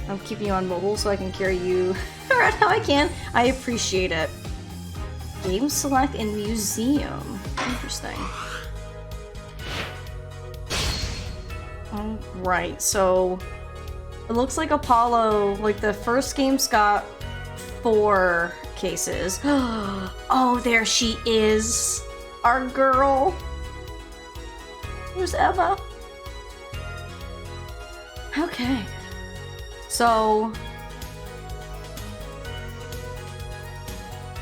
I'm keeping you on mobile so I can carry you around how I can. I appreciate it. Game select in museum. Interesting. Alright, so it looks like Apollo, like the first game's got 4 cases. Oh, there she is. Our girl. Where's Emma? Okay. So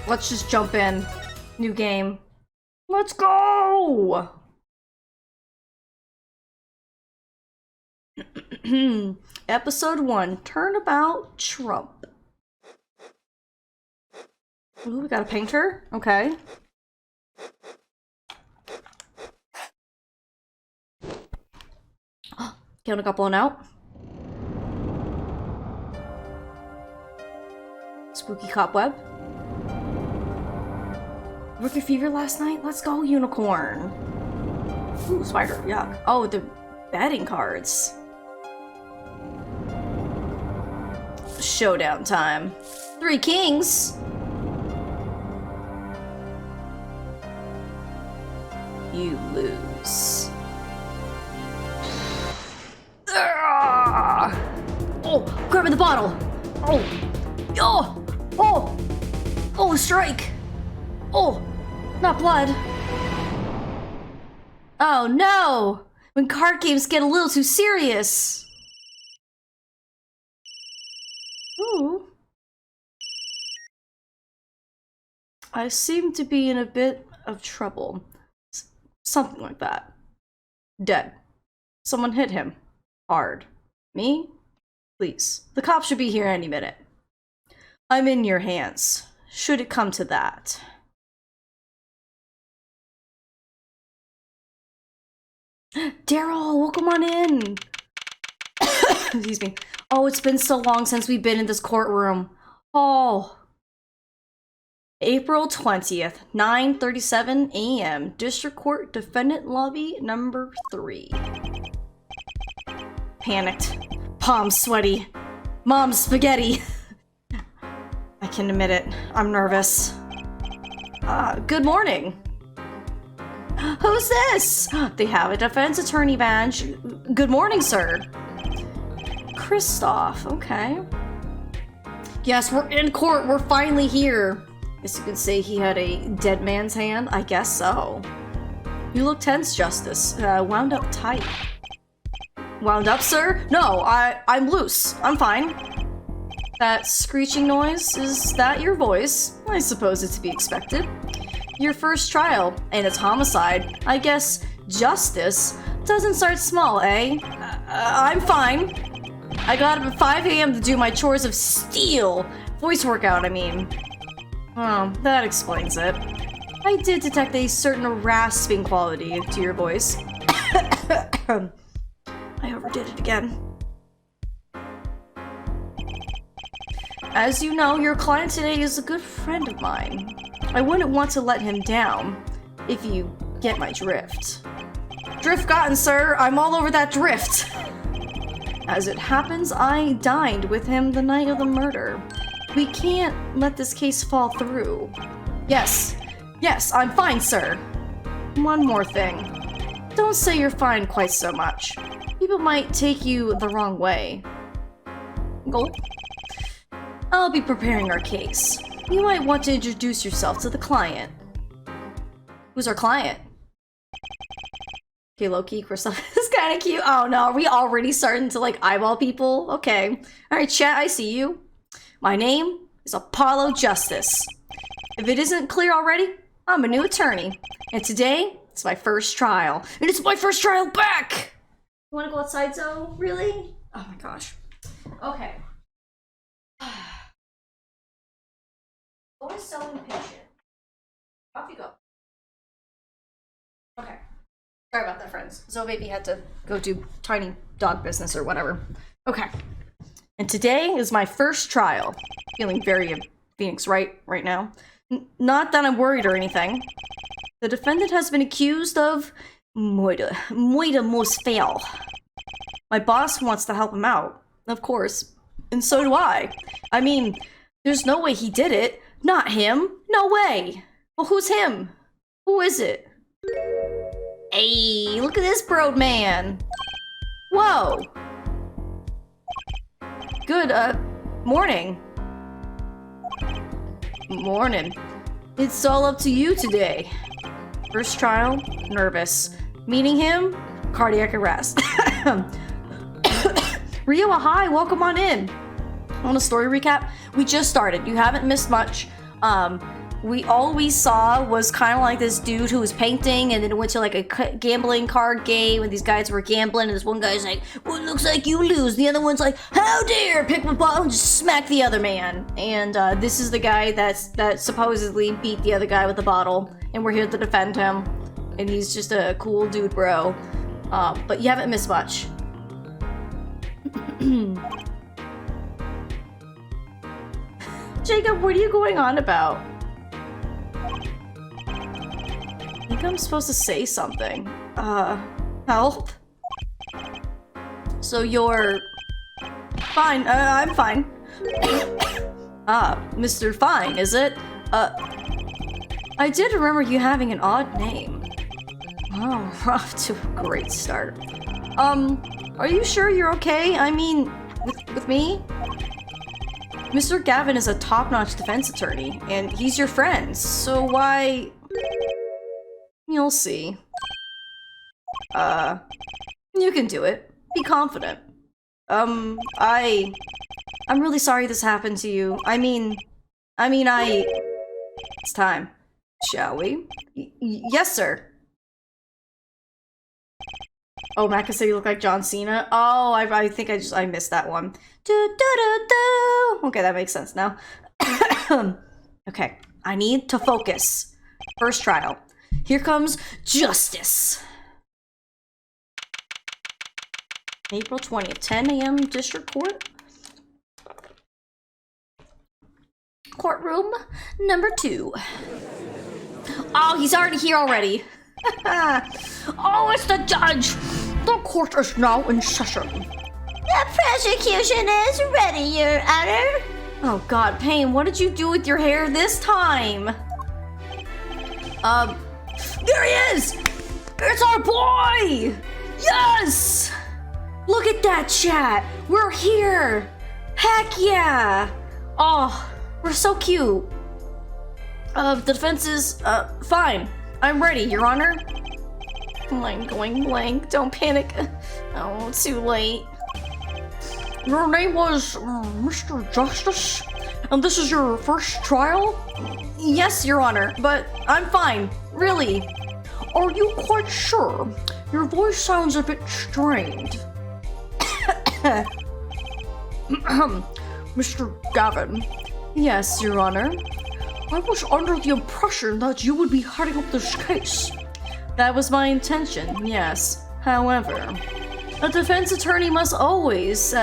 let's just jump in. New game. Let's go! Episode 1, Turnabout Trump. Ooh, we got a painter? Okay. Getting a couple on out. Spooky cobweb. Rookie fever last night? Let's go, unicorn. Ooh, spider, yuck. Oh, the betting cards. Showdown time. 3 kings. You lose. Oh, grabbing the bottle. Oh, oh, oh, oh, strike. Oh, not blood. Oh no! When card games get a little too serious. Ooh. I seem to be in a bit of trouble. Something like that. Dead. Someone hit him. Hard. Me? Please. The cops should be here any minute. I'm in your hands. Should it come to that. Daryl, welcome on in. Excuse me. Oh, it's been so long since we've been in this courtroom. Oh. April 20th, 9:37 a.m. District Court Defendant Lobby number 3. Panicked. Palms sweaty. Mom's spaghetti. I can admit it. I'm nervous. Good morning. Who's this? They have a defense attorney badge. Good morning, sir. Kristoff, okay. Yes, we're in court. We're finally here. Guess you could say he had a dead man's hand. I guess so. You look tense, Justice. Wound up tight. Wound up, sir? No, I'm loose. I'm fine. That screeching noise, is that your voice? I suppose it's to be expected. Your first trial, and it's homicide. I guess justice doesn't start small, eh? I'm fine. I got up at 5 a.m. to do my chores of steel. Voice workout, I mean. Oh, that explains it. I did detect a certain rasping quality to your voice. I overdid it again. As you know, your client today is a good friend of mine. I wouldn't want to let him down, if you get my drift. Drift gotten, sir. I'm all over that drift. As it happens, I dined with him the night of the murder. We can't let this case fall through. Yes, I'm fine, sir. One more thing. Don't say you're fine quite so much. People might take you the wrong way. Gulp. I'll be preparing our case. You might want to introduce yourself to the client. Who's our client? Okay, Loki, Kristoff is kind of cute. Oh no, are we already starting to like eyeball people? Okay. Alright, chat, I see you. My name is Apollo Justice. If it isn't clear already, I'm a new attorney. And today, it's my first trial. And it's my first trial back! You wanna go outside, Zoe? Really? Oh my gosh. Okay. Always so impatient. Off you go. Okay. Sorry about that, friends. Zoe baby had to go do tiny dog business or whatever. Okay. And today is my first trial. Feeling very Phoenix right now. Not that I'm worried or anything. The defendant has been accused of muito most fail. My boss wants to help him out, of course. And so do I. I mean, there's no way he did it. Not him. No way. Well, who's him? Who is it? Hey, look at this broad man. Whoa. Good, morning. Morning. It's all up to you today. First trial, nervous. Meeting him, cardiac arrest. Rio, hi, welcome on in. Want a story recap? We just started. You haven't missed much. All we saw was kind of like this dude who was painting, and then it went to like a gambling card game, and these guys were gambling, and this one guy's like, well, it looks like you lose. The other one's like, how dare, pick up a bottle and just smack the other man. And this is the guy that supposedly beat the other guy with the bottle, and we're here to defend him. And he's just a cool dude, bro. But you haven't missed much. Jacob, what are you going on about? I think I'm supposed to say something. Help? So you're... Fine, I'm fine. Mr. Fine, is it? I did remember you having an odd name. Oh, we're off to a great start. Are you sure you're okay? I mean, with me? Mr. Gavin is a top-notch defense attorney, and he's your friend, so why... You'll see. You can do it. Be confident. I'm really sorry this happened to you. I mean, It's time. Shall we? Yes, sir. Oh, Maka said you look like John Cena. Oh, I think I missed that one. Okay, that makes sense now. Okay, I need to focus. First trial. Here comes justice. April 20th, 10 a.m. District Court. Courtroom number 2. Oh, he's already here already. Oh, it's the judge. The court is now in session. The prosecution is ready, Your Honor. Oh God, Payne, what did you do with your hair this time? There he is! It's our boy! Yes! Look at that, chat! We're here! Heck yeah! Oh, we're so cute. The defense is, fine. I'm ready, Your Honor. I'm going blank. Don't panic. Oh, it's too late. Your name was Mr. Justice? And this is your first trial? Yes, Your Honor, but I'm fine. Really. Are you quite sure? Your voice sounds a bit strained. Mr. Gavin. Yes, Your Honor. I was under the impression that you would be heading up this case. That was my intention, yes. However, a defense attorney must always,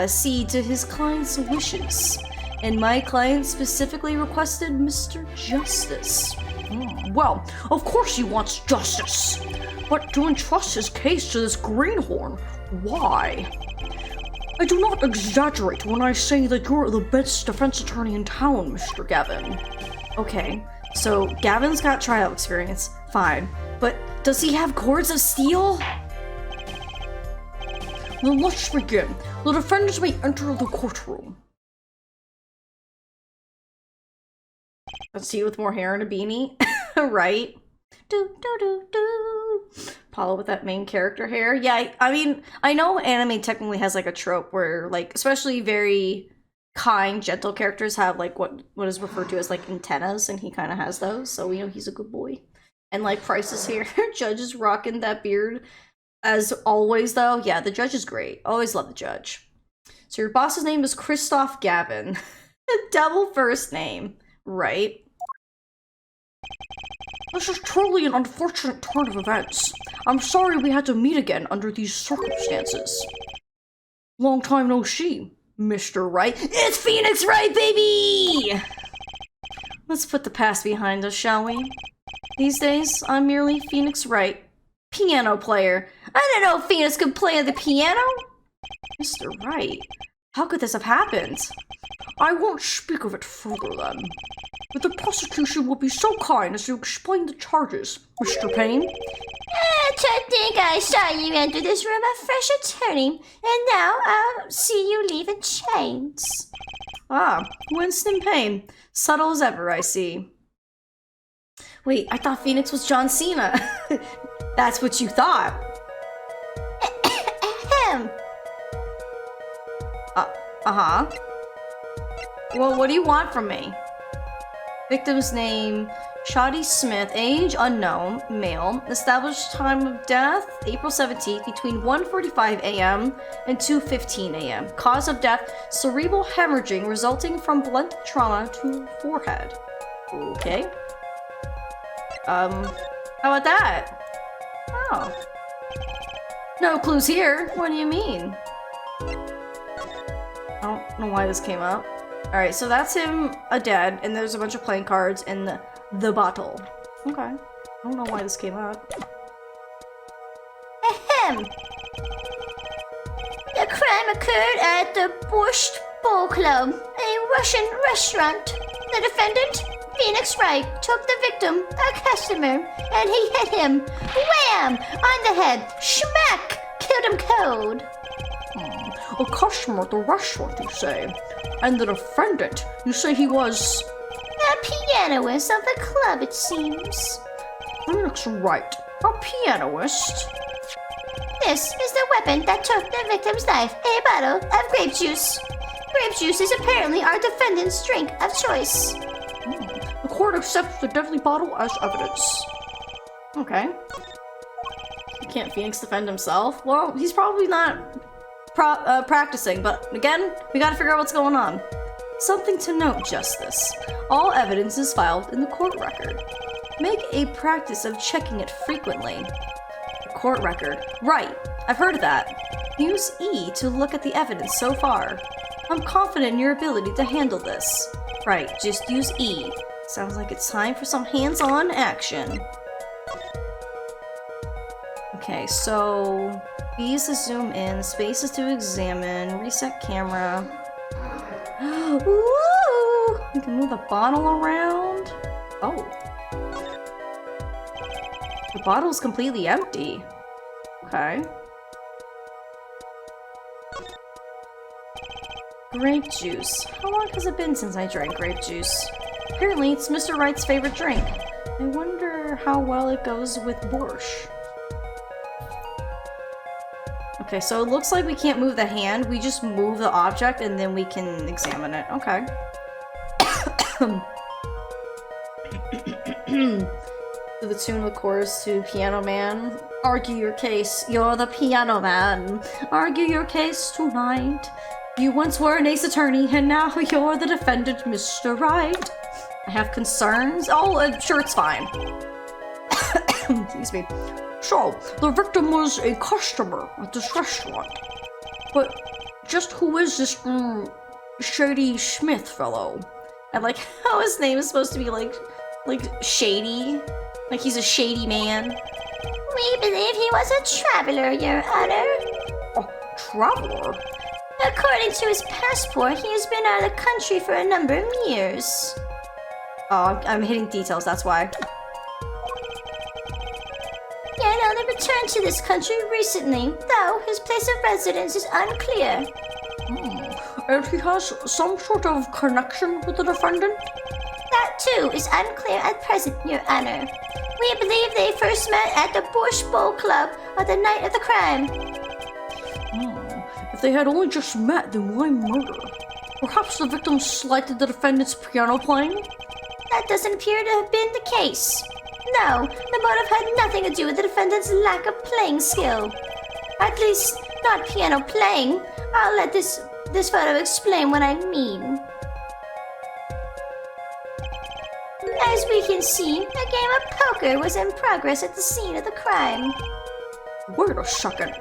see to his client's wishes. And my client specifically requested Mr. Justice. Well, of course he wants justice. But to entrust his case to this greenhorn, why? I do not exaggerate when I say that you're the best defense attorney in town, Mr. Gavin. Okay, so Gavin's got trial experience, fine. But does he have cords of steel? Then let's begin. The defendants may enter the courtroom. Let's see, with more hair and a beanie, right? Paula with that main character hair. Yeah, I mean, I know anime technically has like a trope where, like, especially very kind, gentle characters have like what is referred to as like antennas, and he kind of has those. So we know he's a good boy. And like Price is here. Judge is rocking that beard as always, though. Yeah, the judge is great. Always love the judge. So your boss's name is Christoph Gavin. Double first name, right? This is truly an unfortunate turn of events. I'm sorry we had to meet again under these circumstances. Long time no see, Mr. Wright. It's Phoenix Wright, baby! Let's put the past behind us, shall we? These days, I'm merely Phoenix Wright. Piano player. I didn't know Phoenix could play the piano. Mr. Wright, how could this have happened? I won't speak of it further then. But the prosecution will be so kind as to explain the charges, Mr. Payne. To think I saw you enter this room a fresh attorney, and now I'll see you leave in chains. Ah, Winston Payne. Subtle as ever, I see. Wait, I thought Phoenix was John Cena. That's what you thought. Ahem. Uh-huh. Well, what do you want from me? Victim's name, Shoddy Smith, age unknown, male, established time of death, April 17th, between 1:45 a.m. and 2:15 a.m. Cause of death, cerebral hemorrhaging resulting from blunt trauma to forehead. Okay. How about that? Oh. No clues here. What do you mean? I don't know why this came up. Alright, so that's him, dead, and there's a bunch of playing cards in the bottle. Okay. I don't know why this came up. Ahem. The crime occurred at the Borscht Bowl Club, a Russian restaurant. The defendant, Phoenix Wright, took the victim, a customer, and he hit him. Wham! On the head. Schmack! Killed him cold. A customer at the restaurant, you say? And the defendant, you say he was... A pianist of the club, it seems. Phoenix Wright, a pianist? This is the weapon that took the victim's life, a bottle of grape juice. Grape juice is apparently our defendant's drink of choice. The court accepts the deadly bottle as evidence. Okay. Can't Phoenix defend himself? Well, he's probably not practicing, but again, we gotta figure out what's going on. Something to note, Justice. All evidence is filed in the court record. Make a practice of checking it frequently. The court record. Right, I've heard of that. Use E to look at the evidence so far. I'm confident in your ability to handle this. Right, just use E. Sounds like it's time for some hands-on action. Okay, so B is to zoom in, space is to examine, reset camera. Woo! You can move the bottle around. Oh. The bottle's completely empty. Okay. Grape juice. How long has it been since I drank grape juice? Apparently, it's Mr. Wright's favorite drink. I wonder how well it goes with borscht. Okay, so it looks like we can't move the hand. We just move the object and then we can examine it. Okay. To the tune of the chorus to Piano Man. Argue your case. You're the piano man. Argue your case tonight. You once were an ace attorney and now you're the defendant, Mr. Wright. I have concerns. Oh, sure, it's fine. Excuse me. So, the victim was a customer at this restaurant. But just who is this, Shady Smith fellow? I like how his name is supposed to be like shady. Like he's a shady man. We believe he was a traveler, Your Honor. A traveler? According to his passport, he has been out of the country for a number of years. Oh, I'm hitting details, that's why. He had only returned to this country recently, though his place of residence is unclear. And he has some sort of connection with the defendant? That too is unclear at present, Your Honor. We believe they first met at the Borscht Bowl Club on the night of the crime. If they had only just met, then why murder? Perhaps the victim slighted the defendant's piano playing? That doesn't appear to have been the case. No, the motive had nothing to do with the defendant's lack of playing skill. At least, not piano playing. I'll let this photo explain what I mean. As we can see, a game of poker was in progress at the scene of the crime. Wait a second.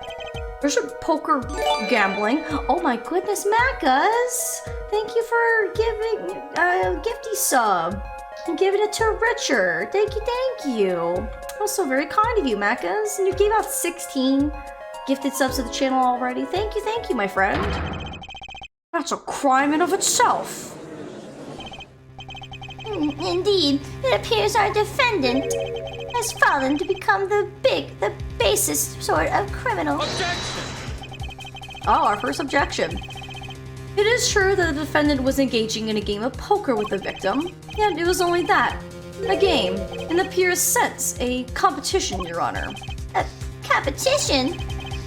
Isn't poker gambling? Oh my goodness, Macas! Thank you for giving a gifty sub. and giving it to Richard. Thank you, thank you. That was so very kind of you, Macas. And you gave out 16 gifted subs to the channel already. Thank you, my friend. That's a crime in of itself. Indeed, it appears our defendant has fallen to become the basest sort of criminal. Oh, our first objection. It is true that the defendant was engaging in a game of poker with the victim, and it was only that. A game, in the purest sense, a competition, Your Honor. A competition?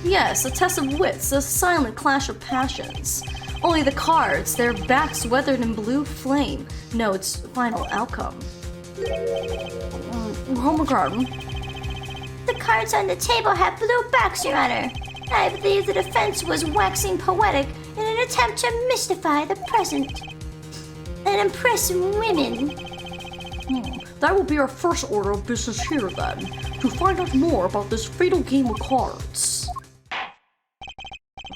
Yes, a test of wits, a silent clash of passions. Only the cards, their backs weathered in blue flame, know its final outcome. Oh my god. The cards on the table have blue backs, Your Honor. I believe the defense was waxing poetic in an attempt to mystify the present and impress women. That will be our first order of business here then, to find out more about this fatal game of cards.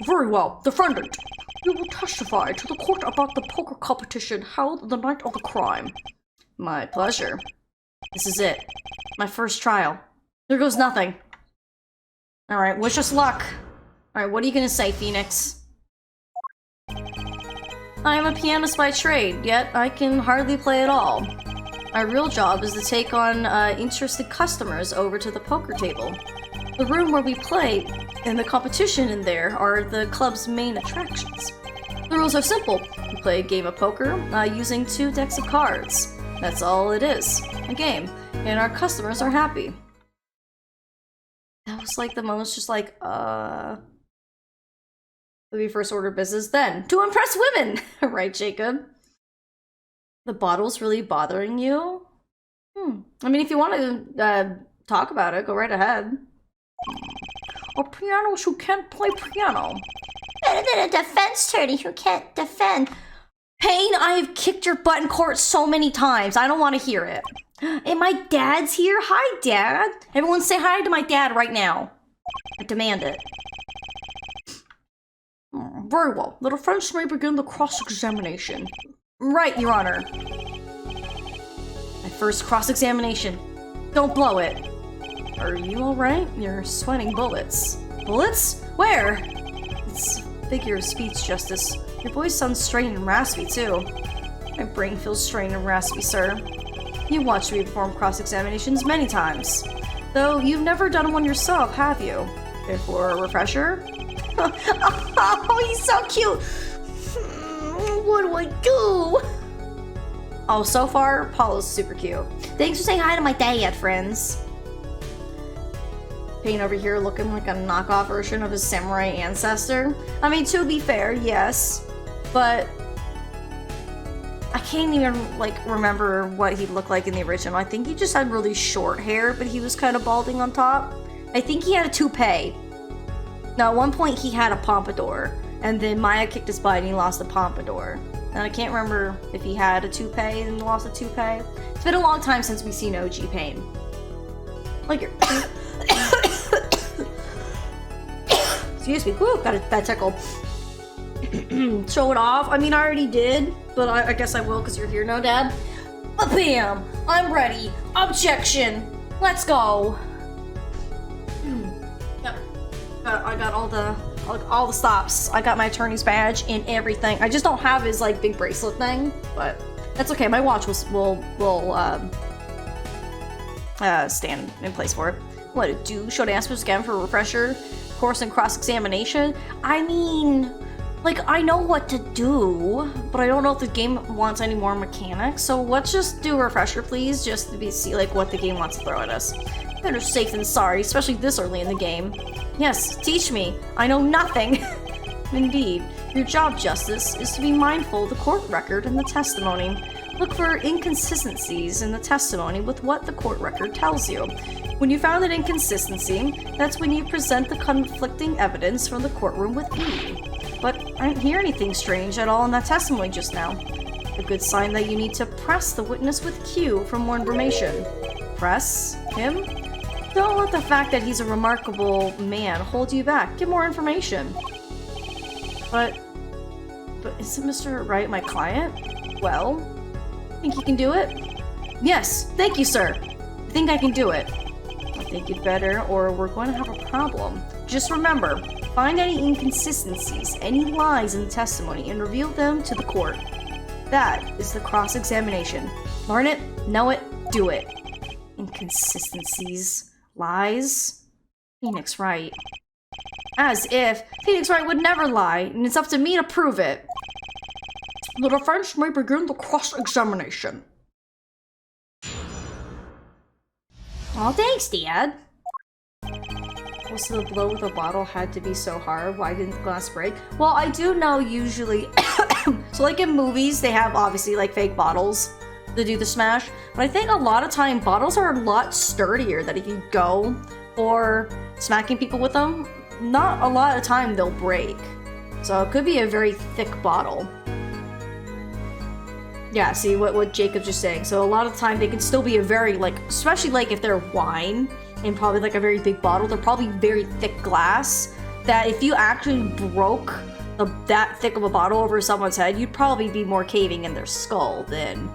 Very well, defendant. You will testify to the court about the poker competition held the night of the crime. My pleasure. This is it. My first trial. There goes nothing. Alright, wish us luck. Alright, what are you gonna say, Phoenix? I am a pianist by trade, yet I can hardly play at all. My real job is to take on interested customers over to the poker table. The room where we play and the competition in there are the club's main attractions. The rules are simple. We play a game of poker using 2 decks of cards. That's all it is. A game. And our customers are happy. That was like the most just like, It'll be first order of business then. To impress women! Right, Jacob? The bottle's really bothering you? I mean, if you want to talk about it, go right ahead. Or pianos who can't play piano. Better than a defense attorney who can't defend. Payne, I have kicked your butt in court so many times. I don't want to hear it. And my dad's here. Hi, Dad. Everyone say hi to my dad right now. I demand it. Very well. The defense may begin the cross-examination. Right, Your Honor. My first cross-examination. Don't blow it. Are you alright? You're sweating bullets. Bullets? Where? It's figure of speech, Justice. Your voice sounds strained and raspy, too. My brain feels strained and raspy, sir. You watched me perform cross-examinations many times. Though you've never done one yourself, have you? Therefore, a refresher? Oh, he's so cute! What do I do? Oh, so far, Paula's super cute. Thanks for saying hi to my dad, friends. Payne over here looking like a knockoff version of his samurai ancestor. I mean, to be fair, yes, but I can't even, like, remember what he looked like in the original. I think he just had really short hair, but he was kind of balding on top. I think he had a toupee. Now, at one point, he had a pompadour, and then Maya kicked his butt and he lost the pompadour. And I can't remember if he had a toupee and lost a toupee. It's been a long time since we've seen OG Payne. Like your... Excuse me. Whew, got that tickle. Show it off. I mean, I already did, but I guess I will because you're here now, Dad. Bam! I'm ready. Objection. Let's go. Yep. I got all the stops. I got my attorney's badge and everything. I just don't have his like big bracelet thing, but that's okay. My watch will stand in place for it. What it do? Should I ask again for a refresher course and cross-examination? I mean, like, I know what to do, but I don't know if the game wants any more mechanics. So let's just do a refresher, please, just to see like what the game wants to throw at us. Better safe than sorry, especially this early in the game. Yes, teach me. I know nothing. Indeed. Your job, Justice, is to be mindful of the court record and the testimony. Look for inconsistencies in the testimony with what the court record tells you. When you found an inconsistency, that's when you present the conflicting evidence from the courtroom with E. But I didn't hear anything strange at all in that testimony just now. A good sign that you need to press the witness with Q for more information. Press him? Don't let the fact that he's a remarkable man hold you back. Get more information. But isn't Mr. Wright my client? Well, think you can do it? Yes, thank you, sir. I think I can do it. I think you'd better, or we're going to have a problem. Just remember, find any inconsistencies, any lies in the testimony, and reveal them to the court. That is the cross-examination. Learn it, know it, do it. Inconsistencies, lies. Phoenix Wright. As if Phoenix Wright would never lie, and it's up to me to prove it. The defense may begin the cross-examination. Oh, thanks, Dad. Also, the blow with the bottle had to be so hard. Why didn't the glass break? Well, I do know usually... so, like in movies, they have obviously like fake bottles to do the smash. But I think a lot of time, bottles are a lot sturdier that if you go for smacking people with them, not a lot of time they'll break. So it could be a very thick bottle. Yeah, see what Jacob's just saying. So a lot of the time they can still be a very, like, especially like if they're wine and probably like a very big bottle, they're probably very thick glass that if you actually broke that thick of a bottle over someone's head, you'd probably be more caving in their skull than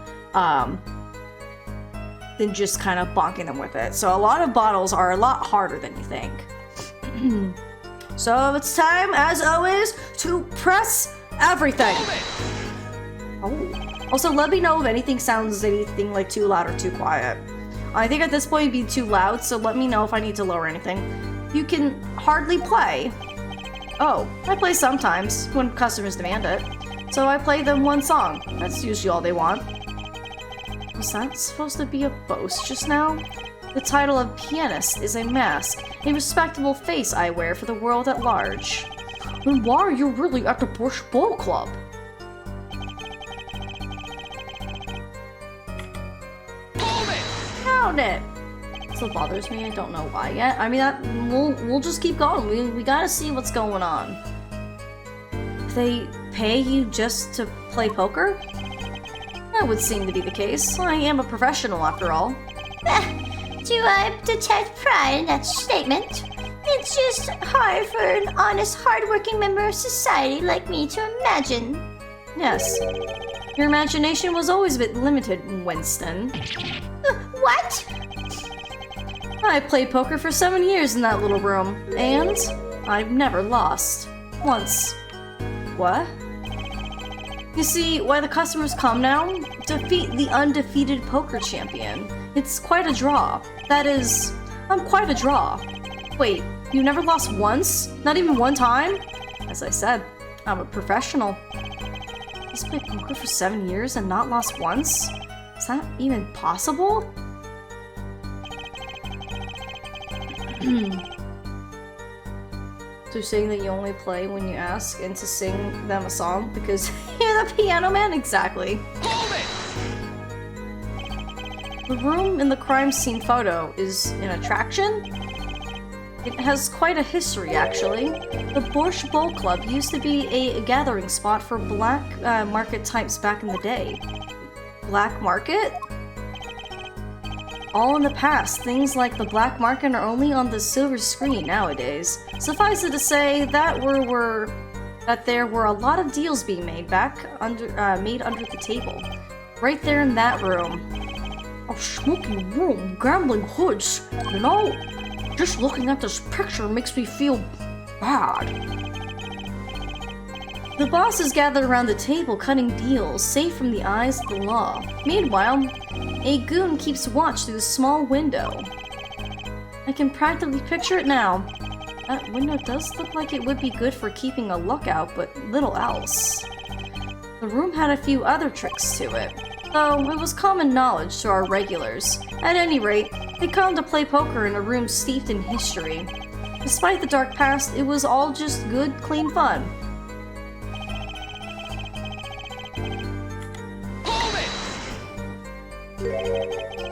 just kind of bonking them with it. So a lot of bottles are a lot harder than you think. So it's time, as always, to press everything. Oh. Also, let me know if anything sounds anything like too loud or too quiet. I think at this point it'd be too loud, so let me know if I need to lower anything. You can hardly play. Oh, I play sometimes, when customers demand it. So I play them one song. That's usually all they want. Was that supposed to be a boast just now? The title of pianist is a mask, a respectable face I wear for the world at large. Then why are you really at the Bush Bowl Club? Found it! Still bothers me, I don't know why yet. I mean, we'll just keep going. We gotta see what's going on. They pay you just to play poker? That would seem to be the case. I am a professional after all. Do I detect pride in that statement? It's just hard for an honest, hardworking member of society like me to imagine. Yes. Your imagination was always a bit limited, Winston. What? I played poker for 7 years in that little room, and I've never lost. Once. What? You see, why the customers come now? Defeat the undefeated poker champion. It's quite a draw. That is, I'm quite a draw. Wait, you never lost once? Not even one time? As I said, I'm a professional. He's played poker for 7 years and not lost once? Is that even possible? So you're saying that you only play when you ask and to sing them a song because you're the piano man? Exactly. The room in the crime scene photo is an attraction? It has quite a history, actually. The Borscht Bowl Club used to be a gathering spot for black market types back in the day. Black market? All in the past, things like the black market are only on the silver screen nowadays. Suffice it to say that there were a lot of deals being made under the table, right there in that room. A smoky room, gambling hoods, you know? Just looking at this picture makes me feel bad. The bosses gathered around the table cutting deals, safe from the eyes of the law. Meanwhile, a goon keeps watch through a small window. I can practically picture it now. That window does look like it would be good for keeping a lookout, but little else. The room had a few other tricks to it, though it was common knowledge to our regulars. At any rate, they come to play poker in a room steeped in history. Despite the dark past, it was all just good, clean fun.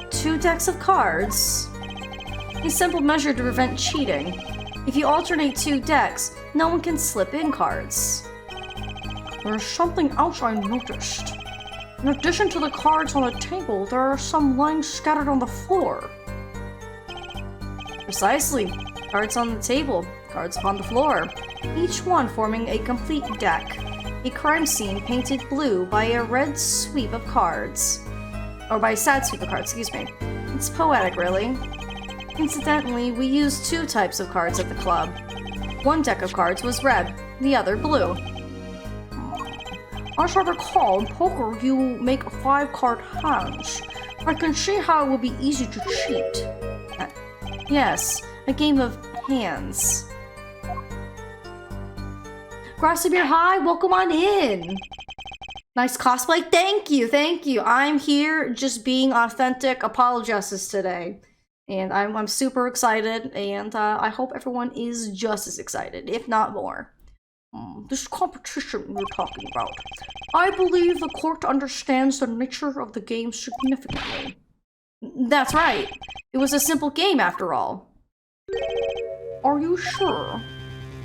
Two decks of cards. A simple measure to prevent cheating. If you alternate two decks, no one can slip in cards. There's something else I noticed. In addition to the cards on the table, there are some lying scattered on the floor. Precisely. Cards on the table, cards upon the floor. Each one forming a complete deck. A crime scene painted blue by a red sweep of cards. or by sad sweep of cards, excuse me. It's poetic, really. Incidentally, we used 2 types of cards at the club. One deck of cards was red, the other blue. As I recall, in poker you make 5-card hands. I can see how it would be easy to cheat. Yes, a game of hands. Grassimir, hi, welcome on in. Nice cosplay, thank you, thank you. I'm here just being authentic apologist today. And I'm super excited, and I hope everyone is just as excited, if not more. This competition you're talking about. I believe the court understands the nature of the game significantly. That's right. It was a simple game after all. Are you sure?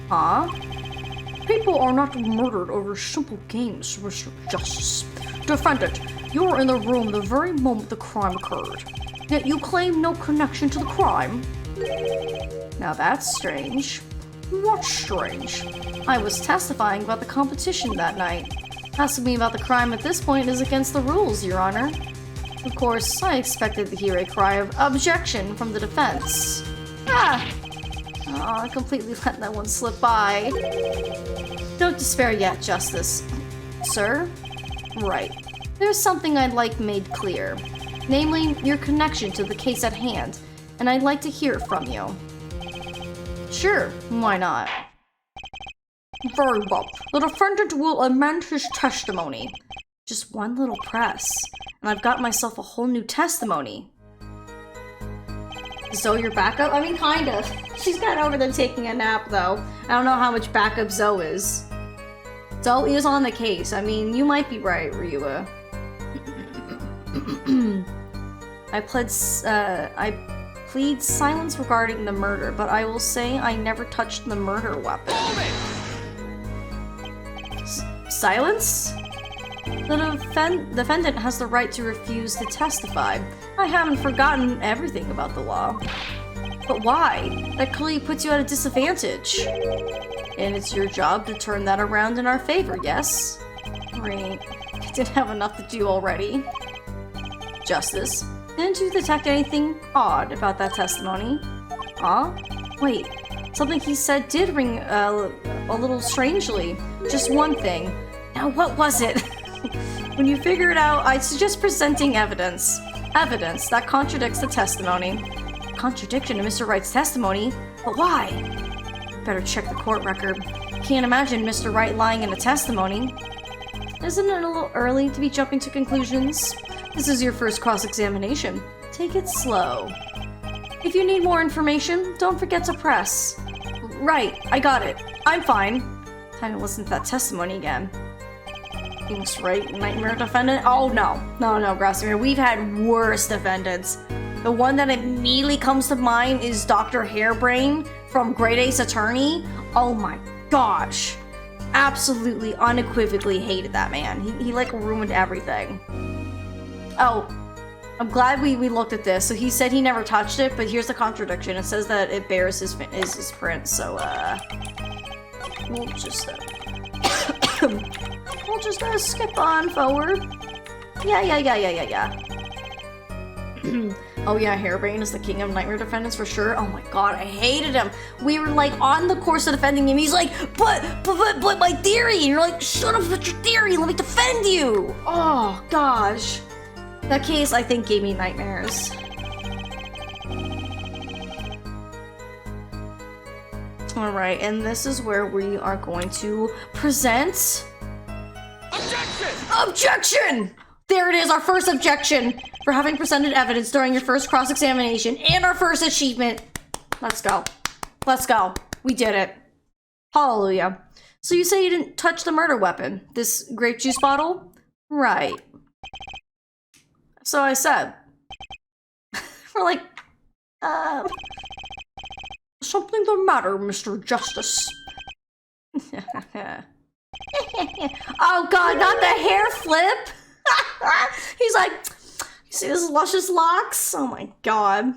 Huh? People are not murdered over simple games, Mr. Justice. Defendant, you were in the room the very moment the crime occurred. Yet you claim no connection to the crime. Now that's strange. What's strange? I was testifying about the competition that night. Asking me about the crime at this point is against the rules, Your Honor. Of course, I expected to hear a cry of objection from the defense. Ah! Oh, I completely let that one slip by. Don't despair yet, Justice. Sir? Right. There's something I'd like made clear. Namely, your connection to the case at hand, and I'd like to hear it from you. Sure, why not? Very well. The defendant will amend his testimony. Just one little press, and I've got myself a whole new testimony. Zoe, your backup? I mean, kind of. She's got over there taking a nap, though. I don't know how much backup Zoe is. Zoe is on the case. I mean, you might be right, Ryua. I plead silence regarding the murder, but I will say I never touched the murder weapon. Silence? The defendant has the right to refuse to testify. I haven't forgotten everything about the law. But why? That clearly puts you at a disadvantage. And it's your job to turn that around in our favor, yes? Great. I didn't have enough to do already. Justice, didn't you detect anything odd about that testimony? Huh? Wait, something he said did ring a little strangely. Just one thing. Now what was it? When you figure it out, I suggest presenting evidence. Evidence that contradicts the testimony. Contradiction in Mr. Wright's testimony? But why? Better check the court record. Can't imagine Mr. Wright lying in a testimony. Isn't it a little early to be jumping to conclusions? This is your first cross-examination. Take it slow. If you need more information, don't forget to press. Right, I got it. I'm fine. Time to listen to that testimony again. Thanks, right? Nightmare defendant? Oh no. No, Grassimir. We've had worse defendants. The one that immediately comes to mind is Dr. Hairbrain from Great Ace Attorney. Oh my gosh. Absolutely, unequivocally hated that man. He like ruined everything. Oh, I'm glad we looked at this. So he said he never touched it, but here's the contradiction. It says that it bears his print, so we'll just we'll just skip on forward. Yeah. Oh yeah, Hairbrain is the king of nightmare defendants for sure. Oh my god, I hated him. We were like on the course of defending him. He's like, but my theory. And you're like, shut up with your theory. Let me defend you. Oh gosh, that case I think gave me nightmares. All right, and this is where we are going to present. Objection! There it is, our first objection for having presented evidence during your first cross-examination and our first achievement. Let's go. Let's go. We did it. Hallelujah. So you say you didn't touch the murder weapon? This grape juice bottle? Right. So I said. We're like, Something the matter, Mr. Justice? Oh god, not the hair flip! He's like, you see his luscious locks? Oh my god.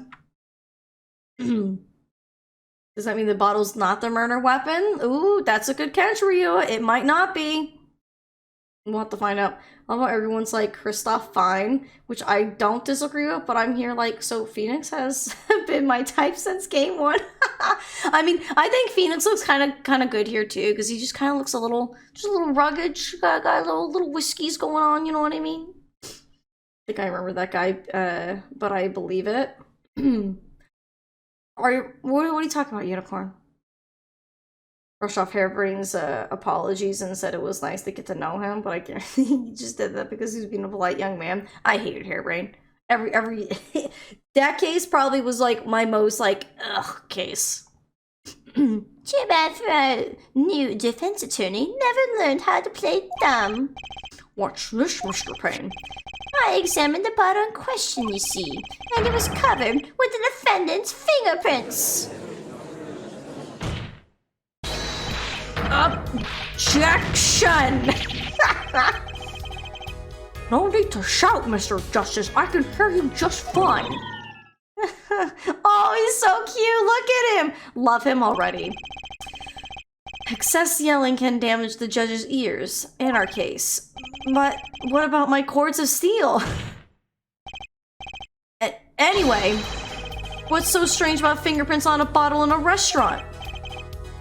Does that mean the bottle's not the murder weapon? Ooh, that's a good catch, Ryu. It might not be. We'll have to find out. I love how everyone's like, Kristoff, fine, which I don't disagree with, but I'm here like, so Phoenix has been my type since game one. I mean, I think Phoenix looks kind of good here too, because he just kind of looks a little rugged. Got little whiskeys going on, you know what I mean? I think I remember that guy, but I believe it. What are you talking about, Unicorn? Brushed off Hairbrain's apologies and said it was nice to get to know him, but I can't. He just did that because he was being a polite young man. I hated Hairbrain. Every that case probably was like my most like ugh case. Too bad for a new defense attorney. Never learned how to play dumb. Watch this, Mr. Payne. I examined the bottle in question, you see, and it was covered with the defendant's fingerprints. Objection! No need to shout, Mr. Justice. I can hear you just fine. Oh, he's so cute. Look at him. Love him already. Excess yelling can damage the judge's ears, in our case. But what about my cords of steel? Anyway, what's so strange about fingerprints on a bottle in a restaurant?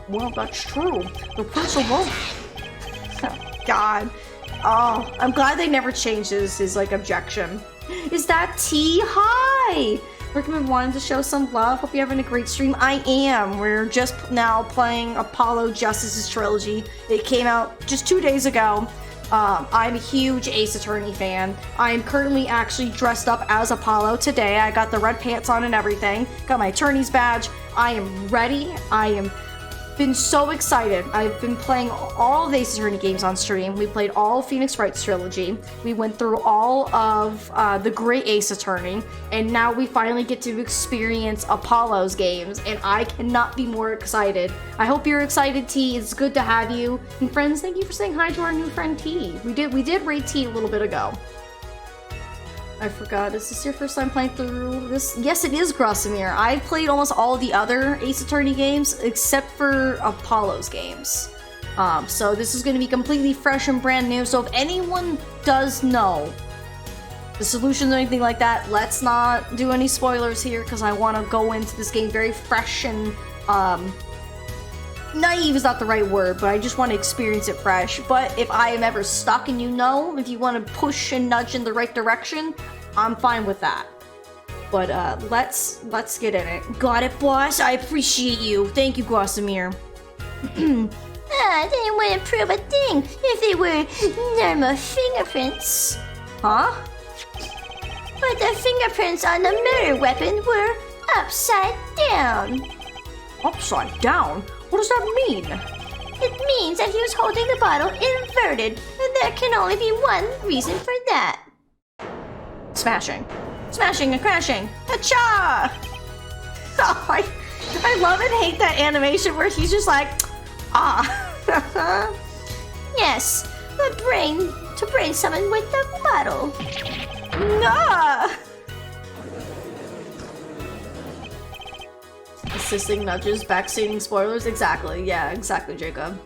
Well, that's true. The prince alone. God. Oh, I'm glad they never changed his like objection. Is that T? Hi! Recommend wanting to show some love. Hope you're having a great stream. I am. We're just now playing Apollo Justice's trilogy. It came out just 2 days ago. I'm a huge Ace Attorney fan. I'm currently actually dressed up as Apollo today. I got the red pants on and everything. Got my attorney's badge. I am ready. I am been so excited. I've been playing all of the Ace Attorney games on stream. We played all of Phoenix Wright's trilogy. We went through all of the Great Ace Attorney, and now we finally get to experience Apollo's games, and I cannot be more excited. I hope you're excited, T. It's good to have you. And friends, thank you for saying hi to our new friend T. We did raid T a little bit ago. I forgot. Is this your first time playing through this? Yes, it is, Grossimir. I've played almost all the other Ace Attorney games except for Apollo's games. So this is going to be completely fresh and brand new. So if anyone does know the solutions or anything like that, let's not do any spoilers here because I want to go into this game very fresh and naive is not the right word, but I just want to experience it fresh. But if I am ever stuck and if you want to push and nudge in the right direction, I'm fine with that. But let's get in it. Got it, boss? I appreciate you. Thank you, Grossimir. They wouldn't prove a thing if they were normal fingerprints. Huh? But the fingerprints on the murder weapon were upside down. Upside down? What does that mean? It means that he was holding the bottle inverted, and there can only be one reason for that. Smashing. Smashing and crashing. Hacha! Oh, I love and hate that animation where he's just like, ah. Yes, to brain summon with the bottle. Nah! Assisting nudges, backstating spoilers. Exactly. Yeah, exactly, Jacob.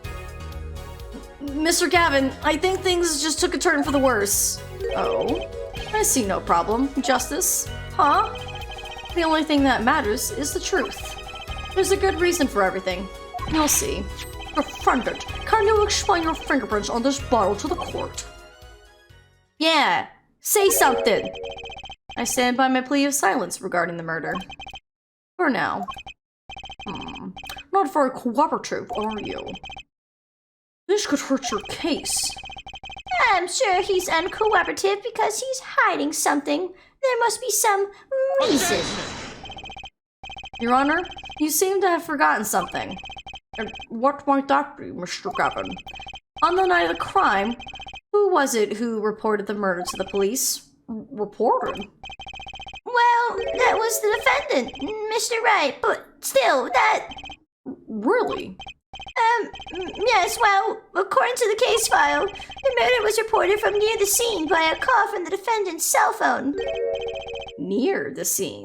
Mr. Gavin, I think things just took a turn for the worse. Oh? I see no problem. Justice? Huh? The only thing that matters is the truth. There's a good reason for everything. You'll see. Defendant, can you explain your fingerprints on this bottle to the court? Yeah, say something. I stand by my plea of silence regarding the murder. For now. Not very cooperative, are you? This could hurt your case. I'm sure he's uncooperative because he's hiding something. There must be some reason. Your Honor, you seem to have forgotten something. And what might that be, Mr. Gavin? On the night of the crime, who was it who reported the murder to the police? Reported? Well, that was the defendant, Mr. Wright, but still, that... Really? Yes, well, according to the case file, the murder was reported from near the scene by a call from the defendant's cell phone. Near the scene?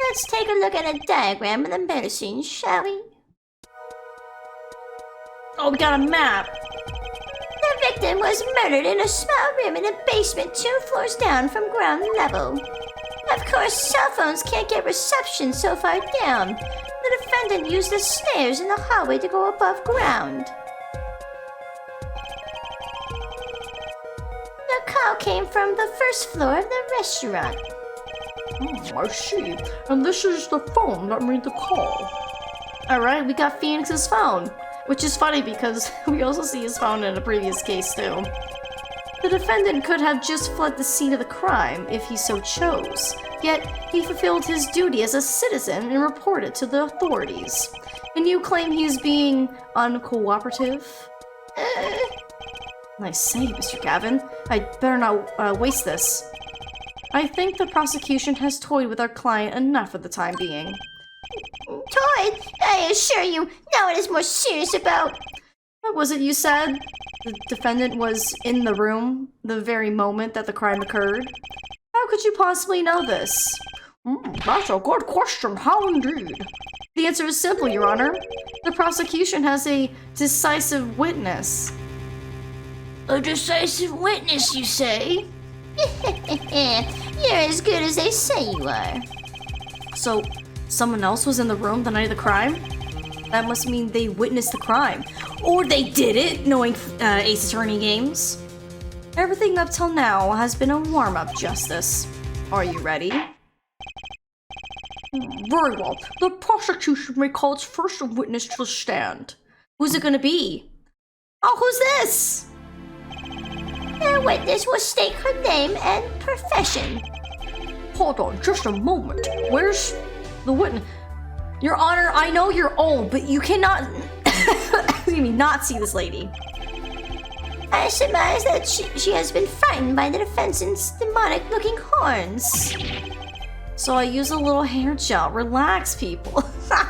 Let's take a look at a diagram of the murder scene, shall we? Oh, we got a map. The victim was murdered in a small room in a basement 2 floors down from ground level. Of course, cell phones can't get reception so far down. The defendant used the stairs in the hallway to go above ground. The call came from the first floor of the restaurant. I see. And this is the phone that made the call. Alright, we got Phoenix's phone. Which is funny because we also see his phone in a previous case too. The defendant could have just fled the scene of the crime if he so chose. Yet, he fulfilled his duty as a citizen and reported to the authorities. And you claim he's being uncooperative? Nice save, Mr. Gavin. I'd better not waste this. I think the prosecution has toyed with our client enough for the time being. Toy, I assure you, no one is more serious about... What was it you said? The defendant was in the room the very moment that the crime occurred? How could you possibly know this? That's a good question. How indeed? The answer is simple, Your Honor. The prosecution has a decisive witness. A decisive witness, you say? You're as good as they say you are. So, someone else was in the room the night of the crime? That must mean they witnessed the crime. Or they did it, knowing Ace Attorney games. Everything up till now has been a warm-up, Justice. Are you ready? Very well. The prosecution may call its first witness to the stand. Who's it gonna be? Oh, who's this? The witness will state her name and profession. Hold on, just a moment. Where's the witness? Your Honor, I know you're old, but you cannot not see this lady. I surmise that she has been frightened by the defendant's demonic-looking horns. So I use a little hair gel. Relax, people.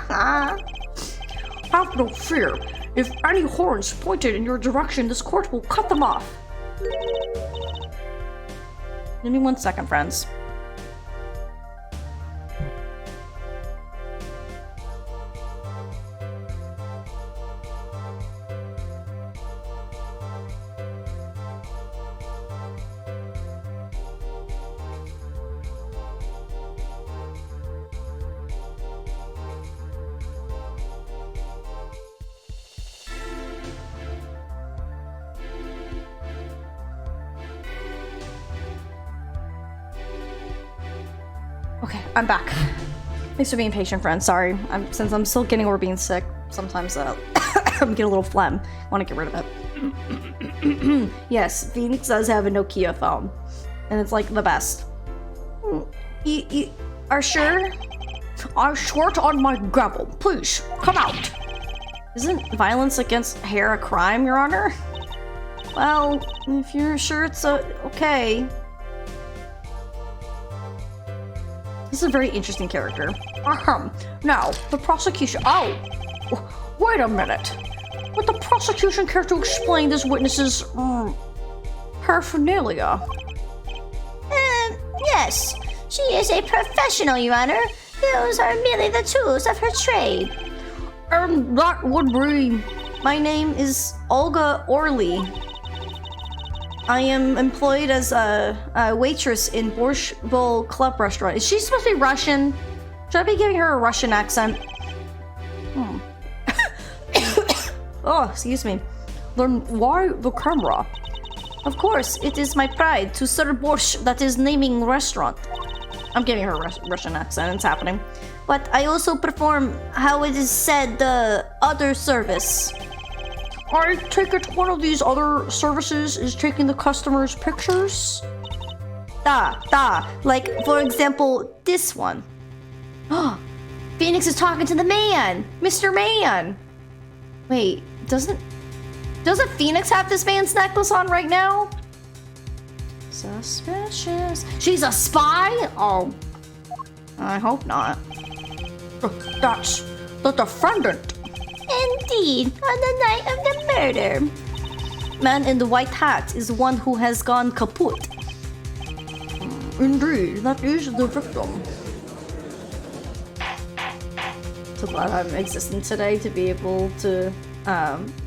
Have no fear. If any horns pointed in your direction, this court will cut them off. Give me 1 second, friends. Okay, I'm back. Thanks for being patient, friends. Sorry, since I'm still getting over being sick, sometimes I'm getting a little phlegm. I want to get rid of it. Yes, Phoenix does have a Nokia phone, and it's like the best. You are sure? I swear on my gavel. Please, come out. Isn't violence against hair a crime, Your Honor? Well, if you're sure it's okay. This is a very interesting character. Now, the prosecution... Oh! Wait a minute. Would the prosecution care to explain this witness's... paraphernalia? Yes. She is a professional, Your Honor. Those are merely the tools of her trade. That would be... My name is Olga Orly. I am employed as a waitress in Borscht Bowl Club restaurant. Is she supposed to be Russian? Should I be giving her a Russian accent? Oh, excuse me. Then why the camera? Of course, it is my pride to serve borscht that is naming restaurant. I'm giving her a Russian accent, it's happening. But I also perform, how it is said, the other service. I take it one of these other services is taking the customer's pictures? Like, for example, this one. Oh, Phoenix is talking to the man! Mr. Man! Wait, doesn't Phoenix have this man's necklace on right now? Suspicious. She's a spy? Oh, I hope not. That's the defendant. Indeed, on the night of the murder. Man in the white hat is the one who has gone kaput. Indeed, that is the victim. So glad I'm existing today to be able to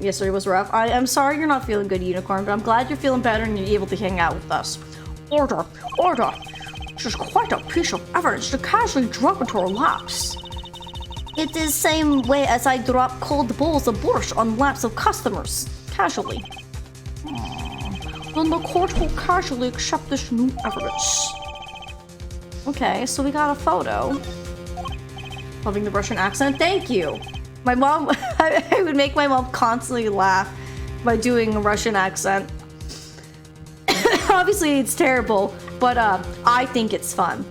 Yesterday was rough. I'm sorry you're not feeling good, Unicorn, but I'm glad you're feeling better and you're able to hang out with us. Order! Order! This is quite a piece of evidence to casually drop into our laps. It is same way as I drop cold bowls of borscht on laps of customers. Casually. Then the court will casually accept this new evidence. Okay, so we got a photo. Loving the Russian accent. Thank you! My mom, I would make my mom constantly laugh by doing a Russian accent. Obviously, it's terrible, but I think it's fun.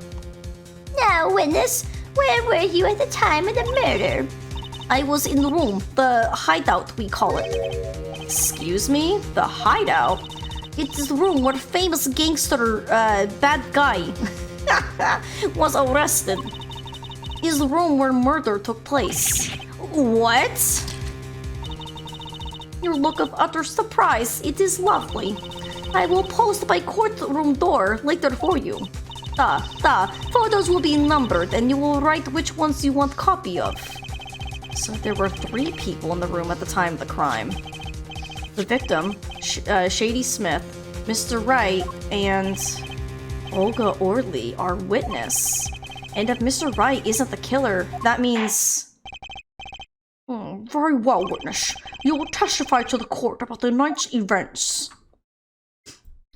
Now, witness, where were you at the time of the murder? I was in the room, the hideout we call it. Excuse me? The hideout? It is the room where famous gangster, bad guy was arrested. It is the room where murder took place. What? Your look of utter surprise, it is lovely. I will post my courtroom door later for you. Photos will be numbered and you will write which ones you want copy of. So there were 3 people in the room at the time of the crime. The victim, Shady Smith, Mr. Wright, and Olga Orley are witness. And if Mr. Wright isn't the killer, that means... Very well, witness. You will testify to the court about the night's events.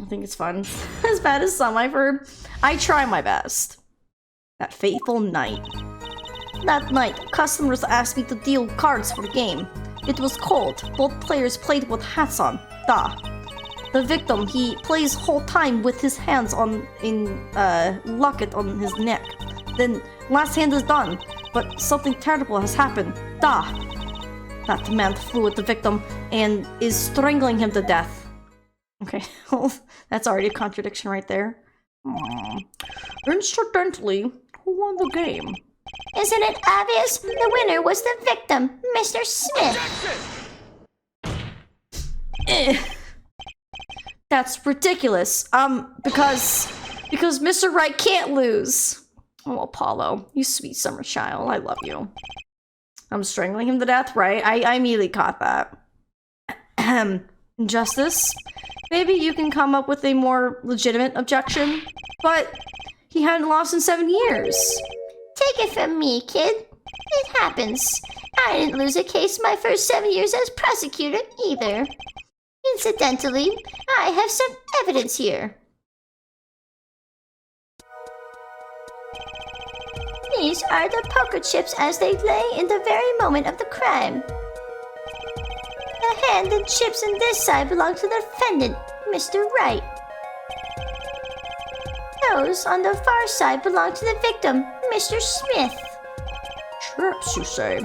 I think it's fun. As bad as some I've heard, I try my best. That fateful night. That night, customers asked me to deal cards for the game. It was cold. Both players played with hats on. The victim, he plays whole time with his hands in locket on his neck. Then last hand is done, but something terrible has happened. That man flew at the victim and is strangling him to death. Okay, that's already a contradiction right there. Incidentally, who won the game? Isn't it obvious? The winner was the victim, Mr. Smith. That's ridiculous. Because Mr. Wright can't lose. Oh, Apollo, you sweet summer child, I love you. I'm strangling him to death, right? I immediately caught that. Justice? Maybe you can come up with a more legitimate objection, but he hadn't lost in 7 years. Take it from me, kid. It happens. I didn't lose a case my first 7 years as prosecutor either. Incidentally, I have some evidence here. These are the poker chips as they lay in the very moment of the crime. The hand and chips on this side belong to the defendant, Mr. Wright. Those on the far side belong to the victim, Mr. Smith. Chips, you say?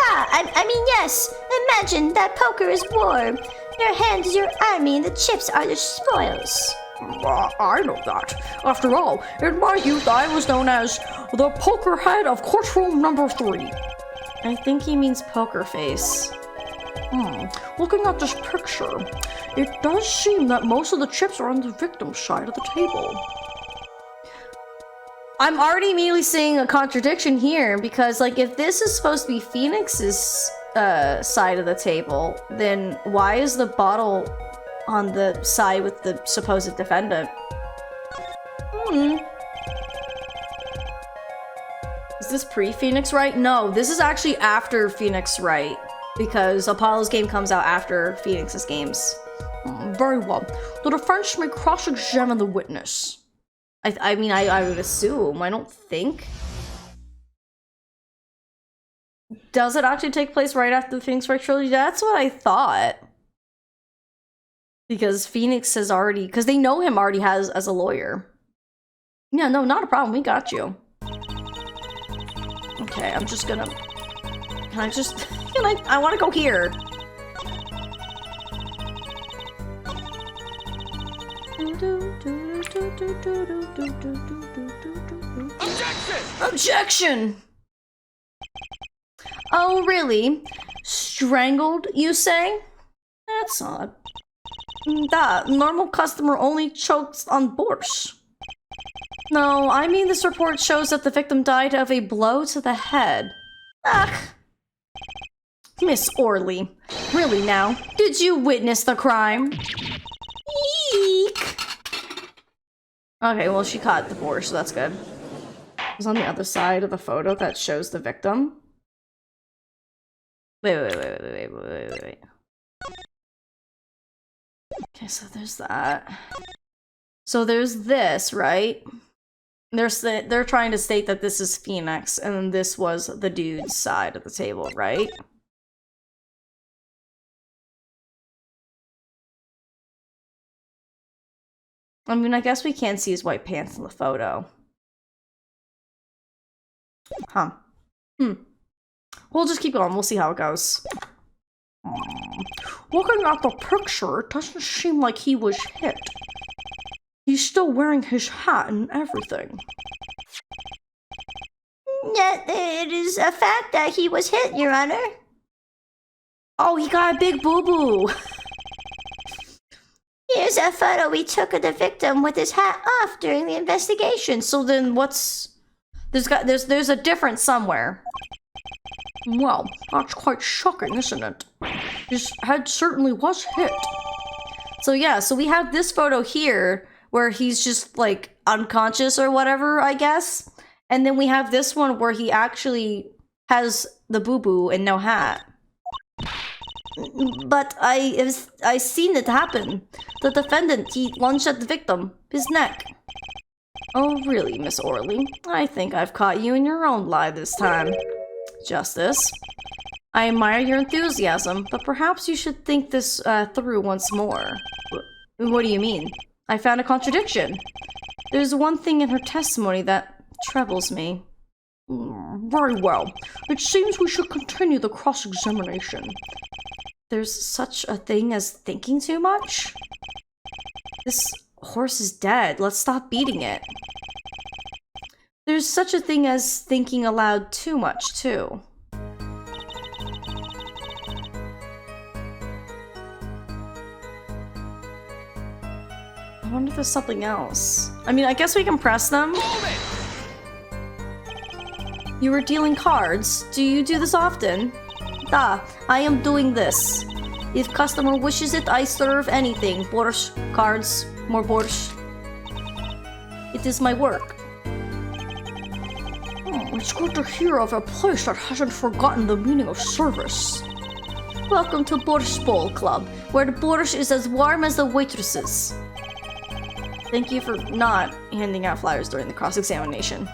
I mean, yes. Imagine that poker is war. Your hand is your army and the chips are the spoils. I know that. After all, in my youth I was known as the poker head of courtroom number 3. I think he means poker face. Looking at this picture, it does seem that most of the chips are on the victim's side of the table. I'm already immediately seeing a contradiction here, because, like, if this is supposed to be Phoenix's side of the table, then why is the bottle on the side with the supposed defendant? Is this pre-Phoenix Wright? No, this is actually after Phoenix Wright, because Apollo's game comes out after Phoenix's games. Very well. The defense may cross-examine the witness. I mean, I would assume. I don't think. Does it actually take place right after the Phoenix Wright trilogy? That's what I thought. Because Phoenix has already... Because they know him already has as a lawyer. Yeah, no, not a problem. We got you. Okay, I'm just gonna... Can I just... I want to go here. Objection! Oh, really? Strangled, you say? That's odd. Normal customer only chokes on borscht. No, I mean this report shows that the victim died of a blow to the head. Ugh. Miss Orley, really now? Did you witness the crime? Eek! Okay, well, she caught the boar, so that's good. It was on the other side of the photo that shows the victim. Wait. Okay, so there's that. So there's this, right? They're trying to state that this is Phoenix, and then this was the dude's side of the table, right? I mean, I guess we can't see his white pants in the photo. Huh. We'll just keep going. We'll see how it goes. Looking at the picture, it doesn't seem like he was hit. He's still wearing his hat and everything. It is a fact that he was hit, Your Honor. Oh, he got a big boo-boo. Here's a photo we took of the victim with his hat off during the investigation. So then what's... There's a difference somewhere. Well, that's quite shocking, isn't it? His head certainly was hit. So yeah, so we have this photo here where he's just like unconscious or whatever, I guess. And then we have this one where he actually has the boo-boo and no hat. But I seen it happen. The defendant, he lunged at the victim, his neck. Oh really, Miss Orley? I think I've caught you in your own lie this time. Justice. I admire your enthusiasm, but perhaps you should think this through once more. What do you mean? I found a contradiction. There's one thing in her testimony that troubles me. Very well. It seems we should continue the cross-examination. There's such a thing as thinking too much? This horse is dead. Let's stop beating it. There's such a thing as thinking aloud too much, too. I wonder if there's something else. I mean, I guess we can press them. You were dealing cards. Do you do this often? Da, I am doing this. If customer wishes it, I serve anything. Borscht, cards, more borscht. It is my work. It's good to hear of a place that hasn't forgotten the meaning of service. Welcome to Borscht Bowl Club, where the borscht is as warm as the waitresses. Thank you for not handing out flyers during the cross-examination.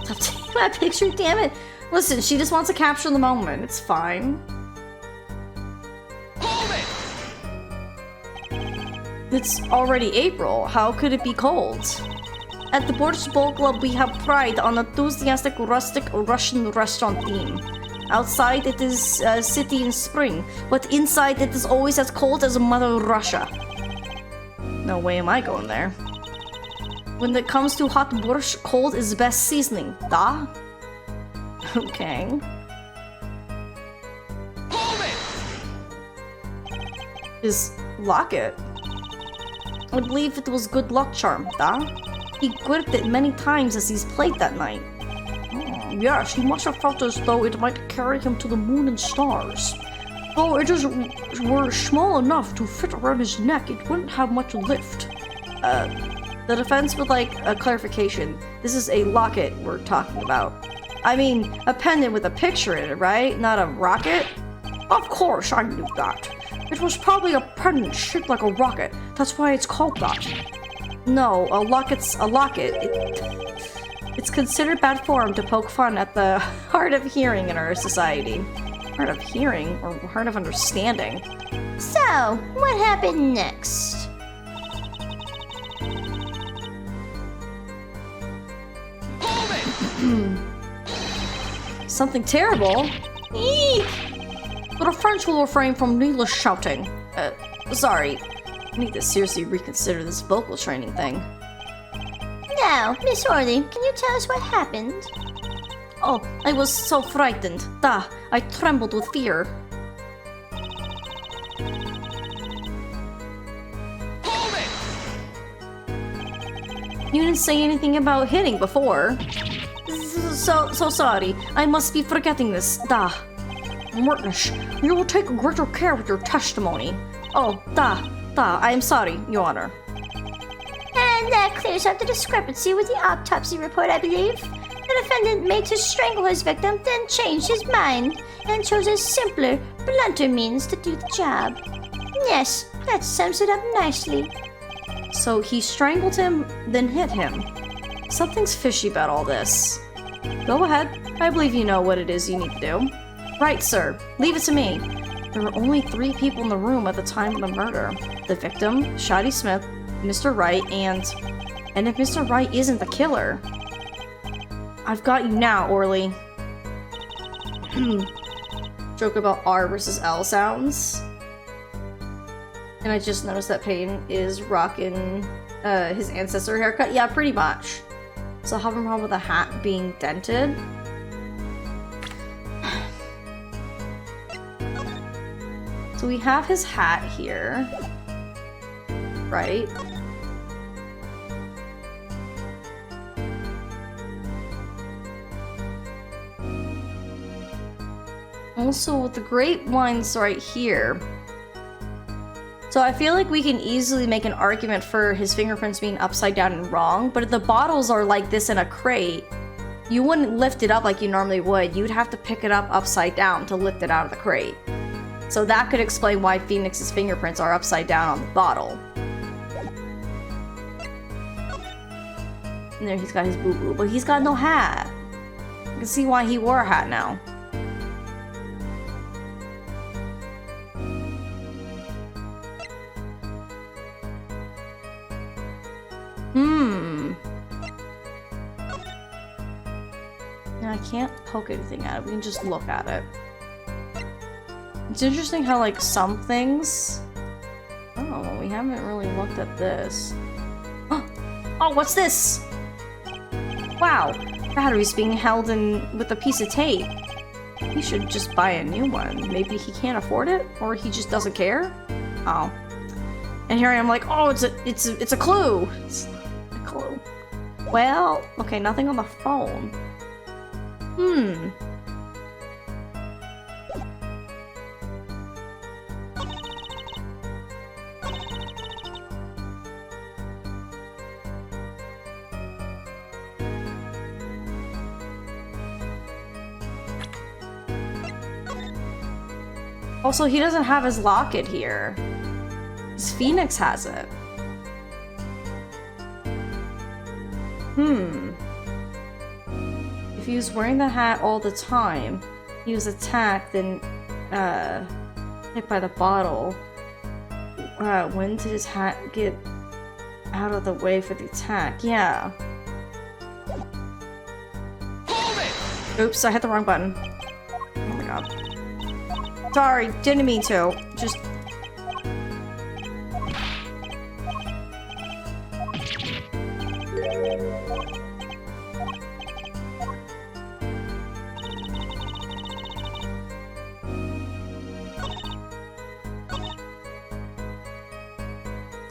Stop taking my picture, damn it! Listen, she just wants to capture the moment. It's fine. It's already April. How could it be cold? At the Borscht Bowl Club, we have pride on enthusiastic rustic Russian restaurant theme. Outside, it is city in spring, but inside, it is always as cold as Mother Russia. No way am I going there. When it comes to hot borscht, cold is best seasoning. Da? Okay. His locket. I believe it was good luck charm, da? He gripped it many times as he's played that night. Yes, he must have felt as though it might carry him to the moon and stars. Though it were small enough to fit around his neck, it wouldn't have much lift. The defense would like a clarification. This is a locket we're talking about. I mean, a pendant with a picture in it, right? Not a rocket? Of course, I knew that. It was probably a pendant shaped like a rocket. That's why it's called that. No, a locket's a locket. It's considered bad form to poke fun at the hard of hearing in our society. Hard of hearing or hard of understanding. So, what happened next? Something terrible? Eek! But a French will refrain from needless shouting. Sorry. I need to seriously reconsider this vocal training thing. Now, Miss Orley, can you tell us what happened? Oh, I was so frightened. Da, I trembled with fear. You didn't say anything about hitting before. So sorry. I must be forgetting this. Da. Witness, you will take greater care with your testimony. Oh, I am sorry, Your Honor. And that clears up the discrepancy with the autopsy report, I believe. The defendant made to strangle his victim, then changed his mind and chose a simpler, blunter means to do the job. Yes, that sums it up nicely. So he strangled him, then hit him. Something's fishy about all this. Go ahead. I believe you know what it is you need to do. Right, sir. Leave it to me. There were only 3 people in the room at the time of the murder. The victim, Shoddy Smith, Mr. Wright, and if Mr. Wright isn't the killer... I've got you now, Orly. Joke about R versus L sounds. And I just noticed that Payne is rocking his ancestor haircut. Yeah, pretty much. So having a problem with the hat being dented. So we have his hat here. Right? Also, with the grapevines right here. So I feel like we can easily make an argument for his fingerprints being upside down and wrong, but if the bottles are like this in a crate, you wouldn't lift it up like you normally would. You'd have to pick it up upside down to lift it out of the crate. So that could explain why Phoenix's fingerprints are upside down on the bottle. And there he's got his boo-boo, but he's got no hat. You can see why he wore a hat now. And I can't poke anything at it. We can just look at it. It's interesting how, like, some things... Oh, we haven't really looked at this. Oh, what's this? Wow, battery's being held in with a piece of tape. He should just buy a new one. Maybe he can't afford it, or he just doesn't care. Oh, and here I am, like, oh, it's a clue. It's a clue. Well, okay, nothing on the phone. Also, he doesn't have his locket here. His Phoenix has it. If he was wearing the hat all the time, he was attacked, then hit by the bottle. When did his hat get out of the way for the attack? Yeah. Oops, I hit the wrong button. Oh my god. Sorry, didn't mean to. Just...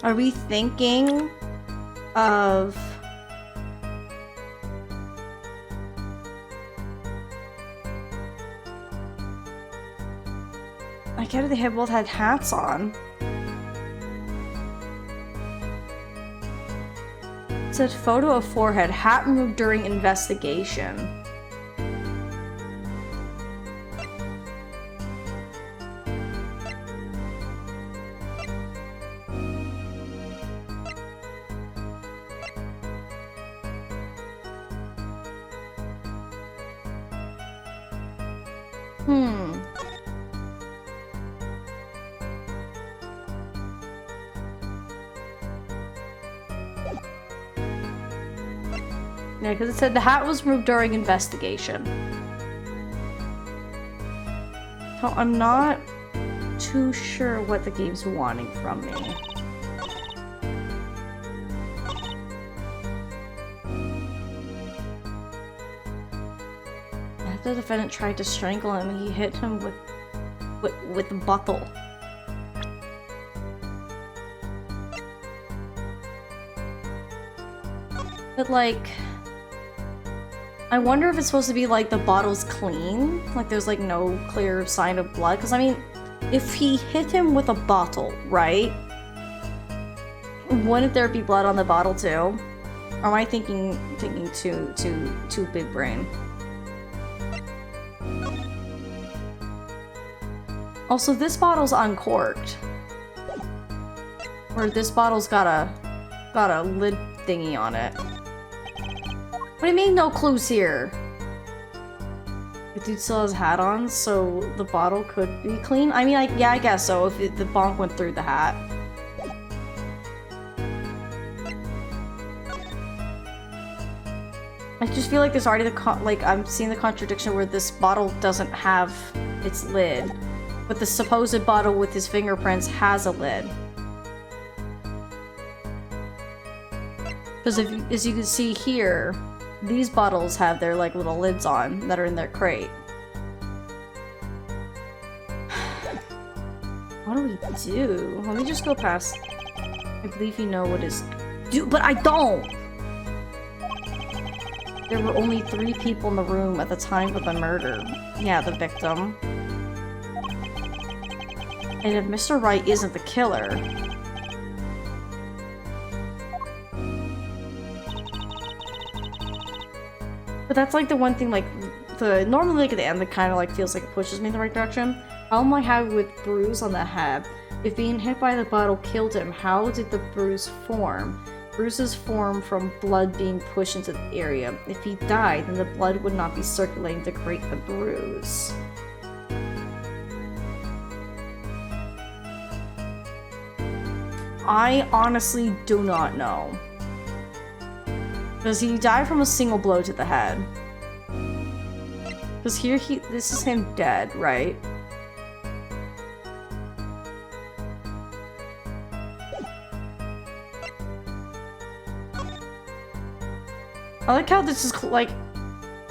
Are we thinking of... I get it, they both had hats on. It said photo of forehead, hat removed during investigation. Yeah, because it said the hat was removed during investigation. So I'm not too sure what the game's wanting from me. After the defendant tried to strangle him, he hit him with a bottle. But like... I wonder if it's supposed to be like the bottle's clean, like there's like no clear sign of blood. Because I mean, if he hit him with a bottle, right? Wouldn't there be blood on the bottle too? Or am I thinking too big brain? Also, this bottle's uncorked. Or this bottle's got a lid thingy on it. What do you mean no clues here? The dude still has a hat on, so the bottle could be clean? I mean, yeah, I guess so, if the bonk went through the hat. I just feel like there's already I'm seeing the contradiction where this bottle doesn't have its lid, but the supposed bottle with his fingerprints has a lid. Because as you can see here, these bottles have their like little lids on that are in their crate. What do we do? Let me just go past. I believe you know what is. Dude, but I don't! There were only 3 people in the room at the time of the murder. Yeah, the victim. And if Mr. Wright isn't the killer, but that's like the one thing, like, normally like at the end that kind of like feels like it pushes me in the right direction. Problem I have with bruise on the head. If being hit by the bottle killed him, how did the bruise form? Bruises form from blood being pushed into the area. If he died, then the blood would not be circulating to create the bruise. I honestly do not know. Does he die from a single blow to the head? Because here this is him dead, right? I like how this is like,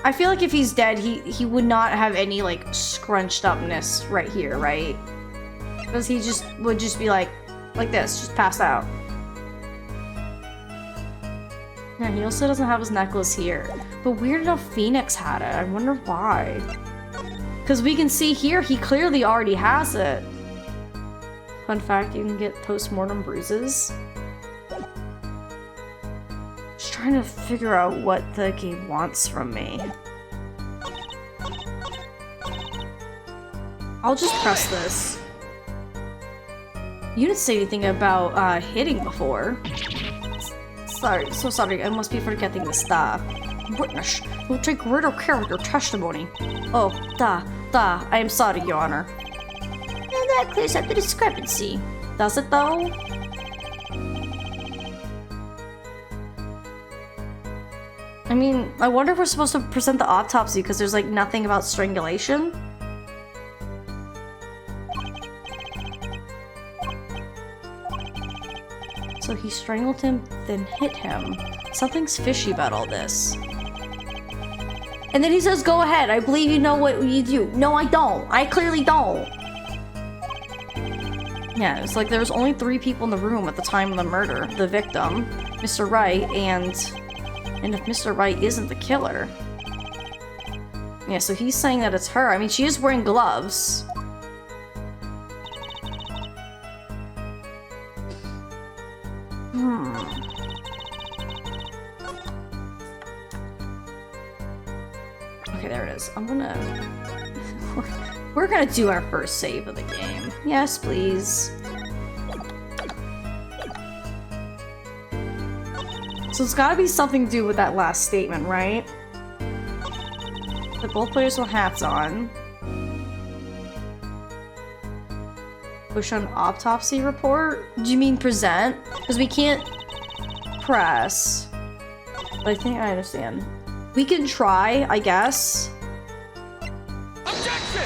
I feel like if he's dead, he would not have any like scrunched upness right here, right? Because he would just be like this, just pass out. Yeah, he also doesn't have his necklace here. But weird enough, Phoenix had it. I wonder why. Because we can see here, he clearly already has it. Fun fact, you can get post-mortem bruises. Just trying to figure out what the game wants from me. I'll just press this. You didn't say anything about hitting before. So sorry, I must be forgetting the stuff. Witness, we'll take greater care of your testimony. Oh, I am sorry, Your Honor. And that clears up the discrepancy. Does it though? I mean, I wonder if we're supposed to present the autopsy because there's like nothing about strangulation. So he strangled him, then hit him. Something's fishy about all this. And then he says, go ahead, I believe you know what you do. No, I don't. I clearly don't. Yeah, it's like there's only 3 people in the room at the time of the murder. The victim, Mr. Wright, and if Mr. Wright isn't the killer. Yeah, so he's saying that it's her. I mean, she is wearing gloves. Okay, there it is. We're gonna do our first save of the game. Yes, please. So it's gotta be something to do with that last statement, right? That both players will hats on. Push on autopsy report? Do you mean present? Because we can't press. But I think I understand. We can try, I guess. Objection!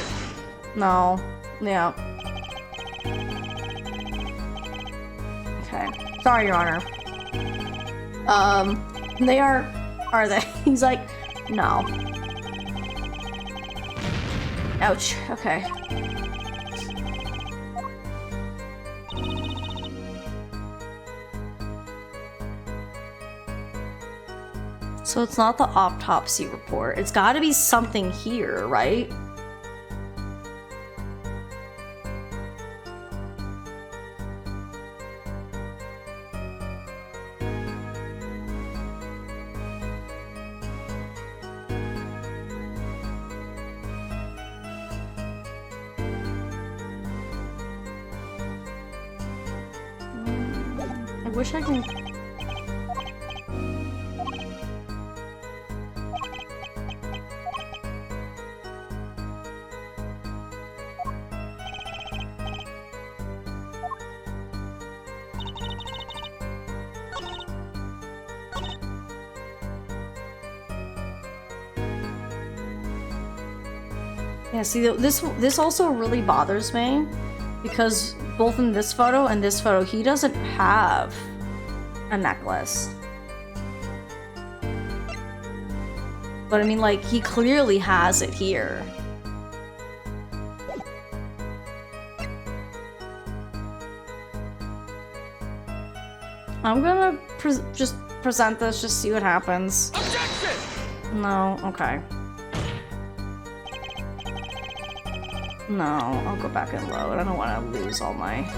No. Yeah. Okay. Sorry, Your Honor. They are they? He's like, no. Ouch. Okay. So it's not the autopsy report. It's gotta be something here, right? I wish I can... Yeah, see, this also really bothers me because both in this photo and this photo, he doesn't have a necklace. But I mean, like, he clearly has it here. I'm gonna just present this, just see what happens. Objection! No, okay. No, I'll go back and load. I don't want to lose all my...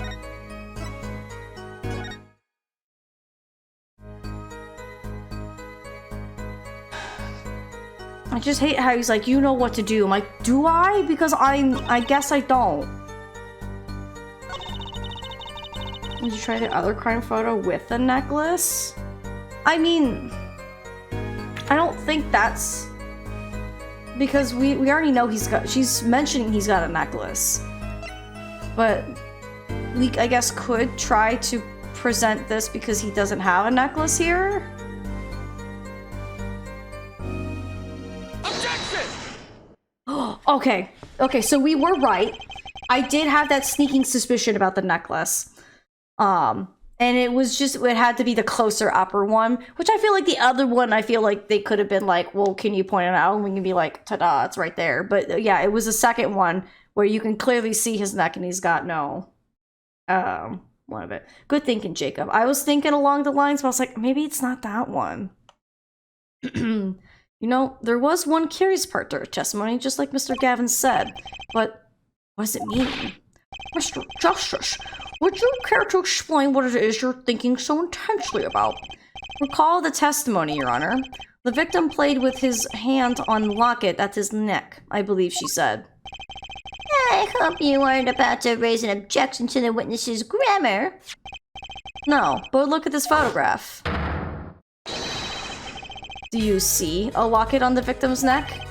I just hate how he's like, you know what to do. I'm like, do I? Because I guess I don't. Did you try the other crime photo with the necklace? I mean, I don't think that's... Because we already know she's mentioning he's got a necklace. But we, I guess, could try to present this because he doesn't have a necklace here. Objection! Okay, so we were right. I did have that sneaking suspicion about the necklace. And it had to be the closer upper one, which I feel like the other one, I feel like they could have been like, well, can you point it out? And we can be like, ta-da, it's right there. But yeah, it was the second one where you can clearly see his neck and he's got no, one of it. Good thinking, Jacob. I was thinking along the lines, but I was like, maybe it's not that one. You know, there was one curious part to her testimony, just like Mr. Gavin said. But what does it mean? Mr. Justice, would you care to explain what it is you're thinking so intensely about? Recall the testimony, Your Honor. The victim played with his hand on the locket at his neck, I believe she said. I hope you weren't about to raise an objection to the witness's grammar. No, but look at this photograph. Do you see a locket on the victim's neck?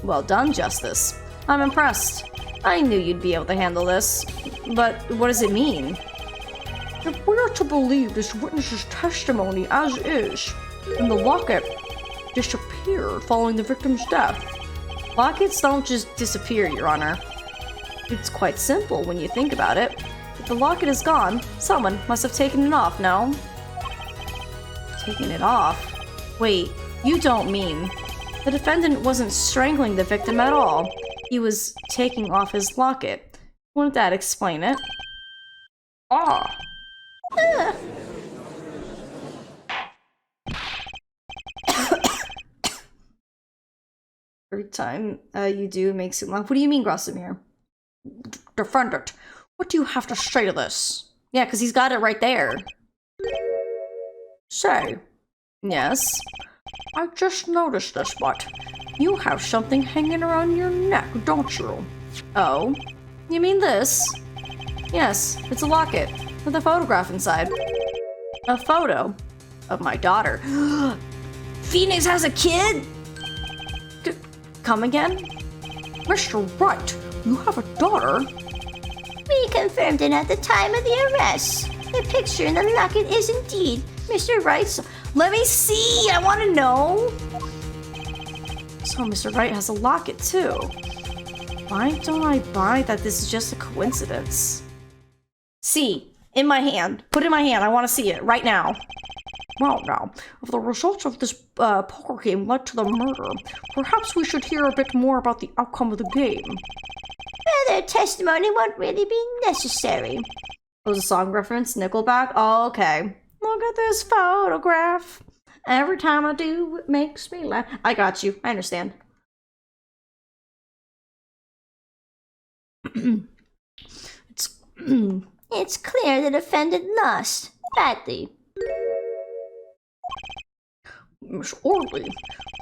Well done, Justice. I'm impressed. I knew you'd be able to handle this. But what does it mean? If we are to believe this witness's testimony as is, then the locket disappeared following the victim's death. Lockets don't just disappear, Your Honor. It's quite simple when you think about it. If the locket is gone, someone must have taken it off, no? Taken it off? Wait, you don't mean... The defendant wasn't strangling the victim at all. He was taking off his locket. Wouldn't that explain it? Ah! Every time you do, it makes it laugh. What do you mean, Grossimir? Defendant, what do you have to say to this? Yeah, because he's got it right there. Say. Yes? I just noticed this, but you have something hanging around your neck, don't you? Oh? You mean this? Yes, it's a locket with a photograph inside. A photo of my daughter. Phoenix has a kid? Come again? Mr. Wright, you have a daughter? We confirmed it at the time of the arrest. The picture in the locket is indeed Mr. Wright's. Let me see! I want to know! So Mr. Wright has a locket too. Why don't I buy that this is just a coincidence? See, in my hand. Put it in my hand. I want to see it right now. Well, now, if the results of this poker game led to the murder, perhaps we should hear a bit more about the outcome of the game. Further testimony won't really be necessary. It was a song reference, Nickelback? Oh, okay. Look at this photograph. Every time I do, it makes me laugh. I got you. I understand. It's It's clear the defendant lost. Badly. Miss Orley,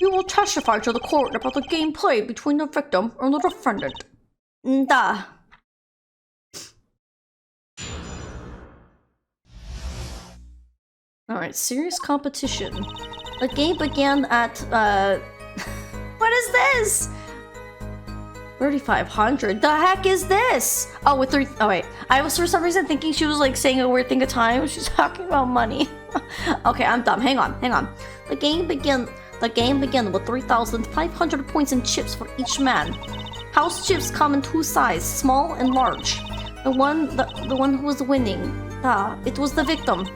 you will testify to the court about the game played between the victim and the defendant. Duh. Alright, serious competition. The game began at, what is this? 3,500? The heck is this? Oh, with three. Oh, wait. I was for some reason thinking she was like saying a weird thing at a time. She's talking about money. Okay, I'm dumb. Hang on. The game began with 3,500 points in chips for each man. House chips come in two sizes, small and large. The one who was winning, it was the victim.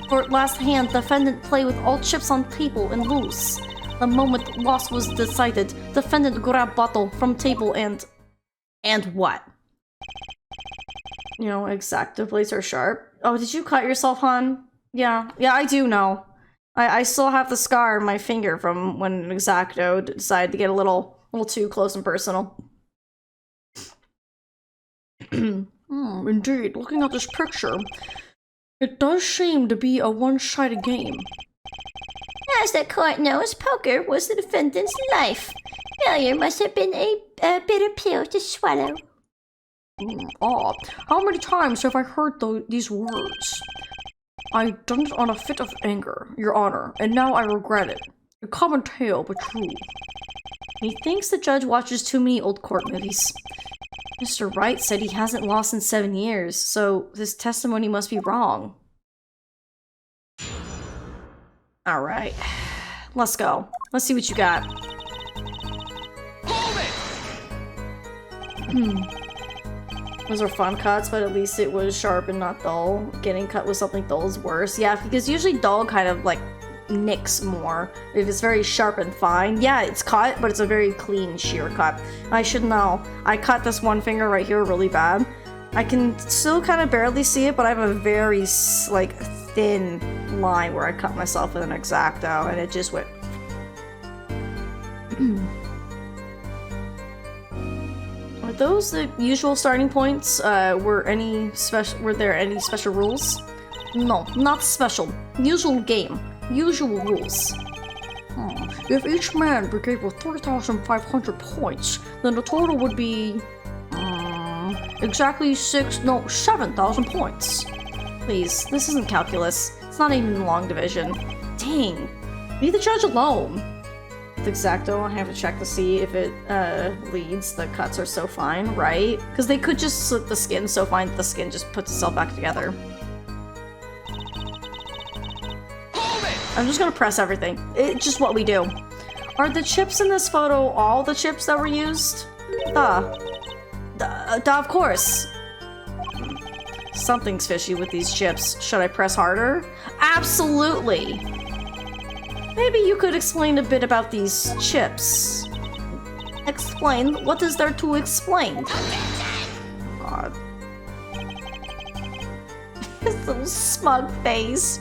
For last hand, defendant played with all chips on table and loose. The moment loss was decided, defendant grabbed bottle from table and what? You know, exacto blades are sharp. Oh, did you cut yourself, hon? Yeah, I do know. I still have the scar on my finger from when Exacto decided to get a little too close and personal. Indeed, looking at this picture, it does seem to be a one-sided game. As the court knows, poker was the defendant's life. Failure must have been a bitter pill to swallow. How many times have I heard these words? I done it on a fit of anger, Your Honor, and now I regret it. A common tale, but true. He thinks the judge watches too many old court movies. Mr. Wright said he hasn't lost in 7 years, so his testimony must be wrong. Alright. Let's go. Let's see what you got. Those were fun cuts, but at least it was sharp and not dull. Getting cut with something dull is worse. Yeah, because usually dull kind of like nicks more. If it's very sharp and fine, yeah, it's cut, but it's a very clean sheer cut. I should know. I cut this one finger right here really bad. I can still kind of barely see it, but I have a very like thin line where I cut myself with an Exacto, and it just went. Are those the usual starting points? Were there any special rules? No, not special. Usual game. Usual rules. If each man gave with 3,500 points, then the total would be exactly 7,000 points. Please, this isn't calculus. It's not even long division. Dang. Leave the judge alone. With Exacto, I have to check to see if it leads. The cuts are so fine, right? Because they could just slit the skin so fine that the skin just puts itself back together. I'm just gonna press everything. It's just what we do. Are the chips in this photo all the chips that were used? Duh, of course. Something's fishy with these chips. Should I press harder? Absolutely! Maybe you could explain a bit about these chips. Explain? What is there to explain? God. His little smug face.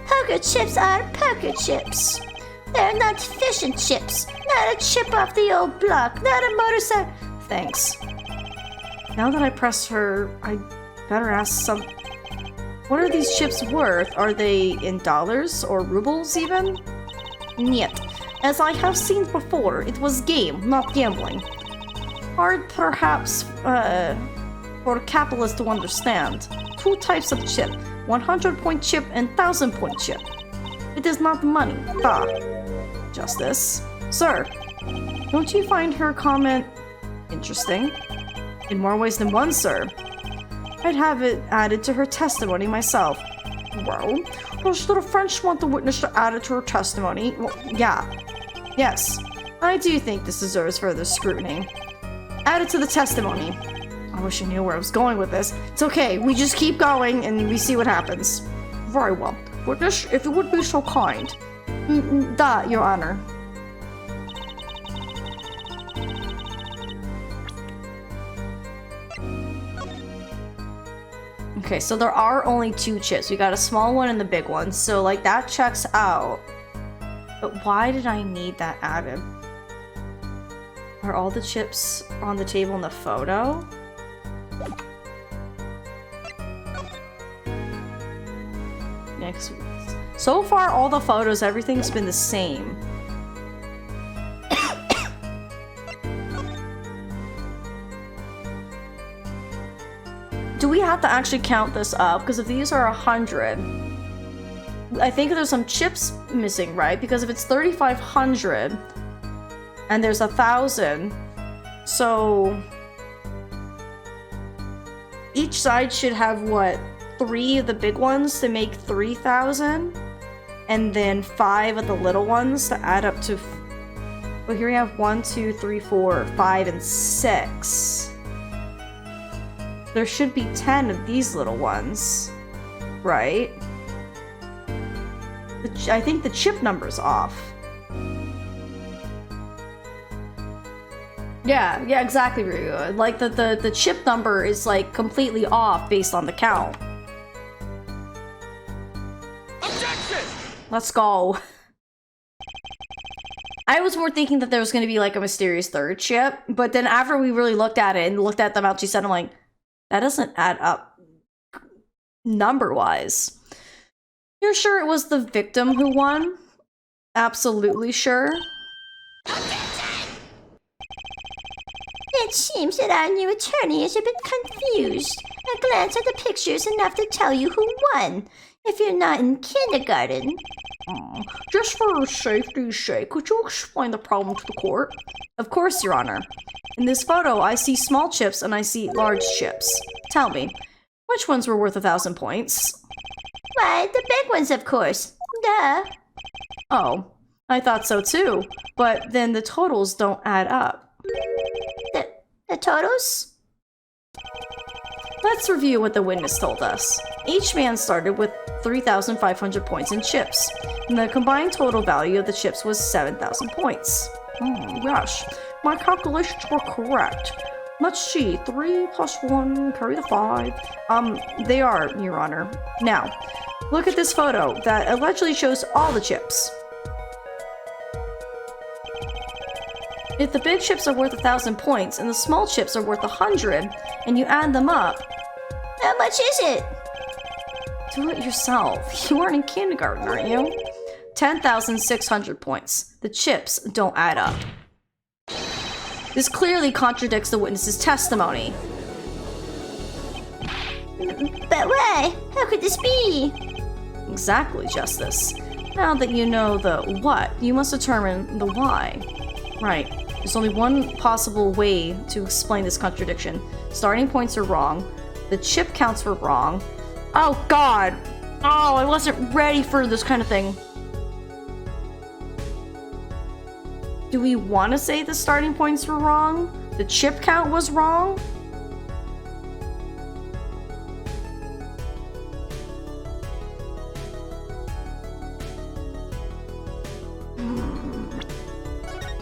Poker chips are poker chips. They're not fish and chips. Not a chip off the old block. Not a motorcycle. Thanks. Now that I press her, I better ask some. What are these chips worth? Are they in dollars or rubles even? Niet. As I have seen before, it was game, not gambling. Hard perhaps for capitalists to understand. Two types of chip, 100-point chip and 1000-point chip. It is not money. Justice. Sir, don't you find her comment interesting? In more ways than one, sir. I'd have it added to her testimony myself. Well, does the defense want the witness to add it to her testimony? Well, yeah. Yes. I do think this deserves further scrutiny. Add it to the testimony. I wish I knew where I was going with this. It's okay, we just keep going and we see what happens. Very well. Witness, if you would be so kind. Your Honor. Okay, so there are only 2 chips. We got a small one and the big one. So, like, that checks out. But why did I need that added? Are all the chips on the table in the photo? Next. So far, all the photos, everything's been the same. Do we have to actually count this up? Because if these are 100, I think there's some chips missing, right? Because if it's 3,500 and there's 1,000, so each side should have what? 3 of the big ones to make 3,000, and then 5 of the little ones to add up to. Well, here we have 1, 2, 3, 4, 5, and 6. There should be 10 of these little ones, right? I think the chip number's off. Yeah, exactly, Ryu. Like, the chip number is, like, completely off based on the count. Objection! Let's go. I was more thinking that there was going to be, like, a mysterious third chip, but then after we really looked at it and looked at the amount she said, I'm like, that doesn't add up number-wise. You're sure it was the victim who won? Absolutely sure. It seems that our new attorney is a bit confused. A glance at the picture is enough to tell you who won, if you're not in kindergarten. Just for safety's sake, could you explain the problem to the court? Of course, Your Honor. In this photo, I see small chips and I see large chips. Tell me, which ones were worth 1,000 points? Why, the big ones, of course. Duh. Oh, I thought so too. But then the totals don't add up. The totals? Let's review what the witness told us. Each man started with 3,500 points in chips, and the combined total value of the chips was 7,000 points. Yes, my calculations were correct. Let's see, 3 plus 1, carry the 5. They are, Your Honor. Now, look at this photo that allegedly shows all the chips. If the big chips are worth 1,000 points and the small chips are worth 100, and you add them up, how much is it? Do it yourself. You aren't in kindergarten, aren't you? 10,600 points. The chips don't add up. This clearly contradicts the witness's testimony. But why? How could this be? Exactly, Justice. Now that you know the what, you must determine the why. Right. There's only one possible way to explain this contradiction. Starting points are wrong. The chip counts were wrong. Oh, God! Oh, I wasn't ready for this kind of thing. Do we want to say the starting points were wrong? The chip count was wrong?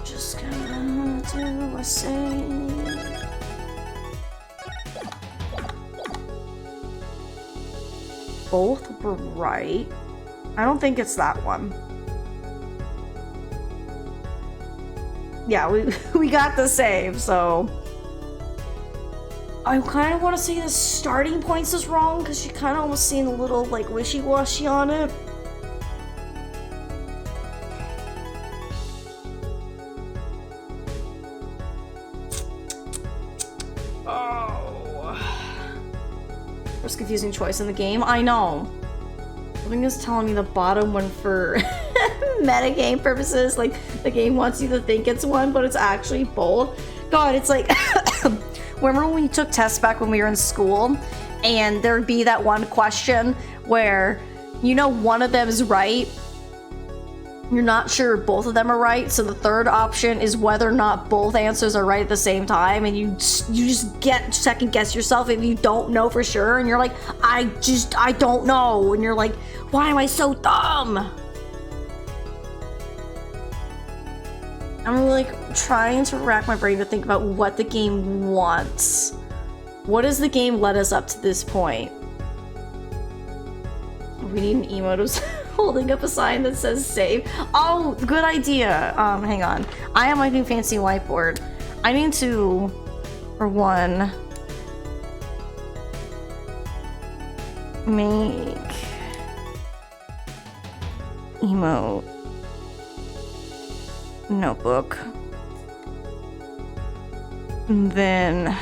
Just gonna do a save. Both were right. I don't think it's that one. Yeah, we got the save, so I kind of want to say the starting points is wrong because she kind of almost seemed a little like wishy-washy on it. First confusing choice in the game. I know. Something is telling me the bottom one for metagame purposes. Like, the game wants you to think it's one, but it's actually both. God, it's like... Remember when we took tests back when we were in school? And there'd be that one question where, you know, one of them is right. You're not sure both of them are right, so the third option is whether or not both answers are right at the same time, and you just get second guess yourself if you don't know for sure, and you're like, I don't know, and you're like, why am I so dumb? I'm like trying to rack my brain to think about what the game wants. What has the game led us up to this point? We need an emote who's holding up a sign that says save. Oh, good idea. Hang on. I have my new fancy whiteboard. I need to, for one, make emote notebook. And then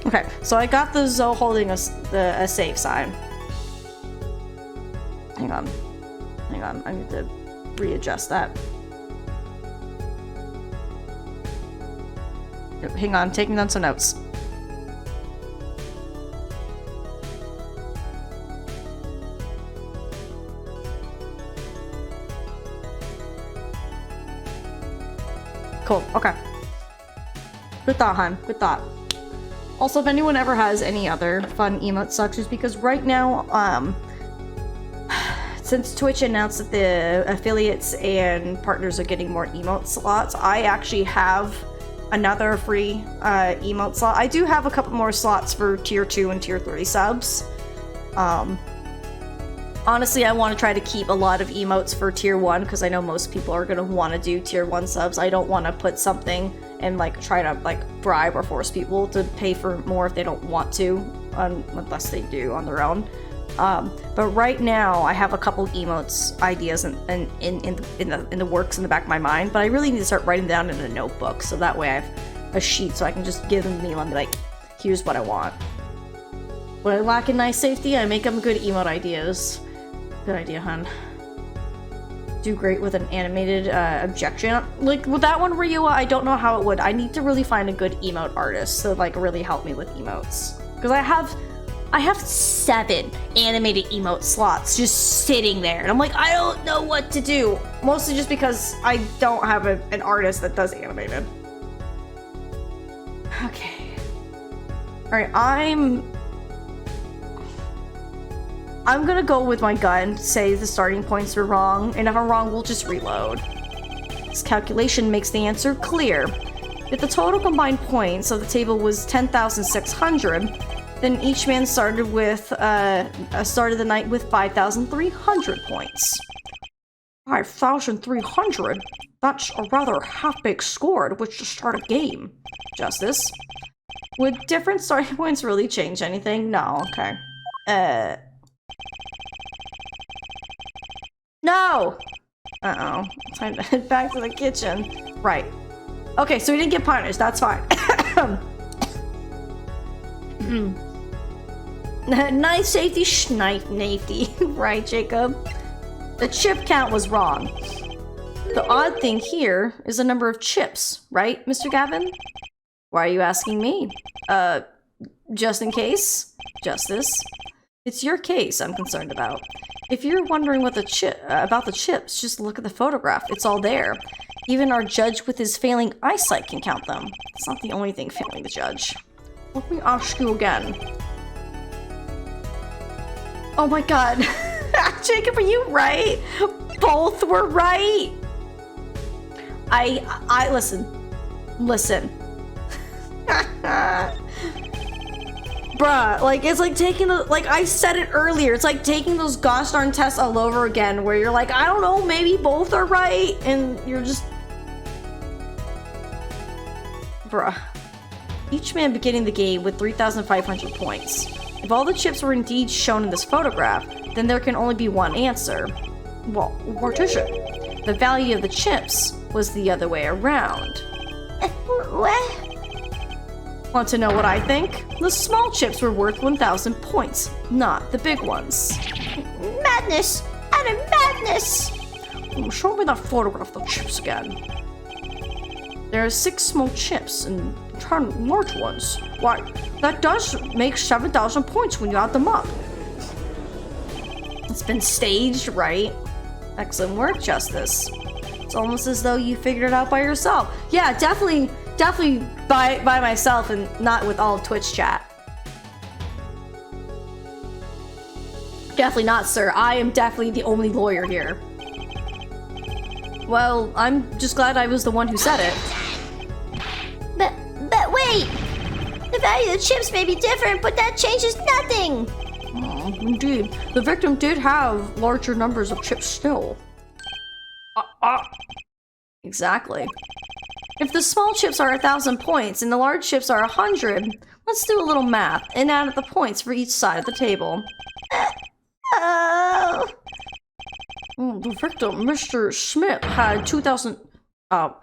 okay, so I got the Zoe holding a save sign. Hang on. I need to readjust that. Hang on, taking down some notes. Cool, okay. Good thought, hon. Good thought. Also, if anyone ever has any other fun emote structures, because right now, since Twitch announced that the affiliates and partners are getting more emote slots, I actually have another free emote slot. I do have a couple more slots for tier 2 and tier 3 subs. Honestly, I want to try to keep a lot of emotes for tier 1 because I know most people are going to want to do tier 1 subs. I don't want to put something and like try to like bribe or force people to pay for more if they don't want to, unless they do on their own. But right now I have a couple emotes ideas in the works in the back of my mind, but I really need to start writing down in a notebook so that way I have a sheet so I can just give them to me and be like, here's what I want. When I lack in nice safety, I make them good emote ideas. Good idea, hun. Do great with an animated objection. Like with that one, Ryua, I don't know how it would. I need to really find a good emote artist to like really help me with emotes. Because I have 7 animated emote slots just sitting there. And I'm like, I don't know what to do. Mostly just because I don't have an artist that does animated. Okay. Alright, I'm gonna go with my gut, say the starting points are wrong, and if I'm wrong, we'll just reload. This calculation makes the answer clear. If the total combined points of the table was 10,600, then each man started the night with 5,300 points. 5,300? That's a rather half-baked score at which to start a game. Justice. Would different starting points really change anything? No, okay. No! Uh-oh. Time to head back to the kitchen. Right. Okay, so we didn't get punished. That's fine. Nice safety nafety. Right, Jacob? The chip count was wrong. The odd thing here is the number of chips, right, Mr. Gavin? Why are you asking me? Just in case? Justice. It's your case I'm concerned about. If you're wondering what about the chips, just look at the photograph. It's all there. Even our judge with his failing eyesight can count them. It's not the only thing failing the judge. Let me ask you again. Oh my god. Jacob, are you right? Both were right. I listen. Bruh, like, it's like taking the, like, I said it earlier, it's like taking those gosh darn tests all over again, where you're like, I don't know, maybe both are right, and you're just... Bruh. Each man beginning the game with 3,500 points. If all the chips were indeed shown in this photograph, then there can only be one answer. Well, what is it? The value of the chips was the other way around. What? Want to know what I think? The small chips were worth 1,000 points, not the big ones. Madness! Utter madness! Show me that photograph of the chips again. There are 6 small chips and 10 large ones. Why, that does make 7,000 points when you add them up. It's been staged, right? Excellent work, Justice. It's almost as though you figured it out by yourself. Yeah, definitely by myself and not with all of Twitch chat. Definitely not, sir. I am definitely the only lawyer here. Well, I'm just glad I was the one who said it. But wait! The value of the chips may be different, but that changes nothing! Indeed, the victim did have larger numbers of chips still. Exactly. If the small chips are 1,000 points and the large chips are 100, let's do a little math and add up the points for each side of the table. Oh... The victim, Mr. Smith, had 2,000... Oh.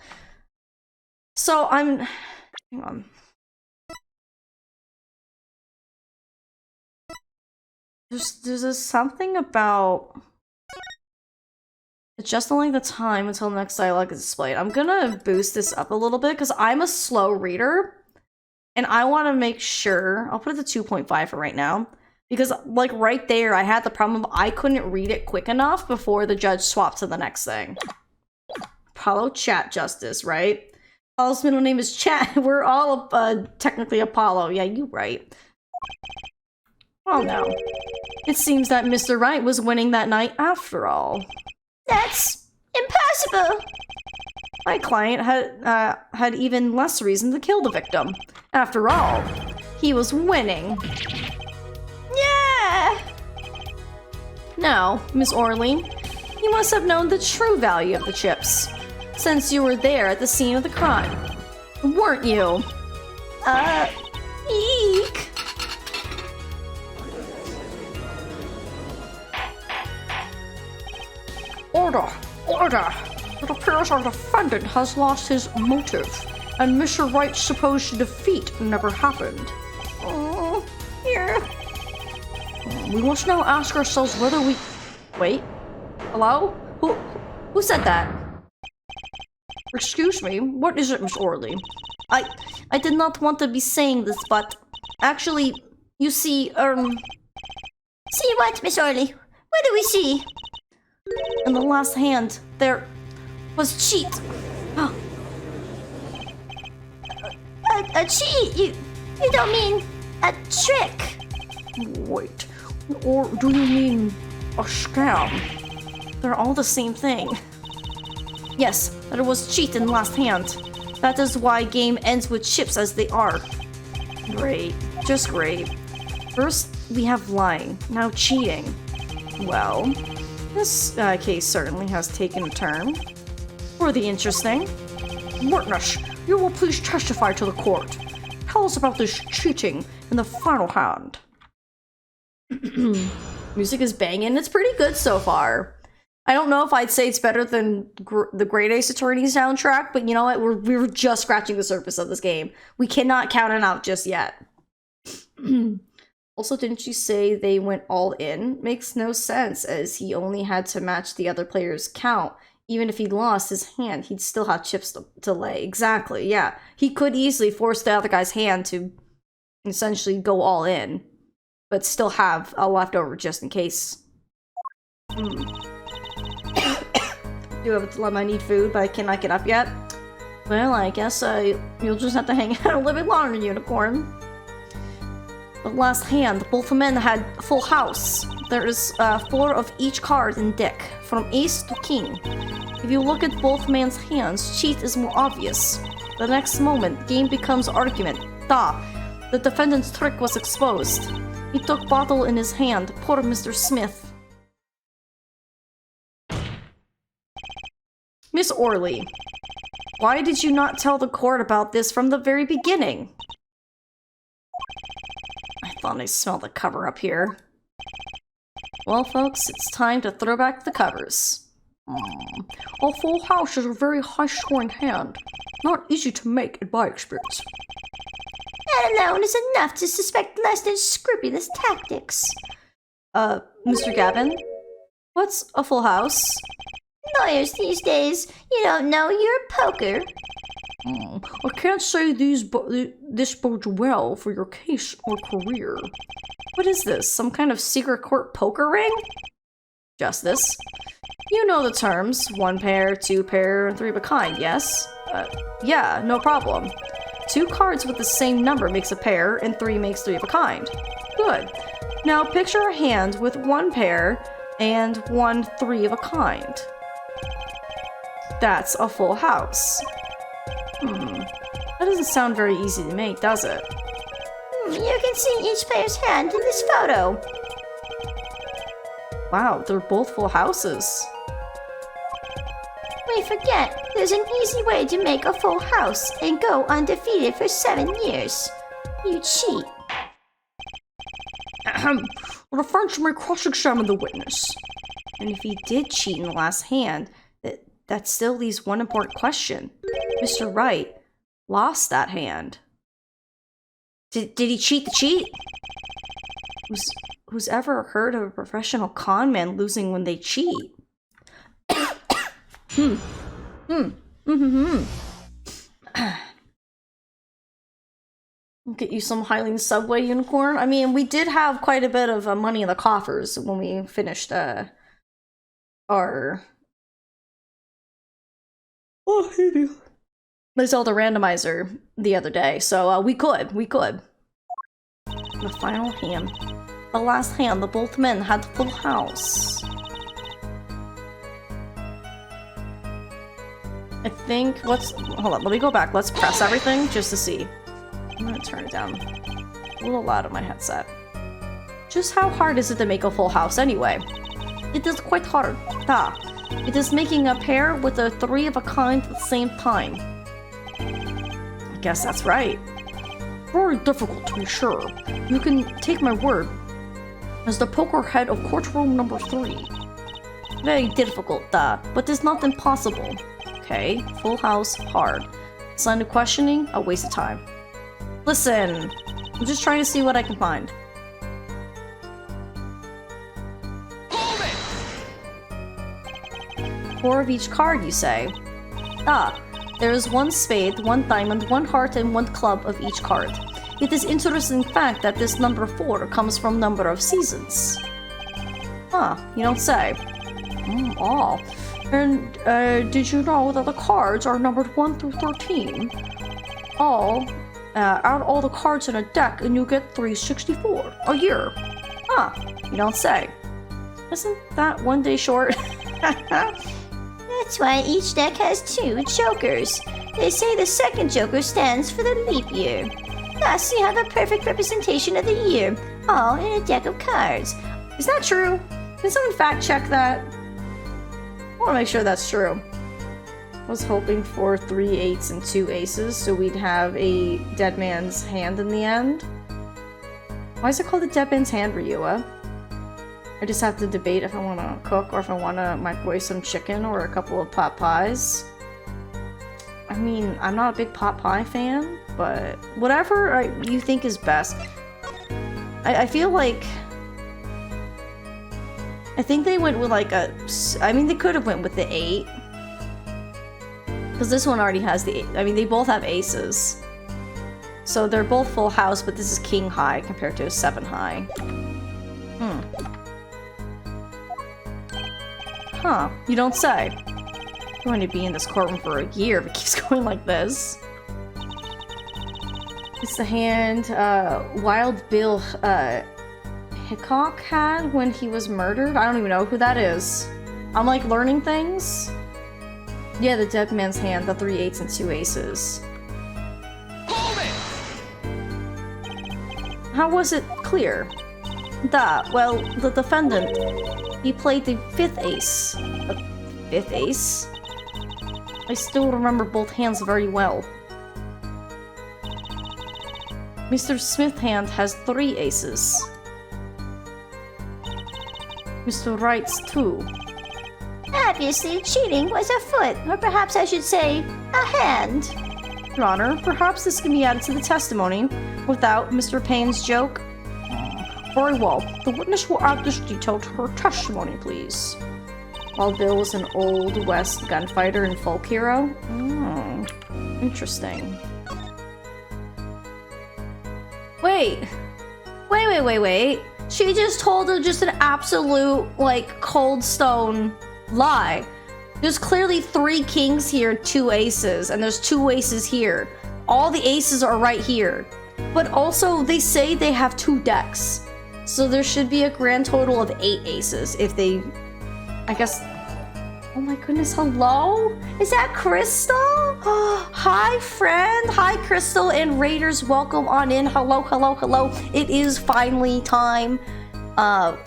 So I'm... Hang on. There's something about... adjusting the time until the next dialogue is displayed. I'm gonna boost this up a little bit because I'm a slow reader. And I want to make sure... I'll put it to 2.5 for right now. Because, like, right there, I had the problem of I couldn't read it quick enough before the judge swapped to the next thing. Apollo Chat Justice, right? Apollo's middle name is Chat. We're all technically Apollo. Yeah, you right. Well, no. It seems that Mr. Wright was winning that night after all. That's impossible! My client had even less reason to kill the victim. After all, he was winning. Yeah! Now, Miss Orley, you must have known the true value of the chips, since you were there at the scene of the crime. Weren't you? Eek! Order! Order! It appears our defendant has lost his motive, and Mr. Wright's supposed defeat never happened. Oh, here. We must now ask ourselves whether we... Wait. Hello? Who said that? Excuse me, what is it, Miss Orley? I did not want to be saying this, but... Actually, you see, See what, Miss Orley? What do we see? in the last hand, there was cheat. A cheat? You don't mean a trick? Wait, or do you mean a scam? They're all the same thing. Yes, there was cheat in last hand. That is why game ends with chips as they are. Great. Just great. First, we have lying. Now cheating. Well, this case certainly has taken a turn. For the interesting. Witness, you will please testify to the court. Tell us about this cheating in the final hand. Music is banging. It's pretty good so far. I don't know if I'd say it's better than the Great Ace Attorney soundtrack, but you know what? We're just scratching the surface of this game. We cannot count it out just yet. Also, didn't you say they went all in? Makes no sense, as he only had to match the other player's count. Even if he lost his hand, he'd still have chips to lay. Exactly, yeah. He could easily force the other guy's hand to essentially go all in, but still have a leftover just in case. Do have a dilemma, I need food, but I cannot get up yet. Well, I guess you'll just have to hang out a little bit longer, Unicorn. The last hand, both men had a full house. There is 4 of each card in deck, from ace to king. If you look at both men's hands, cheat is more obvious. The next moment, game becomes argument. The defendant's trick was exposed. He took bottle in his hand, poor Mr. Smith. Miss Orley, why did you not tell the court about this from the very beginning? I thought I smelled the cover up here. Well, folks, it's time to throw back the covers. A full house is a very high-scoring hand. Not easy to make in my experience. That alone is enough to suspect less than scrupulous tactics. Mr. Gavin? What's a full house? Lawyers these days, you don't know your poker. I can't say this bodes well for your case or career. What is this? Some kind of secret court poker ring? Justice. You know the terms. 1 pair, 2 pair, and 3 of a kind, yes? Yeah, no problem. 2 cards with the same number makes a pair, and 3 makes 3 of a kind. Good. Now picture a hand with 1 pair and 1 3 of a kind. That's a full house. That doesn't sound very easy to make, does it? You can see each player's hand in this photo. Wow, they're both full houses. We forget, there's an easy way to make a full house and go undefeated for 7 years. You cheat. Ahem. The French may cross-examine the witness. And if he did cheat in the last hand, that still leaves one important question. Mr. Wright lost that hand. Did he cheat the cheat? Who's ever heard of a professional con man losing when they cheat? Get you some Highland Subway unicorn. I mean, we did have quite a bit of money in the coffers when we finished our... Oh, hey, dude. Zelda randomizer the other day, so we could. The final hand. The last hand, the both men had the full house. I think, hold on, let me go back. Let's press everything just to see. I'm gonna turn it down a little loud on my headset. Just how hard is it to make a full house anyway? It is quite hard. It is making a pair with a 3 of a kind at the same time. I guess that's right. Very difficult, to be sure. You can take my word. As the poker head of courtroom number 3. Very difficult, but it's not impossible. Okay, full house, hard. Sign of questioning, a waste of time. Listen, I'm just trying to see what I can find. Hold it! 4 of each card, you say? There is 1 spade, 1 diamond, 1 heart, and 1 club of each card. It is interesting fact that this number 4 comes from number of seasons. You don't say. And did you know that the cards are numbered 1 through 13? Add all the cards in a deck and you get 364 a year. You don't say. Isn't that 1 day short? That's why each deck has 2 jokers. They say the second joker stands for the leap year. Thus, you have a perfect representation of the year, all in a deck of cards. Is that true? Can someone fact check that? I want to make sure that's true. I was hoping for 3 8s and 2 aces, so we'd have a dead man's hand in the end. Why is it called a dead man's hand, Ryua? I just have to debate if I want to cook or if I want to microwave some chicken or a couple of pot pies. I mean, I'm not a big pot pie fan, but whatever you think is best. I feel like... I think they went with like a... I mean, they could have went with the 8. Because this one already has the 8. I mean, they both have aces. So they're both full house, but this is king high compared to a 7 high. You don't say. I'm going to be in this courtroom for a year if it keeps going like this. It's the hand Wild Bill Hickok had when he was murdered. I don't even know who that is. I'm like learning things. Yeah, the dead man's hand, the 3 8s and 2 aces. Hold it! How was it clear? Well, the defendant, he played the 5th ace. The 5th ace? I still remember both hands very well. Mr. Smith's hand has 3 aces. Mr. Wright's 2. Obviously, cheating was afoot, or perhaps I should say, a hand. Your Honor, perhaps this can be added to the testimony without Mr. Payne's joke. Very well. The witness will add this detail to her testimony, please. While Bill was an Old West gunfighter and folk hero? Interesting. Wait. She just told just an absolute, like, cold stone lie. There's clearly 3 kings here, 2 aces, and there's 2 aces here. All the aces are right here. But also, they say they have 2 decks. So there should be a grand total of 8 aces if they... I guess... Oh my goodness, hello? Is that Crystal? Hi, friend. Hi, Crystal and Raiders. Welcome on in. Hello, hello, hello. It is finally time.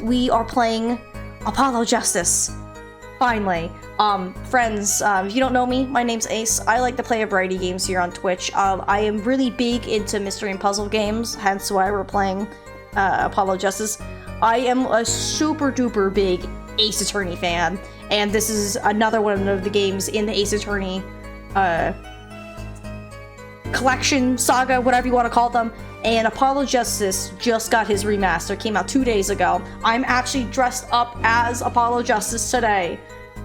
We are playing Apollo Justice. Finally. Friends, if you don't know me, my name's Ace. I like to play a variety of games here on Twitch. I am really big into mystery and puzzle games, hence why we're playing Apollo Justice. I am a super duper big Ace Attorney fan, and this is another one of the games in the Ace Attorney collection, saga, whatever you want to call them. And Apollo Justice just got his remaster, came out 2 days ago. I'm actually dressed up as Apollo Justice today,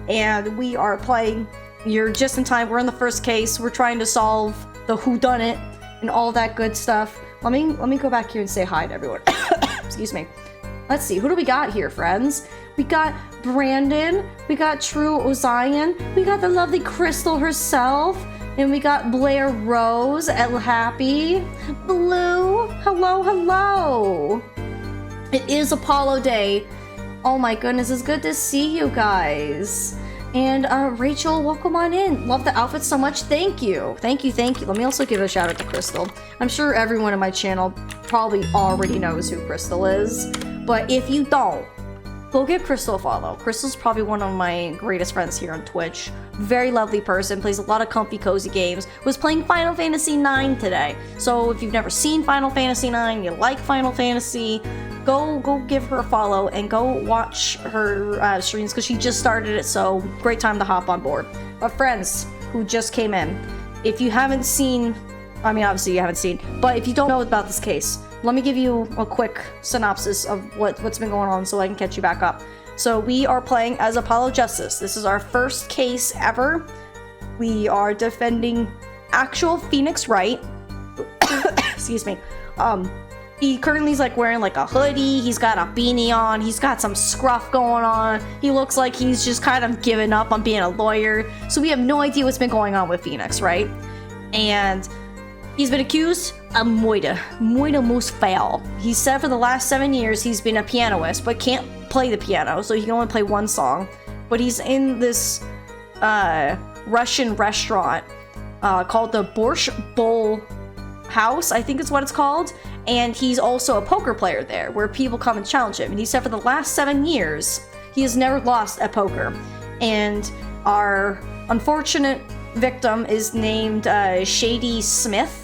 and we are playing. You're just in time. We're in the first case. We're trying to solve the whodunit and all that good stuff. Let me go back here and say hi to everyone. Excuse me. Let's see, who do we got here, friends? We got Brandon, we got True Ozian, we got the lovely Crystal herself, and we got Blair Rose, El Happy, Blue, hello, hello. It is Apollo Day. Oh my goodness, it's good to see you guys. And Rachel, welcome on in. Love the outfit so much. Thank you. Thank you, thank you. Let me also give a shout out to Crystal. I'm sure everyone in my channel probably already knows who Crystal is. But if you don't, go give Crystal a follow. Crystal's probably one of my greatest friends here on Twitch. Very lovely person, plays a lot of comfy, cozy games. Was playing Final Fantasy IX today. So if you've never seen Final Fantasy IX, you like Final Fantasy, go give her a follow and go watch her streams because she just started it, so great time to hop on board. But friends who just came in, if you haven't seen, I mean obviously you haven't seen, but if you don't know about this case, let me give you a quick synopsis of what's been going on so I can catch you back up. So we are playing as Apollo Justice. This is our first case ever. We are defending actual Phoenix Wright. Excuse me. He currently is like wearing like a hoodie, he's got a beanie on, he's got some scruff going on. He looks like he's just kind of given up on being a lawyer. So we have no idea what's been going on with Phoenix, right? And he's been accused of murder most foul. He said for the last 7 years he's been a pianist, but can't play the piano, so he can only play one song. But he's in this Russian restaurant called the Borscht Bowl House, I think is what it's called. And he's also a poker player there, where people come and challenge him. And he said for the last 7 years, he has never lost at poker. And our unfortunate victim is named Shady Smith.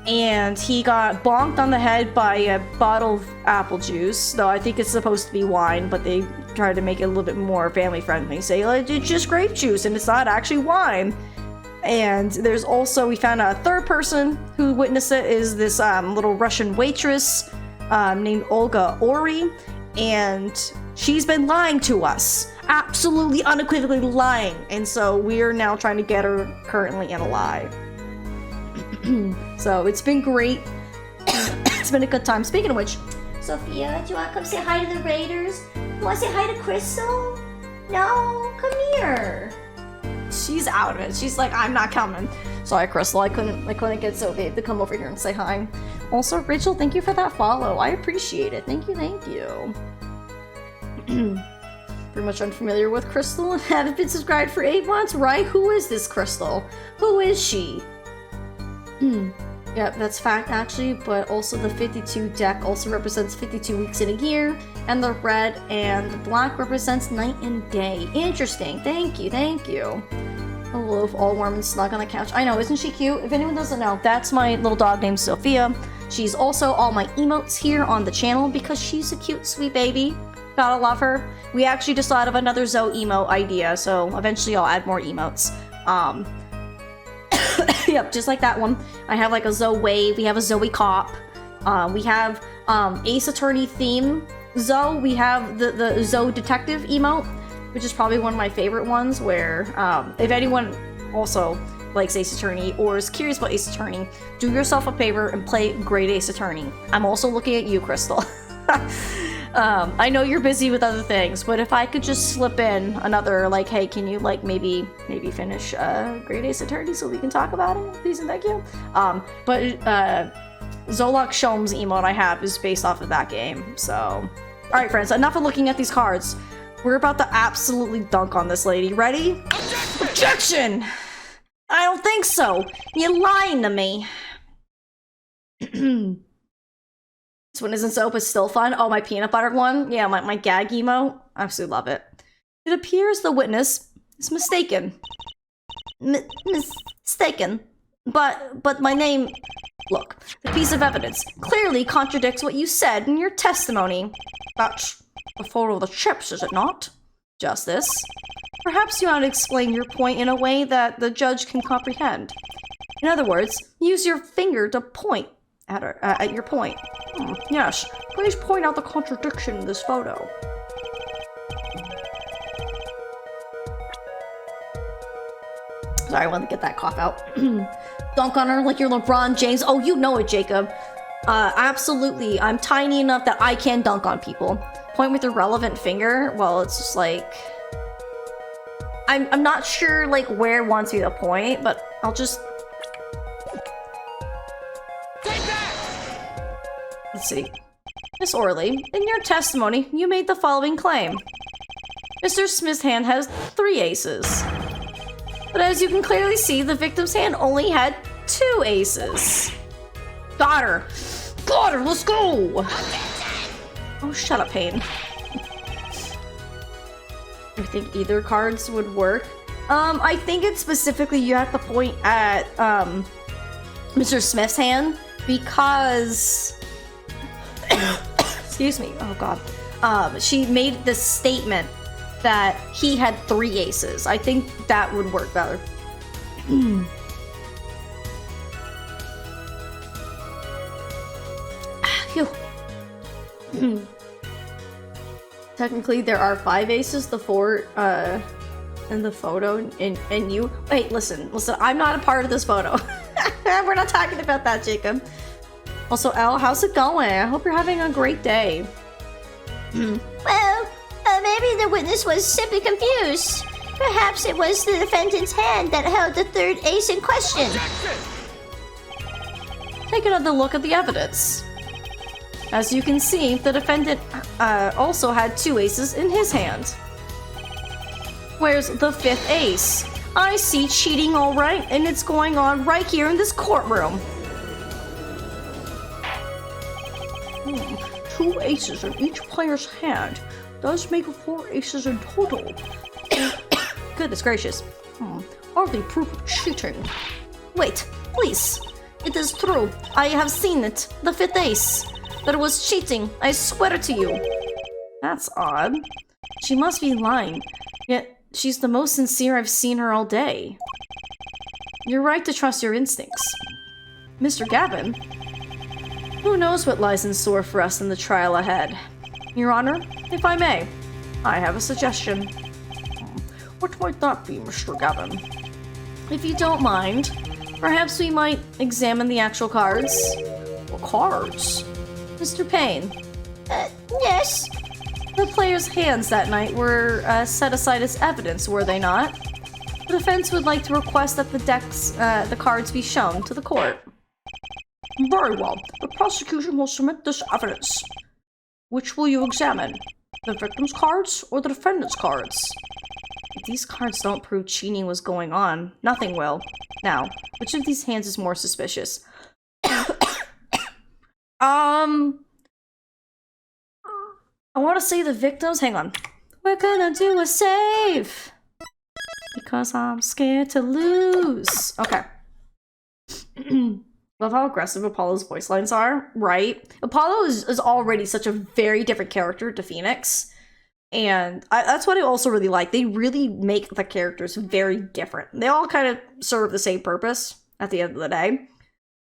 And he got bonked on the head by a bottle of apple juice, though I think it's supposed to be wine, but they tried to make it a little bit more family friendly. Say, like, it's just grape juice, and it's not actually wine. And there's also, we found a third person who witnessed it, is this little Russian waitress named Olga Ori, and she's been lying to us. Absolutely unequivocally lying. And so we're now trying to get her currently in a lie. So it's been great. It's been a good time. Speaking of which, Sophia, do you want to come say hi to the Raiders? You want to say hi to Crystal? No? Come here. she's out of it. She's like, I'm not coming. Sorry, Crystal, I couldn't get Sophie to come over here and say hi. Also, Rachel, thank you for that follow. I appreciate it. Thank you. Pretty much unfamiliar with Crystal and haven't been subscribed for 8 months, right? Who is this Crystal? Who is she? Yep, that's fact actually, but also the 52 deck also represents 52 weeks in a year, and the red and the black represents night and day. Interesting. Thank you. Hello, all warm and snug on the couch. I know, isn't she cute? If anyone doesn't know, that's my little dog named Sophia. She's also all my emotes here on the channel because she's a cute, sweet baby. Gotta love her. We actually just thought of another Zoe emote idea, so eventually I'll add more emotes. Yep, just like that one. I have like a Zoe Wave, we have a Zoe Cop, we have Ace Attorney theme Zoe, we have the Zoe Detective emote, which is probably one of my favorite ones, where if anyone also likes Ace Attorney or is curious about Ace Attorney, do yourself a favor and play Great Ace Attorney. I'm also looking at you, Crystal. I know you're busy with other things, but if I could just slip in another, like, hey, can you, like, maybe finish Great Ace Attorney so we can talk about it? Please and thank you. But Zolok Shom's emote I have is based off of that game, so. Alright, friends, enough of looking at these cards. We're about to absolutely dunk on this lady. Ready? Objection! I don't think so. You're lying to me. This one isn't soap, it's still fun. Oh, my peanut butter one? Yeah, my gag emo. I absolutely love it. It appears the witness is mistaken. Mistaken? But my name... Look, the piece of evidence clearly contradicts what you said in your testimony. That's a photo of the chips, is it not? Justice. Perhaps you ought to explain your point in a way that the judge can comprehend. In other words, use your finger to point at your point. Yes, please point out the contradiction in this photo. Sorry, I wanted to get that cough out. Dunk on her like you're LeBron James. Oh, you know it, Jacob. Absolutely. I'm tiny enough that I can dunk on people. Point with your relevant finger? Well, it's just like... I'm not sure, like, where it wants me to point, but I'll just... Take that! Let's see. Miss Orley, in your testimony, you made the following claim. Mr. Smith's hand has 3 aces. But as you can clearly see, the victim's hand only had 2 aces. Got her! Got her! Let's go! Oh, shut up, Payne. I think either cards would work. I think it's specifically you have to point at, Mr. Smith's hand because... Excuse me. Oh, God. She made this statement that he had 3 aces. I think that would work better. Phew. Technically, there are 5 aces, the 4 in the photo, and you... Wait, listen, I'm not a part of this photo. We're not talking about that, Jacob. Also, Elle, how's it going? I hope you're having a great day. Well, maybe the witness was simply confused. Perhaps it was the defendant's hand that held the 3rd ace in question. Take another look at the evidence. As you can see, the defendant also had 2 aces in his hand. Where's the 5th ace? I see cheating all right, and it's going on right here in this courtroom. 2 aces in each player's hand does make 4 aces in total. Goodness gracious. Hardly proof of cheating. Wait, please. It is true. I have seen it. The 5th ace. That it was cheating. I swear to you. That's odd. She must be lying. Yet, she's the most sincere I've seen her all day. You're right to trust your instincts. Mr. Gavin? Who knows what lies in store for us in the trial ahead? Your Honor, if I may, I have a suggestion. What might that be, Mr. Gavin? If you don't mind, perhaps we might examine the actual cards. What cards? Mr. Payne, Yes. the players' hands that night were set aside as evidence, were they not? The defense would like to request that the cards be shown to the court. Very well. The prosecution will submit this evidence. Which will you examine? The victim's cards or the defendant's cards? If these cards don't prove cheating was going on, nothing will. Now, which of these hands is more suspicious? I want to say the victims. Hang on. We're gonna do a save because I'm scared to lose. Okay. Love how aggressive Apollo's voice lines are, right? Apollo is already such a very different character to Phoenix. And that's what I also really like. They really make the characters very different. They all kind of serve the same purpose at the end of the day.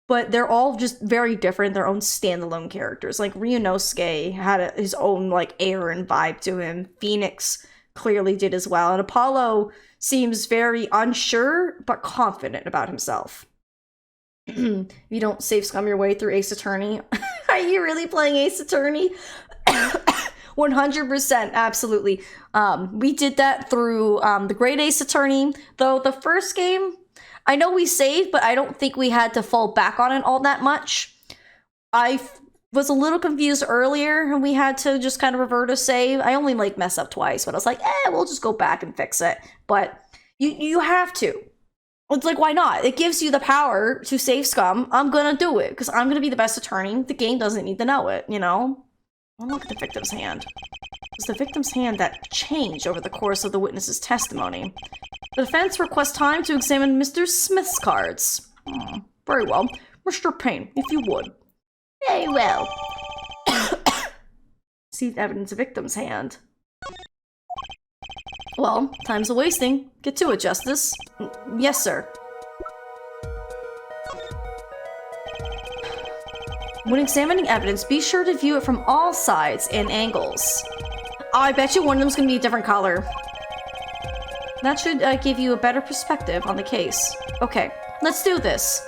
But they're all just very different, their own standalone characters. Like, Ryunosuke had his own, like, air and vibe to him. Phoenix clearly did as well. And Apollo seems very unsure, but confident about himself. If you don't save scum your way through Ace Attorney. Are you really playing Ace Attorney? 100%, absolutely. We did that through the Great Ace Attorney. Though the first game, I know we saved, but I don't think we had to fall back on it all that much. I was a little confused earlier and we had to just kind of revert a save. I only like mess up twice, but I was like, we'll just go back and fix it. But you have to. It's like, why not? It gives you the power to save scum. I'm gonna do it because I'm gonna be the best attorney. The game doesn't need to know it, you know? I'll look at the victim's hand. It was the victim's hand that changed over the course of the witness's testimony. The defense requests time to examine Mr. Smith's cards. Very well. Mr. Payne, if you would. Very well. See the evidence of victim's hand. Well, time's a-wasting. Get to it, Justice. Yes, sir. When examining evidence, be sure to view it from all sides and angles. Oh, I bet you one of them's gonna be a different color. That should give you a better perspective on the case. Okay, let's do this.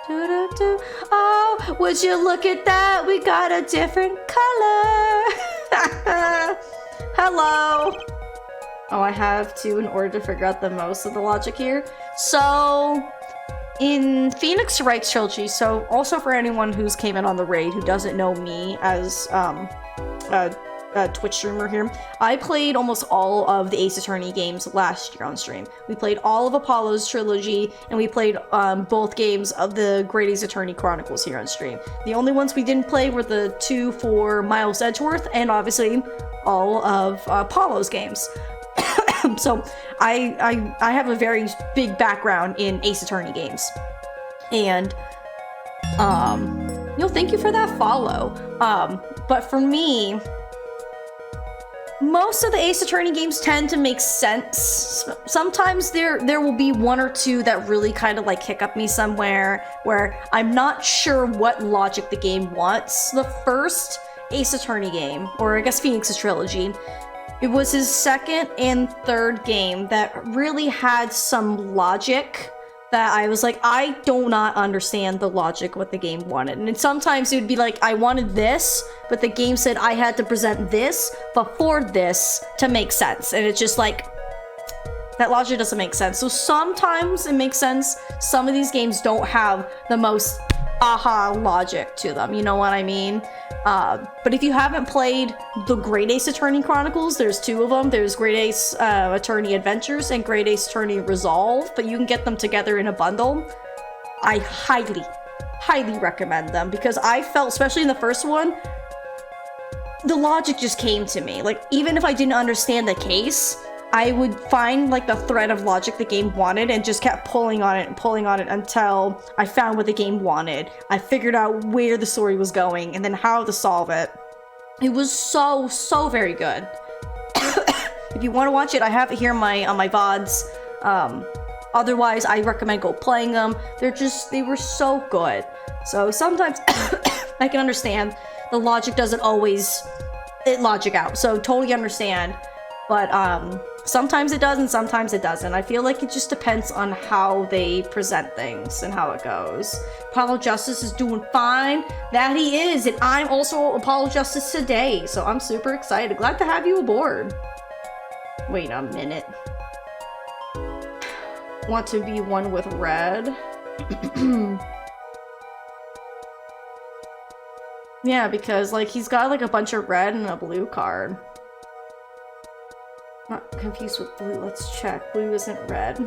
Oh, would you look at that? We got a different color. Hello. Oh, I have to in order to figure out the most of the logic here. So, in Phoenix Wright Trilogy, so also for anyone who's came in on the raid who doesn't know me as a Twitch streamer here, I played almost all of the Ace Attorney games last year on stream. We played all of Apollo's trilogy, and we played both games of the Great Ace Attorney Chronicles here on stream. The only ones we didn't play were the 2 for Miles Edgeworth, and obviously all of Apollo's games. So I have a very big background in Ace Attorney games. And thank you for that follow. But for me, most of the Ace Attorney games tend to make sense. Sometimes there will be one or two that really kind of like hiccup me somewhere where I'm not sure what logic the game wants. The first Ace Attorney game, or I guess Phoenix's trilogy, it was his second and third game that really had some logic that I was like, I do not understand the logic what the game wanted. And sometimes it would be like, I wanted this, but the game said I had to present this before this to make sense. And it's just like, that logic doesn't make sense. So sometimes it makes sense. Some of these games don't have the most aha logic to them, you know what I mean? But if you haven't played the Great Ace Attorney Chronicles, there's 2 of them. There's Great Ace Attorney Adventures and Great Ace Attorney Resolve, but you can get them together in a bundle. I highly recommend them because I felt, especially in the first one, the logic just came to me. Like, even if I didn't understand the case, I would find like the thread of logic the game wanted and just kept pulling on it until I found what the game wanted. I figured out where the story was going and then how to solve it. It was so very good. If you want to watch it, I have it here on my VODs. Otherwise, I recommend go playing them. They were so good. So sometimes I can understand the logic doesn't always logic out. So totally understand. But sometimes it does and sometimes it doesn't. I feel like it just depends on how they present things and how it goes. Apollo Justice is doing fine. That he is. And I'm also Apollo Justice today. So I'm super excited. Glad to have you aboard. Wait a minute. Want to be one with red? Yeah, because like he's got like a bunch of red and a blue card. Not confused with blue. Let's check. Blue isn't red.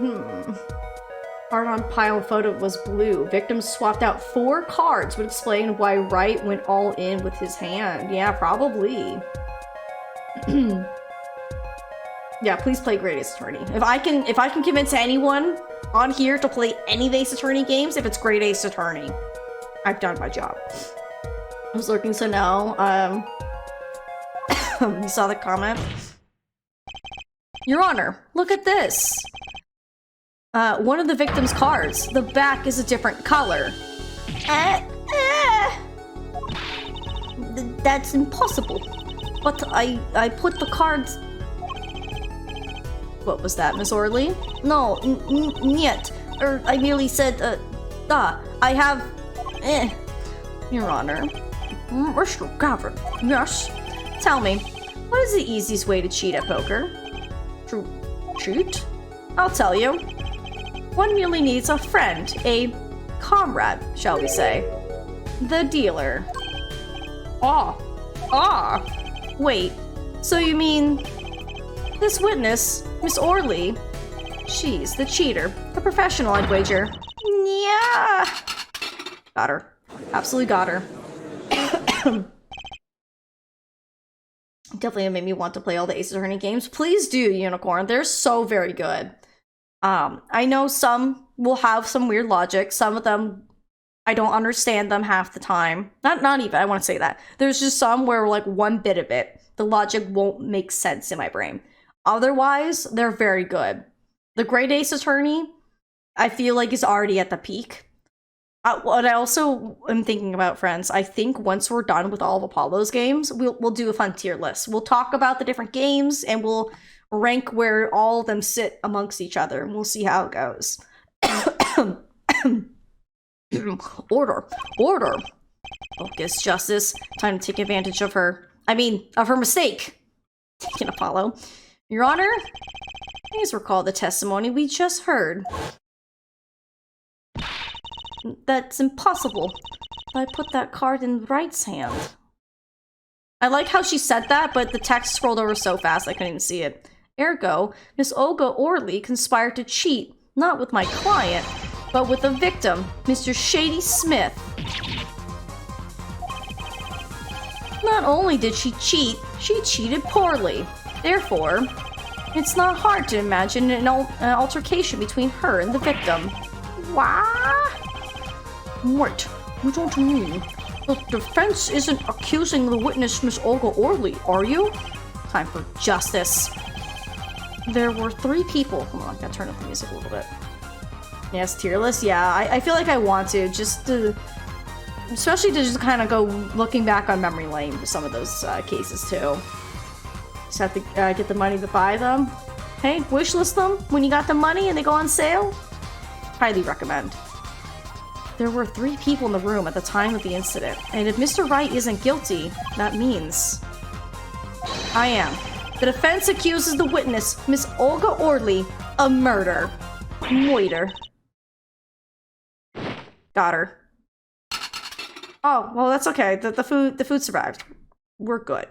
Card on pile photo was blue. Victim swapped out 4 cards. Would explain why Wright went all in with his hand. Yeah, probably. Yeah, please play Great Ace Attorney. If I can convince anyone on here to play any of Ace Attorney games, if it's Great Ace Attorney, I've done my job. I was lurking, so no. You saw the comment? Your Honor, look at this. One of the victim's cards. The back is a different color. That's impossible. But I put the cards... What was that, Miss Orley? No, niet. I merely said, I have... Your Honor. Mr. Gavin, yes? Tell me, what is the easiest way to cheat at poker? Cheat? I'll tell you. One merely needs a friend, a comrade, shall we say. The dealer. Wait, so you mean this witness, Miss Orley, she's the cheater. A professional, I'd wager. Yeah. Got her. Absolutely got her. Definitely made me want to play all the Ace Attorney games. Please do, Unicorn. They're so very good. I know some will have some weird logic. Some of them, I don't understand them half the time. Not even, I want to say that. There's just some where like one bit of it, the logic won't make sense in my brain. Otherwise, they're very good. The Great Ace Attorney, I feel like is already at the peak. What I also am thinking about, friends, I think once we're done with all of Apollo's games, we'll do a fun tier list. We'll talk about the different games and we'll rank where all of them sit amongst each other, and we'll see how it goes. Order. Focus, Justice. Time to take advantage of her. Of her mistake. Taking Apollo. Your Honor, please recall the testimony we just heard. That's impossible. I put that card in Wright's hand. I like how she said that, but the text scrolled over so fast I couldn't even see it. Ergo, Miss Olga Orley conspired to cheat, not with my client, but with the victim, Mr. Shady Smith. Not only did she cheat, she cheated poorly. Therefore, it's not hard to imagine an altercation between her and the victim. Why? Wait, you don't mean the defense isn't accusing the witness Miss Olga Orley, are you? Time for justice. There were 3 people. Hold on, I gotta turn up the music a little bit. Yes, tier list. Yeah, I feel like I want to, just to, especially to just kind of go looking back on memory lane for some of those cases too. Just have to get the money to buy them. Hey, wishlist them when you got the money and they go on sale. Highly recommend. There were 3 people in the room at the time of the incident, and if Mr. Wright isn't guilty, that means I am. The defense accuses the witness, Miss Olga Orley, of murder. Moiter. Got her. Oh, well, that's okay. The food survived. We're good.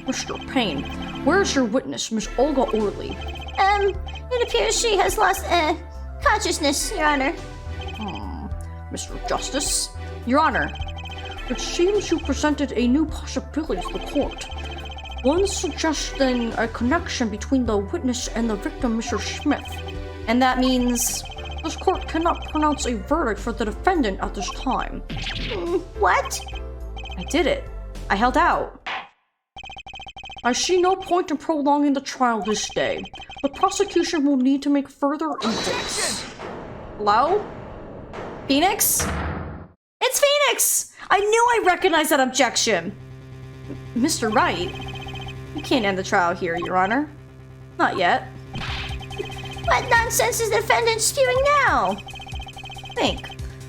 Mr. Payne, where's your witness, Miss Olga Orley? It appears she has lost, consciousness, Your Honor. Mr. Justice? Your Honor, it seems you presented a new possibility to the court. One suggesting a connection between the witness and the victim, Mr. Smith. And that means this court cannot pronounce a verdict for the defendant at this time. What? I did it. I held out. I see no point in prolonging the trial this day. The prosecution will need to make further intakes. Hello? Phoenix? It's Phoenix! I knew I recognized that objection! Mr. Wright? You can't end the trial here, Your Honor. Not yet. What nonsense is the defendant spewing now? Think.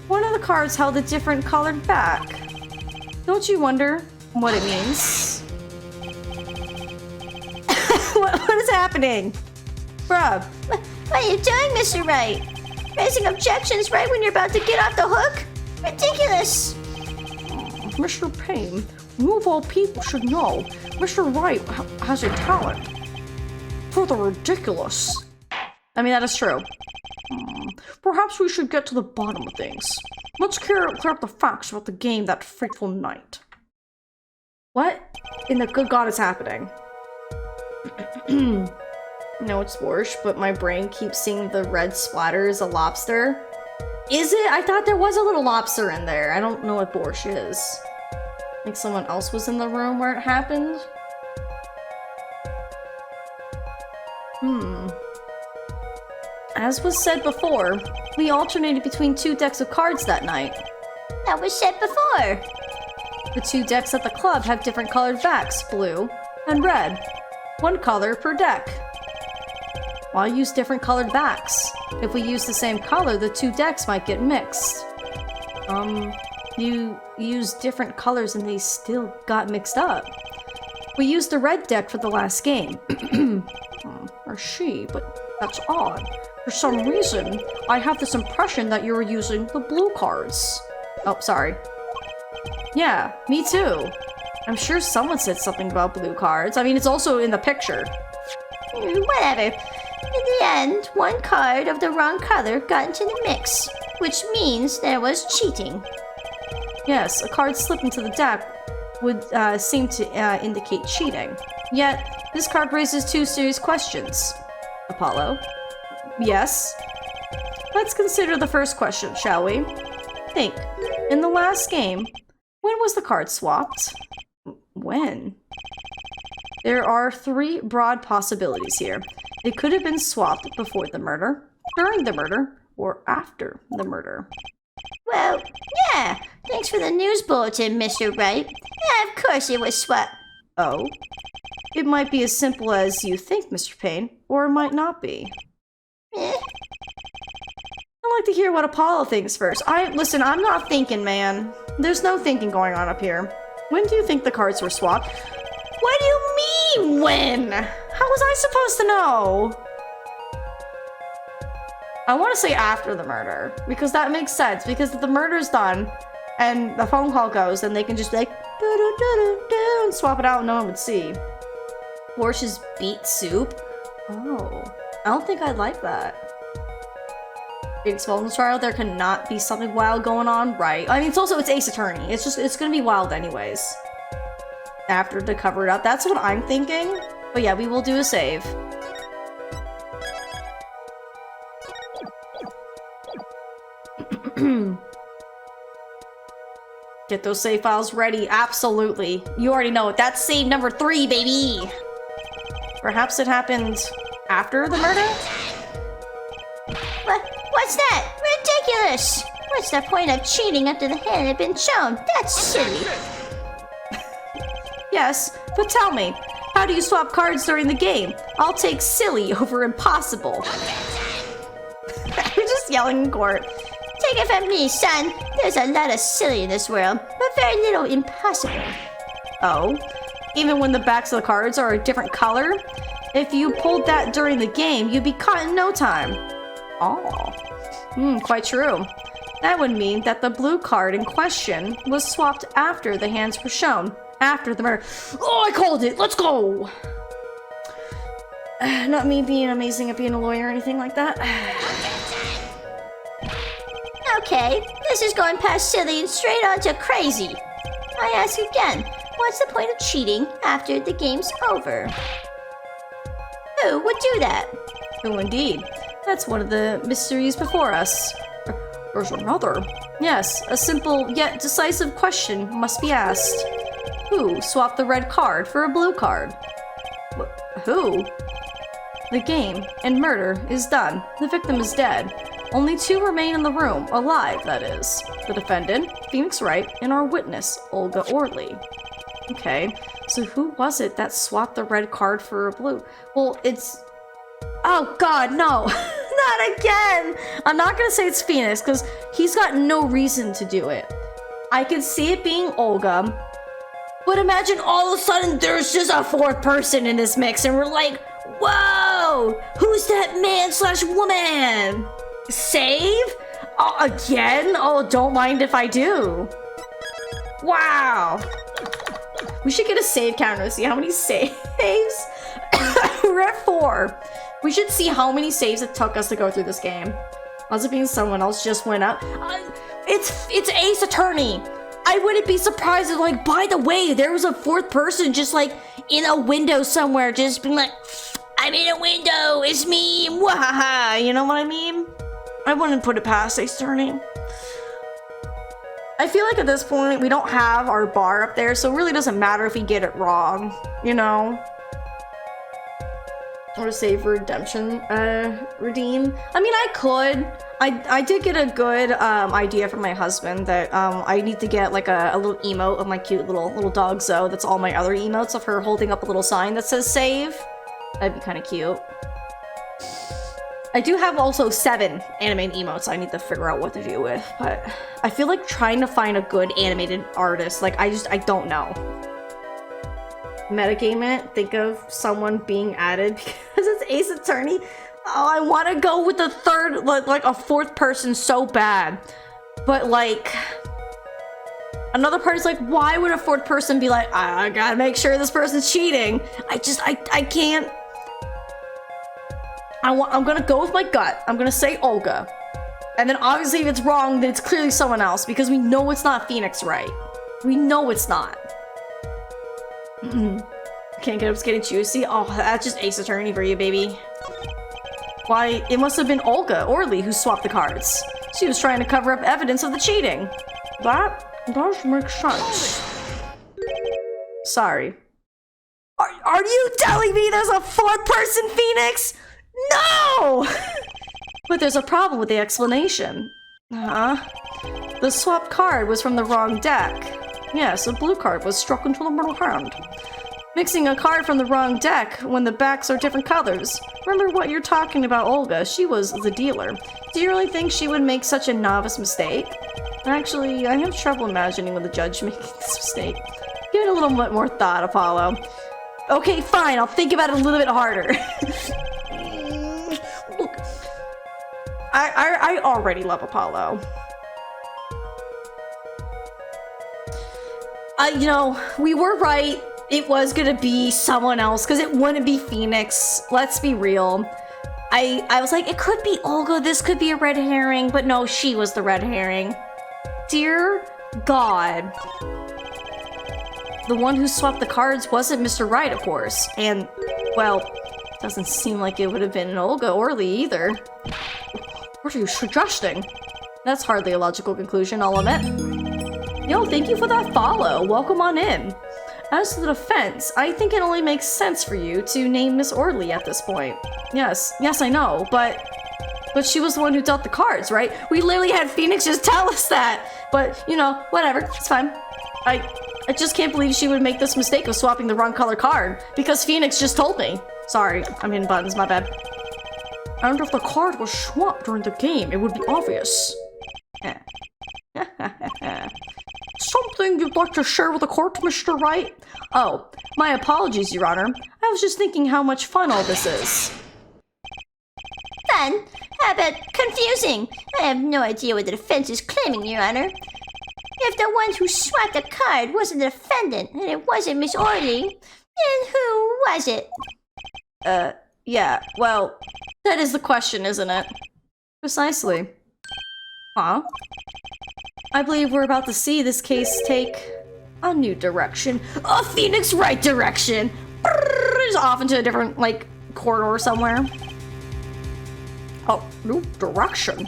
One of the cards held a different colored back. Don't you wonder what it means? what is happening? Bruh. What are you doing, Mr. Wright? Raising objections right when you're about to get off the hook? Ridiculous! Mr. Payne, you of all people should know, Mr. Wright has a talent for the ridiculous. I mean, that is true. Perhaps we should get to the bottom of things. Let's clear up the facts about the game that fateful night. What in the good God is happening? No, it's Borscht, but my brain keeps seeing the red splatter as a lobster. Is it? I thought there was a little lobster in there. I don't know what Borscht is. Like someone else was in the room where it happened? As was said before, we alternated between 2 decks of cards that night. That was said before. The 2 decks at the club have different colored backs, blue and red. 1 color per deck. Why use different colored backs? If we use the same color, the 2 decks might get mixed. You used different colors and they still got mixed up. We used the red deck for the last game. Or she, but that's odd. For some reason, I have this impression that you were using the blue cards. Oh, sorry. Yeah, me too. I'm sure someone said something about blue cards. I mean, it's also in the picture. Whatever. In the end, one card of the wrong color got into the mix, which means there was cheating. Yes, a card slipped into the deck would seem to indicate cheating. Yet, this card raises two serious questions. Apollo? Yes? Let's consider the first question, shall we? Think. In the last game, when was the card swapped? When? There are three broad possibilities here. It could have been swapped before the murder, during the murder, or after the murder. Well, yeah. Thanks for the news bulletin, Mr. Wright. Yeah, of course it was swapped. Oh? It might be as simple as you think, Mr. Payne, or it might not be. Eh? I'd like to hear what Apollo thinks first. Listen, I'm not thinking, man. There's no thinking going on up here. When do you think the cards were swapped? What do you mean, when? How was I supposed to know? I want to say after the murder, because that makes sense, because if the murder's done, and the phone call goes, then they can just be like, "Do-do-do-do-do," and swap it out and no one would see. Porsche's beet soup? Oh, I don't think I'd like that. Exposed trial, there cannot be something wild going on, right? I mean, it's Ace Attorney. It's gonna be wild anyways. After to cover it up, that's what I'm thinking. But yeah, we will do a save. Get those save files ready, absolutely. You already know it. That's save number 3, baby! Perhaps it happened after the murder? What's that? Ridiculous! What's the point of cheating after the hand had been shown? That's silly. Yes, but tell me, how do you swap cards during the game? I'll take silly over impossible. You're just yelling in court. Take it from me, son. There's a lot of silly in this world, but very little impossible. Oh? Even when the backs of the cards are a different color? If you pulled that during the game, you'd be caught in no time. Oh. Quite true. That would mean that the blue card in question was swapped after the hands were shown. After the murder. Oh, I called it! Let's go! Not me being amazing at being a lawyer or anything like that. Okay, this is going past silly and straight on to crazy. I ask again, what's the point of cheating after the game's over? Who would do that? Oh, indeed. That's one of the mysteries before us. There's another. Yes, a simple yet decisive question must be asked. Who swapped the red card for a blue card? Who? The game and murder is done. The victim is dead. Only 2 remain in the room, alive, that is. The defendant, Phoenix Wright, and our witness, Olga Orley. Okay, so who was it that swapped the red card for a blue? Well, it's... Oh god, no! Not again! I'm not gonna say it's Phoenix, because he's got no reason to do it. I could see it being Olga, but imagine all of a sudden there's just a 4th person in this mix, and we're like, whoa! Who's that man/woman? Save? Oh, again? Oh, don't mind if I do. Wow. We should get a save counter to see how many saves. We're at 4. We should see how many saves it took us to go through this game. Must have been someone else just went up. It's Ace Attorney. I wouldn't be surprised if, like, by the way, there was a 4th person just, like, in a window somewhere, just being like, I'm in a window, it's me, wahaha, you know what I mean? I wouldn't put it past Ace Attorney. I feel like at this point, we don't have our bar up there, so it really doesn't matter if we get it wrong, you know? Or save redemption, redeem. I mean, I could. I did get a good idea from my husband that I need to get like a little emote of my cute little dog Zoe. That's all my other emotes of her holding up a little sign that says save. That'd be kind of cute. I do have also 7 animated emotes I need to figure out what to do with, but I feel like trying to find a good animated artist, like I don't know. Metagame it, think of someone being added because it's Ace Attorney. Oh, I want to go with the 3rd, like a 4th person so bad. But like, Another part is like, why would a fourth person be like, I gotta make sure this person's cheating? I can't. I'm gonna go with my gut. I'm gonna say Olga. And then obviously if it's wrong, then it's clearly someone else because we know it's not Phoenix, right? We know it's not. Can't get up, it's getting juicy. Oh, that's just Ace Attorney for you, baby. Why, it must have been Olga Orly who swapped the cards. She was trying to cover up evidence of the cheating. That does make sense. Sorry. Are you telling me there's a fourth person Phoenix? No! But there's a problem with the explanation. The swapped card was from the wrong deck. Yes, a blue card was struck into the middle hand. Mixing a card from the wrong deck when the backs are different colors. Remember what you're talking about, Olga. She was the dealer. Do you really think she would make such a novice mistake? Actually, I have trouble imagining with the judge making this mistake. Give it a little bit more thought, Apollo. Okay, fine, I'll think about it a little bit harder. Look, I already love Apollo. You know, we were right. It was gonna be someone else, because it wouldn't be Phoenix. Let's be real. I was like, it could be Olga, this could be a red herring, but no, she was the red herring. Dear God. The one who swapped the cards wasn't Mr. Right, of course. And, well, doesn't seem like it would have been Olga Orly either. What are you suggesting? That's hardly a logical conclusion, I'll admit. Yo, thank you for that follow. Welcome on in. As to the defense, I think it only makes sense for you to name Miss Orly at this point. Yes, I know, but she was the one who dealt the cards, right? We literally had Phoenix just tell us that. But, you know, whatever, it's fine. I just can't believe she would make this mistake of swapping the wrong color card, because Phoenix just told me. Sorry, I'm hitting buttons, my bad. And if the card was swapped during the game, it would be obvious. Something you'd like to share with the court, Mr. Wright? Oh, my apologies, Your Honor. I was just thinking how much fun all this is. Fun? How about confusing? I have no idea what the defense is claiming, Your Honor. If the one who swapped the card wasn't the defendant, and it wasn't Miss Orly, then who was it? Yeah, well, that is the question, isn't it? Precisely. Huh? I believe we're about to see this case take a new direction. A Phoenix Wright direction! Just off into a different, like, corridor somewhere. Oh, new direction?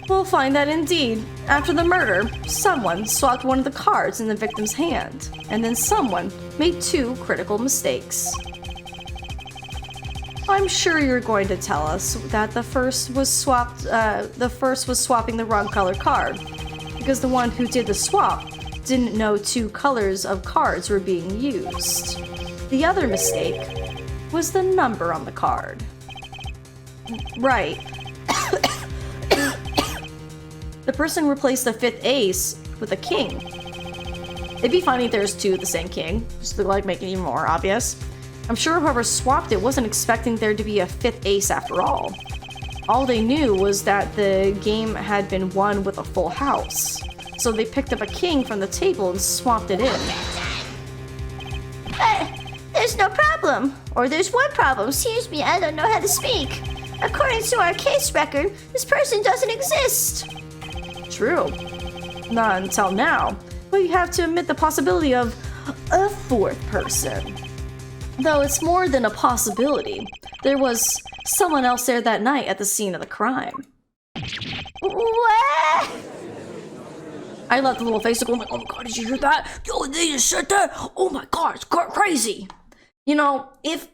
We'll find that indeed. After the murder, someone swapped one of the cards in the victim's hand, and then someone made two critical mistakes. I'm sure you're going to tell us that the first was swapping the wrong color card, because the one who did the swap didn't know two colors of cards were being used. The other mistake was the number on the card. Right. The person replaced the fifth ace with a king. It'd be funny if there's two of the same king, just to like make it even more obvious. I'm sure whoever swapped it wasn't expecting there to be a fifth ace after all. All they knew was that the game had been won with a full house. So they picked up a king from the table and swapped it in. There's no problem. Or there's one problem. Excuse me, I don't know how to speak. According to our case record, this person doesn't exist. True. Not until now. But you have to admit the possibility of a fourth person. Though it's more than a possibility. There was someone else there that night at the scene of the crime. What? I love the little face going like, oh my god, did you hear that? Yo, they just said that? Oh my god, it's crazy. You know, if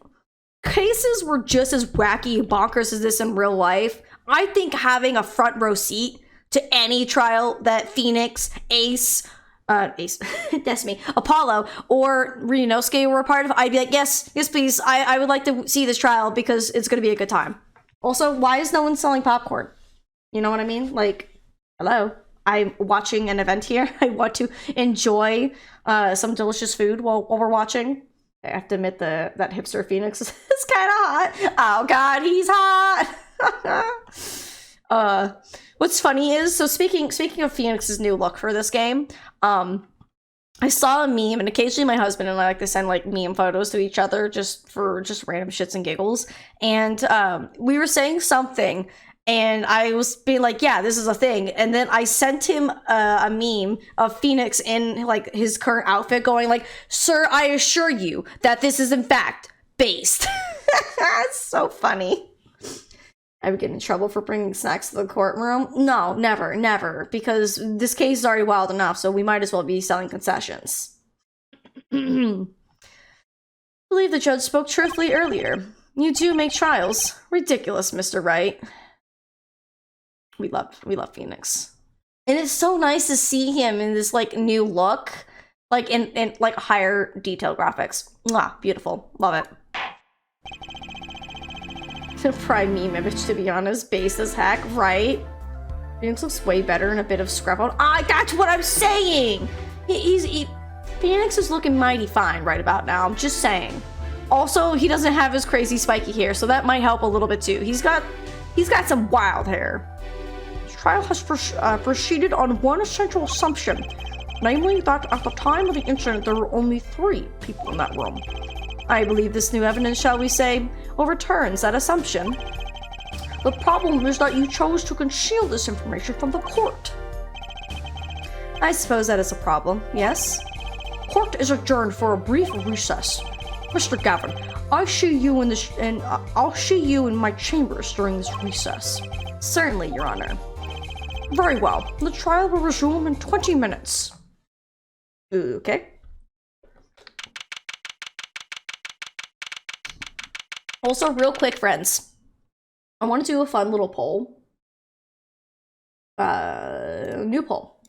cases were just as wacky and bonkers as this in real life, I think having a front row seat to any trial that Phoenix, Ace, that's me, Apollo, or Ryunosuke were a part of, I'd be like, yes, please, I would like to see this trial because it's gonna be a good time. Also, why is no one selling popcorn? You know what I mean? Like, hello? I'm watching an event here. I want to enjoy some delicious food while we're watching. I have to admit that hipster Phoenix is kind of hot. Oh god, he's hot! What's funny is, so speaking of Phoenix's new look for this game, I saw a meme, and occasionally my husband and I like to send like meme photos to each other just for random shits and giggles. And we were saying something, and I was being like, yeah, this is a thing. And then I sent him a meme of Phoenix in like his current outfit going like, sir, I assure you that this is in fact based. It's so funny. I would get in trouble for bringing snacks to the courtroom. No, never, because this case is already wild enough, so we might as well be selling concessions. I believe the judge spoke truthfully earlier. You do make trials. Ridiculous, Mr. Wright. We love Phoenix. And it's so nice to see him in this like new look, like in like higher detail graphics. Mwah, beautiful. Love it. Prime meme image, to be honest, base as heck, right? Phoenix looks way better in a bit of scrub out. That's what I'm saying! Phoenix is looking mighty fine right about now, I'm just saying. Also, he doesn't have his crazy spiky hair, so that might help a little bit too. He's got some wild hair. This trial has proceeded on one essential assumption, namely that at the time of the incident there were only 3 people in that room. I believe this new evidence, shall we say, overturns that assumption. The problem is that you chose to conceal this information from the court. I suppose that is a problem, yes? Court is adjourned for a brief recess. Mr. Gavin, I'll see you in my chambers during this recess. Certainly, Your Honor. Very well. The trial will resume in 20 minutes. Okay. Also, real quick, friends, I want to do a fun little poll. New poll.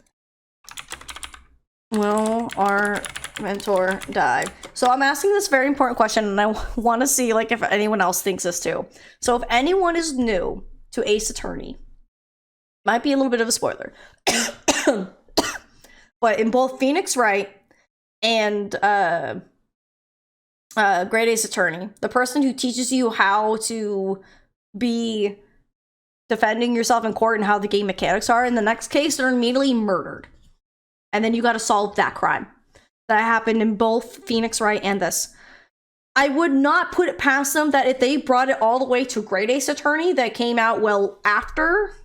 Will our mentor die? So I'm asking this very important question, and I want to see like if anyone else thinks this too. So if anyone is new to Ace Attorney, might be a little bit of a spoiler, but in both Phoenix Wright and Great Ace Attorney, the person who teaches you how to be defending yourself in court and how the game mechanics are, in the next case, they're immediately murdered. And then you gotta solve that crime. That happened in both Phoenix Wright and this. I would not put it past them that if they brought it all the way to Great Ace Attorney that came out well after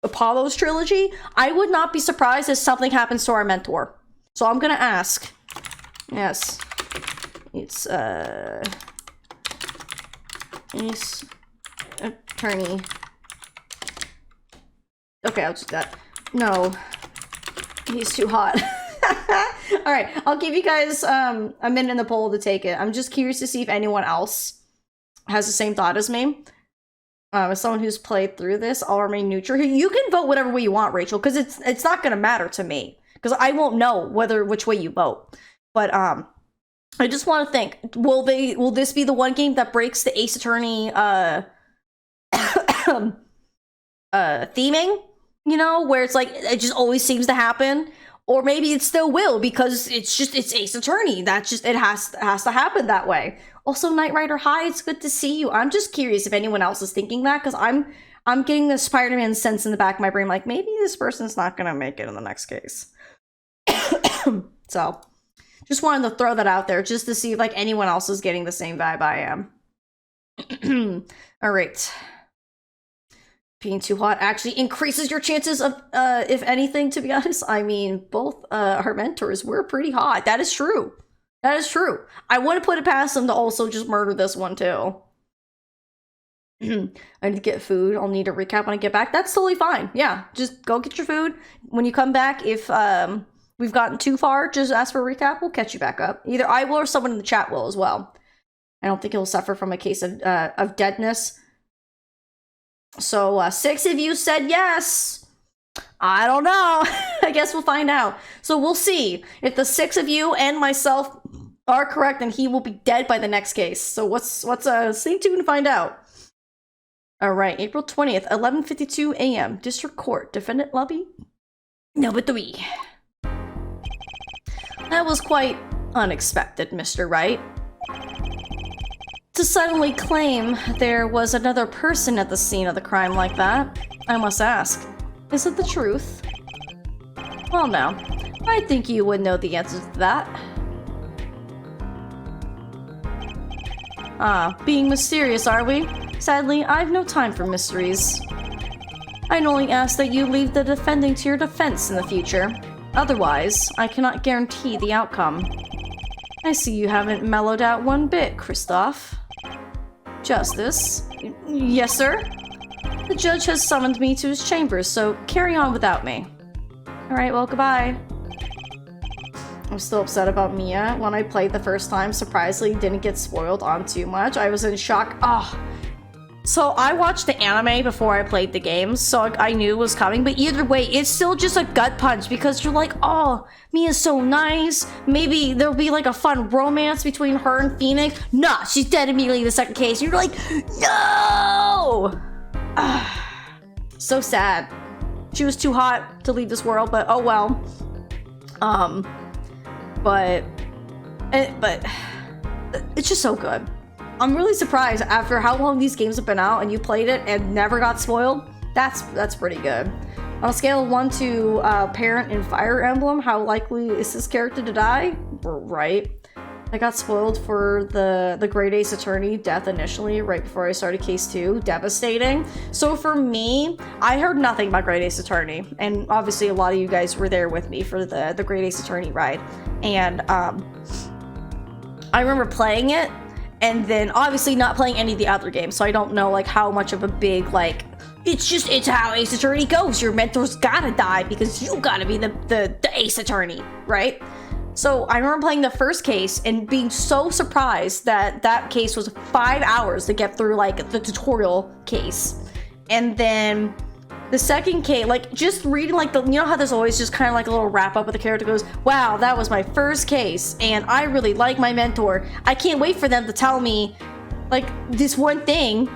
Apollo's trilogy, I would not be surprised if something happens to our mentor. So I'm gonna ask. Yes. It's, Ace Attorney. Okay, I'll just do that. No. He's too hot. Alright, I'll give you guys, a minute in the poll to take it. I'm just curious to see if anyone else has the same thought as me. As someone who's played through this, I'll remain neutral. You can vote whatever way you want, Rachel, because it's not gonna matter to me. Because I won't know which way you vote. But I just want to think: will this be the one game that breaks the Ace Attorney theming? You know, where it's like it just always seems to happen, or maybe it still will because it's Ace Attorney. That's just it has to happen that way. Also, Knight Rider, hi, it's good to see you. I'm just curious if anyone else is thinking that because I'm getting the Spider-Man sense in the back of my brain, like maybe this person's not gonna make it in the next case. So. Just wanted to throw that out there just to see if like anyone else is getting the same vibe I am. All right. Being too hot actually increases your chances of, if anything, to be honest. I mean, both our mentors were pretty hot. That is true. That is true. I wouldn't put it past them to also just murder this one too. I need to get food. I'll need a recap when I get back. That's totally fine. Yeah, just go get your food. When you come back, if we've gotten too far, just ask for a recap. We'll catch you back up. Either I will or someone in the chat will as well. I don't think he'll suffer from a case of deadness. So 6 of you said yes. I don't know. I guess we'll find out. So we'll see if the 6 of you and myself are correct, and he will be dead by the next case. So stay tuned to find out. All right, April 20th, 11:52 a.m. District Court, Defendant Lobby, number 3. That was quite unexpected, Mr. Wright. to suddenly claim there was another person at the scene of the crime like that, I must ask, is it the truth? Well, no. I think you would know the answer to that. Ah, being mysterious, are we? Sadly, I've no time for mysteries. I'd only ask that you leave the defending to your defense in the future. Otherwise, I cannot guarantee the outcome. I see you haven't mellowed out one bit, Kristoff. Justice? Yes, sir? The judge has summoned me to his chambers, so carry on without me. Alright, well, goodbye. I'm still upset about Mia. When I played the first time, surprisingly didn't get spoiled on too much. I was in shock. Oh. So I watched the anime before I played the game, so I knew it was coming. But either way, it's still just a gut punch because you're like, oh, Mia's so nice. Maybe there'll be like a fun romance between her and Phoenix. Nah, she's dead immediately in the second case. You're like, no! So sad. She was too hot to leave this world, but oh well. But it's just so good. I'm really surprised after how long these games have been out and you played it and never got spoiled. That's pretty good. On a scale of 1 to Parent in Fire Emblem, how likely is this character to die? Right. I got spoiled for the Great Ace Attorney death initially, right before I started Case 2. Devastating. So for me, I heard nothing about Great Ace Attorney, and obviously a lot of you guys were there with me for the Great Ace Attorney ride. And I remember playing it, and then obviously not playing any of the other games, so I don't know like how much of a big like it's how Ace Attorney goes. Your mentor's gotta die because you gotta be the Ace Attorney, right? So I remember playing the first case and being so surprised that that case was 5 hours to get through like the tutorial case. And then the second case, like just reading like you know how there's always just kind of like a little wrap up with the character goes, wow, that was my first case and I really like my mentor. I can't wait for them to tell me like this one thing.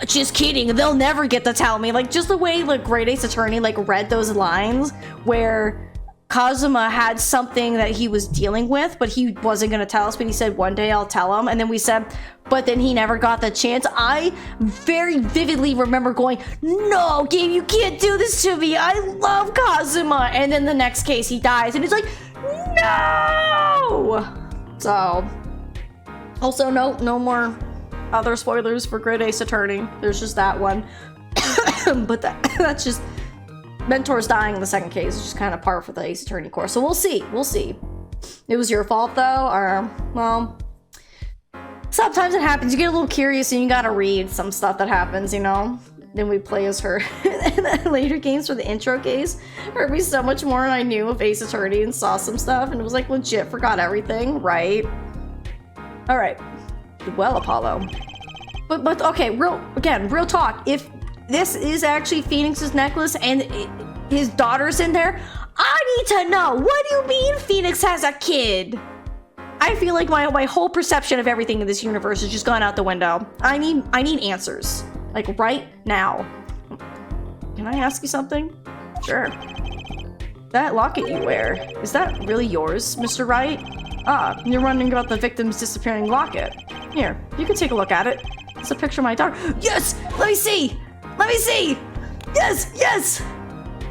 Just kidding, they'll never get to tell me. Like just the way like Great Ace Attorney like read those lines where Kazuma had something that he was dealing with, but he wasn't going to tell us, but he said, one day I'll tell him. And then we said, but then he never got the chance. I very vividly remember going, no, game, you can't do this to me. I love Kazuma. And then the next case, he dies. And it's like, no! So, also, no more other spoilers for Great Ace Attorney. There's just that one. But that's just... Mentor's dying in the second case. It's just kind of par for the Ace Attorney course. So we'll see. We'll see. It was your fault though, or well, sometimes it happens. You get a little curious and you gotta read some stuff that happens, you know. Then we play as her. And then later games for the intro case hurt me so much more than I knew of Ace Attorney and saw some stuff and it was like legit forgot everything, right? All right. Well, Apollo. But okay, real talk. If this is actually Phoenix's necklace and his daughter's in there, I need to know, what do you mean Phoenix has a kid? I feel like my whole perception of everything in this universe has just gone out the window. I need answers, like right now. Can I ask you something? Sure. That locket you wear, is that really yours, Mr. Wright? Ah, you're wondering about the victim's disappearing locket. Here, you can take a look at it. It's a picture of my daughter. Yes! Let me see! Let me see! Yes! Yes!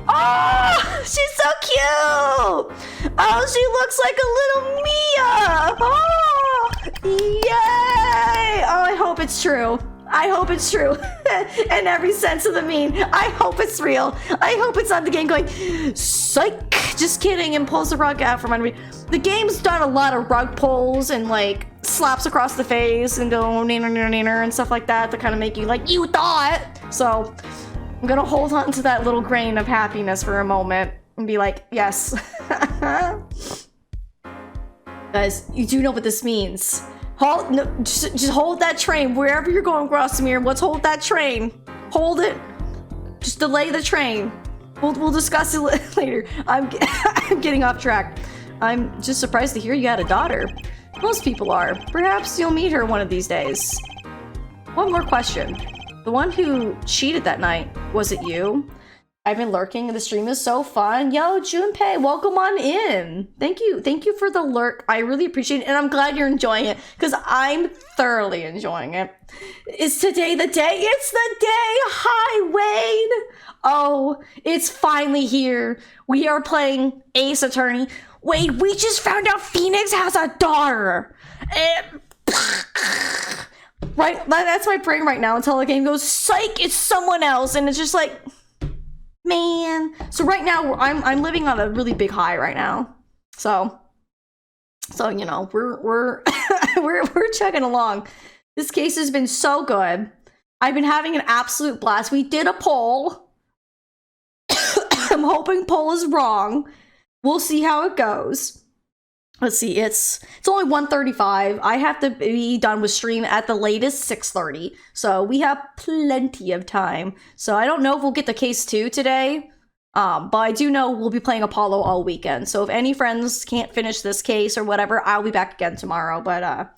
Oh! She's so cute! Oh, she looks like a little Mia! Oh! Yay! Oh, I hope it's true. I hope it's true. In every sense of the mean. I hope it's real. I hope it's not the game going, psych! Just kidding, and pulls the rug out from under me. The game's done a lot of rug pulls and like slaps across the face and go neener neener neener and stuff like that to kind of make you like, you thought! So I'm gonna hold on to that little grain of happiness for a moment and be like, yes. Guys, you do know what this means. Hold, no, just hold that train wherever you're going, Grossimir. Let's hold that train. Hold it. Just delay the train. We'll discuss it later. I'm getting off track. I'm just surprised to hear you had a daughter. Most people are. Perhaps you'll meet her one of these days. One more question. The one who cheated that night, was it you? I've been lurking. The stream is so fun. Yo, Junpei, welcome on in. Thank you for the lurk. I really appreciate it, and I'm glad you're enjoying it because I'm thoroughly enjoying it. Is today the day? It's the day. Hi, Wayne. Oh, it's finally here. We are playing Ace Attorney. Wait, we just found out Phoenix has a daughter. Right, that's my brain right now until the game goes, psych, it's someone else, and it's just like, man. So right now I'm living on a really big high right now. So you know, we're we're chugging along. This case has been so good. I've been having an absolute blast. We did a poll. I'm hoping poll is wrong. We'll see how it goes. Let's see, it's only 1:35. I have to be done with stream at the latest 6:30. So we have plenty of time. So I don't know if we'll get the case 2 today. But I do know we'll be playing Apollo all weekend. So if any friends can't finish this case or whatever, I'll be back again tomorrow. But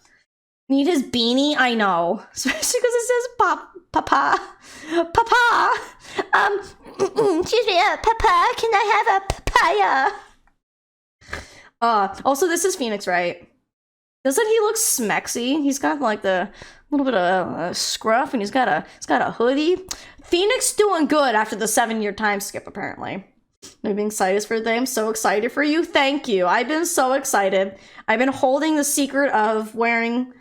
need his beanie? I know. Especially because it says Papa. Excuse me, Papa, can I have a papaya? Also, this is Phoenix, right? Doesn't he look smexy? He's got like the little bit of scruff, and he's got a hoodie. Phoenix doing good after the 7-year time skip, apparently. I'm being excited for them. So excited for you. Thank you. I've been so excited. I've been holding the secret of wearing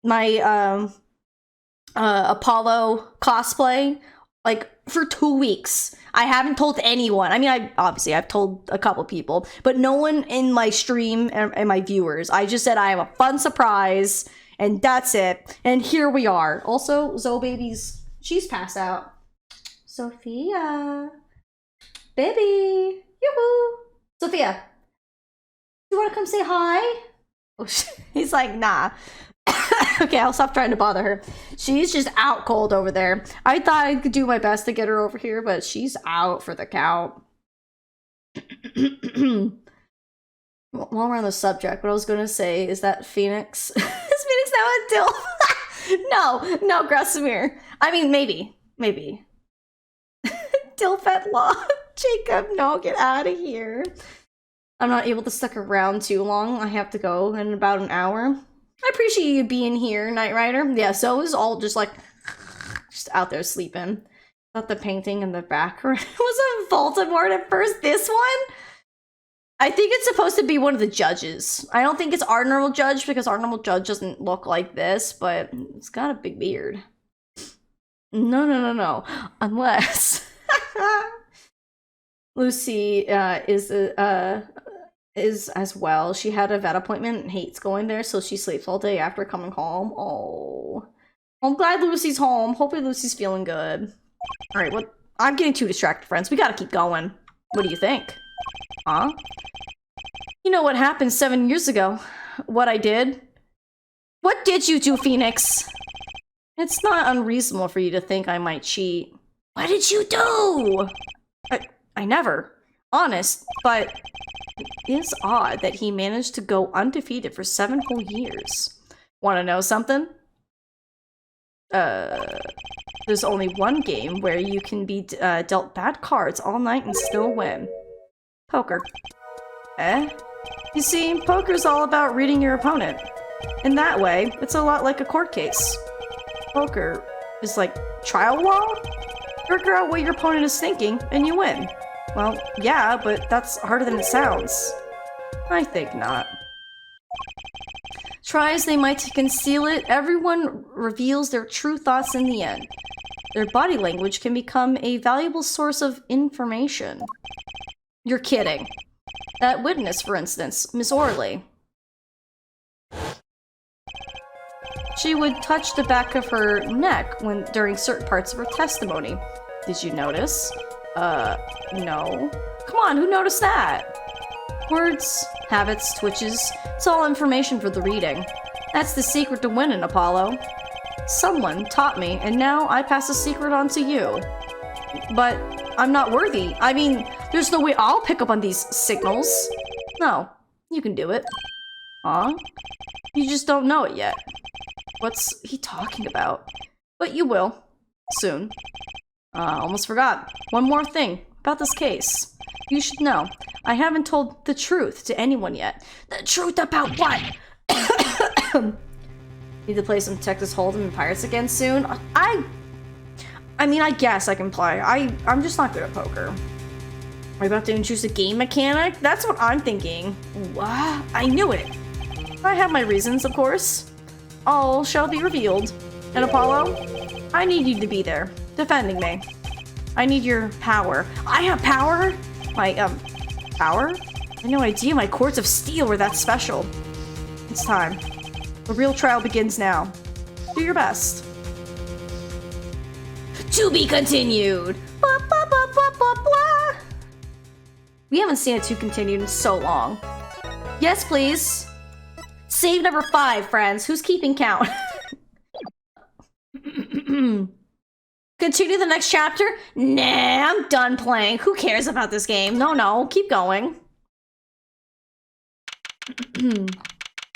my Apollo cosplay like for 2 weeks. I haven't told anyone. I mean, I've told a couple people, but no one in my stream and my viewers. I just said I have a fun surprise, and that's it. And here we are. Also, Zoe baby's, she's passed out. Sophia, baby, yoo-hoo. Sophia, you want to come say hi? Oh, he's like, nah. Okay, I'll stop trying to bother her. She's just out cold over there. I thought I could do my best to get her over here, but she's out for the count. While we're on the subject, what I was going to say is that Phoenix... is Phoenix now a dilf? No, Grassimir. I mean, maybe. Dilf at law. Jacob, no, get out of here. I'm not able to stick around too long. I have to go in about an hour. I appreciate you being here, Knight Rider. Yeah, so it was all just like, just out there sleeping. Thought the painting in the background was a Voldemort at first. This one? I think it's supposed to be one of the judges. I don't think it's our normal judge because our normal judge doesn't look like this, but it's got a big beard. No. Unless Lucy is as well. She had a vet appointment and hates going there, so she sleeps all day after coming home. Oh, I'm glad Lucy's home. Hopefully Lucy's feeling good. All right, what? I'm getting too distracted, friends. We gotta keep going. What do you think? Huh? You know what happened 7 years ago? What I did? What did you do, Phoenix? It's not unreasonable for you to think I might cheat. What did you do? I never. Honest, but it is odd that he managed to go undefeated for 7 whole years. Want to know something? There's only one game where you can be dealt bad cards all night and still win. Poker. You see, poker's all about reading your opponent. In that way, it's a lot like a court case. Poker is like trial law? Figure out what your opponent is thinking, and you win. Well, yeah, but that's harder than it sounds. I think not. Try as they might to conceal it, everyone reveals their true thoughts in the end. Their body language can become a valuable source of information. You're kidding. That witness, for instance, Miss Orley. She would touch the back of her neck during certain parts of her testimony. Did you notice? No. Come on, who noticed that? Words, habits, twitches, it's all information for the reading. That's the secret to winning, Apollo. Someone taught me, and now I pass the secret on to you. But I'm not worthy. I mean, there's no way I'll pick up on these signals. No, you can do it. Huh? You just don't know it yet. What's he talking about? But you will. Soon. Almost forgot. One more thing. about this case. You should know. I haven't told the truth to anyone yet. The truth about what? Need to play some Texas Hold'em and Pirates again soon? I mean, I guess I can play. I'm just not good at poker. Are you about to introduce a game mechanic? That's what I'm thinking. What? I knew it. I have my reasons, of course. All shall be revealed. And Apollo, I need you to be there, defending me. I need your power. I have power? My, power? I had no idea my cords of steel were that special. It's time. The real trial begins now. Do your best. To be continued! Blah, blah, blah, blah, blah, blah. We haven't seen it to continued in so long. Yes, please. Save number 5, friends. Who's keeping count? Continue the next chapter? Nah, I'm done playing. Who cares about this game? No, keep going.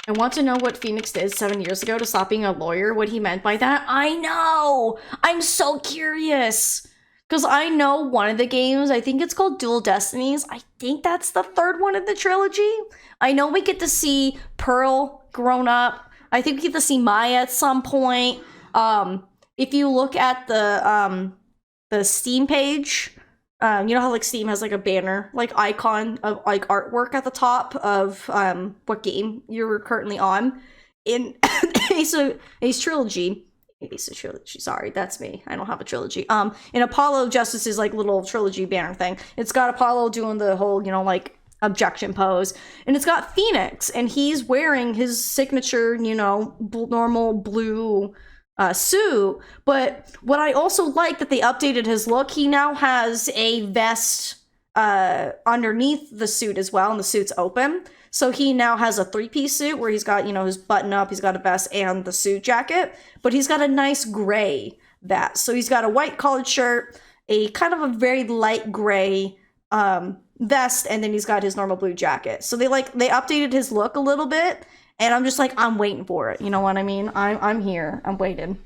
I want to know what Phoenix did 7 years ago to stop being a lawyer, what he meant by that. I know! I'm so curious! Because I know one of the games, I think it's called Dual Destinies. I think that's the 3rd one in the trilogy. I know we get to see Pearl grown up. I think we get to see Maya at some point. If you look at the Steam page, you know how like Steam has like a banner, like icon of like artwork at the top of what game you're currently on. In Ace Trilogy, sorry, that's me. I don't have a trilogy. In Apollo Justice's like little trilogy banner thing, it's got Apollo doing the whole, you know, like objection pose, and it's got Phoenix, and he's wearing his signature, you know, normal blue suit. But what I also like that they updated his look. He now has a vest underneath the suit as well, and the suit's open. So he now has a 3-piece suit where he's got, you know, his button up, he's got a vest and the suit jacket, but he's got a nice gray vest. So he's got a white collared shirt, a kind of a very light gray vest, and then he's got his normal blue jacket. So they updated his look a little bit, and I'm just like, I'm waiting for it. You know what I mean? I'm here. I'm waiting.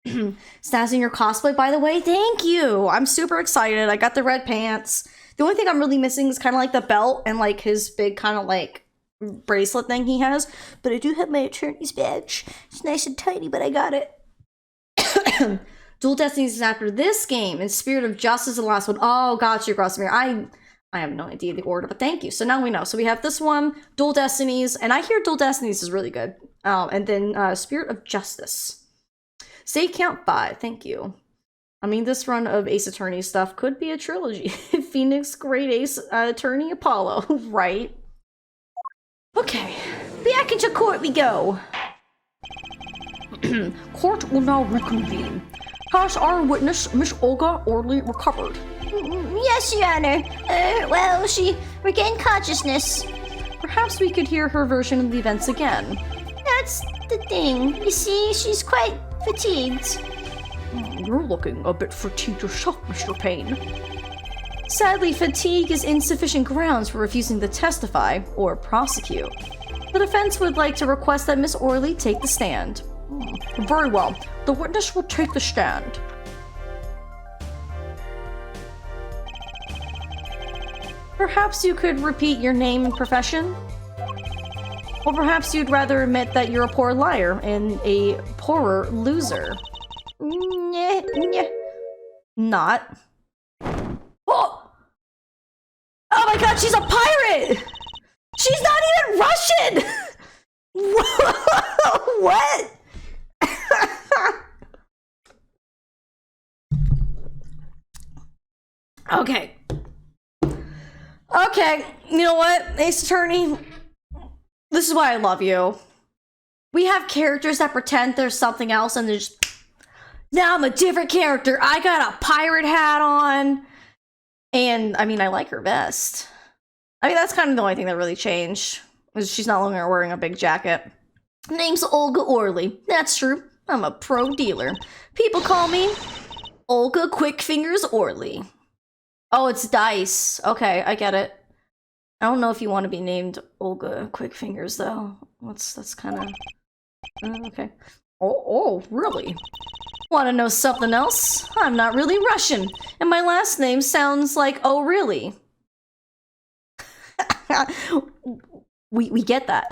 Snazzing your cosplay, by the way. Thank you. I'm super excited. I got the red pants. The only thing I'm really missing is kind of like the belt and like his big kind of like bracelet thing he has. But I do have my attorney's badge. It's nice and tiny, but I got it. Dual Destinies is after this game, and Spirit of Justice is the last one. Oh, gotcha, Grossimir. I have no idea the order, but thank you. So now we know. So we have this one, Dual Destinies, and I hear Dual Destinies is really good. And then Spirit of Justice. Save count 5, thank you. I mean, this run of Ace Attorney stuff could be a trilogy. Phoenix, Great Ace, Attorney, Apollo, right? Okay, back into court we go. Court will now reconvene. Has our witness, Miss Olga Orley, recovered? Yes, Your Honor. Well, she regained consciousness. Perhaps we could hear her version of the events again. That's the thing. You see, she's quite fatigued. You're looking a bit fatigued yourself, Mr. Payne. Sadly, fatigue is insufficient grounds for refusing to testify or prosecute. The defense would like to request that Miss Orley take the stand. Very well. The witness will take the stand. Perhaps you could repeat your name and profession? Or perhaps you'd rather admit that you're a poor liar and a poorer loser. Not. Oh! Oh my god, she's a pirate! She's not even Russian! What? Okay. Okay, you know what, Ace Attorney? This is why I love you. We have characters that pretend there's something else and there's... Now I'm a different character. I got a pirate hat on. And, I mean, I like her vest. I mean, that's kind of the only thing that really changed. Is she's no longer wearing a big jacket. Name's Olga Orley. That's true. I'm a pro dealer. People call me Olga Quickfingers Orley. Oh, it's dice. Okay, I get it. I don't know if you want to be named Olga Quickfingers, though. That's kind of... okay. Oh, really? Want to know something else? I'm not really Russian, and my last name sounds like oh really. we get that.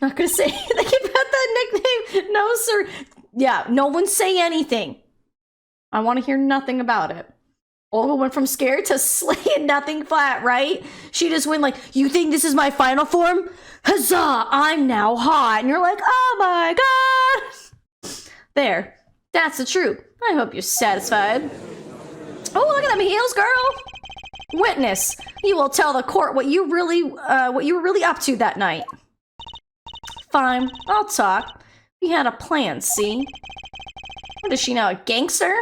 Not gonna say anything about that nickname. No, sir. Yeah, no one say anything. I want to hear nothing about it. Olga went from scared to slaying nothing flat, right? She just went like, you think this is my final form? Huzzah, I'm now hot. And you're like, oh my god. There, that's the truth. I hope you're satisfied. Oh, look at them heels, girl. Witness, you will tell the court what you were really up to that night. Fine, I'll talk. We had a plan, see? What is she now, a gangster?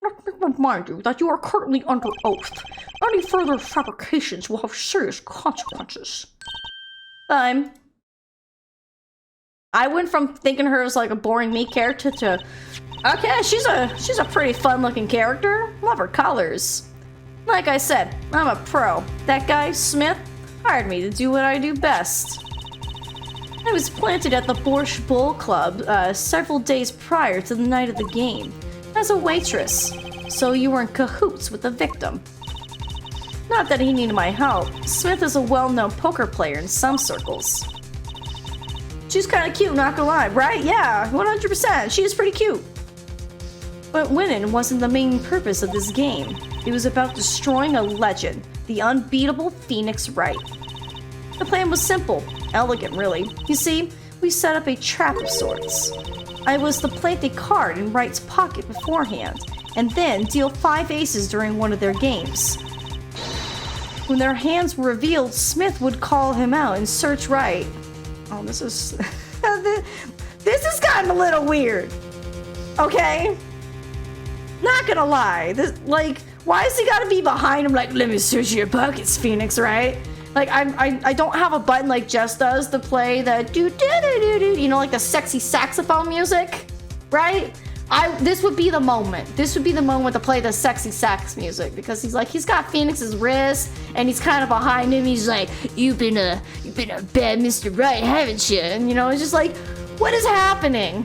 Let me remind you that you are currently under oath. Any further fabrications will have serious consequences. Fine. I went from thinking her as like a boring me character to, okay, she's a pretty fun-looking character. Love her colors. Like I said, I'm a pro. That guy, Smith, hired me to do what I do best. I was planted at the Borscht Bowl Club several days prior to the night of the game as a waitress, so you were in cahoots with the victim. Not that he needed my help. Smith is a well-known poker player in some circles. She's kind of cute, not gonna lie, right? Yeah, 100%. She is pretty cute. But winning wasn't the main purpose of this game. It was about destroying a legend, the unbeatable Phoenix Wright. The plan was simple, elegant really. You see, we set up a trap of sorts. I was to plant a card in Wright's pocket beforehand, and then deal 5 aces during one of their games. When their hands were revealed, Smith would call him out and search Wright. Oh, this is... this has gotten a little weird. Okay? Not gonna lie. This, like, why has he gotta be behind him like, let me search your pockets, Phoenix, right? Like, I don't have a button like Jess does to play the do-do-do-do-do, you know, like the sexy saxophone music, right? This would be the moment. This would be the moment to play the sexy sax music, because he's got Phoenix's wrist and he's kind of behind him. He's like, you've been a bad Mr. Right, haven't you? And you know, it's just like, what is happening?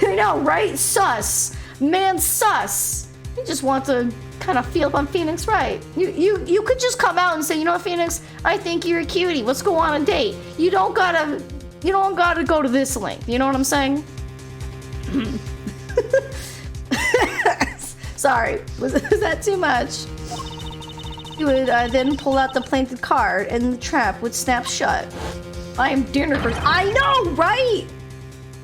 You know, right? Sus. Man, sus. You just want to kind of feel up on Phoenix, right? You could just come out and say, you know what, Phoenix, I think you're a cutie. Let's go on a date. You don't gotta go to this length. You know what I'm saying? Sorry, was that too much? You would then pull out the planted card, and the trap would snap shut. I am dinner first. I know, right?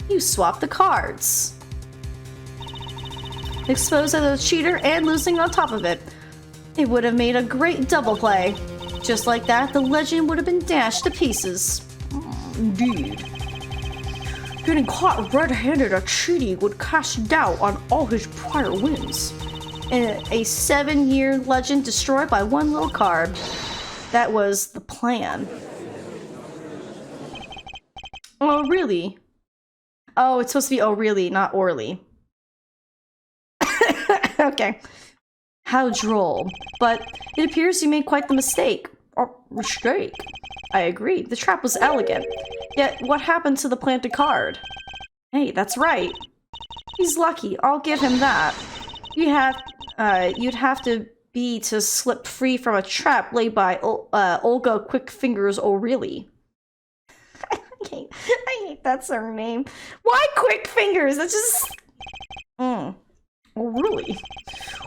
You swap the cards. Exposed as a cheater and losing on top of it. It would have made a great double play. Just like that, the legend would have been dashed to pieces. Indeed. Getting caught red-handed at cheating would cast doubt on all his prior wins. A 7-year legend destroyed by one little card. That was the plan. Oh, really? Oh, it's supposed to be oh, really, not Orly. Okay. How droll. But it appears you made quite the mistake. Or mistake? I agree. The trap was elegant. Yet, what happened to the planted card? Hey, that's right. He's lucky. I'll give him that. You'd have to be to slip free from a trap laid by Olga Quick Fingers O'Reilly. I hate that surname. Why Quick Fingers? That's just... Oh, really?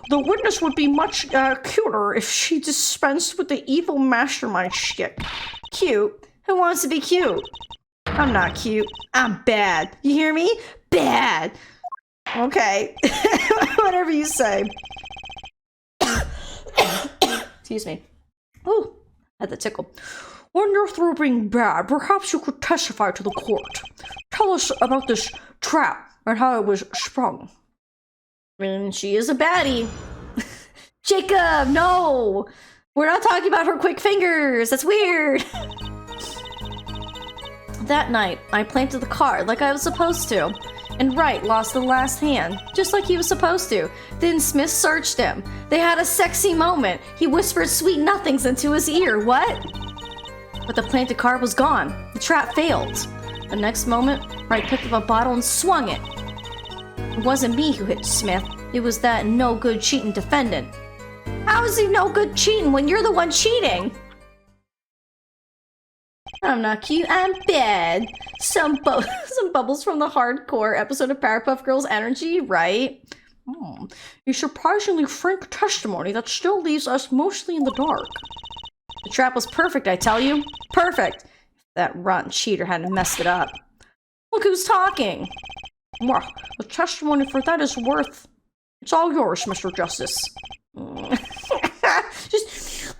The witness would be much cuter if she dispensed with the evil mastermind shtick. Cute? Who wants to be cute? I'm not cute. I'm bad. You hear me? Bad. Okay. Whatever you say. Excuse me. Oh, had the tickle. When you're through being bad, perhaps you could testify to the court. Tell us about this trap and how it was sprung. I mean, she is a baddie. Jacob, no! We're not talking about her quick fingers. That's weird. That night, I planted the card like I was supposed to. And Wright lost the last hand, just like he was supposed to. Then Smith searched him. They had a sexy moment. He whispered sweet nothings into his ear. What? But the planted card was gone. The trap failed. The next moment, Wright picked up a bottle and swung it. It wasn't me who hit Smith. It was that no-good cheating defendant. How is he no good cheating when you're the one cheating? I'm not cute, I'm bad. Some bubbles from the hardcore episode of Powerpuff Girls energy, right? A surprisingly frank testimony that still leaves us mostly in the dark. The trap was perfect, I tell you. Perfect. If that rotten cheater hadn't messed it up. Look who's talking. Well, the testimony for that is worth... It's all yours, Mr. Justice. Just...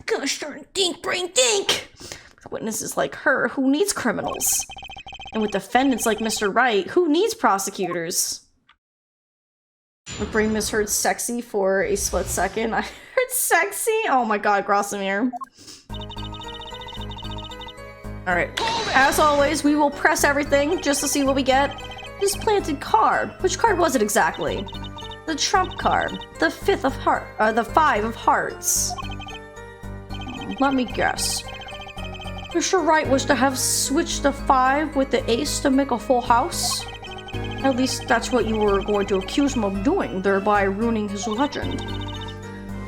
gosh darn dink brain dink! With witnesses like her, who needs criminals? And with defendants like Mr. Wright, who needs prosecutors? My brain misheard sexy for a split second. I heard sexy? Oh my god, Grossimir. Alright. As always, we will press everything just to see what we get. This planted card. Which card was it exactly? The trump card. The the 5 of hearts. Let me guess. Mr. Wright was to have switched the 5 with the ace to make a full house? At least that's what you were going to accuse him of doing, thereby ruining his legend.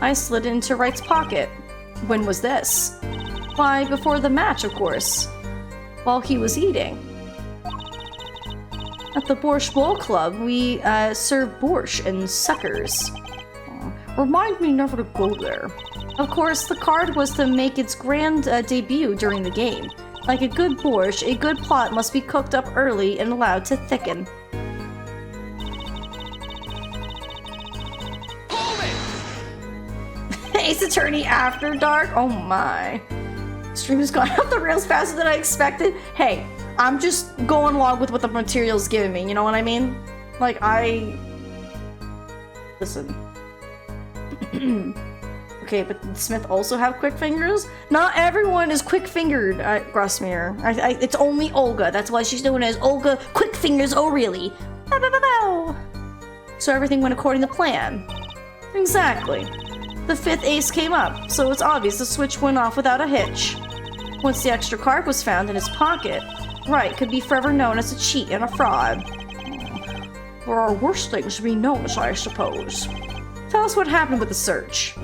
I slid into Wright's pocket. When was this? Why, before the match, of course. While he was eating. At the Borscht Bowl Club, we serve borscht and suckers. Remind me never to go there. Of course, the card was to make its grand debut during the game. Like a good borscht, a good plot must be cooked up early and allowed to thicken. Ace Attorney After Dark? Oh my. Stream has gone off the rails faster than I expected. Hey, I'm just going along with what the material's giving me, you know what I mean? Like, Listen. Okay, but did Smith also have quick fingers? Not everyone is quick-fingered, Grossimir. It's only Olga. That's why she's known as Olga Quick Fingers O'Reilly. So everything went according to plan. Exactly. The 5th ace came up, so it's obvious the switch went off without a hitch. Once the extra card was found in his pocket, Wright could be forever known as a cheat and a fraud. There are worse things to be known as, I suppose. Tell us what happened with the search.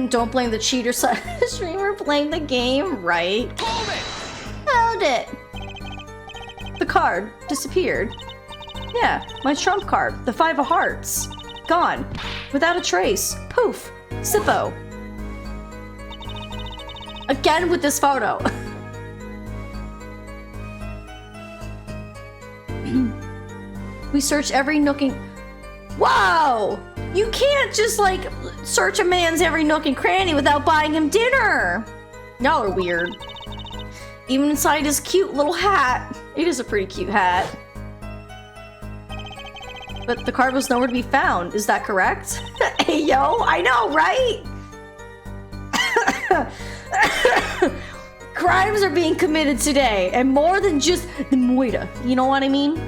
Don't blame the cheater streamer, blame the game, right? Hold it! The card disappeared. Yeah, my trump card, the 5 of hearts. Gone. Without a trace. Poof. Zippo. Again with this photo. We searched every nook and... Whoa! You can't just, like, search a man's every nook and cranny without buying him dinner! Y'all are weird. Even inside his cute little hat. It is a pretty cute hat. But the card was nowhere to be found. Is that correct? Hey, yo, I know, right? Crimes are being committed today, and more than just the moida. You know what I mean?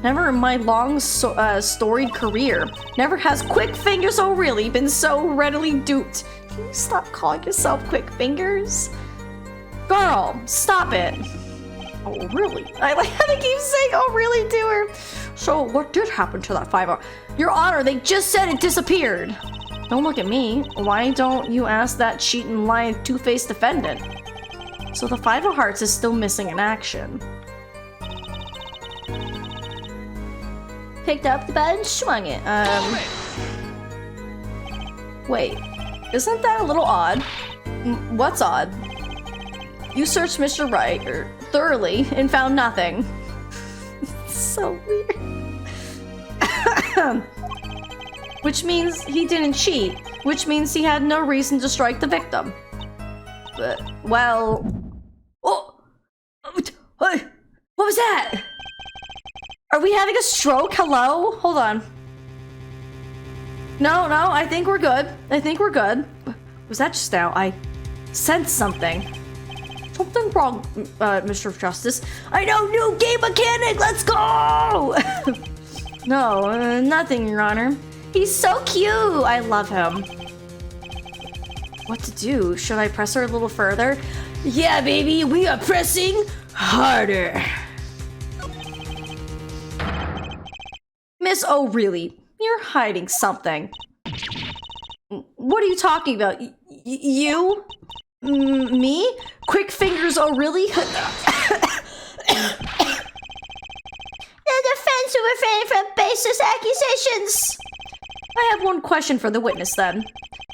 Never in my long, storied career, never has Quick Fingers O'Reilly been so readily duped. Can you stop calling yourself Quick Fingers? Girl, stop it. Oh, really? I like how they keep saying, oh, really, to her. So, what did happen to that 5 of... Your Honor, they just said it disappeared. Don't look at me. Why don't you ask that cheating, lying, two-faced defendant? So the 5 of hearts is still missing in action. Picked up the bat and swung it. Wait. Isn't that a little odd? What's odd? You searched Mr. Wright thoroughly and found nothing. So weird. Which means he didn't cheat. Which means he had no reason to strike the victim. But, well... Oh! What was that? Are we having a stroke? Hello? Hold on. No, I think we're good. I think we're good. Was that just now? I sensed something. Something wrong, Mr. Justice. I know, new game mechanic! Let's go! No, nothing, Your Honor. He's so cute! I love him. What to do? Should I press her a little further? Yeah, baby, we are pressing Harder. Miss O'Reilly, you're hiding something. What are you talking about? You? Me? Quick Fingers O'Reilly? The defense will refrain from baseless accusations. I have one question for the witness then.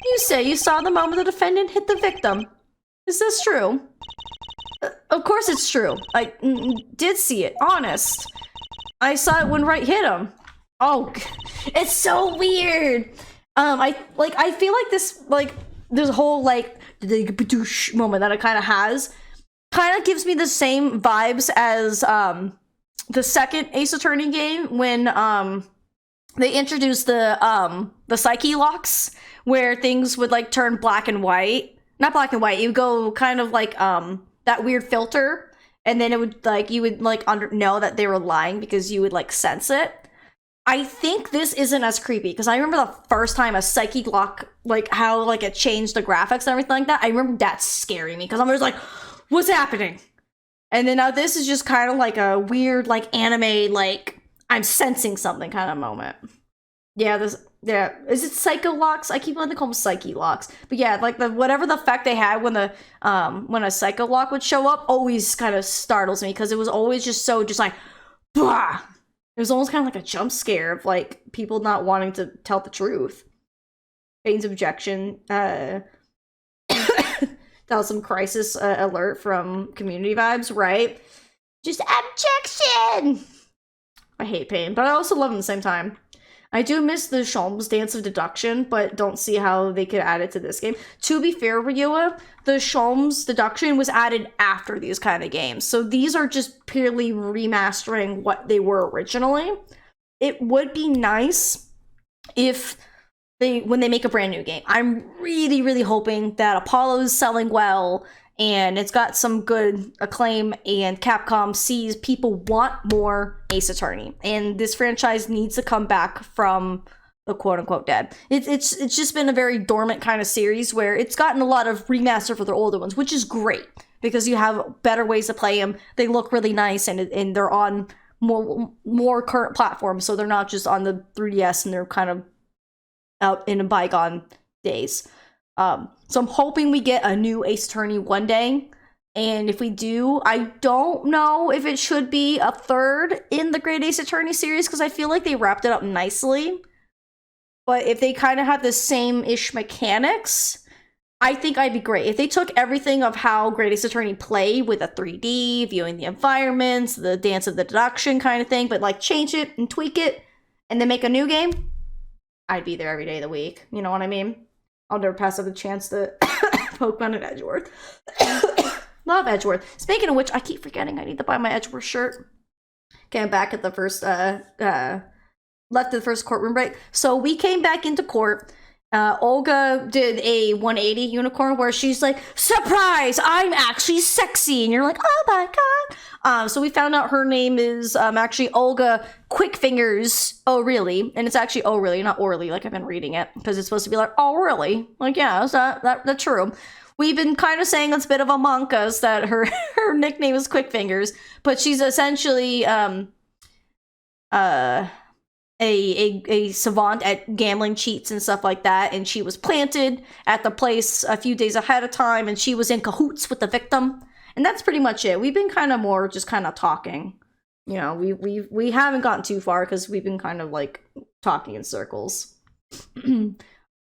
You say you saw the moment the defendant hit the victim. Is this true? Of course it's true. I did see it, honest. I saw it when Wright hit him. Oh, it's so weird. I feel like this whole like the badoosh moment that it kind of has kind of gives me the same vibes as the second Ace Attorney game when they introduced the psyche locks where things would like turn black and white. Not black and white. It would go kind of like that weird filter, and then it would like you would like know that they were lying because you would like sense it. I think this isn't as creepy because I remember the first time a psyche lock, like how like it changed the graphics and everything like that. I remember that scaring me because I'm just like, what's happening? And then now this is just kind of like a weird like anime like I'm sensing something kind of moment. Yeah, is it psycho locks? I keep wanting to call them psyche locks, but yeah, like the whatever the effect they had when a psycho lock would show up always kind of startles me because it was always just so just like, blah. It was almost kind of like a jump scare of like people not wanting to tell the truth. Bane's objection. That was some crisis alert from Community Vibes, right? Just objection! I hate Pain, but I also love him at the same time. I do miss the Sholmes dance of deduction, but don't see how they could add it to this game. To be fair, Ryua, the Sholmes deduction was added after these kind of games. So these are just purely remastering what they were originally. It would be nice if when they make a brand new game. I'm really, really hoping that Apollo's selling well and it's got some good acclaim and Capcom sees people want more Ace Attorney. And this franchise needs to come back from the quote-unquote dead. It's just been a very dormant kind of series where it's gotten a lot of remaster for their older ones, which is great because you have better ways to play them. They look really nice and they're on more current platforms, so they're not just on the 3DS and they're kind of out in bygone days. So I'm hoping we get a new Ace Attorney one day. And if we do, I don't know if it should be a third in the Great Ace Attorney series because I feel like they wrapped it up nicely. But if they kind of have the same-ish mechanics, I think I'd be great. If they took everything of how Great Ace Attorney played with a 3D, viewing the environments, the dance of the deduction kind of thing, but like change it and tweak it, and then make a new game, I'd be there every day of the week. You know what I mean? I'll never pass up the chance to Pokemon and Edgeworth. Love Edgeworth. Speaking of which, I keep forgetting I need to buy my Edgeworth shirt. Came back at the first, left the first courtroom break. So we came back into court. Olga did a 180 unicorn where she's like, surprise, I'm actually sexy. And you're like, oh my god. So we found out her name is actually Olga Quickfingers O'Reilly. And it's actually O'Reilly, not Orly, like I've been reading it. Because it's supposed to be like, oh really? Like, yeah, is that's true. We've been kind of saying it's a bit of a monkas that her nickname is Quickfingers. But she's essentially a savant at gambling cheats and stuff like that, and she was planted at the place a few days ahead of time, and she was in cahoots with the victim, and that's pretty much it. We've been kind of more just kind of talking, you know. We haven't gotten too far because we've been kind of like talking in circles.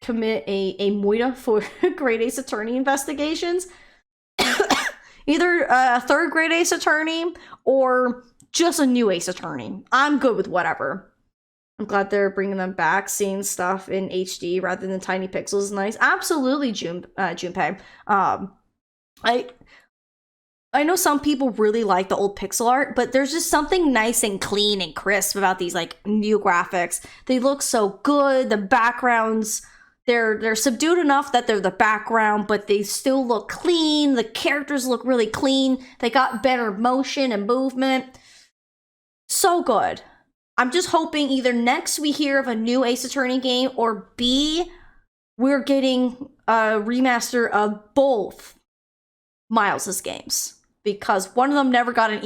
Commit a moida for Great Ace Attorney investigations. Either a third Great Ace Attorney or just a new Ace Attorney. I'm good with whatever. I'm glad they're bringing them back. Seeing stuff in HD rather than tiny pixels is nice. Absolutely, Junpei. I know some people really like the old pixel art, but there's just something nice and clean and crisp about these like new graphics. They look so good. The backgrounds, they're subdued enough that they're the background, but they still look clean. The characters look really clean. They got better motion and movement. So good. I'm just hoping either next we hear of a new Ace Attorney game, or B, we're getting a remaster of both Miles' games. because one of them never got an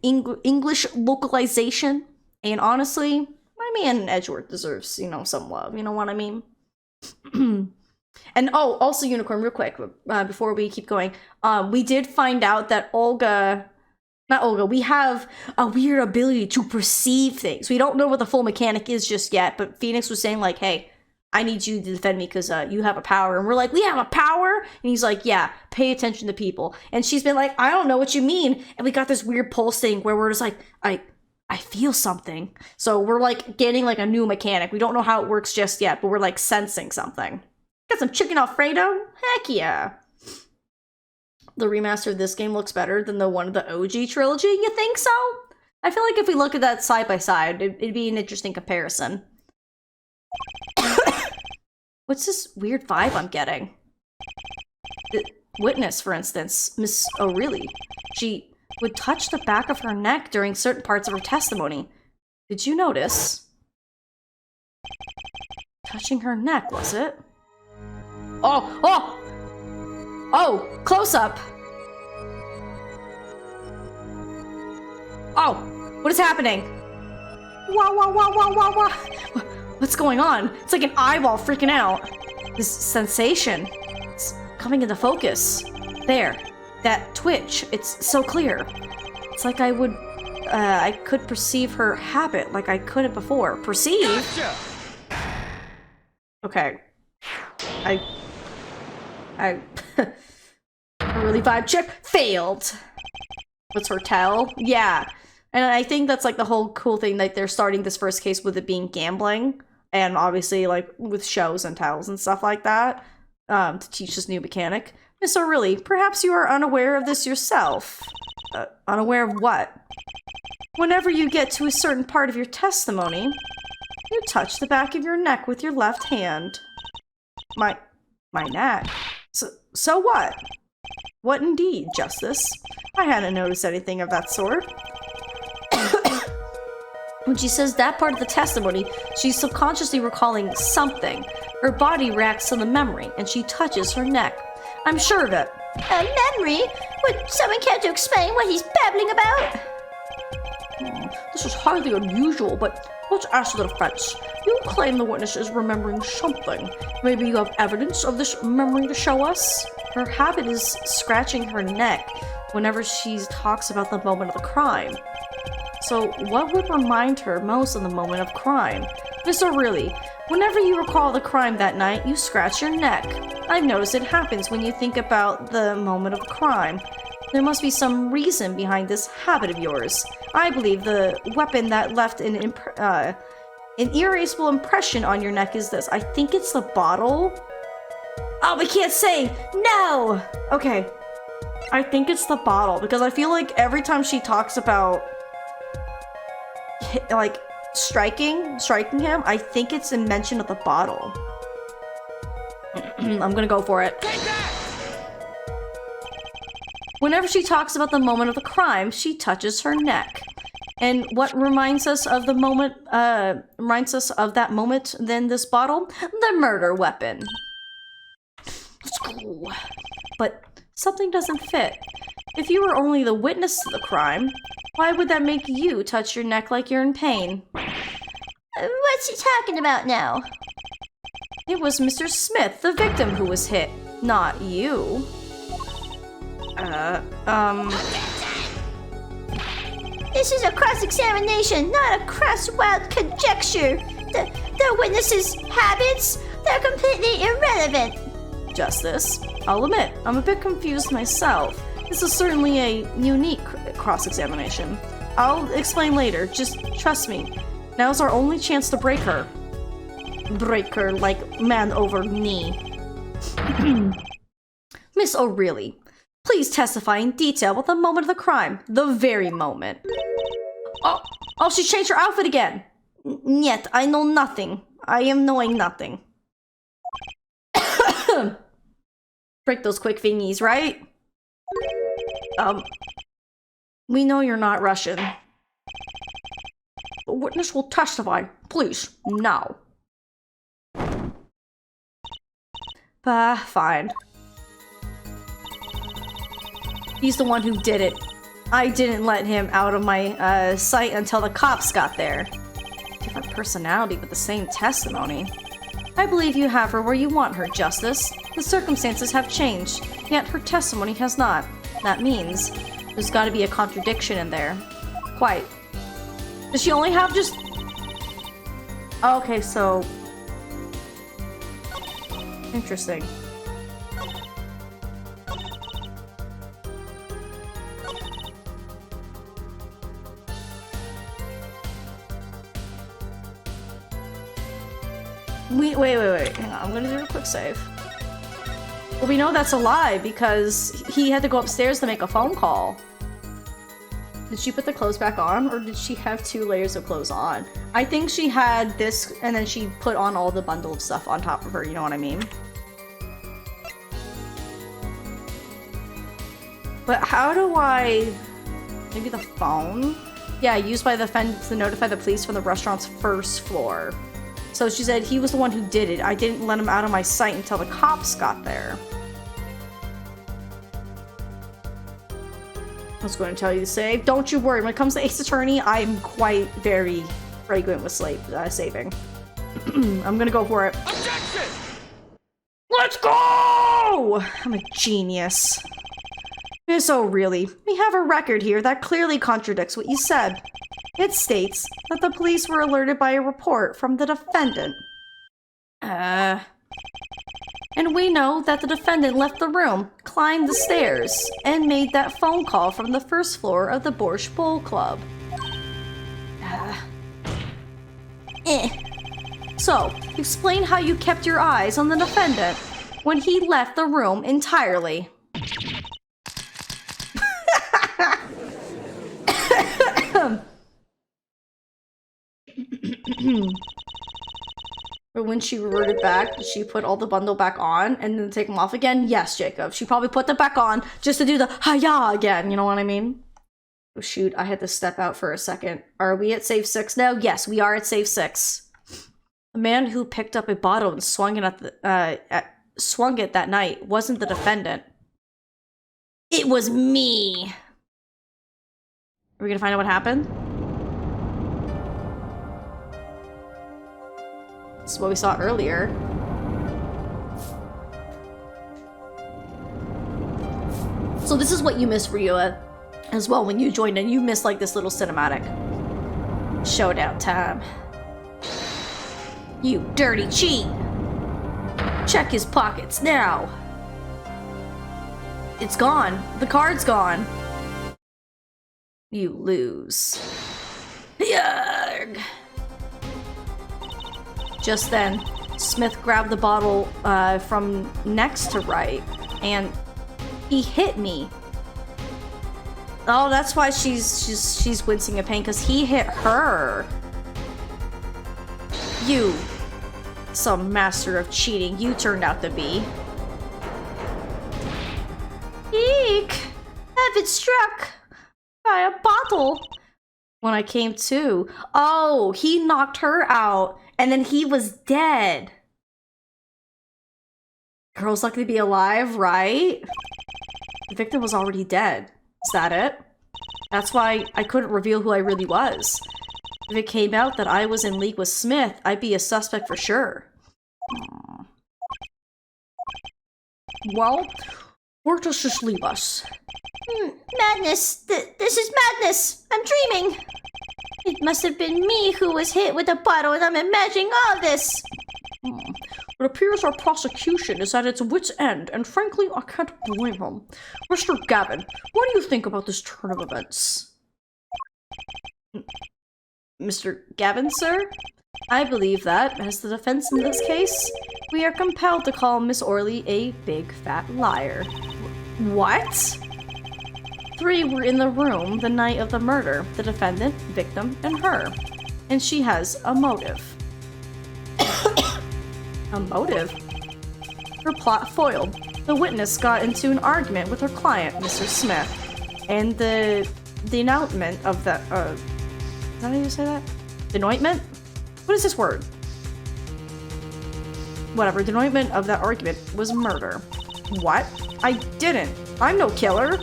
English localization. And honestly, my man Edgeworth deserves, you know, some love. You know what I mean? And oh, also Unicorn, real quick, before we keep going, we did find out that we have a weird ability to perceive things. We don't know what the full mechanic is just yet, but Phoenix was saying like, hey, I need you to defend me because you have a power. And we're like, we have a power? And he's like, yeah, pay attention to people. And she's been like, I don't know what you mean. And we got this weird pulse thing where we're just like, I feel something. So we're like getting like a new mechanic. We don't know how it works just yet, but we're like sensing something. Got some chicken Alfredo? Heck yeah. The remaster of this game looks better than the one of the OG trilogy. You think so? I feel like if we look at that side by side, it'd be an interesting comparison. What's this weird vibe I'm getting? The witness, for instance, Miss O'Reilly. She would touch the back of her neck during certain parts of her testimony. Did you notice? Touching her neck, was it? Oh, close up. Oh, what is happening? Wow. What's going on? It's like an eyeball freaking out. This sensation, it's coming into focus. There, that twitch, it's so clear. It's like I could perceive her habit like I couldn't before. Perceive? Gotcha! Okay. I really vibe check failed. What's her tell? Yeah. And I think that's like the whole cool thing, like they're starting this first case with it being gambling, and obviously like with shows and tells and stuff like that, to teach this new mechanic. Miss O'Reilly, perhaps you are unaware of this yourself. Unaware of what? Whenever you get to a certain part of your testimony, you touch the back of your neck with your left hand. My neck? So what? What indeed, Justice? I hadn't noticed anything of that sort. When she says that part of the testimony, she's subconsciously recalling something. Her body reacts to the memory, and she touches her neck. I'm sure of it. A memory? Would someone care to explain what he's babbling about? This is highly unusual, but let's ask the defense. You claim the witness is remembering something. Maybe you have evidence of this memory to show us? Her habit is scratching her neck whenever she talks about the moment of the crime. So what would remind her most of the moment of crime? Miss O'Reilly, whenever you recall the crime that night, you scratch your neck. I've noticed it happens when you think about the moment of the crime. There must be some reason behind this habit of yours. I believe the weapon that left an erasable impression on your neck is this. I think it's the bottle. Oh, we can't say! No! Okay. I think it's the bottle, because I feel like every time she talks about like striking him, I think it's a mention of the bottle. I'm gonna go for it. Take that! Whenever she talks about the moment of the crime, she touches her neck. And what reminds us of the moment, reminds us of that moment than this bottle? The murder weapon. Let's go. But something doesn't fit. If you were only the witness to the crime, why would that make you touch your neck like you're in pain? What's he talking about now? It was Mr. Smith, the victim, who was hit, not you. This is a cross-examination, not a cross-wild conjecture. The witness's habits, they're completely irrelevant. Justice, I'll admit, I'm a bit confused myself. This is certainly a unique cross-examination. I'll explain later, just trust me. Now's our only chance to break her. Break her like man over knee. Miss O'Reilly, please testify in detail about the moment of the crime. The very moment. Oh, she changed her outfit again. Yet, I know nothing. I am knowing nothing. Break those quick thingies, right? We know you're not Russian. The witness will testify. Please, now. Fine. He's the one who did it. I didn't let him out of my sight until the cops got there. Different personality, but the same testimony. I believe you have her where you want her, Justice. The circumstances have changed, yet her testimony has not. That means there's gotta be a contradiction in there. Quite. Does she only have just... Okay, so... Interesting. Wait. Hang on, I'm gonna do a quick save. Well, we know that's a lie because he had to go upstairs to make a phone call. Did she put the clothes back on, or did she have 2 layers of clothes on? I think she had this, and then she put on all the bundle of stuff on top of her, you know what I mean? But how do I... Maybe the phone? Yeah, used by the defendant to notify the police from the restaurant's first floor. So she said he was the one who did it. I didn't let him out of my sight until the cops got there. I was going to tell you to save. Don't you worry. When it comes to Ace Attorney, I'm quite very fragrant with saving. I'm gonna go for it. Objection! Let's go! I'm a genius. So really, we have a record here that clearly contradicts what you said. It states that the police were alerted by a report from the defendant. And we know that the defendant left the room, climbed the stairs, and made that phone call from the first floor of the Borscht Bowl Club. So, explain how you kept your eyes on the defendant when he left the room entirely. Or when she reverted back, did she put all the bundle back on and then take them off again? Yes, Jacob. She probably put them back on just to do the hi-ya again, you know what I mean? Oh shoot, I had to step out for a second. Are we at save 6 now? Yes, we are at save 6. The man who picked up a bottle and swung it that night wasn't the defendant. It was me! Are we gonna find out what happened? This is what we saw earlier. So this is what you missed, Ryua, as well when you joined in. You missed like this little cinematic. Showdown time. You dirty cheat! Check his pockets now! It's gone. The card's gone. You lose. Yarg! Just then, Smith grabbed the bottle from next to Wright, and he hit me. Oh, that's why she's wincing in pain, because he hit her. You, some master of cheating, you turned out to be. Eek! I've been struck by a bottle. When I came to, oh, he knocked her out. And then he was dead. Girl's lucky to be alive, right? The victim was already dead. Is that it? That's why I couldn't reveal who I really was. If it came out that I was in league with Smith, I'd be a suspect for sure. Well, where does this leave us? Madness! This is madness! I'm dreaming! It must have been me who was hit with a bottle and I'm imagining all this! It appears our prosecution is at its wit's end, and frankly, I can't blame him. Mr. Gavin, what do you think about this turn of events? Mr. Gavin, sir? I believe that, as the defense in this case, we are compelled to call Miss Orley a big fat liar. What? 3 were in the room the night of the murder, the defendant, victim, and her. And she has a motive. A motive? Her plot foiled. The witness got into an argument with her client, Mr. Smith. And the denouement of that, is that how you say that? Denoitment? What is this word? Whatever, denoitment of that argument was murder. What? I didn't. I'm no killer.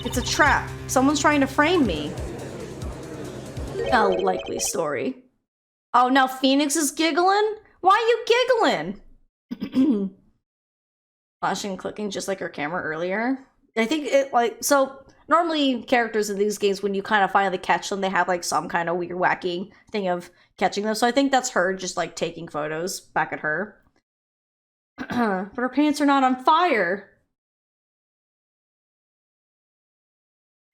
It's a trap. Someone's trying to frame me. A likely story. Oh, now Phoenix is giggling? Why are you giggling? Flashing and clicking just like her camera earlier. I think it like so normally characters in these games, when you kind of finally catch them, they have like some kind of weird wacky thing of catching them. So I think that's her just like taking photos back at her. But her pants are not on fire.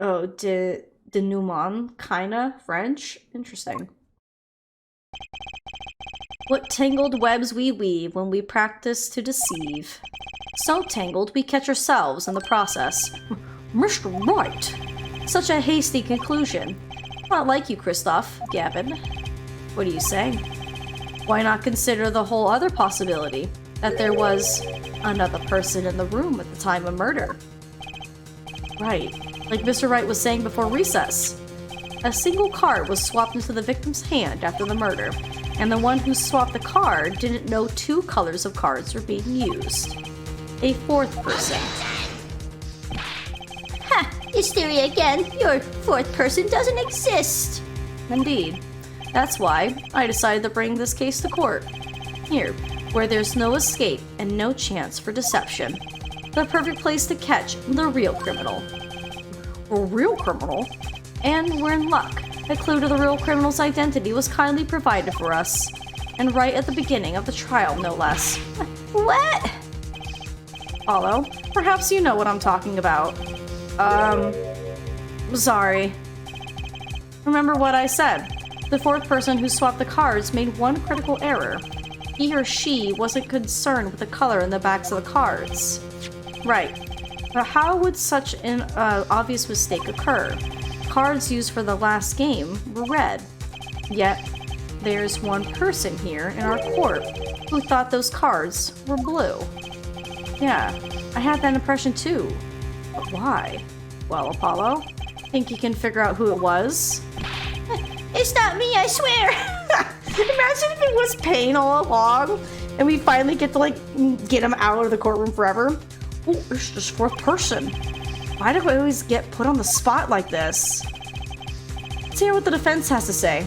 Oh, denouement, kinda French? Interesting. What tangled webs we weave when we practice to deceive. So tangled, we catch ourselves in the process. Mr. Right! Such a hasty conclusion. Not like you, Kristoff, Gavin. What do you say? Why not consider the whole other possibility? That there was another person in the room at the time of murder. Right. Like Mr. Wright was saying before recess. A single card was swapped into the victim's hand after the murder, and the one who swapped the card didn't know 2 colors of cards were being used. A 4th person. Ha! This theory again. Your 4th person doesn't exist. Indeed. That's why I decided to bring this case to court. Here, where there's no escape and no chance for deception. The perfect place to catch the real criminal. A real criminal? And we're in luck. A clue to the real criminal's identity was kindly provided for us. And right at the beginning of the trial, no less. What? Apollo, perhaps you know what I'm talking about. Sorry. Remember what I said. The 4th person who swapped the cards made one critical error. He or she wasn't concerned with the color in the backs of the cards. Right. But how would such an obvious mistake occur? Cards used for the last game were red. Yet, there's one person here in our court who thought those cards were blue. Yeah, I had that impression too. But why? Well, Apollo, think you can figure out who it was? It's not me, I swear. Imagine if it was Payne all along, and we finally get to, like, get him out of the courtroom forever. Oh, it's this 4th person. Why do I always get put on the spot like this? Let's hear what the defense has to say.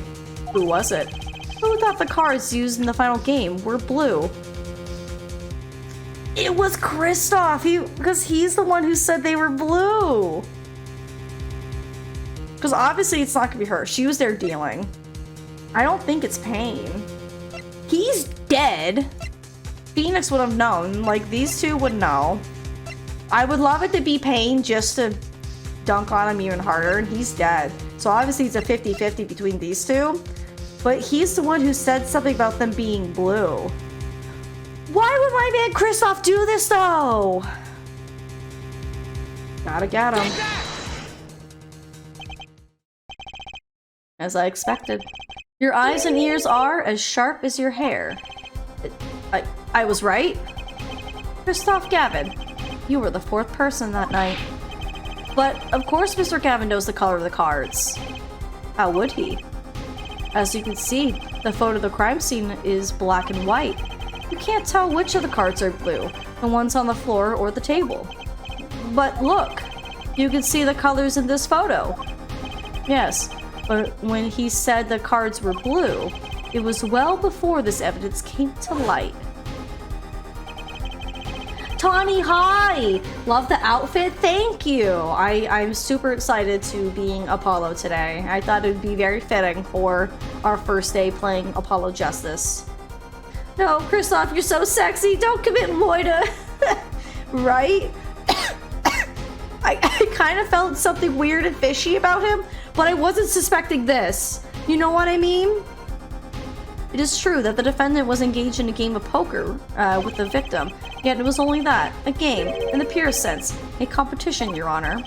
Who was it? Who thought the cards used in the final game were blue? It was Kristoff, because he's the one who said they were blue. Because obviously it's not going to be her. She was there dealing. I don't think it's Payne. He's dead. Phoenix would have known. Like, these two would know. I would love it to be Payne just to dunk on him even harder, and he's dead. So obviously it's a 50-50 between these two. But he's the one who said something about them being blue. Why would my man Kristoff do this, though? Gotta get him. As I expected. Your eyes and ears are as sharp as your hair. I was right? Kristoff Gavin, you were the 4th person that night. But, of course Mr. Gavin knows the color of the cards. How would he? As you can see, the photo of the crime scene is black and white. You can't tell which of the cards are blue, the ones on the floor or the table. But look, you can see the colors in this photo. Yes, but when he said the cards were blue, it was well before this evidence came to light. Tawny, hi! Love the outfit, thank you! I'm super excited to being Apollo today. I thought it would be very fitting for our first day playing Apollo Justice. No, Kristoff, you're so sexy, don't commit Moida! Right? I kind of felt something weird and fishy about him, but I wasn't suspecting this. You know what I mean? It is true that the defendant was engaged in a game of poker with the victim, yet it was only that, a game, in the purest sense, a competition, Your Honor.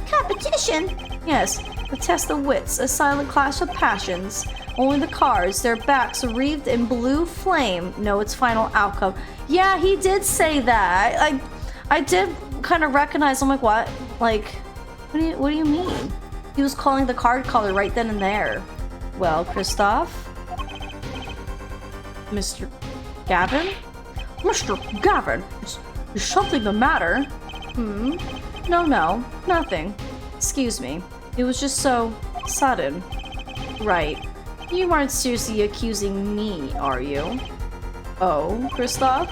Competition? Yes, a test of wits, a silent clash of passions. Only the cards, their backs wreathed in blue flame, know its final outcome. Yeah, he did say that. I did kind of recognize, I'm like, what? Like, what do you mean? He was calling the card color right then and there. Well, Kristoff? Mr. Gavin? Mr. Gavin, is something the matter? No, nothing. Excuse me. It was just so sudden. Right. You aren't seriously accusing me, are you? Oh, Kristoff?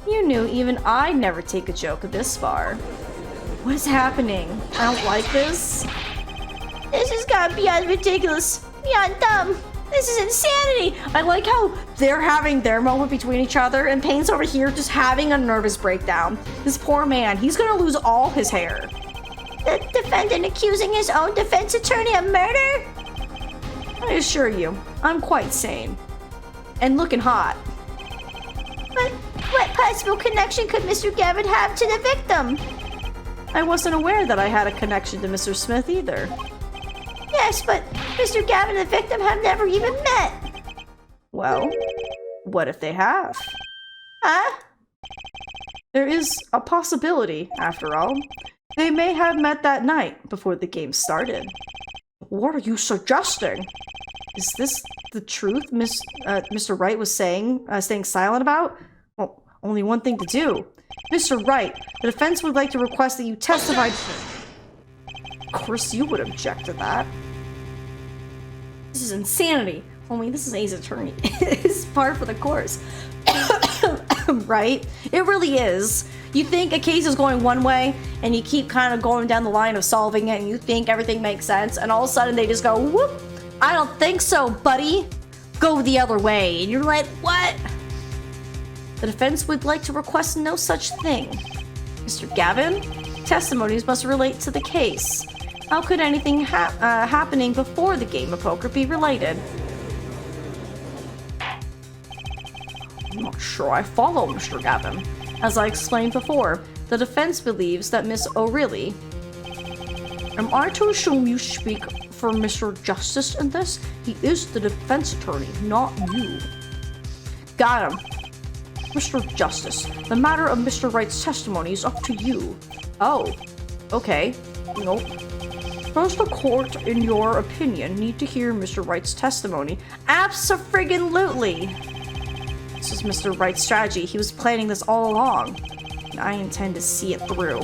You knew even I'd never take a joke this far. What is happening? I don't like this. This has got beyond ridiculous, beyond dumb. This is insanity. I like how they're having their moment between each other, and Payne's over here just having a nervous breakdown. This poor man, he's gonna lose all his hair. The defendant accusing his own defense attorney of murder? I assure you, I'm quite sane. And looking hot. But what possible connection could Mr. Gavin have to the victim? I wasn't aware that I had a connection to Mr. Smith either. Yes, but Mr. Gavin and the victim have never even met. Well, what if they have? Huh? There is a possibility, after all. They may have met that night before the game started. What are you suggesting? Is this the truth Mr. Wright was staying silent about? Well, only one thing to do. Mr. Wright, the defense would like to request that you testify. Of course you would object to that. This is insanity. Only this is A's attorney. It's par for the course. Right? It really is. You think a case is going one way, and you keep kind of going down the line of solving it, and you think everything makes sense, and all of a sudden they just go, whoop! I don't think so, buddy! Go the other way. And you're like, what? The defense would like to request no such thing. Mr. Gavin, testimonies must relate to the case. How could anything happening before the game of poker be related? I'm not sure I follow, Mr. Gavin. As I explained before, the defense believes that Miss O'Reilly. Am I to assume you speak for Mr. Justice in this? He is the defense attorney, not you. Got him. Mr. Justice, the matter of Mr. Wright's testimony is up to you. Oh, okay. Nope. Does the court, in your opinion, need to hear Mr. Wright's testimony? Abso-friggin-lutely! This is Mr. Wright's strategy. He was planning this all along. And I intend to see it through.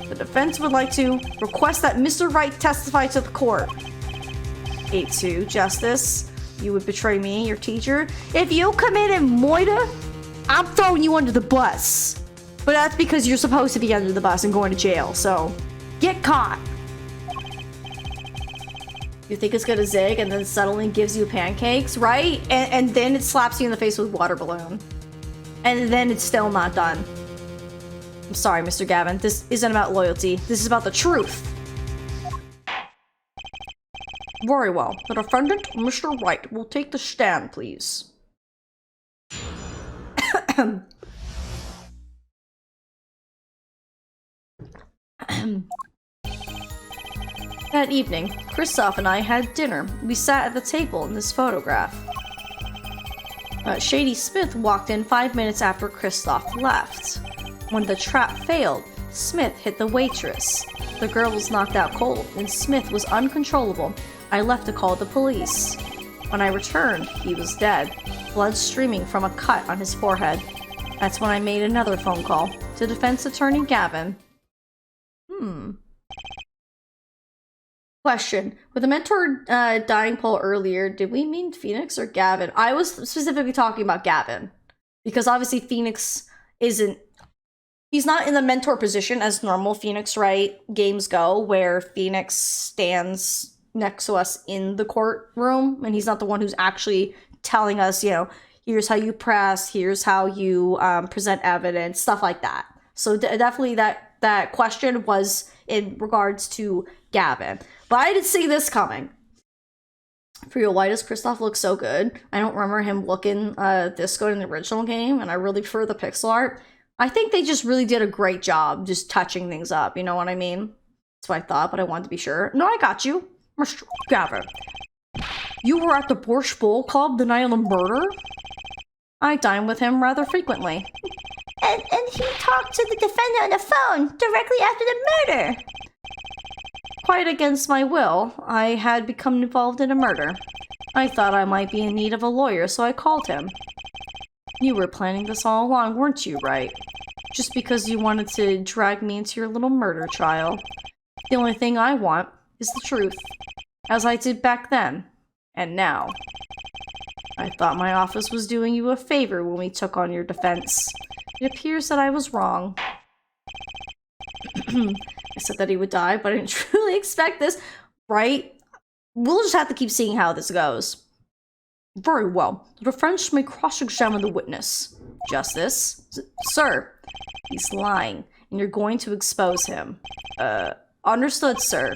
The defense would like to request that Mr. Wright testify to the court. 8-2, Justice. You would betray me, your teacher. If you committed Moida, I'm throwing you under the bus. But that's because you're supposed to be under the bus and going to jail, so get caught. You think it's gonna zig and then suddenly gives you pancakes, right? And then it slaps you in the face with a water balloon. And then it's still not done. I'm sorry, Mr. Gavin. This isn't about loyalty. This is about the truth. Very well. The defendant, Mr. Wright, will take the stand, please. That evening, Kristoff and I had dinner. We sat at the table in this photograph. Shady Smith walked in 5 minutes after Kristoff left. When the trap failed, Smith hit the waitress. The girl was knocked out cold, and Smith was uncontrollable. I left to call the police. When I returned, he was dead, blood streaming from a cut on his forehead. That's when I made another phone call to defense attorney Gavin. Question. With the mentor dying poll earlier, did we mean Phoenix or Gavin? I was specifically talking about Gavin. Because obviously Phoenix isn't... He's not in the mentor position as normal Phoenix Wright games go, where Phoenix stands next to us in the courtroom, and he's not the one who's actually telling us, you know, here's how you press, here's how you present evidence, stuff like that. So definitely that question was in regards to Gavin. But I didn't see this coming. For real, why does Kristoff look so good? I don't remember him looking this good in the original game, and I really prefer the pixel art. I think they just really did a great job just touching things up, you know what I mean? That's what I thought, but I wanted to be sure. No, I got you. Mr. Gavin, you were at the Borscht Bowl Club the night of the murder? I dine with him rather frequently. And he talked to the defendant on the phone directly after the murder. Quite against my will, I had become involved in a murder. I thought I might be in need of a lawyer, so I called him. You were planning this all along, weren't you, right? just because you wanted to drag me into your little murder trial. The only thing I want is the truth, as I did back then, and now. I thought my office was doing you a favor when we took on your defense. It appears that I was wrong. I said that he would die, but I didn't truly expect this, right? We'll just have to keep seeing how this goes. Very well. The defense may cross-examine the witness. Justice? Sir, he's lying, and you're going to expose him. Understood, sir.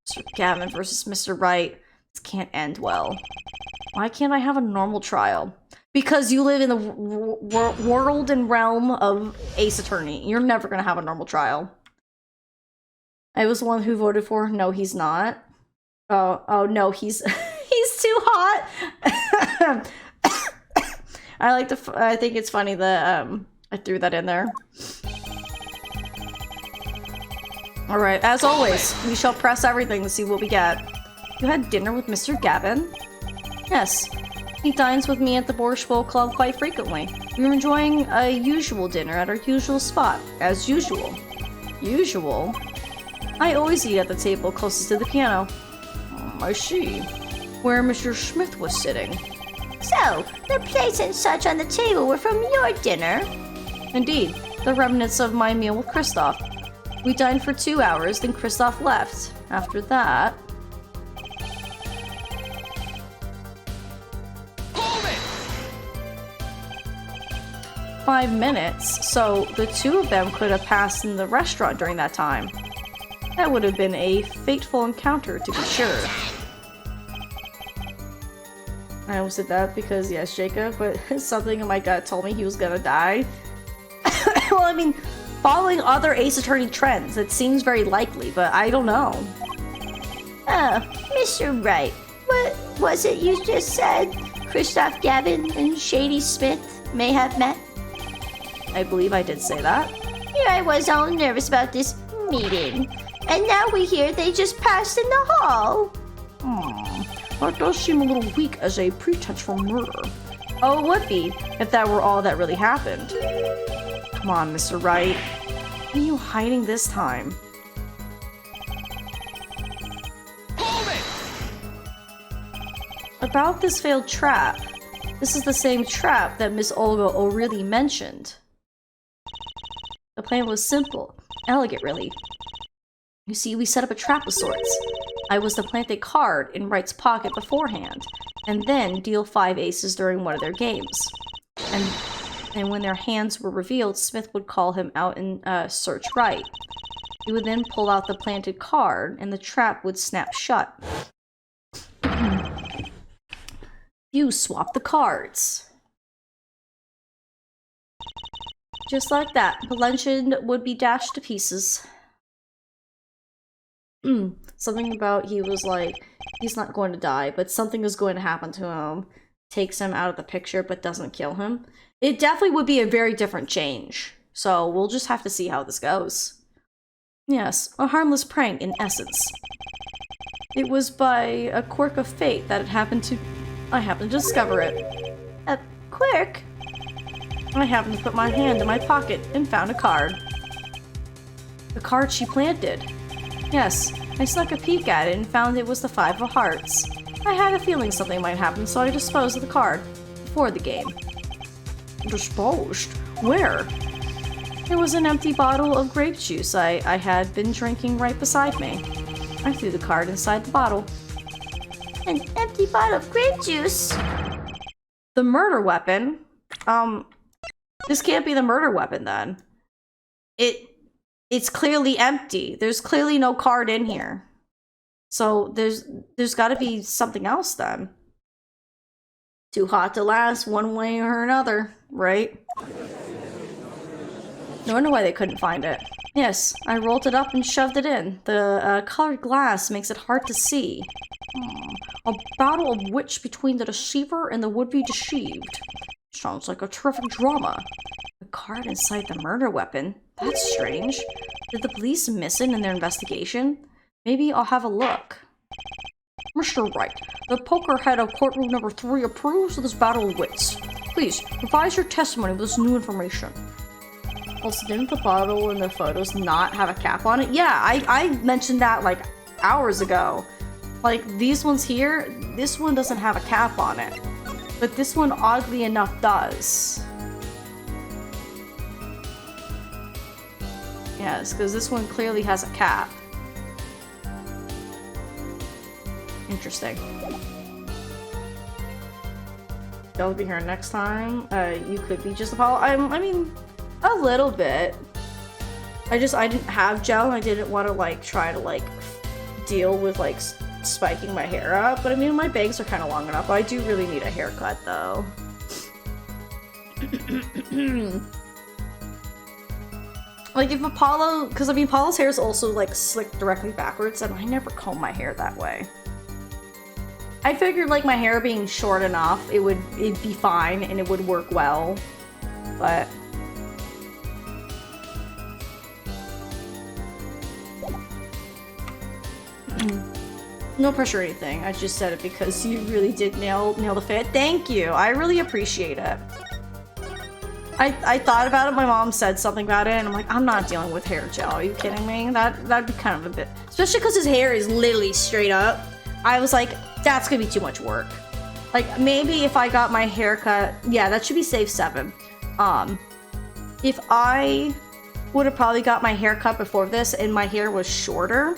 Mr. Gavin versus Mr. Wright. This can't end well. Why can't I have a normal trial? Because you live in the world and realm of Ace Attorney. You're never gonna have a normal trial. I was the one who voted for. No, he's not. Oh no, he's he's too hot. I think it's funny that I threw that in there. All right, as always, we shall press everything to see what we get. You had dinner with Mr. Gavin? Yes. He dines with me at the Borscht Bowl Club quite frequently. We were enjoying a usual dinner at our usual spot, as usual. Usual? I always eat at the table closest to the piano. I see. Where Mr. Smith was sitting. So, the plates and such on the table were from your dinner? Indeed, the remnants of my meal with Kristoff. We dined for 2 hours, then Kristoff left. After that... Hold it! 5 minutes, so the two of them could have passed in the restaurant during that time. That would have been a fateful encounter, to be sure. I almost did that because, yes, Jacob, but something in my gut told me he was gonna die. Well, I mean, following other Ace Attorney trends, it seems very likely, but I don't know. Mr. Wright, what was it you just said? Kristoff Gavin and Shady Smith may have met? I believe I did say that. Here I was all nervous about this meeting, and now we hear they just passed in the hall. That does seem a little weak as a pretense for murder. Oh, it would be, if that were all that really happened. Come on, Mr. Wright. What are you hiding this time? Hold it! About this failed trap. This is the same trap that Miss Olga O'Reilly mentioned. The plan was simple, elegant really. You see, we set up a trap of sorts. I was to plant a card in Wright's pocket beforehand, and then deal 5 aces during one of their games. And when their hands were revealed, Smith would call him out and search Wright. He would then pull out the planted card, and the trap would snap shut. You swap the cards. Just like that, the luncheon would be dashed to pieces. Something about he was like, he's not going to die, but something is going to happen to him. Takes him out of the picture, but doesn't kill him. It definitely would be a very different change. So we'll just have to see how this goes. Yes, a harmless prank in essence. It was by a quirk of fate that I happened to discover it. A quirk? I happened to put my hand in my pocket and found a card. The card she planted. Yes, I snuck a peek at it and found it was the 5 of hearts. I had a feeling something might happen, so I disposed of the card before the game. Disposed? Where? There was an empty bottle of grape juice I had been drinking right beside me. I threw the card inside the bottle. An empty bottle of grape juice? The murder weapon? This can't be the murder weapon then. It's clearly empty. There's clearly no card in here. So there's gotta be something else then. Too hot to last one way or another, right? No wonder why they couldn't find it. Yes, I rolled it up and shoved it in. The colored glass makes it hard to see. A battle of wits between the deceiver and the would-be deceived. Sounds like a terrific drama. The card inside the murder weapon? That's strange. Did the police miss it in their investigation? Maybe I'll have a look. Mr. Wright, the poker head of courtroom number 3 approves of this battle of wits. Please, revise your testimony with this new information. Also, didn't the bottle in the photos not have a cap on it? Yeah, I mentioned that like hours ago. Like these ones here, this one doesn't have a cap on it. But this one, oddly enough, does. Yes, because this one clearly has a cap. Interesting. I'll be here next time. You could be just Apollo. I mean, a little bit. I didn't have gel and I didn't want to like try to like deal with like spiking my hair up. But I mean, my bangs are kind of long enough. But I do really need a haircut though. Like if Apollo, because I mean Apollo's hair is also like slicked directly backwards and I never comb my hair that way. I figured like my hair being short enough, it'd be fine and it would work well, but no pressure or anything. I just said it because you really did nail the fit. Thank you. I really appreciate it. I thought about it. My mom said something about it, and I'm like, I'm not dealing with hair gel. Are you kidding me? That'd be kind of a bit, especially because his hair is literally straight up. I was like, that's gonna be too much work. Like maybe if I got my hair cut, yeah, that should be safe 7. If I would have probably got my hair cut before this and my hair was shorter,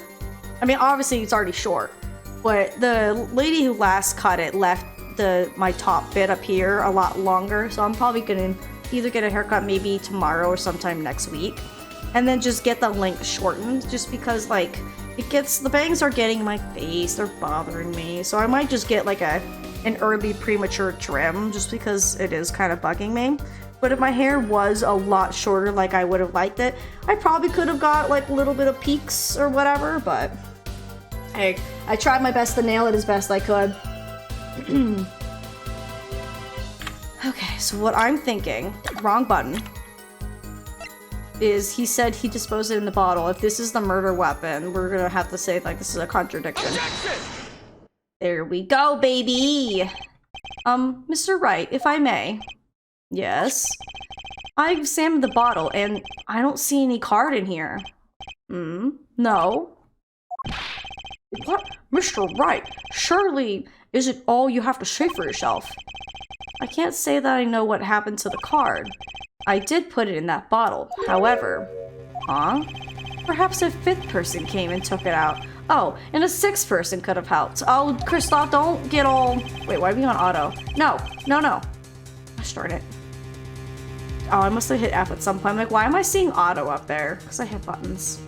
I mean, obviously it's already short, but the lady who last cut it left my top bit up here a lot longer, so I'm probably gonna either get a haircut maybe tomorrow or sometime next week, and then just get the length shortened, just because like the bangs are getting in my face, they're bothering me, so I might just get like an early premature trim just because it is kind of bugging me. But if my hair was a lot shorter like I would have liked it, I probably could have got like a little bit of peaks or whatever, but hey, I tried my best to nail it as best I could. Okay, so what I'm thinking, wrong button, is he said he disposed it in the bottle. If this is the murder weapon, we're gonna have to say like this is a contradiction. There we go, baby! Mr. Wright, if I may. Yes? I examined the bottle and I don't see any card in here. No? What? Mr. Wright, surely is it all you have to say for yourself? I can't say that I know what happened to the card. I did put it in that bottle, however. Huh? Perhaps a 5th person came and took it out. Oh, and a 6th person could have helped. Oh, Kristoff, don't get all... Wait, why are we on auto? No. Gosh darn it. Oh, I must have hit F at some point. I'm like, why am I seeing auto up there? Because I hit buttons.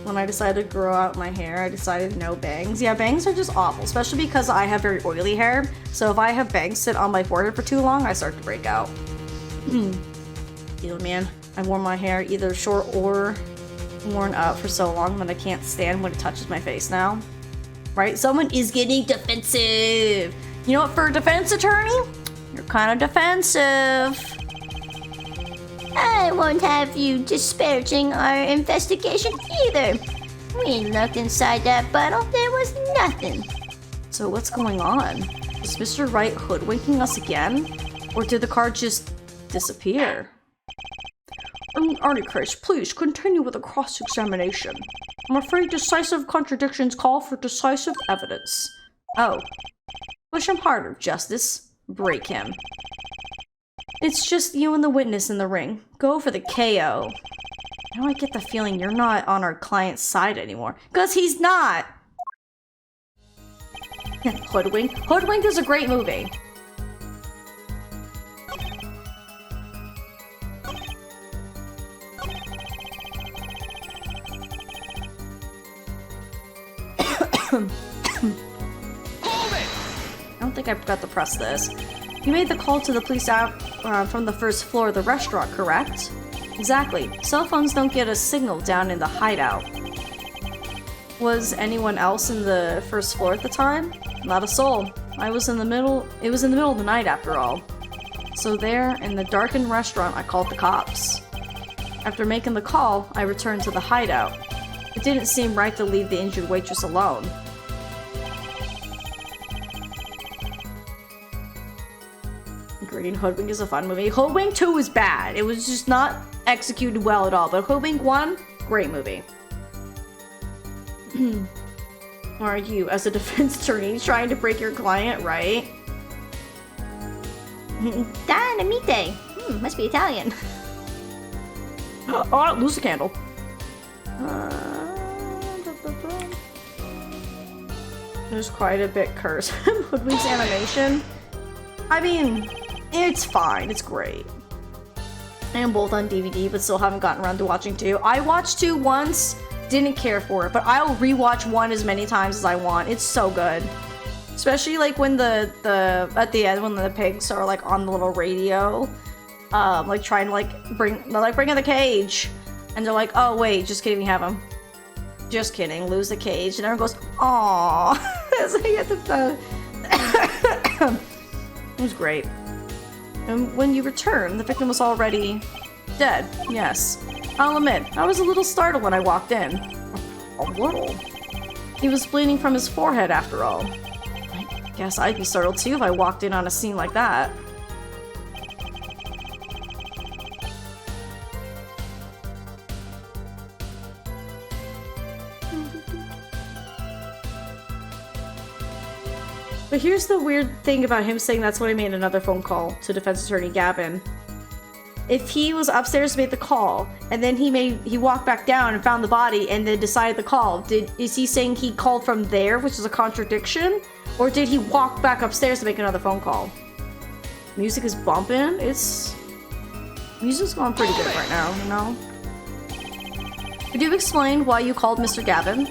When I decided to grow out my hair, I decided no bangs. Yeah, bangs are just awful, especially because I have very oily hair. So if I have bangs sit on my forehead for too long, I start to break out. Ew, man. I wore my hair either short or worn out for so long that I can't stand when it touches my face now. Right? Someone is getting defensive. You know what, for a defense attorney? You're kind of defensive. I won't have you disparaging our investigation either. We looked inside that bottle, there was nothing. So what's going on? Is Mr. Wright hoodwinking us again? Or did the card just disappear? In any case, please continue with the cross-examination. I'm afraid decisive contradictions call for decisive evidence. Oh. Push him harder, Justice. Break him. It's just you and the witness in the ring. Go for the KO. Now I get the feeling you're not on our client's side anymore. 'Cause he's not! Hoodwink. Hoodwink is a great movie. I don't think I forgot to press this. You made the call to the police out from the first floor of the restaurant, correct? Exactly. Cell phones don't get a signal down in the hideout. Was anyone else in the first floor at the time? Not a soul. It was in the middle of the night after all. So there, in the darkened restaurant, I called the cops. After making the call, I returned to the hideout. It didn't seem right to leave the injured waitress alone. Green Hoodwink is a fun movie. Hoodwink 2 is bad. It was just not executed well at all. But Hoodwink 1, great movie. Are you, as a defense attorney, trying to break your client, right? Dynamite. Must be Italian. Oh, lose a candle. There's quite a bit cursed. Hoodwink's animation. I mean, it's fine. It's great. I am both on DVD, but still haven't gotten around to watching 2. I watched 2 once, didn't care for it, but I'll rewatch 1 as many times as I want. It's so good. Especially like when the at the end when the pigs are like on the little radio, like trying to like bring in the cage, and they're like, oh wait, just kidding, we have him. Just kidding, lose the cage, and everyone goes, aww. So you get it was great. And when you return, the victim was already dead. Yes, I'll admit, I was a little startled when I walked in. A little. He was bleeding from his forehead, after all. I guess I'd be startled too if I walked in on a scene like that. But here's the weird thing about him saying that's when I made another phone call to defense attorney Gavin. If he was upstairs to make the call, and then he walked back down and found the body and then decided to call, is he saying he called from there, which is a contradiction? Or did he walk back upstairs to make another phone call? Music is bumping. Music's going pretty good right now, you know? Could you explain why you called Mr. Gavin?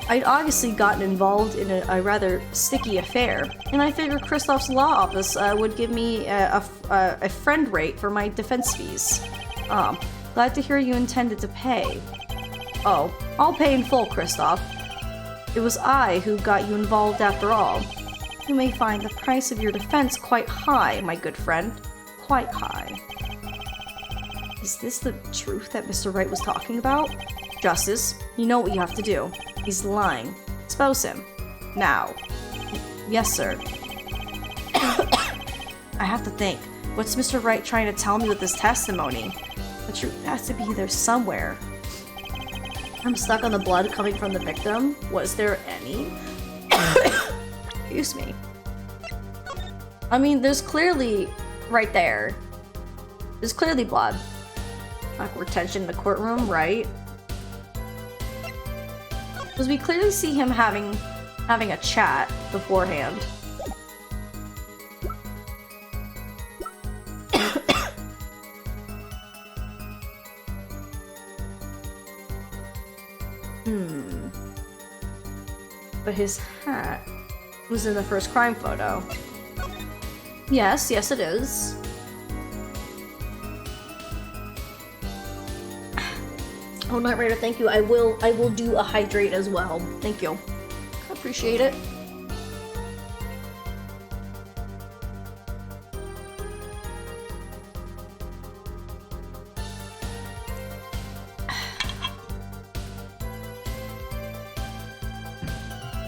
I'd obviously gotten involved in a rather sticky affair, and I figured Kristoff's law office would give me a friend rate for my defense fees. Glad to hear you intended to pay. Oh, I'll pay in full, Kristoff. It was I who got you involved after all. You may find the price of your defense quite high, my good friend. Quite high. Is this the truth that Mr. Wright was talking about? Justice, you know what you have to do. He's lying. Expose him. Now. Yes, sir. I have to think. What's Mr. Wright trying to tell me with this testimony? The truth has to be there somewhere. I'm stuck on the blood coming from the victim. Was there any? Excuse me. I mean, there's clearly right there. There's clearly blood. Awkward tension in the courtroom, right? Because we clearly see him having a chat beforehand. But his hat was in the first crime photo. Yes, yes it is. Oh, Night Raider, thank you. I will do a hydrate as well. Thank you. I appreciate it.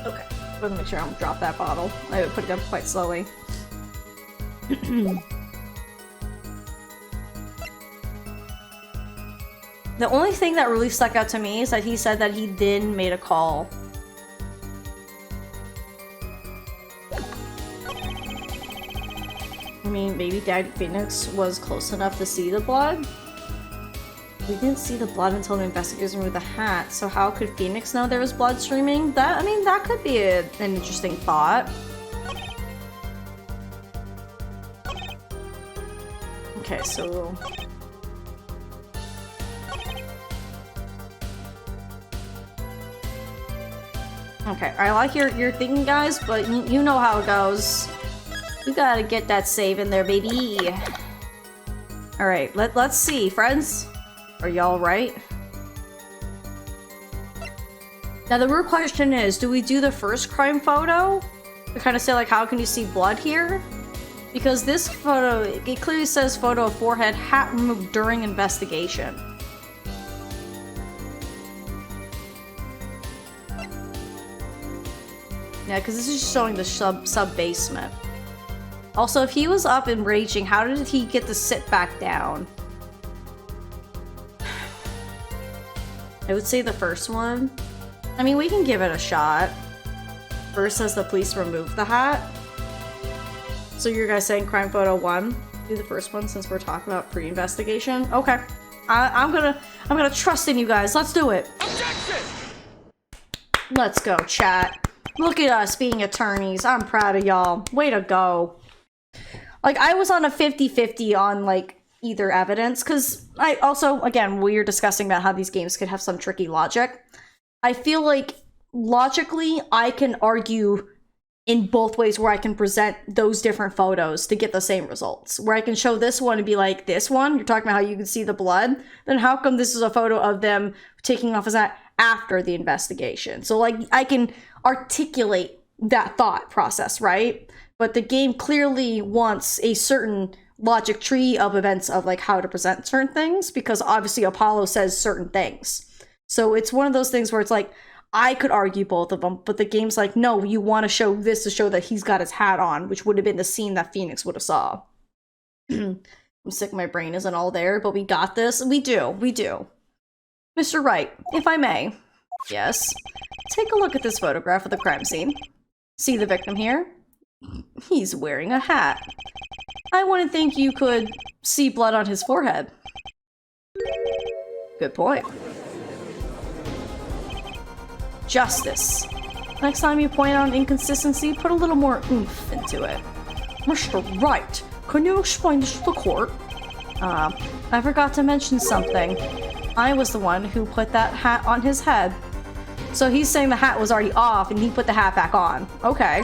Okay, I'm gonna make sure I don't drop that bottle. I would put it up quite slowly. The only thing that really stuck out to me is that he said that he then made a call. I mean, maybe Dad Phoenix was close enough to see the blood. We didn't see the blood until the investigators removed the hat, so how could Phoenix know there was blood streaming? That, I mean, that could be an interesting thought. Okay, so... Okay, I like your thinking, guys, but you know how it goes. You gotta get that save in there, baby. Alright, let's see, friends. Are y'all right? Now the real question is, do we do the first crime photo? To kind of say, like, how can you see blood here? Because this photo, it clearly says photo of forehead, hat removed during investigation. Yeah, because this is showing the sub-basement. Also, if he was up and raging, how did he get to sit back down? I would say the first one. I mean, we can give it a shot. First, as the police remove the hat. So you guys saying crime photo 1? Do the first one since we're talking about pre-investigation. Okay, I'm gonna trust in you guys. Let's do it. Objection! Let's go, chat. Look at us being attorneys. I'm proud of y'all. Way to go. Like, I was on a 50-50 on, like, either evidence, because I also, again, we were discussing about how these games could have some tricky logic. I feel like, logically, I can argue in both ways where I can present those different photos to get the same results. Where I can show this one and be like, this one, you're talking about how you can see the blood, then how come this is a photo of them taking off his hat after the investigation? So, like, I can articulate that thought process, right? But the game clearly wants a certain logic tree of events of, like, how to present certain things, because obviously Apollo says certain things. So it's one of those things where it's like, I could argue both of them, but the game's like, no, you want to show this to show that he's got his hat on, which would have been the scene that Phoenix would have saw. I'm sick, my brain isn't all there, but we got this. We do. Mr. Wright, if I may. Yes. Take a look at this photograph of the crime scene. See the victim here? He's wearing a hat. I wouldn't think you could see blood on his forehead. Good point. Justice. Next time you point out an inconsistency, put a little more oomph into it. Mr. Wright, can you explain this to the court? I forgot to mention something. I was the one who put that hat on his head. So he's saying the hat was already off and he put the hat back on. Okay.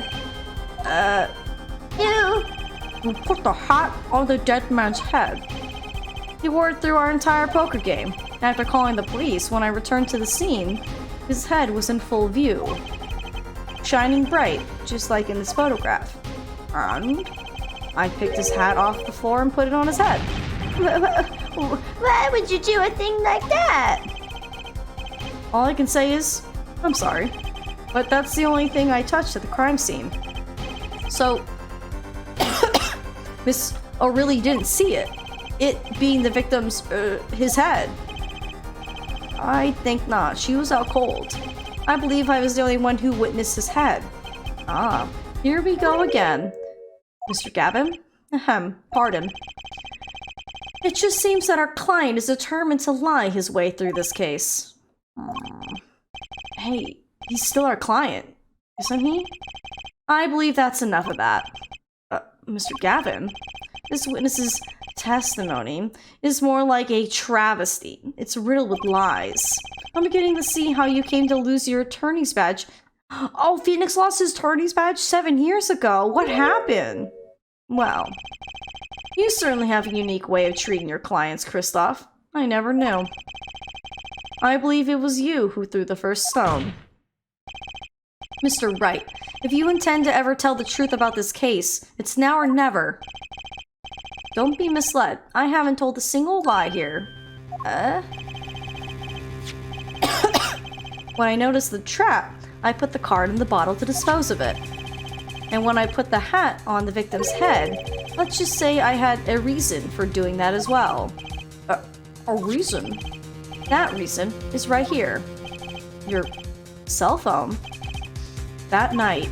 You put the hat on the dead man's head. He wore it through our entire poker game. After calling the police, when I returned to the scene, his head was in full view. Shining bright, just like in this photograph. And I picked his hat off the floor and put it on his head. Why would you do a thing like that? All I can say is, I'm sorry. But that's the only thing I touched at the crime scene. So, Miss O'Reilly didn't see it. It being the victim's, his head. I think not. She was out cold. I believe I was the only one who witnessed his head. Ah, here we go again. Mr. Gavin? Ahem, pardon. It just seems that our client is determined to lie his way through this case. Hey, he's still our client, isn't he? I believe that's enough of that. Mr. Gavin, this witness's testimony is more like a travesty. It's riddled with lies. I'm beginning to see how you came to lose your attorney's badge. Oh, Phoenix lost his attorney's badge 7 years ago. What happened? Well, you certainly have a unique way of treating your clients, Kristoff. I never knew. I believe it was you who threw the first stone. Mr. Wright, if you intend to ever tell the truth about this case, it's now or never. Don't be misled. I haven't told a single lie here. When I noticed the trap, I put the card in the bottle to dispose of it. And when I put the hat on the victim's head, let's just say I had a reason for doing that as well. A reason? That reason is right here. Your cell phone. That night,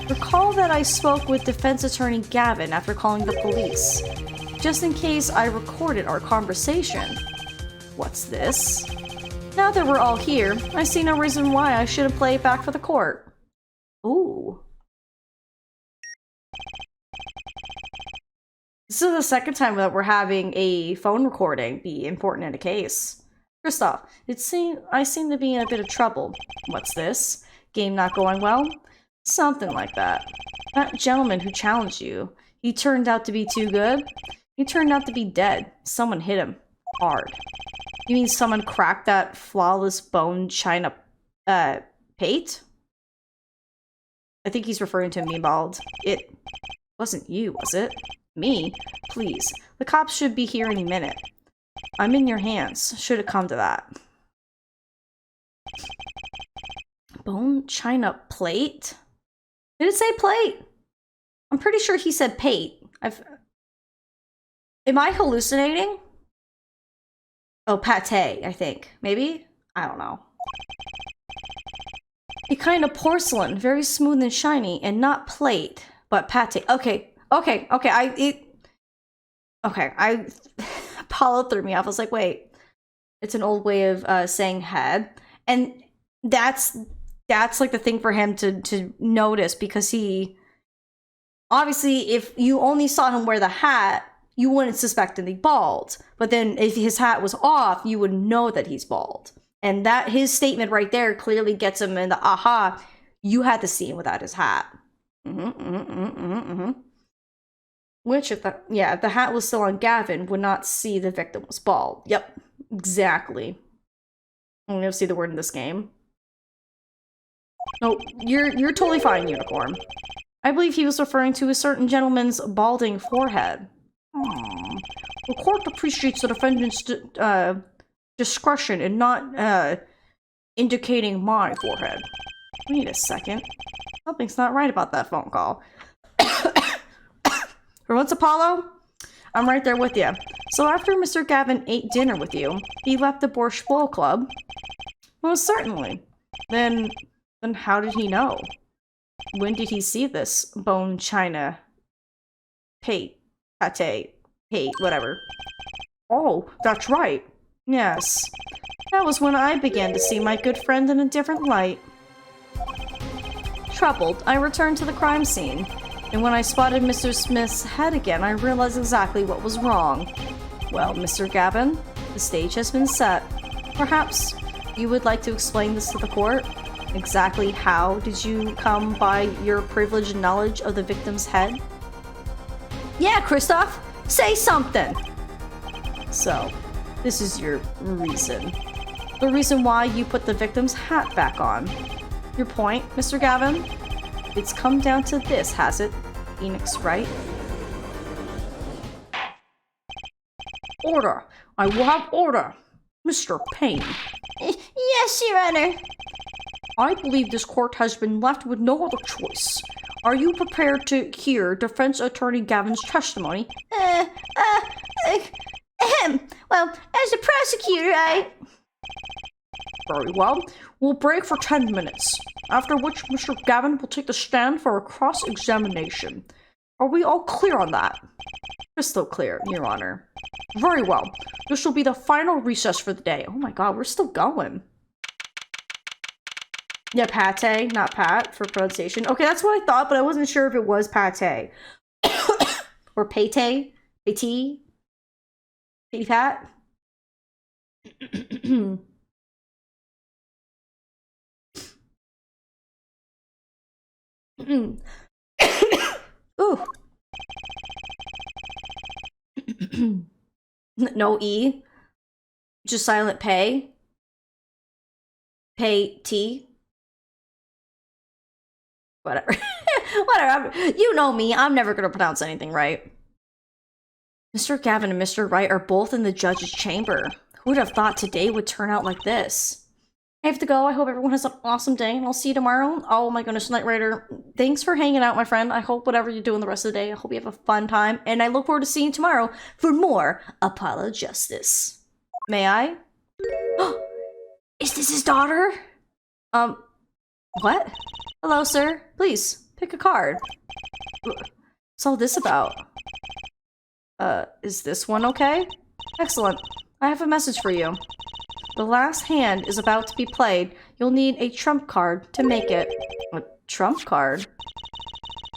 recall that I spoke with defense attorney Gavin after calling the police. Just in case I recorded our conversation. What's this? Now that we're all here, I see no reason why I shouldn't play it back for the court. Ooh. This is the second time that we're having a phone recording be important in a case. Kristoff, I seem to be in a bit of trouble. What's this? Game not going well? Something like that. That gentleman who challenged you, he turned out to be too good? He turned out to be dead. Someone hit him. Hard. You mean someone cracked that flawless bone china, pate? I think he's referring to me, Bald. It wasn't you, was it? Me? Please. The cops should be here any minute. I'm in your hands. Should it come to that. Bone china plate? Did it say plate? I'm pretty sure he said pate. Am I hallucinating? Oh, pate, I think. Maybe? I don't know. A kind of porcelain, very smooth and shiny, and not plate, but pate. Okay. Apollo threw me off. I was like, wait, it's an old way of saying head. And that's like the thing for him to notice, because he obviously, if you only saw him wear the hat, you wouldn't suspect him to be bald. But then if his hat was off, you would know that he's bald. And that his statement right there clearly gets him in the aha, you had to see him without his hat. Which, if the hat was still on Gavin, would not see the victim was bald. Yep, exactly. I'm gonna see the word in this game. No, you're totally fine, Unicorn. I believe he was referring to a certain gentleman's balding forehead. The court appreciates the defendant's discretion in not indicating my forehead. Wait a second. Something's not right about that phone call. For once, Apollo, I'm right there with you. So after Mr. Gavin ate dinner with you, he left the Borscht Bowl Club? Well, certainly. Then how did he know? When did he see this bone china? Pate, whatever. Oh, that's right. Yes. That was when I began to see my good friend in a different light. Troubled, I returned to the crime scene, and when I spotted Mr. Smith's head again, I realized exactly what was wrong. Well, Mr. Gavin, the stage has been set. Perhaps you would like to explain this to the court? Exactly how did you come by your privileged knowledge of the victim's head? Yeah, Kristoff, say something! So, this is your reason. The reason why you put the victim's hat back on. Your point, Mr. Gavin? It's come down to this, has it? Phoenix, right? Order! I will have order! Mr. Payne. Yes, Your Honor. I believe this court has been left with no other choice. Are you prepared to hear defense attorney Gavin's testimony? Well, as a prosecutor, Very well. We'll break for 10 minutes, after which Mr. Gavin will take the stand for a cross-examination. Are we all clear on that? Crystal clear, Your Honor. Very well. This will be the final recess for the day. Oh my god, we're still going. Yeah, pate, not pat for pronunciation. Okay, that's what I thought, but I wasn't sure if it was pate. Or pate? Pate? Pate pat? Ooh. No E. Just silent pay. Pay T. Whatever. Whatever. You know me. I'm never gonna pronounce anything right. Mr. Gavin and Mr. Wright are both in the judge's chamber. Who would have thought today would turn out like this? I have to go. I hope everyone has an awesome day, and I'll see you tomorrow. Oh my goodness, Knight Rider. Thanks for hanging out, my friend. I hope whatever you're doing the rest of the day, I hope you have a fun time, and I look forward to seeing you tomorrow for more Apollo Justice. May I? Is this his daughter? What? Hello, sir. Please, pick a card. What's all this about? Is this one okay? Excellent. I have a message for you. The last hand is about to be played. You'll need a trump card to make it. A trump card?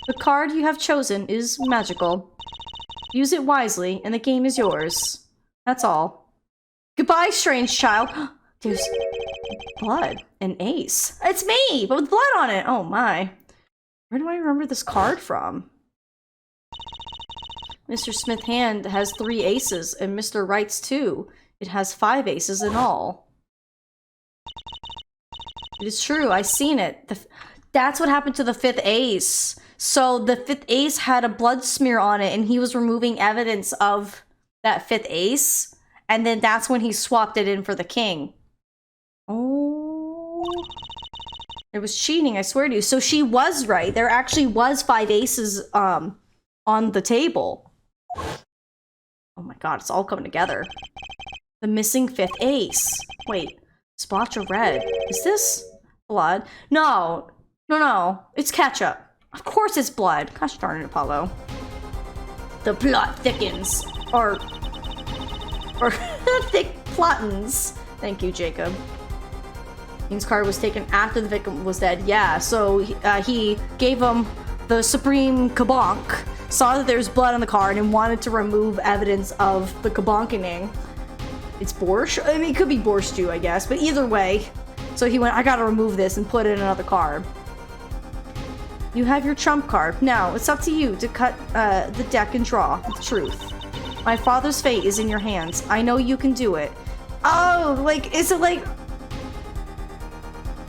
The card you have chosen is magical. Use it wisely, and the game is yours. That's all. Goodbye, strange child. There's blood. An ace. It's me, but with blood on it. Oh my. Where do I remember this card from? Mr. Smith's hand has 3 aces, and Mr. Wright's 2. It has 5 aces in all. It is true, I've seen it. That's what happened to the 5th ace. So the 5th ace had a blood smear on it, and he was removing evidence of that 5th ace. And then that's when he swapped it in for the king. Oh. It was cheating, I swear to you. So she was right. There actually was 5 aces on on the table. Oh my god, it's all coming together. The missing 5th ace. Wait, splotch of red. Is this blood? No. No, it's ketchup. Of course it's blood. Gosh darn it, Apollo. The plot thickens. Or thick plottens. Thank you, Jacob. King's card was taken after the victim was dead. Yeah, so he gave him the supreme kabonk, saw that there's blood on the card, and wanted to remove evidence of the kabonkening. It's borscht? I mean, it could be borscht too, I guess, but either way. So he went, I gotta remove this and put it in another card. You have your trump card. Now, it's up to you to cut the deck and draw the truth. My father's fate is in your hands. I know you can do it. Oh, like, is it like...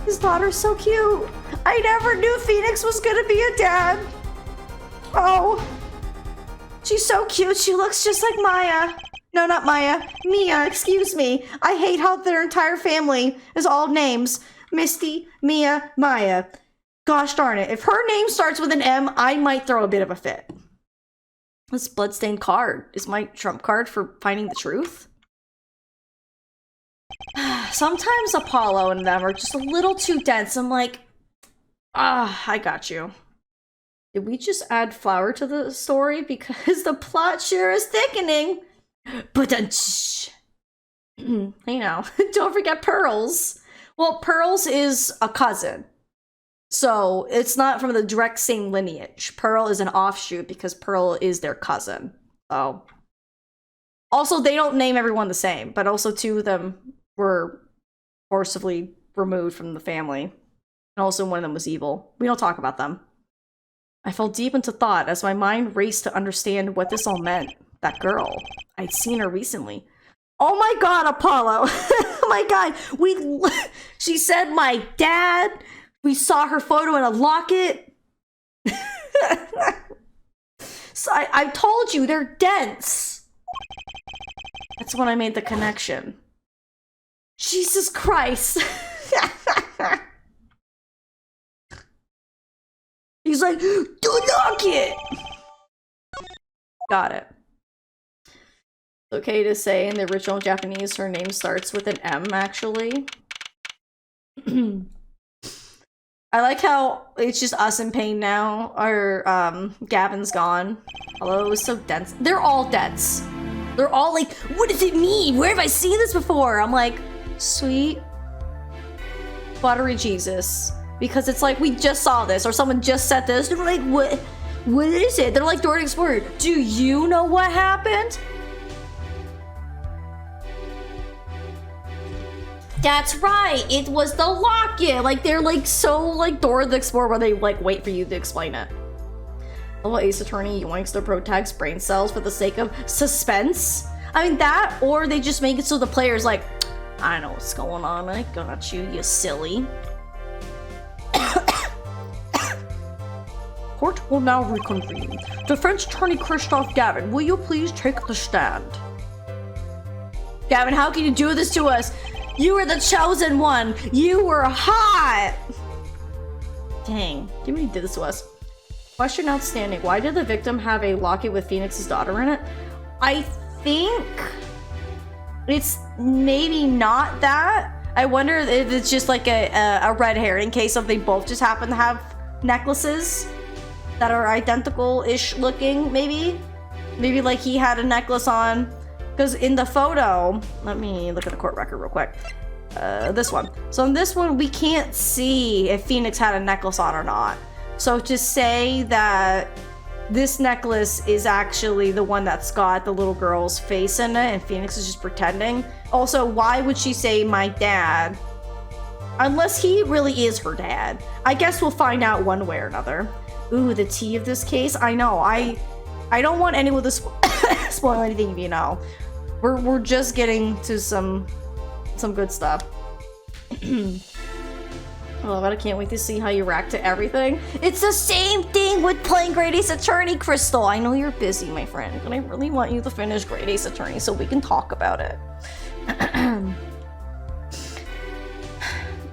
His daughter's so cute. I never knew Phoenix was gonna be a dad. Oh. She's so cute. She looks just like Maya. No, not Maya. Mia, excuse me. I hate how their entire family is all names. Misty, Mia, Maya. Gosh darn it. If her name starts with an M, I might throw a bit of a fit. This bloodstained card is my trump card for finding the truth. Sometimes Apollo and them are just a little too dense. I'm like, I got you. Did we just add flour to the story? Because the plot sure is thickening. But you know, don't forget Pearls. Well, Pearls is a cousin. So it's not from the direct same lineage. Pearl is an offshoot because Pearl is their cousin. So also, they don't name everyone the same, but also 2 of them were forcibly removed from the family. And also one of them was evil. We don't talk about them. I fell deep into thought as my mind raced to understand what this all meant. That girl. I'd seen her recently. Oh my god, Apollo! Oh my god! She said my dad. We saw her photo in a locket. So I told you, they're dense. That's when I made the connection. Jesus Christ. He's like, do knock it. Got it. It's okay to say in the original Japanese her name starts with an M, actually. I like how it's just us in pain now. Our Gavin's gone. Although it was so dense. They're all dense. They're all like, what does it mean? Where have I seen this before? I'm like, sweet buttery Jesus. Because it's like, we just saw this, or someone just said this. They're like, what is it? They're like Dora the Explorer. Do you know what happened? That's right, it was the locket. Like, they're like so like Dora the Explorer where they like wait for you to explain it. Little Ace Attorney yoinks the protag's brain cells for the sake of suspense. I mean that, or they just make it so the player's like, I know what's going on, I got you, you silly. Court will now reconvene. Defense Attorney Christoph Gavin, will you please take the stand? Gavin, how can you do this to us? You were the chosen one. You were hot. Dang, can't believe you did this to us. Question outstanding. Why did the victim have a locket with Phoenix's daughter in it? I think it's maybe not that. I wonder if it's just like a red herring case of they both just happen to have necklaces that are identical-ish looking, maybe? Maybe like he had a necklace on. Because in the photo, let me look at the court record real quick. This one. So in this one, we can't see if Phoenix had a necklace on or not. So to say that this necklace is actually the one that's got the little girl's face in it and Phoenix is just pretending. Also, why would she say my dad? Unless he really is her dad. I guess we'll find out one way or another. Ooh, the tea of this case? I know, I don't want anyone to spoil anything, you know. We're just getting to some good stuff. Oh, I can't wait to see how you react to everything. It's the same thing with playing Great Ace Attorney, Crystal. I know you're busy, my friend, but I really want you to finish Great Ace Attorney so we can talk about it.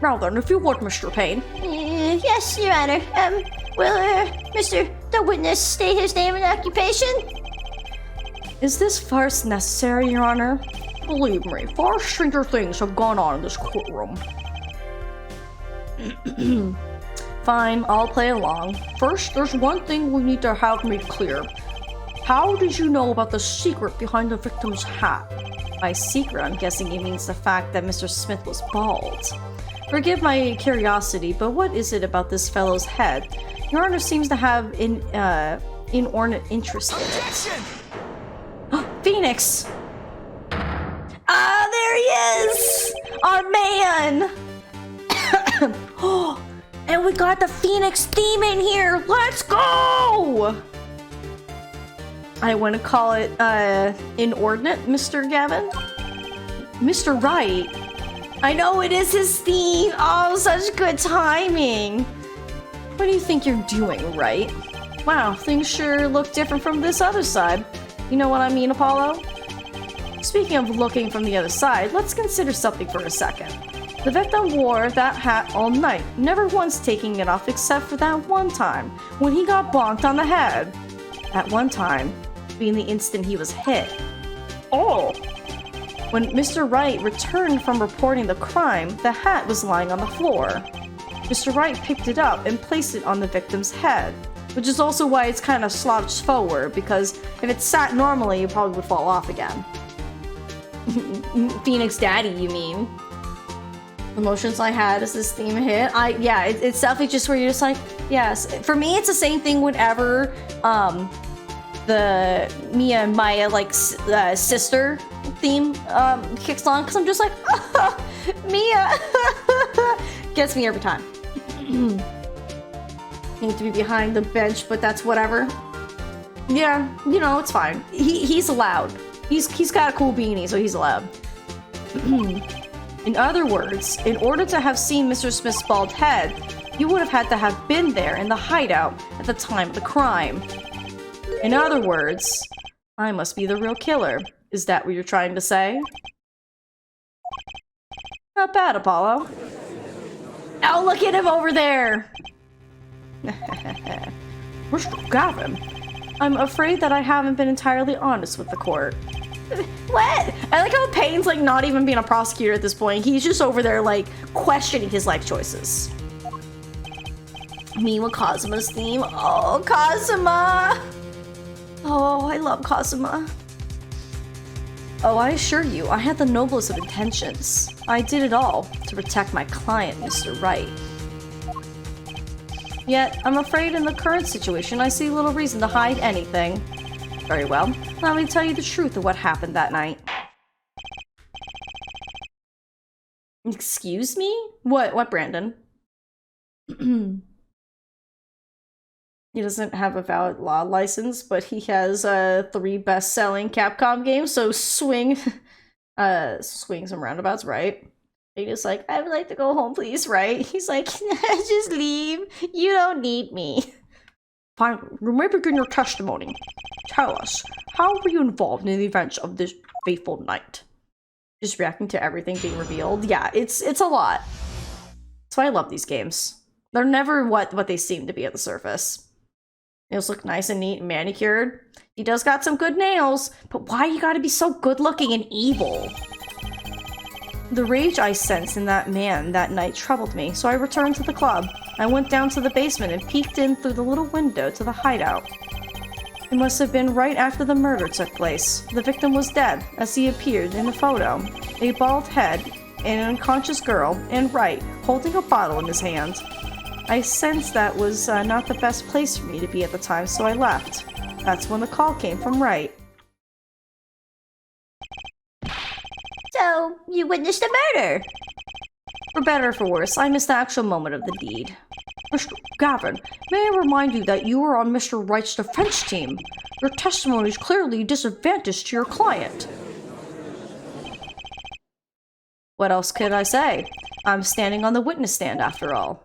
Now then, if you would, Mr. Payne. Yes, Your Honor. Will, Mr. the witness state his name and occupation? Is this farce necessary, Your Honor? Believe me, far stranger things have gone on in this courtroom. Fine, I'll play along. First, there's one thing we need to have made clear. How did you know about the secret behind the victim's hat? By secret, I'm guessing he means the fact that Mr. Smith was bald. Forgive my curiosity, but what is it about this fellow's head? Your Honor seems to have an inordinate interest in it. Phoenix! Ah, there he is! Our man! Oh, and we got the Phoenix theme in here! Let's go! I want to call it, inordinate, Mr. Gavin? Mr. Wright. I know it is his theme! Oh, such good timing! What do you think you're doing, Wright? Wow, things sure look different from this other side. You know what I mean, Apollo? Speaking of looking from the other side, let's consider something for a second. The victim wore that hat all night, never once taking it off except for that one time, when he got bonked on the head. That one time being the instant he was hit. Oh! When Mr. Wright returned from reporting the crime, the hat was lying on the floor. Mr. Wright picked it up and placed it on the victim's head, which is also why it's kind of slouched forward, because if it sat normally, it probably would fall off again. Phoenix Daddy, you mean? Emotions I had as this theme hit. Yeah, it's definitely just where you're just like, yes. For me, it's the same thing whenever the Mia and Maya sister theme kicks on, because I'm just like, oh, Mia gets me every time. Need to be behind the bench, but that's whatever. Yeah, you know, it's fine. He's allowed. He's got a cool beanie, so he's allowed. In other words, in order to have seen Mr. Smith's bald head, you would have had to have been there in the hideout at the time of the crime. In other words, I must be the real killer. Is that what you're trying to say? Not bad, Apollo. Oh, look at him over there! Mr. Gavin, I'm afraid that I haven't been entirely honest with the court. What? I like how Payne's like not even being a prosecutor at this point. He's just over there like questioning his life choices. Me with Kazuma's theme. Oh, Kazuma! Oh, I love Kazuma. Oh, I assure you, I had the noblest of intentions. I did it all to protect my client, Mr. Wright. Yet, I'm afraid in the current situation, I see little reason to hide anything. Very well, let me tell you the truth of what happened that night. Excuse me? What, Brandon? He doesn't have a valid law license, but he has 3 best-selling Capcom games, so swings and roundabouts, right? He's just like, I would like to go home, please, right? He's like, just leave. You don't need me. Fine, you may begin your testimony. Tell us, how were you involved in the events of this fateful night? Just reacting to everything being revealed. Yeah, it's a lot. That's why I love these games. They're never what they seem to be at the surface. Nails look nice and neat and manicured. He does got some good nails, but why you gotta be so good looking and evil? The rage I sensed in that man that night troubled me, so I returned to the club. I went down to the basement and peeked in through the little window to the hideout. It must have been right after the murder took place. The victim was dead, as he appeared in the photo. A bald head, an unconscious girl, and Wright, holding a bottle in his hand. I sensed that was not the best place for me to be at the time, so I left. That's when the call came from Wright. So, you witnessed the murder? For better or for worse, I missed the actual moment of the deed. Mr. Gavin, may I remind you that you were on Mr. Wright's defense team? Your testimony is clearly disadvantaged to your client. What else could I say? I'm standing on the witness stand after all.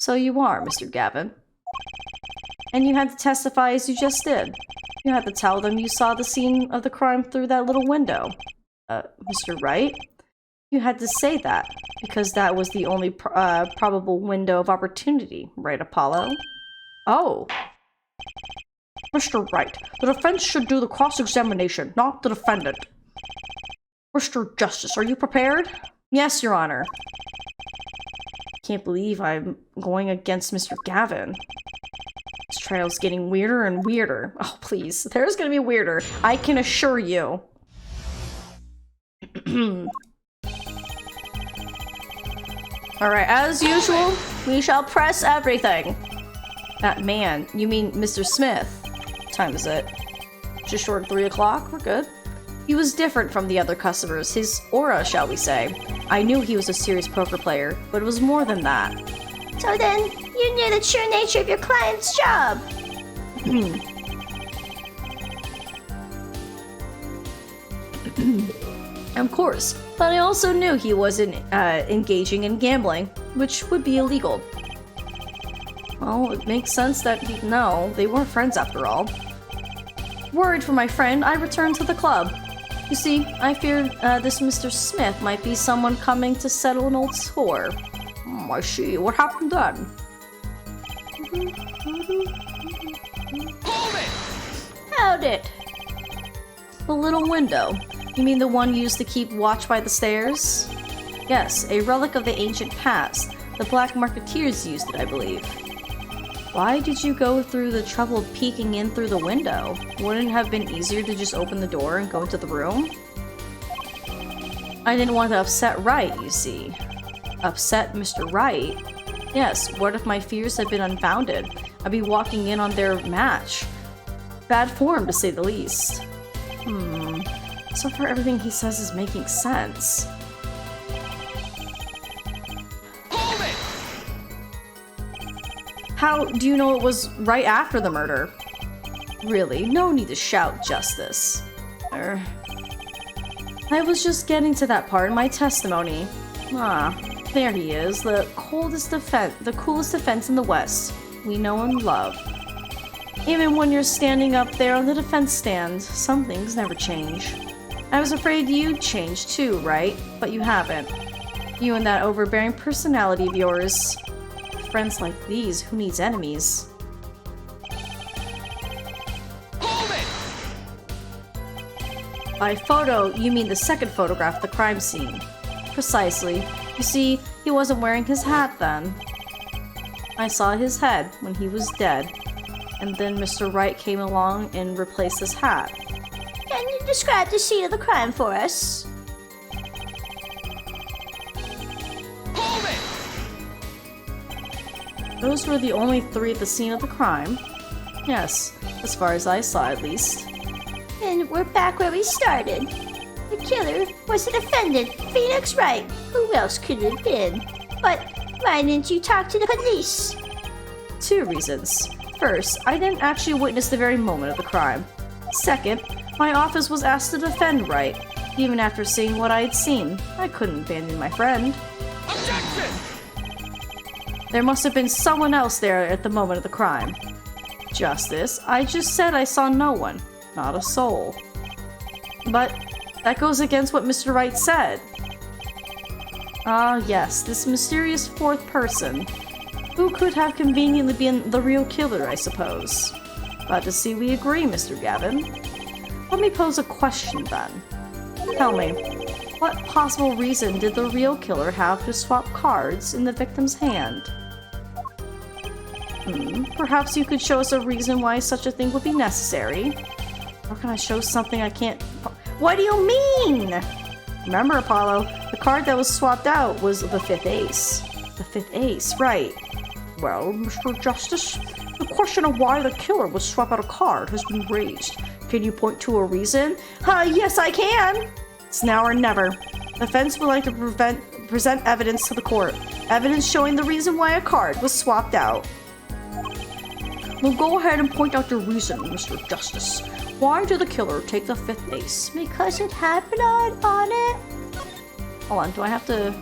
So you are, Mr. Gavin. And you had to testify as you just did. You had to tell them you saw the scene of the crime through that little window. Mr. Wright? You had to say that, because that was the only probable window of opportunity, right, Apollo? Oh. Mr. Wright, the defense should do the cross-examination, not the defendant. Mr. Justice, are you prepared? Yes, Your Honor. Can't believe I'm going against Mr. Gavin. This trial's getting weirder and weirder. Oh, please. There's gonna be weirder. I can assure you. Alright, as usual, we shall press everything. That man, you mean Mr. Smith. What time is it? Just short of 3 o'clock? We're good. He was different from the other customers, his aura, shall we say. I knew he was a serious poker player, but it was more than that. So then, you knew the true nature of your client's job. Of course, but I also knew he wasn't engaging in gambling, which would be illegal. Well, it makes sense that no, they weren't friends after all. Worried for my friend, I returned to the club. You see, I feared this Mr. Smith might be someone coming to settle an old score. I see. What happened then? Hold it! How'd it? The little window. You mean the one used to keep watch by the stairs? Yes, a relic of the ancient past. The Black Marketeers used it, I believe. Why did you go through the trouble of peeking in through the window? Wouldn't it have been easier to just open the door and go into the room? I didn't want to upset Wright, you see. Upset Mr. Wright? Yes, what if my fears had been unfounded? I'd be walking in on their match. Bad form, to say the least. So far everything he says is making sense. Hold it! How do you know it was right after the murder? Really, no need to shout justice. I was just getting to that part in my testimony. Ah, there he is, the coolest defense in the West. We know and love. Even when you're standing up there on the defense stand, some things never change. I was afraid you'd change too, right? But you haven't. You and that overbearing personality of yours. Friends like these, who needs enemies? Hold it! By photo, you mean the second photograph of the crime scene. Precisely. You see, he wasn't wearing his hat then. I saw his head when he was dead. And then Mr. Wright came along and replaced his hat. Can you describe the scene of the crime for us? Hold it! Those were the only 3 at the scene of the crime. Yes, as far as I saw at least. And we're back where we started. The killer was the defendant, Phoenix Wright. Who else could it have been? But why didn't you talk to the police? 2 reasons. First, I didn't actually witness the very moment of the crime. Second, my office was asked to defend Wright. Even after seeing what I had seen, I couldn't abandon my friend. Objection! There must have been someone else there at the moment of the crime. Justice, I just said I saw no one. Not a soul. But that goes against what Mr. Wright said. Ah, yes, this mysterious 4th person. Who could have conveniently been the real killer, I suppose? Glad to see we agree, Mr. Gavin. Let me pose a question then. Tell me, what possible reason did the real killer have to swap cards in the victim's hand? Perhaps you could show us a reason why such a thing would be necessary. How can I show something I can't... What do you mean? Remember, Apollo, the card that was swapped out was the 5th ace. The 5th ace, right. Well, Mr. Justice, the question of why the killer would swap out a card has been raised. Can you point to a reason? Yes, I can! It's now or never. The defense would like to present evidence to the court. Evidence showing the reason why a card was swapped out. Well, go ahead and point out your reason, Mr. Justice. Why did the killer take the 5th ace? Because it had blood on it? Hold on, do I have to...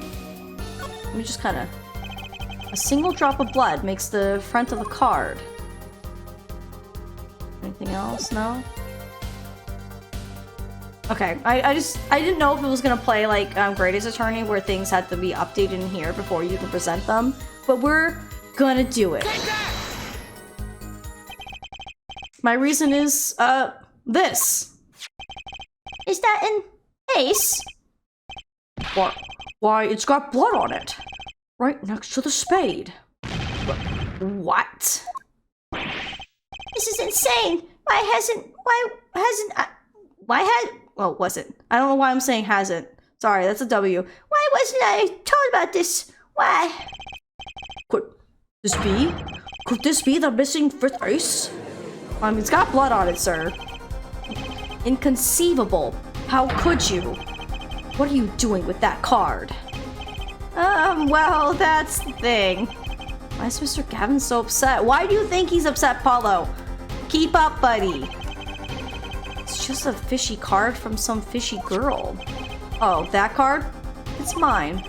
Let me just kind of... A single drop of blood makes the front of the card. Anything else? No? Okay, I didn't know if it was gonna play like Grady's Attorney where things had to be updated in here before you can present them, but we're gonna do it. Take that! My reason is, this. Is that an ace? What? Why, it's got blood on it. Right next to the spade. What? This is insane. Well, wasn't. I don't know why I'm saying hasn't. Sorry, that's a W. Why wasn't I told about this? Why? Could this be? Could this be the missing fifth ace? It's got blood on it, sir. Inconceivable. How could you? What are you doing with that card? Well, that's the thing. Why is Mr. Gavin so upset? Why do you think he's upset, Paulo? Keep up, buddy. It's just a fishy card from some fishy girl. Oh, that card? It's mine.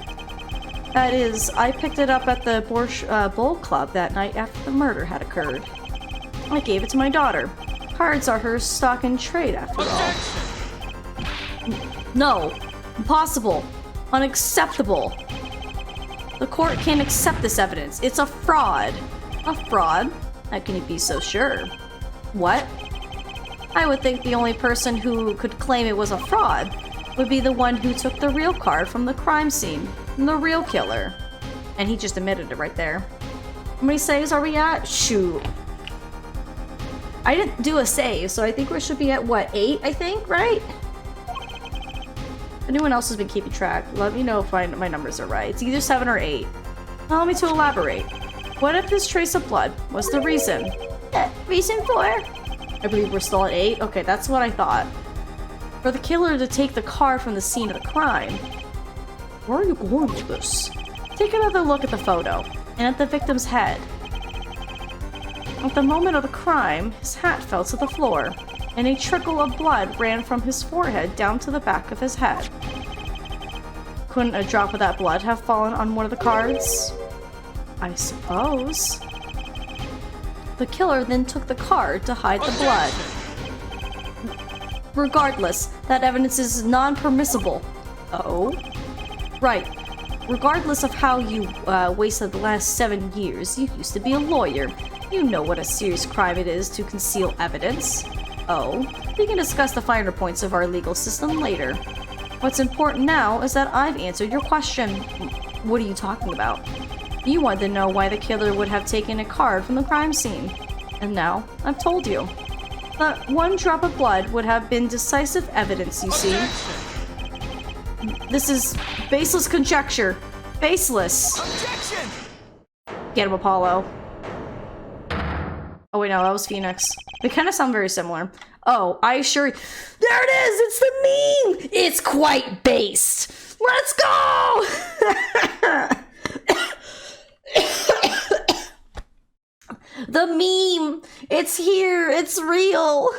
That is, I picked it up at the Bowl Club that night after the murder had occurred. I gave it to my daughter. Cards are her stock in trade, after all. No. Impossible. Unacceptable. The court can't accept this evidence. It's a fraud. A fraud? How can you be so sure? What? I would think the only person who could claim it was a fraud would be the one who took the real card from the crime scene. The real killer. And he just admitted it right there. How many saves are we at? Shoot. I didn't do a save, so I think we should be at, what, 8, I think, right? If anyone else has been keeping track, let me know if my numbers are right. It's either 7 or 8. Allow me to elaborate. What if this trace of blood was the reason? Reason for? I believe we're still at 8? Okay, that's what I thought. For the killer to take the car from the scene of the crime. Where are you going with this? Take another look at the photo, and at the victim's head. At the moment of the crime, his hat fell to the floor, and a trickle of blood ran from his forehead down to the back of his head. Couldn't a drop of that blood have fallen on one of the cards? I suppose. The killer then took the card to hide the blood. Regardless, that evidence is non-permissible. Oh? Right. Regardless of how you wasted the last 7 years, you used to be a lawyer. You know what a serious crime it is to conceal evidence. Oh, we can discuss the finer points of our legal system later. What's important now is that I've answered your question. What are you talking about? You wanted to know why the killer would have taken a card from the crime scene. And now, I've told you. That one drop of blood would have been decisive evidence, you see. This is baseless conjecture. Baseless. Objection! Get him, Apollo. Oh wait, no, that was Phoenix. They kind of sound very similar. Oh, I assure you. There it is! It's the meme! It's quite based! Let's go! The meme! It's here! It's real!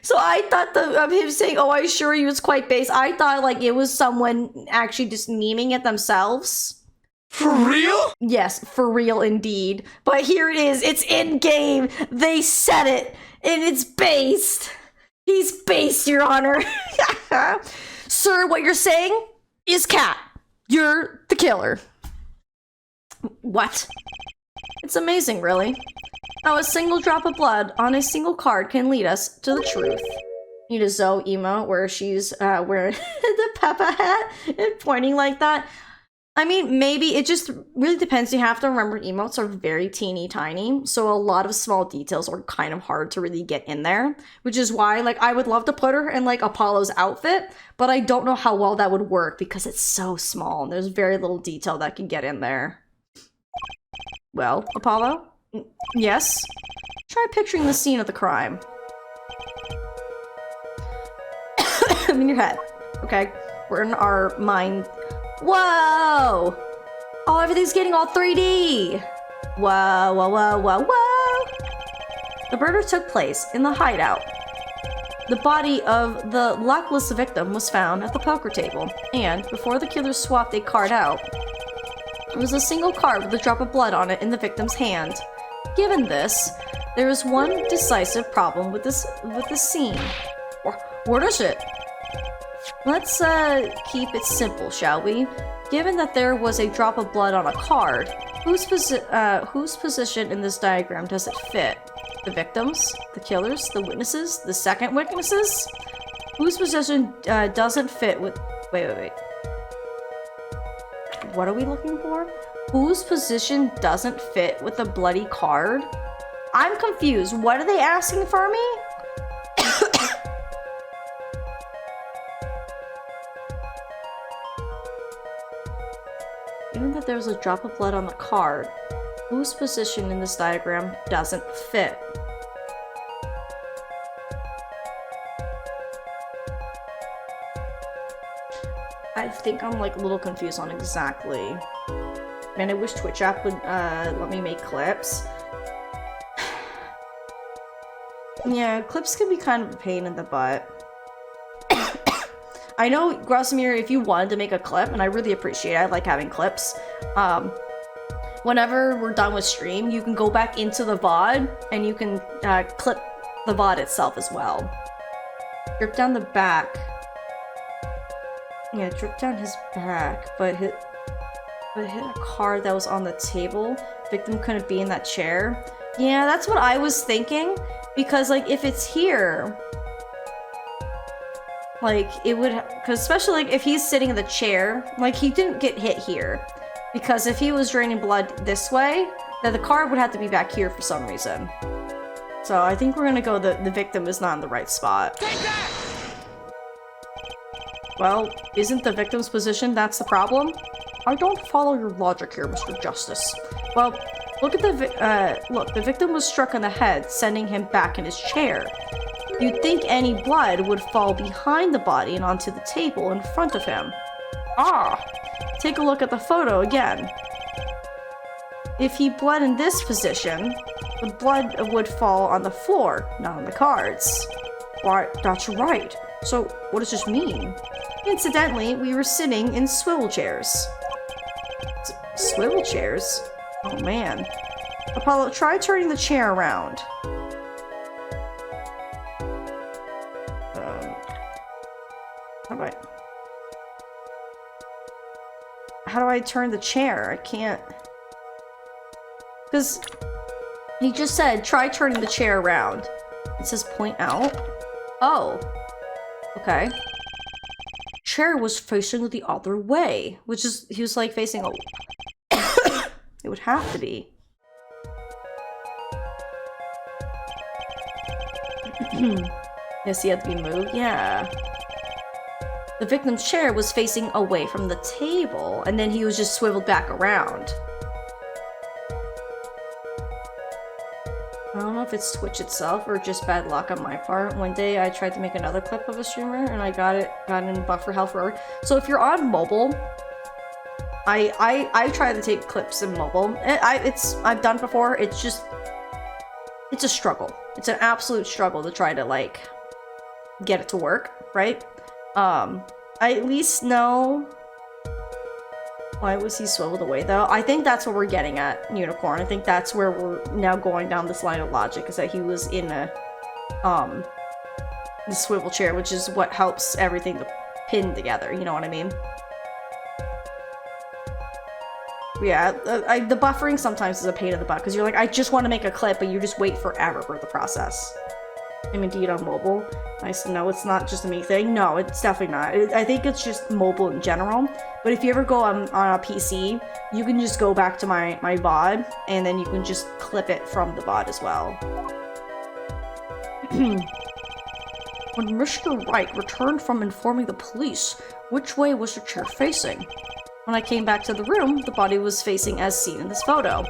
So I thought of him saying, oh, I assure you it's quite based. I thought like it was someone actually just memeing it themselves. For real? Yes, for real indeed. But here it is. It's in-game. They said it. And it's based. He's based, Your Honor. Sir, what you're saying is cat. You're the killer. What? It's amazing, really. How a single drop of blood on a single card can lead us to the truth. Need a Zoe emote where she's wearing the Peppa hat and pointing like that. I mean, maybe it just really depends. You have to remember emotes are very teeny tiny, so a lot of small details are kind of hard to really get in there, which is why, like, I would love to put her in, like, Apollo's outfit, but I don't know how well that would work because it's so small and there's very little detail that can get in there. Well, Apollo? Yes? Try picturing the scene of the crime. I'm in your head, okay? We're in our mind. Whoa! Oh, everything's getting all 3D! Whoa, whoa, whoa, whoa, whoa! The murder took place in the hideout. The body of the luckless victim was found at the poker table, and before the killer swapped a card out, there was a single card with a drop of blood on it in the victim's hand. Given this, there is one decisive problem with this scene. What is it? Let's keep it simple, shall we? Given that there was a drop of blood on a card, Whose position in this diagram does it fit? The victims, the killers, the witnesses, the second witnesses? Whose position doesn't fit with... Wait. What are we looking for? Whose position doesn't fit with the bloody card? I'm confused. What are they asking for me? Even though there's a drop of blood on the card, whose position in this diagram doesn't fit? I think I'm like a little confused on exactly. Man, I wish Twitch app would let me make clips. Yeah, clips can be kind of a pain in the butt. I know, Grossimir, if you wanted to make a clip, and I really appreciate it, I like having clips, whenever we're done with stream, you can go back into the VOD, and you can clip the VOD itself as well. Drip down the back. Yeah, drip down his back, but hit a card that was on the table. Victim couldn't be in that chair. Yeah, that's what I was thinking, because, like, if it's here... Like, it would, because especially, like, if he's sitting in the chair, like, he didn't get hit here. Because if he was draining blood this way, then the card would have to be back here for some reason. So I think we're gonna go the victim is not in the right spot. Take that! Well, isn't the victim's position that's the problem? I don't follow your logic here, Mr. Justice. Well, look at the victim was struck on the head, sending him back in his chair. You'd think any blood would fall behind the body and onto the table in front of him. Ah! Take a look at the photo again. If he bled in this position, the blood would fall on the floor, not on the cards. Why, that's right. So, what does this mean? Incidentally, we were sitting in swivel chairs. Swivel chairs? Oh man. Apollo, try turning the chair around. How do I turn the chair? I can't... Because he just said, try turning the chair around. It says point out. Oh. Okay. Chair was facing the other way, which is, he was like facing a... It would have to be. Yes, he had to be moved? Yeah. The victim's chair was facing away from the table, and then he was just swiveled back around. I don't know if it's Twitch itself or just bad luck on my part. One day I tried to make another clip of a streamer, and I got in buffer hell forever. So if you're on mobile, I try to take clips in mobile. I've done it before. It's a struggle. It's an absolute struggle to try to like get it to work, right? I at least know why was he swiveled away though. I think that's what we're getting at, Unicorn. I think that's where we're now going down this line of logic, is that he was in a the swivel chair, which is what helps everything to pin together, you know what I mean? Yeah, the buffering sometimes is a pain in the butt, because you're like, I just want to make a clip, but you just wait forever for the process. I'm indeed on mobile. Nice to know it's not just a me thing. No, it's definitely not. I think it's just mobile in general. But if you ever go on a PC, you can just go back to my VOD, and then you can just clip it from the VOD as well. When Mr. Wright returned from informing the police, which way was the chair facing? When I came back to the room, the body was facing as seen in this photo.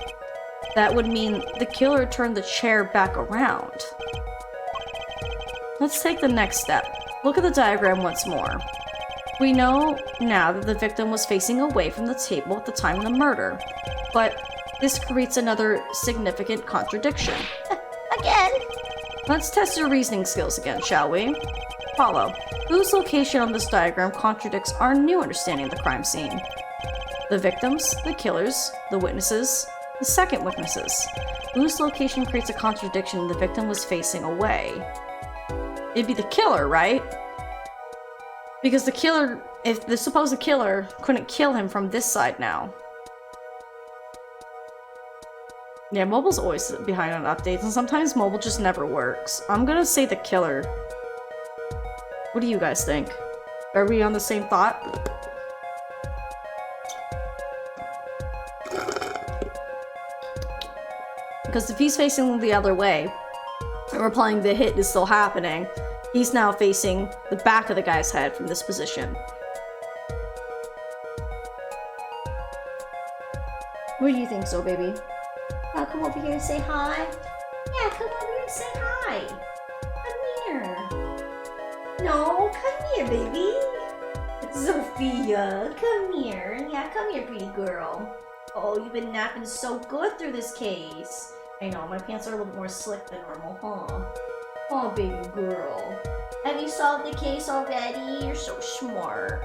That would mean the killer turned the chair back around. Let's take the next step. Look at the diagram once more. We know now that the victim was facing away from the table at the time of the murder, but this creates another significant contradiction. Again? Let's test your reasoning skills again, shall we? Follow. Whose location on this diagram contradicts our new understanding of the crime scene? The victims, the killers, the witnesses, the second witnesses. Whose location creates a contradiction? The victim was facing away. It'd be the killer, right? Because the killer, if the supposed killer couldn't kill him from this side now. Yeah, mobile's always behind on updates, and sometimes mobile just never works. I'm gonna say the killer. What do you guys think? Are we on the same thought? Because if he's facing the other way, and we're playing the hit is still happening, he's now facing the back of the guy's head from this position. What do you think so, baby? I'll come over here and say hi. Yeah, come over here and say hi. Come here. No, come here, baby. Sophia, come here. Yeah, come here, pretty girl. Oh, you've been napping so good through this case. I know, my pants are a little bit more slick than normal, huh? Oh, baby girl. Have you solved the case already? You're so smart.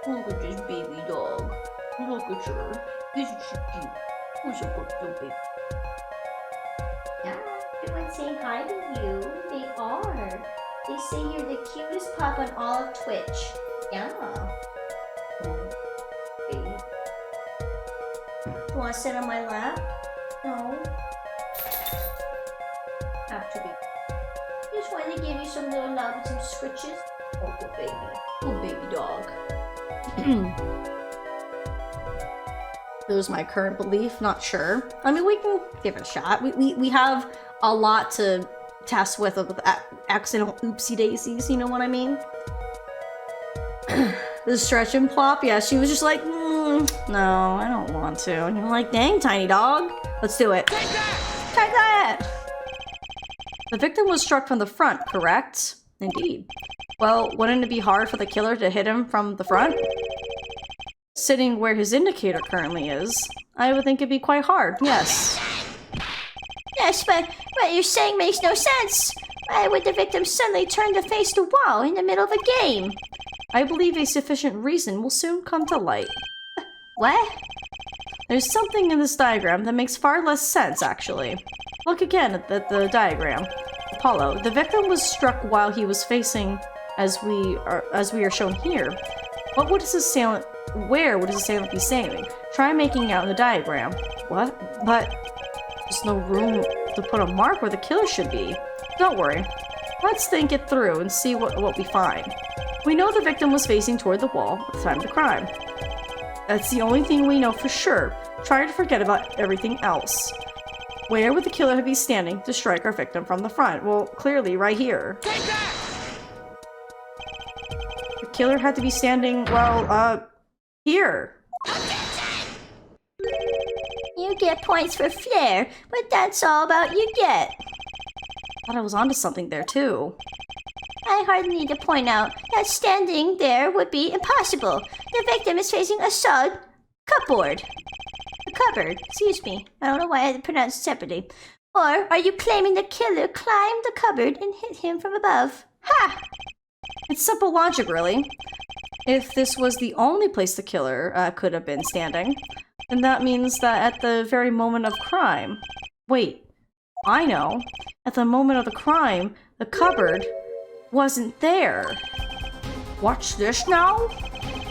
Look at this baby dog. Look at her. Isn't she cute? Who's a good little baby? Yeah, everyone's saying hi to you. They are. They say you're the cutest pup on all of Twitch. Yeah. Oh, baby. You want to sit on my lap? No. Have to be. Just wanted to give you some little love and some scritches. Oh, good baby. Good baby dog. It was my current belief, not sure. I mean, we can give it a shot. We have a lot to test with accidental oopsie daisies, you know what I mean? The stretch and plop, yeah, she was just like, no, I don't want to. And you're like, dang, tiny dog. Let's do it. Take that! Take that! The victim was struck from the front, correct? Indeed. Well, wouldn't it be hard for the killer to hit him from the front? Sitting where his indicator currently is, I would think it'd be quite hard, yes. Yes, but what you're saying makes no sense. Why would the victim suddenly turn to face the wall in the middle of a game? I believe a sufficient reason will soon come to light. What? There's something in this diagram that makes far less sense, actually. Look again at the diagram. Apollo, the victim was struck while he was facing as we are shown here. What would his assailant... Where would his assailant be standing? Try making out in the diagram. What? But there's no room to put a mark where the killer should be. Don't worry. Let's think it through and see what we find. We know the victim was facing toward the wall at the time of the crime. That's the only thing we know for sure. Try to forget about everything else. Where would the killer be standing to strike our victim from the front? Well, clearly right here. Take that! The killer had to be standing, well, here. You get points for flair, but that's all about you get. Thought I was onto something there, too. I hardly need to point out that standing there would be impossible. The victim is facing a solid cupboard. A cupboard, excuse me. I don't know why I had to pronounce it separately. Or are you claiming the killer climbed the cupboard and hit him from above? Ha! It's simple logic, really. If this was the only place the killer could have been standing, then that means that at the very moment of crime... Wait, I know. At the moment of the crime, the cupboard wasn't there. Watch this now?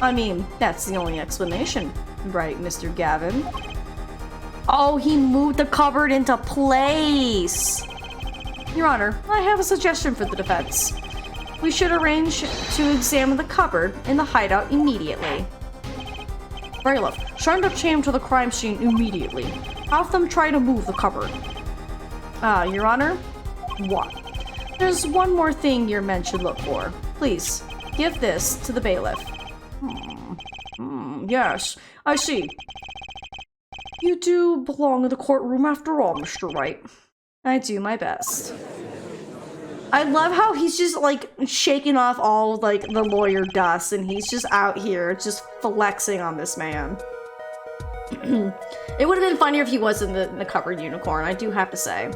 I mean, that's the only explanation, right, Mr. Gavin? Oh, he moved the cupboard into place! Your Honor, I have a suggestion for the defense. We should arrange to examine the cupboard in the hideout immediately. Bailiff, send a team to the crime scene immediately. Have them try to move the cupboard. Your Honor? What? There's one more thing your men should look for. Please, give this to the bailiff. Yes, I see. You do belong in the courtroom after all, Mr. Wright. I do my best. I love how he's just, like, shaking off all, like, the lawyer dust, and he's just out here just flexing on this man. It would have been funnier if he was in the covered unicorn, I do have to say.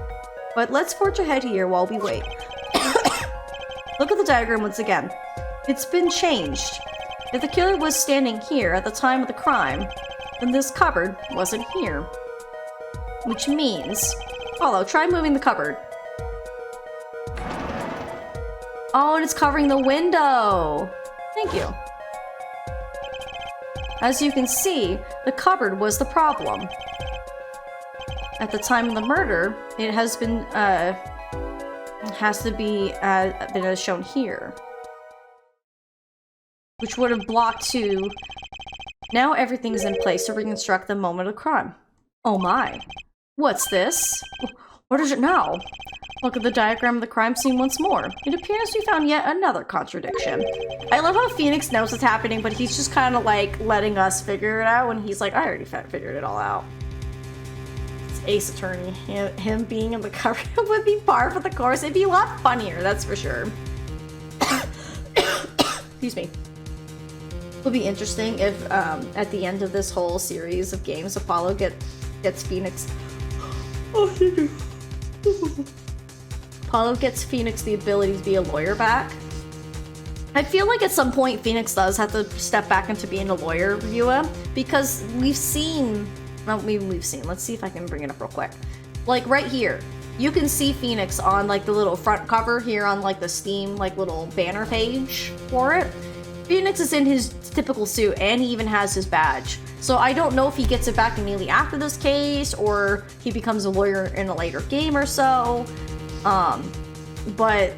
But let's forge ahead here while we wait. Look at the diagram once again. It's been changed. If the killer was standing here at the time of the crime, then this cupboard wasn't here. Which means... Apollo, try moving the cupboard. Oh, and it's covering the window! Thank you. As you can see, the cupboard was the problem. at the time of the murder, it has been, has to be, been as shown here. Which would have blocked to... Now everything's in place to reconstruct the moment of crime. Oh my. What's this? What is it now? Look at the diagram of the crime scene once more. It appears we found yet another contradiction. I love how Phoenix knows what's happening, but he's just kind of like letting us figure it out when he's like, I already figured it all out. It's Ace Attorney. Him being in the cover would be par for the course. It'd be a lot funnier, that's for sure. Excuse me. It would be interesting if at the end of this whole series of games, Apollo gets Phoenix. Oh, Apollo gets Phoenix the ability to be a lawyer back. I feel like at some point Phoenix does have to step back into being a lawyer, Ryua, because we've seen, well, maybe we've seen, let's see if I can bring it up real quick. Like right here, you can see Phoenix on like the little front cover here on like the Steam like little banner page for it. Phoenix is in his typical suit and he even has his badge. So I don't know if he gets it back immediately after this case or he becomes a lawyer in a later game or so. But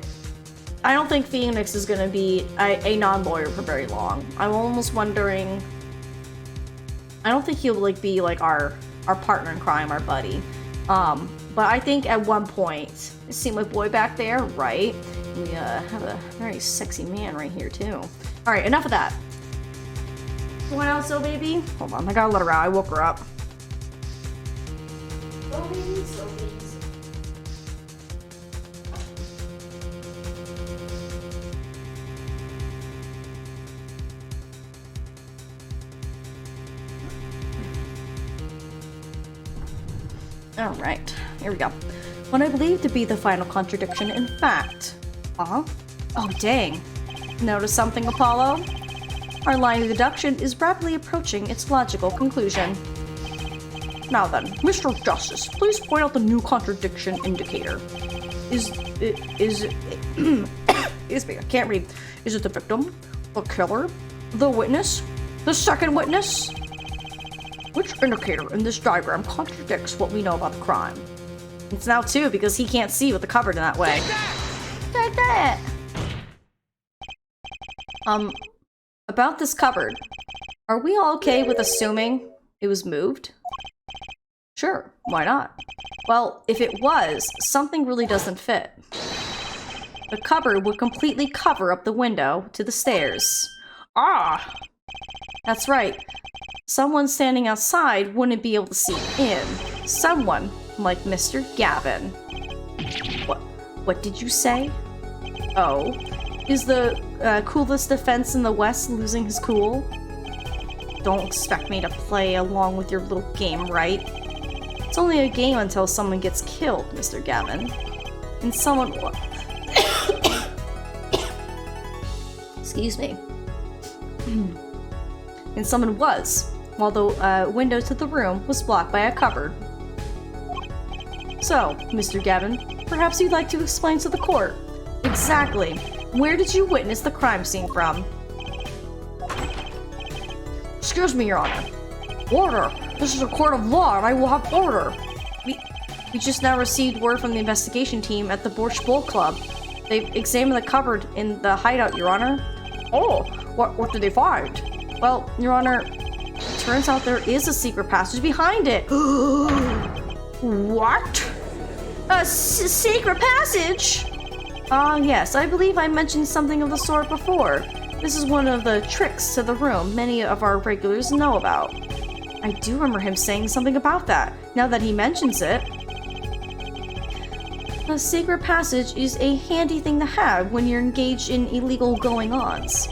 I don't think Phoenix is gonna be a non-lawyer for very long. I'm almost wondering, I don't think he'll like be like our partner in crime, our buddy. But I think at one point, see my boy back there, right? We have a very sexy man right here too. All right, enough of that. What else, oh baby? Hold on, I gotta let her out. I woke her up. Oh baby, so baby. Alright, here we go. What I believe to be the final contradiction, in fact. Oh, dang. Notice something, Apollo? Our line of deduction is rapidly approaching its logical conclusion. Now then, Mr. Justice, please point out the new contradiction indicator. Excuse me, I can't read. Is it the victim, the killer, the witness, the second witness? Which indicator in this diagram contradicts what we know about the crime? It's now two because he can't see with the cupboard in that way. Take that! About this cupboard, are we all okay with assuming it was moved? Sure, why not? Well, if it was, something really doesn't fit. The cupboard would completely cover up the window to the stairs. Ah! That's right. Someone standing outside wouldn't be able to see in. Someone like Mr. Gavin. What did you say? Oh, is the coolest defense in the West losing his cool? Don't expect me to play along with your little game, right? It's only a game until someone gets killed, Mr. Gavin. And someone... Excuse me. And someone was, while the window to the room was blocked by a cupboard. So, Mr. Gavin, perhaps you'd like to explain to the court. Exactly. Where did you witness the crime scene from? Excuse me, Your Honor. Order! This is a court of law, and I will have order. We just now received word from the investigation team at the Borscht Bowl Club. They've examined the cupboard in the hideout, Your Honor. Oh, what did they find? Well, Your Honor, turns out there is a secret passage behind it. What? A secret passage? Yes, I believe I mentioned something of the sort before. This is one of the tricks to the room many of our regulars know about. I do remember him saying something about that, now that he mentions it. A secret passage is a handy thing to have when you're engaged in illegal going-ons.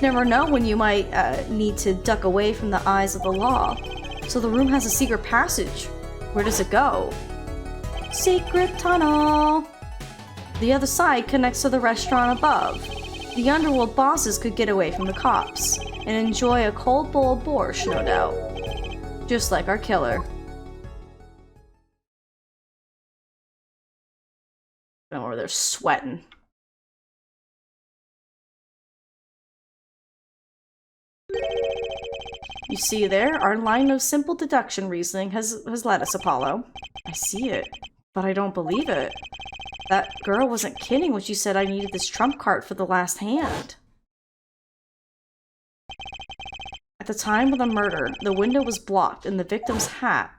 Never know when you might need to duck away from the eyes of the law. So the room has a secret passage. Where does it go? Secret tunnel! The other side connects to the restaurant above. The underworld bosses could get away from the cops and enjoy a cold bowl of borscht, no doubt. Just like our killer. Over there sweating. You see there, our line of simple deduction reasoning has led us, Apollo. I see it, but I don't believe it. That girl wasn't kidding when she said I needed this trump card for the last hand. At the time of the murder, the window was blocked and the victim's hat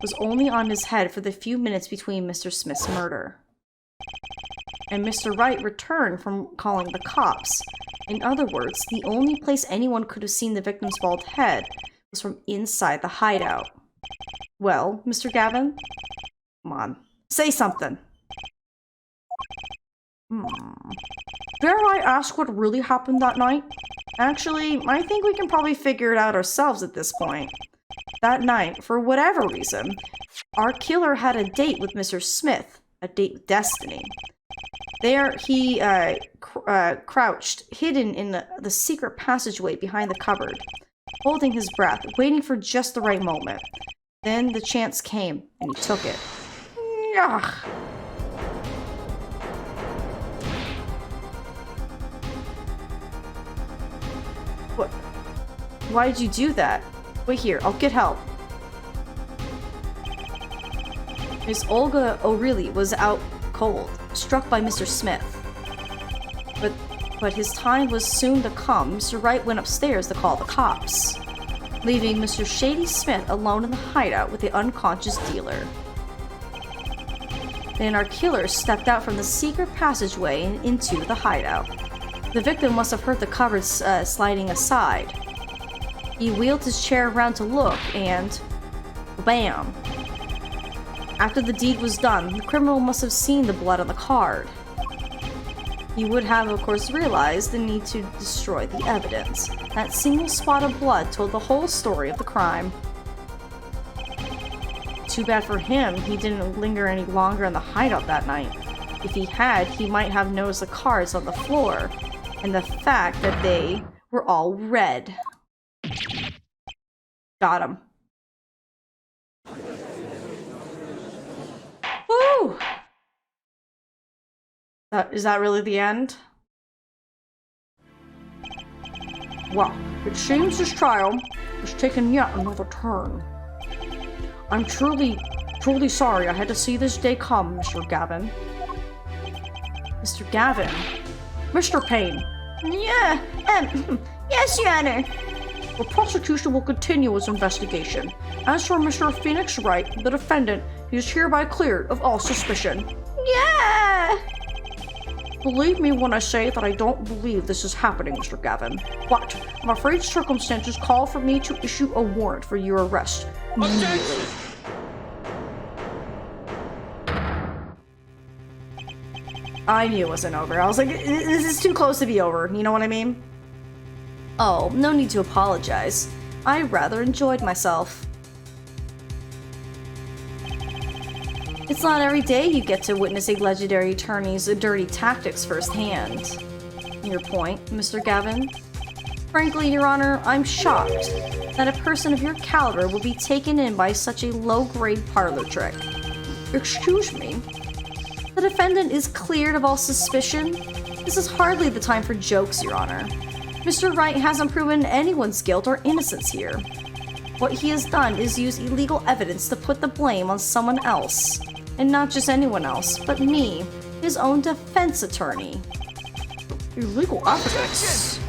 was only on his head for the few minutes between Mr. Smith's murder. And Mr. Wright returned from calling the cops. In other words, the only place anyone could have seen the victim's bald head was from inside the hideout. Well, Mr. Gavin? Come on, say something. Dare I ask what really happened that night? Actually, I think we can probably figure it out ourselves at this point. That night, for whatever reason, our killer had a date with Mr. Smith, a date with destiny. There, he crouched, hidden in the secret passageway behind the cupboard, holding his breath, waiting for just the right moment. Then the chance came, and he took it. Yuck. What? Why did you do that? Wait here, I'll get help. Miss Olga O'Reilly was out cold, struck by Mr. Smith. But his time was soon to come. Mr. Wright went upstairs to call the cops, leaving Mr. Shady Smith alone in the hideout with the unconscious dealer. Then our killer stepped out from the secret passageway and into the hideout. The victim must have heard the cupboard sliding aside. He wheeled his chair around to look and... bam! After the deed was done, the criminal must have seen the blood on the card. He would have, of course, realized the need to destroy the evidence. That single spot of blood told the whole story of the crime. Too bad for him, he didn't linger any longer in the hideout that night. If he had, he might have noticed the cards on the floor, and the fact that they were all red. Got him. Woo! Is that really the end? Well, it seems this trial has taken yet another turn. I'm truly sorry I had to see this day come, Mr. Gavin. Mr. Gavin? Mr. Payne. Yeah, yes, Your Honor. The prosecution will continue its investigation. As for Mr. Phoenix Wright, the defendant, he is hereby cleared of all suspicion. Yeah! Believe me when I say that I don't believe this is happening, Mr. Gavin. But I'm afraid circumstances call for me to issue a warrant for your arrest immediately. I knew it wasn't over. I was like, this is too close to be over. You know what I mean? Oh, no need to apologize. I rather enjoyed myself. It's not every day you get to witness a legendary attorney's dirty tactics firsthand. Your point, Mr. Gavin? Frankly, Your Honor, I'm shocked that a person of your caliber will be taken in by such a low-grade parlor trick. Excuse me? The defendant is cleared of all suspicion? This is hardly the time for jokes, Your Honor. Mr. Wright hasn't proven anyone's guilt or innocence here. What he has done is use illegal evidence to put the blame on someone else. And not just anyone else, but me, his own defense attorney. Illegal evidence?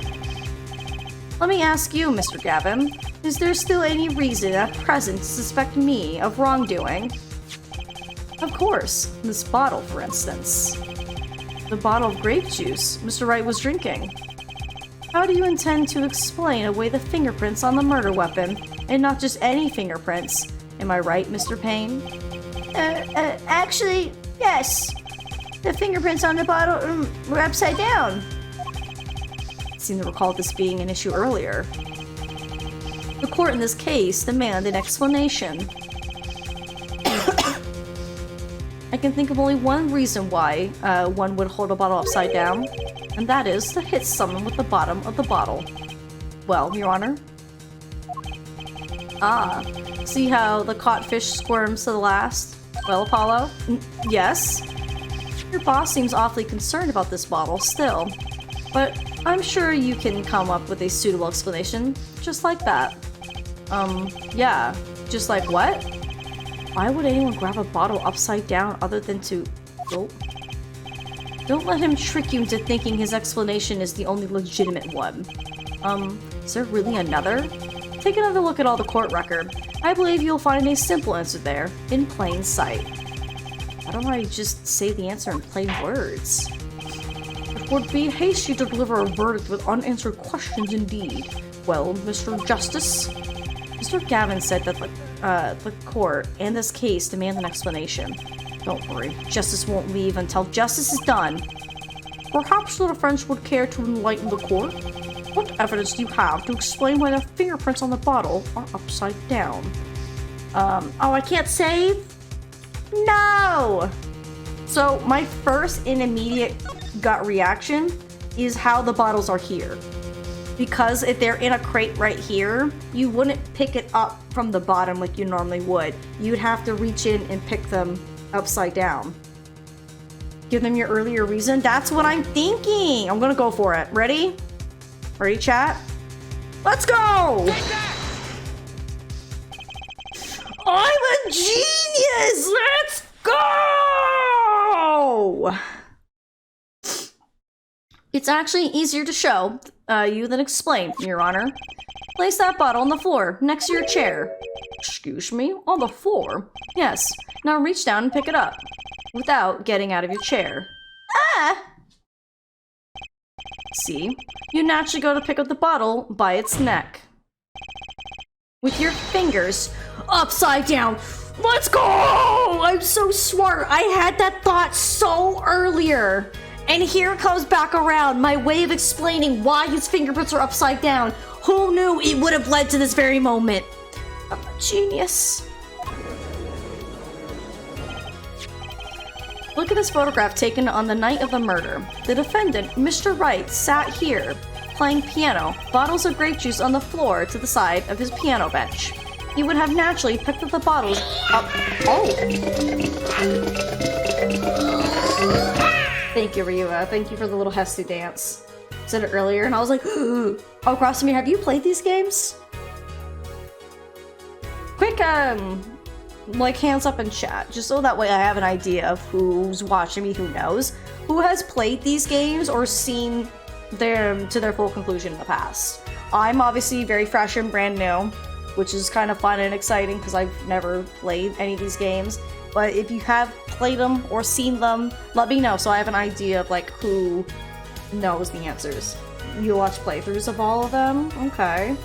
Let me ask you, Mr. Gavin, is there still any reason at present to suspect me of wrongdoing? Of course, this bottle, for instance. The bottle of grape juice Mr. Wright was drinking. How do you intend to explain away the fingerprints on the murder weapon, and not just any fingerprints? Am I right, Mr. Payne? Actually, yes. The fingerprints on the bottle were upside down. I seem to recall this being an issue earlier. The court in this case demanded an explanation. I can think of only one reason why one would hold a bottle upside down, and that is to hit someone with the bottom of the bottle. Well, Your Honor? Ah, see how the caught fish squirms to the last? Well, Apollo? Yes? Your boss seems awfully concerned about this bottle still. But I'm sure you can come up with a suitable explanation, just like that. Yeah, just like what? Why would anyone grab a bottle upside down other than to... Oh. Don't let him trick you into thinking his explanation is the only legitimate one. Is there really another? Take another look at all the court record. I believe you'll find a simple answer there, in plain sight. Why don't I just say the answer in plain words? It would be hasty to deliver a verdict with unanswered questions indeed. Well, Mr. Justice? Mr. Gavin said that the court and this case demand an explanation. Don't worry, justice won't leave until justice is done. Perhaps the defense would care to enlighten the court? What evidence do you have to explain why the fingerprints on the bottle are upside down? Oh, I can't say? No! So, my first and immediate gut reaction is how the bottles are here. Because if they're in a crate right here, you wouldn't pick it up from the bottom like you normally would. You'd have to reach in and pick them upside down. Give them your earlier reason. That's what I'm thinking. I'm gonna go for it. Ready? Ready, chat? Let's go! Take that! I'm a genius! Let's go! It's actually easier to show you than explain, Your Honor. Place that bottle on the floor, next to your chair. Excuse me? On the floor? Yes. Now reach down and pick it up, without getting out of your chair. Ah! See? You naturally go to pick up the bottle by its neck. With your fingers upside down. Let's go! I'm so smart. I had that thought so earlier. And here it comes back around, my way of explaining why his fingerprints are upside down. Who knew it would have led to this very moment? I'm a genius. Look at this photograph taken on the night of the murder. The defendant, Mr. Wright, sat here, playing piano, bottles of grape juice on the floor to the side of his piano bench. He would have naturally picked up the bottles up. Oh! Thank you, Ryua. Thank you for the little Hestu dance. I said it earlier, and I was like, oh, Crossamere, have you played these games? Quick, like, hands up in chat, just so that way I have an idea of who's watching me, who knows, who has played these games or seen them to their full conclusion in the past. I'm obviously very fresh and brand new, which is kind of fun and exciting because I've never played any of these games. But if you have played them or seen them, let me know so I have an idea of like who knows the answers. You watch playthroughs of all of them? Okay.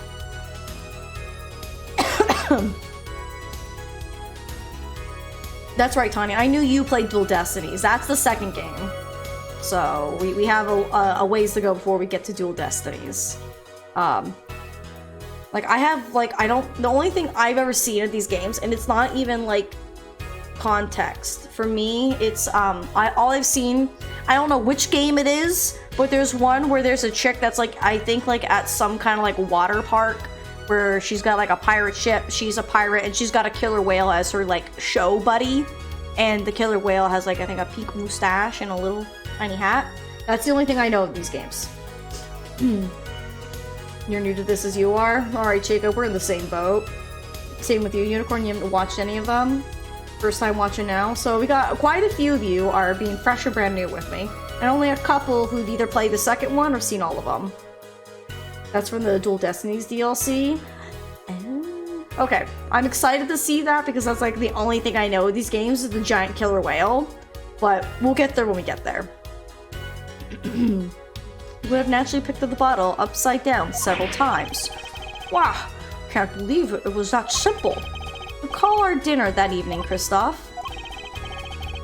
That's right, Tanya. I knew you played Dual Destinies. That's the second game. So we have a ways to go before we get to Dual Destinies. Like I have the only thing I've ever seen of these games, and it's not even like context. For me, it's all I've seen, I don't know which game it is, but there's one where there's a chick that's like, I think like at some kind of like water park where she's got like a pirate ship, she's a pirate, and she's got a killer whale as her like show buddy, and the killer whale has like I think a pink mustache and a little tiny hat. That's the only thing I know of these games. You're new to this as you are? Alright, Jacob, we're in the same boat. Same with you, Unicorn, you haven't watched any of them. First time watching now. So we got quite a few of you are being fresh or brand new with me. And only a couple who've either played the second one or seen all of them. That's from the Dual Destinies DLC. Okay, I'm excited to see that because that's like the only thing I know of these games is the giant killer whale. But we'll get there when we get there. You would have naturally picked up the bottle upside down several times. Wow, can't believe it was that simple. Recall our dinner that evening, Christoph.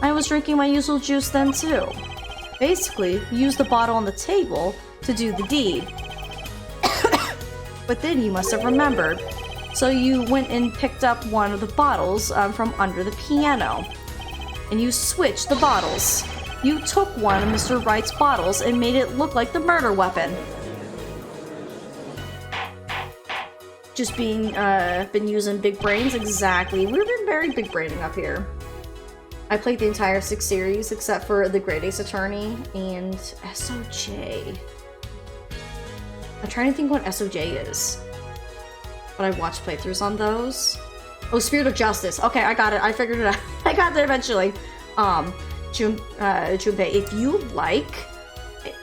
I was drinking my usual juice then too. Basically, we used the bottle on the table to do the deed. But then you must have remembered. So you went and picked up one of the bottles from under the piano. And you switched the bottles. You took one of Mr. Wright's bottles and made it look like the murder weapon. Just been using big brains? Exactly. We've been very big braining up here. I played the entire 6 series except for the Great Ace Attorney and SOJ. I'm trying to think what SOJ is. But I've watched playthroughs on those. Oh, Spirit of Justice. Okay, I got it. I figured it out. I got there eventually. Junpei,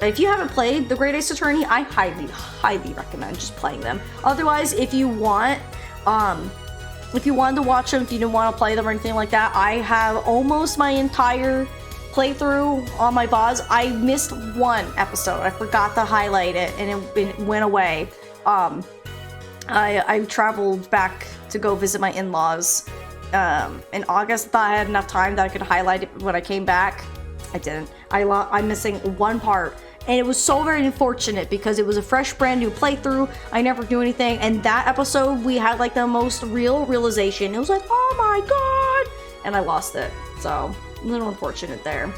if you haven't played The Great Ace Attorney, I highly recommend just playing them. Otherwise, if you wanted to watch them, if you didn't want to play them or anything like that, I have almost my entire playthrough on my VODs. I missed one episode. I forgot to highlight it, and it went away. I traveled back to go visit my in-laws in August. I thought I had enough time that I could highlight it when I came back. I didn't. I'm missing one part, and it was so very unfortunate because it was a fresh, brand new playthrough. I never knew anything, and that episode we had like the most real realization. It was like, oh my god, and I lost it. So a little unfortunate there.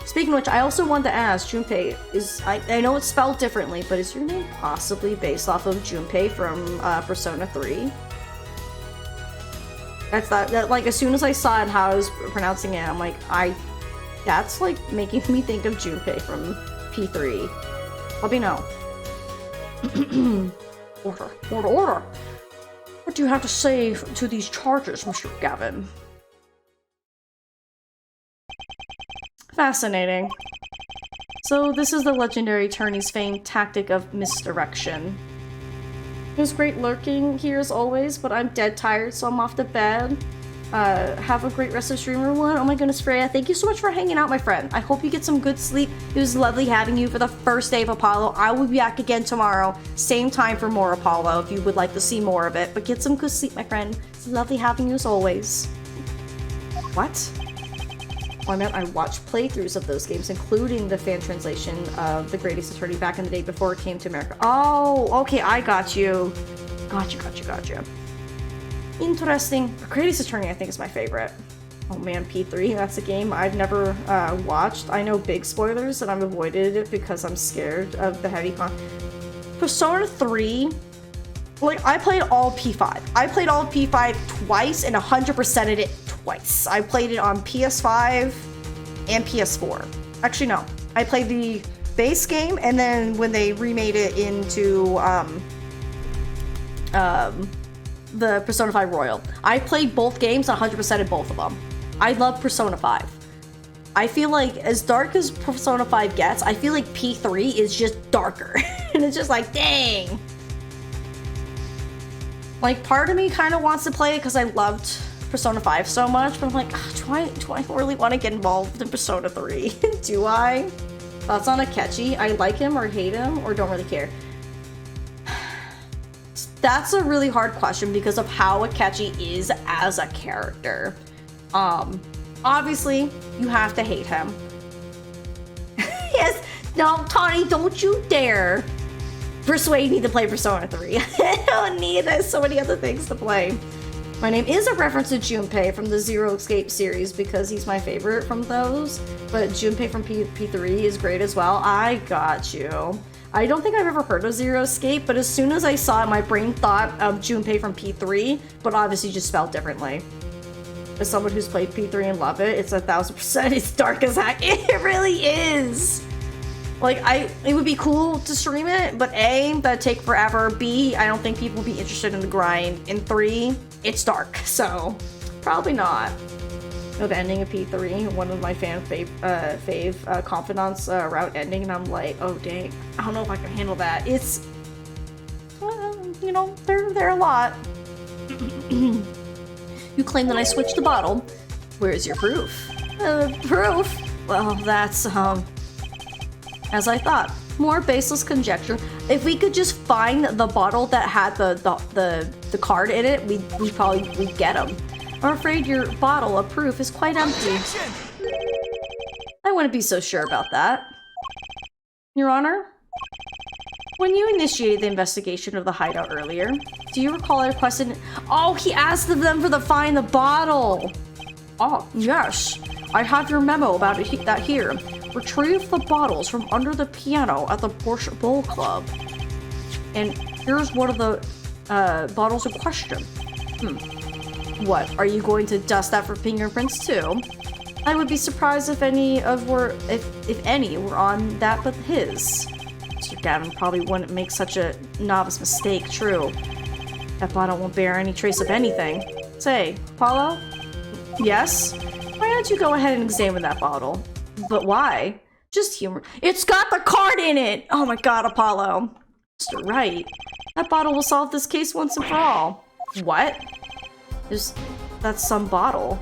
Speaking of which, I also wanted to ask, Junpei, I know it's spelled differently, but is your name possibly based off of Junpei from Persona 3? That's that, like, as soon as I saw it, how I was pronouncing it, I'm like, that's like making me think of Junpei from P3. Let me know. Order. What do you have to say to these charges, Mr. Gavin? Fascinating. So this is the legendary attorney's famed tactic of misdirection. It was great lurking here as always, but I'm dead tired, so I'm off to bed. Have a great rest of stream, everyone. Oh my goodness, Freya, thank you so much for hanging out, my friend. I hope you get some good sleep. It was lovely having you for the first day of Apollo. I will be back again tomorrow, same time for more Apollo if you would like to see more of it. But get some good sleep, my friend. It's lovely having you as always. What? I meant I watched playthroughs of those games, including the fan translation of The Great Ace Attorney back in the day before it came to America. Oh, okay, I got you. Gotcha. Interesting. The Great Ace Attorney, I think, is my favorite. Oh man, P3, that's a game I've never watched. I know big spoilers, and I've avoided it because I'm scared of the heavy Persona 3, like, I played all P5. I played all P5 twice and 100%ed it twice. I played it on PS5 and PS4. Actually, no. I played the base game, and then when they remade it into the Persona 5 Royal, I played both games and 100%ed both of them. I love Persona 5. I feel like as dark as Persona 5 gets, I feel like P3 is just darker. And it's just like, dang. Like, part of me kind of wants to play it because I loved Persona 5 so much, but I'm like, do I really want to get involved in Persona 3? Do I? Thoughts on Akechi? I like him or hate him or don't really care. That's a really hard question because of how Akechi is as a character. Obviously, you have to hate him. Yes, no, Tawny, don't you dare persuade me to play Persona 3. I don't need it. There's so many other things to play. My name is a reference to Junpei from the Zero Escape series because he's my favorite from those, but Junpei from P3 is great as well. I got you. I don't think I've ever heard of Zero Escape, but as soon as I saw it, my brain thought of Junpei from P3, but obviously just spelled differently. As someone who's played P3 and love it, it's 1000%. It's dark as heck. It really is. Like, it would be cool to stream it, but A, that'd take forever. B, I don't think people would be interested in the grind. And 3, it's dark, so probably not. The ending of P3, one of my fan fave confidants route ending, and I'm like, oh dang, I don't know if I can handle that. It's, you know, they're a lot. You claim that I switched the bottle. Where's your proof? Proof? Well, that's, as I thought. More baseless conjecture. If we could just find the bottle that had the card in it, we'd probably get them. I'm afraid your bottle of proof is quite empty. Objection! I wouldn't be so sure about that. Your Honor? When you initiated the investigation of the hideout earlier, do you recall I requested... Oh, he asked them for the find the bottle! Oh, yes. I have your memo about that here. Retrieve the bottles from under the piano at the Porsche Bowl Club. And here's one of the bottles in question. What, are you going to dust that for fingerprints too? I would be surprised if any were on that but his. Mr. Gavin probably wouldn't make such a novice mistake, true. That bottle won't bear any trace of anything. Say, Apollo? Yes? Why don't you go ahead and examine that bottle? But why? Just humor. It's got the card in it! Oh my god, Apollo. Mr. Right. That bottle will solve this case once and for all. What? That's some bottle.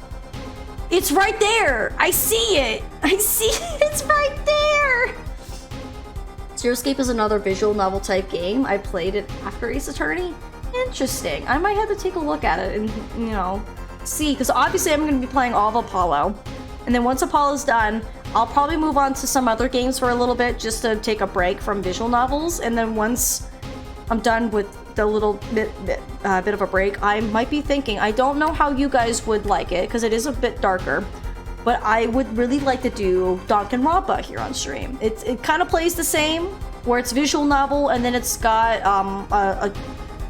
It's right there! I see it! I see it! It's right there! Zero Escape is another visual novel type game. I played it after Ace Attorney. Interesting. I might have to take a look at it and, you know, see. Because obviously I'm going to be playing all of Apollo. And then once Apollo's done, I'll probably move on to some other games for a little bit just to take a break from visual novels. And then once I'm done with the little bit of a break, I might be thinking, I don't know how you guys would like it because it is a bit darker, but I would really like to do Danganronpa here on stream. It kind of plays the same, where it's visual novel and then it's got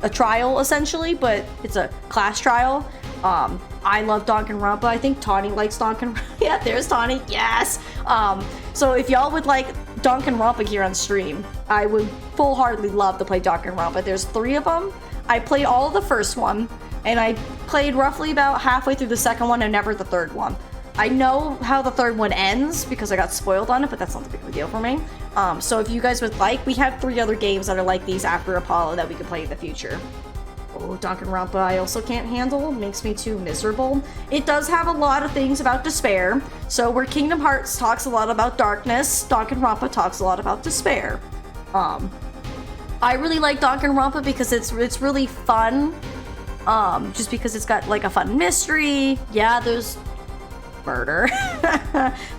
a trial essentially, but it's a class trial. I love Danganronpa. I think Tawny likes Danganronpa. Yeah, there's Tawny. Yes. So if y'all would like Danganronpa here on stream, I would full-heartedly love to play Danganronpa. There's 3 of them. I played all of the first one, and I played roughly about halfway through the second one and never the third one. I know how the third one ends because I got spoiled on it, but that's not the big of a deal for me. So if you guys would like, we have 3 other games that are like these after Apollo that we could play in the future. Oh, Danganronpa I also can't handle. Makes me too miserable. It does have a lot of things about despair. So where Kingdom Hearts talks a lot about darkness, Danganronpa talks a lot about despair. I really like Danganronpa because it's really fun. Just because it's got like a fun mystery. Yeah, there's murder.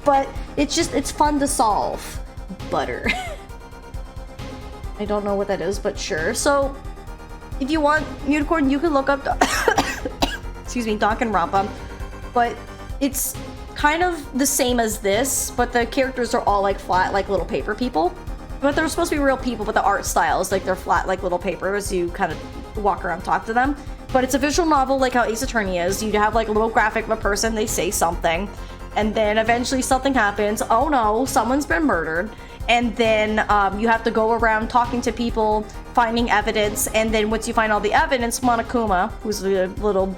But it's fun to solve. Butter. I don't know what that is, but sure. So if you want Unicorn, you can look up excuse me, Danganronpa. But it's kind of the same as this, but the characters are all like flat, like little paper people. But they're supposed to be real people, but the art style is like they're flat, like little papers. You kind of walk around, talk to them. But it's a visual novel, like how Ace Attorney is. You have like a little graphic of a person, they say something, and then eventually something happens. Oh no, someone's been murdered. And then you have to go around talking to people, finding evidence, and then once you find all the evidence, Monokuma, who's a little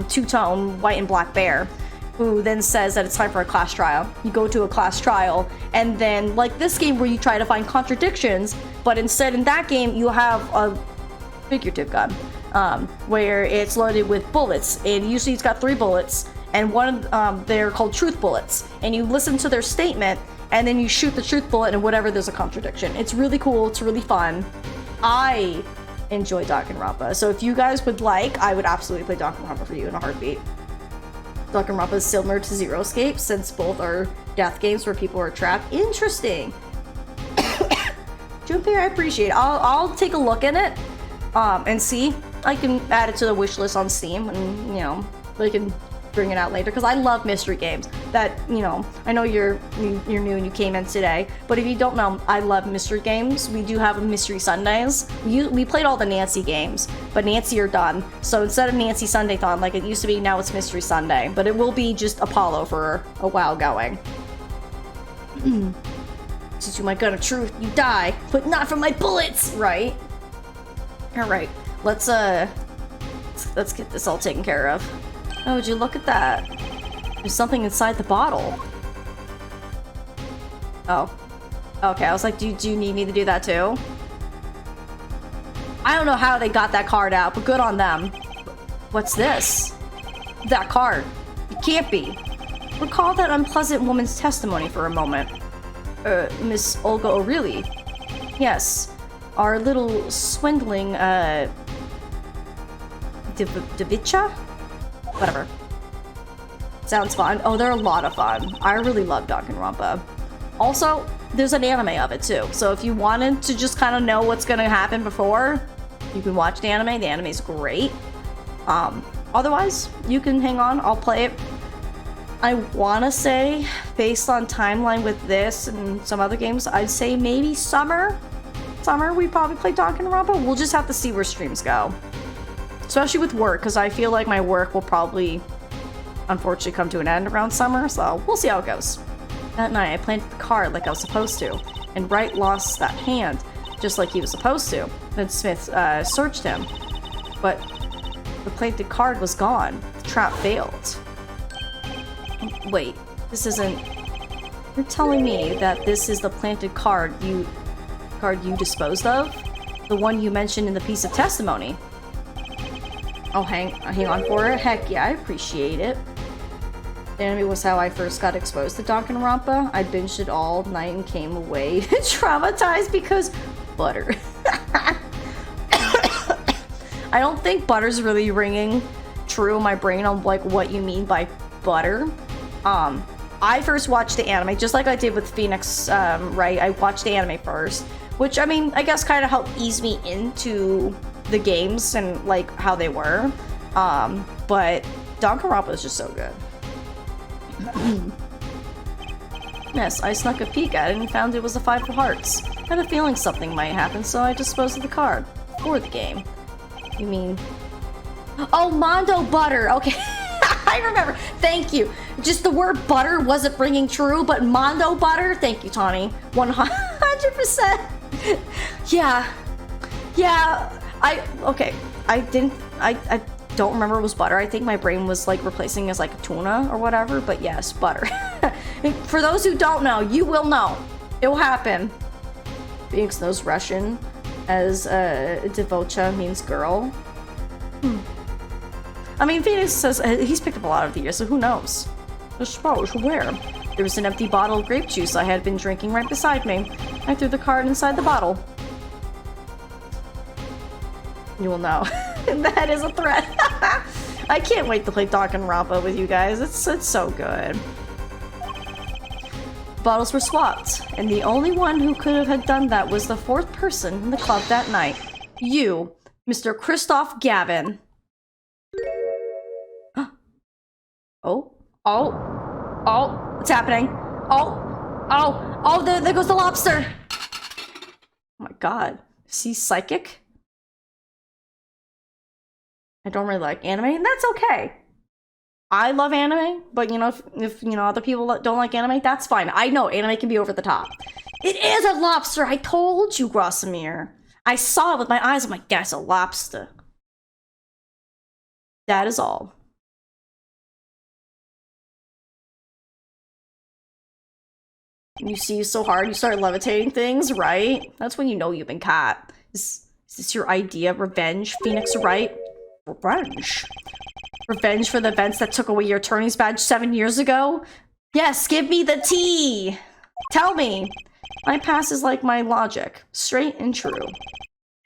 two-tone white and black bear, who then says that it's time for a class trial. You go to a class trial, and then like this game where you try to find contradictions, but instead in that game you have a figurative gun, where it's loaded with bullets, and usually it's got 3 bullets, and one they're called truth bullets, and you listen to their statement, and then you shoot the truth bullet and whatever there's a contradiction. It's really cool, it's really fun. I enjoy Danganronpa, so if you guys would like, I would absolutely play Danganronpa for you in a heartbeat. Danganronpa is similar to Zero Escape, since both are death games where people are trapped. Interesting! Junpei, I appreciate it. I'll take a look at it, and see. I can add it to the wish list on Steam, and, you know, I can bring it out later, because I love mystery games. That, you know, I know you're new and you came in today, but if you don't know, I love mystery games. We do have Mystery Sundays. We played all the Nancy games, but Nancy are done. So instead of Nancy Sunday-thon like it used to be, now it's Mystery Sunday. But it will be just Apollo for a while going. Teach you my gun of truth, you die, but not from my bullets, right? Alright, let's get this all taken care of. Oh, would you look at that? There's something inside the bottle. Oh. Okay, I was like, do you need me to do that too? I don't know how they got that card out, but good on them. What's this? That card. It can't be. Recall that unpleasant woman's testimony for a moment. Miss Olga O'Reilly. Yes. Our little swindling, Davicha? Whatever. Sounds fun. Oh, they're a lot of fun. I really love Danganronpa. Also, there's an anime of it too. So if you wanted to just kind of know what's gonna happen before, you can watch the anime. The anime's great. Otherwise, you can hang on. I'll play it. I wanna say, based on timeline with this and some other games, I'd say maybe summer. Summer, we probably play Danganronpa. We'll just have to see where streams go. Especially with work, because I feel like my work will probably, unfortunately, come to an end around summer, so we'll see how it goes. That night, I planted the card like I was supposed to, and Wright lost that hand. just like he was supposed to. Then Smith searched him, but the planted card was gone. The trap failed. Wait, this isn't... You're telling me that this is the planted card you disposed of? The one you mentioned in the piece of testimony? Oh, hang on for it? Heck yeah, I appreciate it. The anime was how I first got exposed to Danganronpa. I binged it all night and came away traumatized because butter. I don't think butter's really ringing true in my brain on like what you mean by butter. I first watched the anime just like I did with Phoenix, right? I watched the anime first, which I mean, I guess kind of helped ease me into the games and like how they were. But Danganronpa is just so good. Yes, I snuck a peek at it and found it was a 5 of hearts. Had a feeling something might happen, so I disposed of the card. For the game. You mean... Oh, Mondo Butter! Okay, I remember. Thank you. Just the word butter wasn't ringing true, but Mondo Butter? Thank you, Tawny. 100%. Yeah. Yeah, okay. I don't remember it was butter. I think my brain was like replacing as like tuna or whatever, but yes, butter. For those who don't know, you will know. It will happen. Phoenix knows Russian as Devocha means girl. I mean, Phoenix says he's picked up a lot of the years, so who knows? I suppose where? There was an empty bottle of grape juice I had been drinking right beside me. I threw the card inside the bottle. You will know. That is a threat. I can't wait to play Danganronpa with you guys. It's so good. Bottles were swapped, and the only one who could have done that was the 4th person in the club that night. You, Mr. Christoph Gavin. Oh, what's happening? Oh, there goes the lobster. Oh my god. Is he psychic? I don't really like anime, and that's okay. I love anime, but you know, if you know other people don't like anime, that's fine. I know anime can be over the top. It is a lobster. I told you, Grossimir. I saw it with my eyes. I'm like, that's a lobster. That is all. You see so hard, you start levitating things, right? That's when you know you've been caught. Is this your idea of revenge, Phoenix, right? Revenge? Revenge for the events that took away your attorney's badge 7 years ago? Yes, give me the tea! Tell me! My past is like my logic. Straight and true.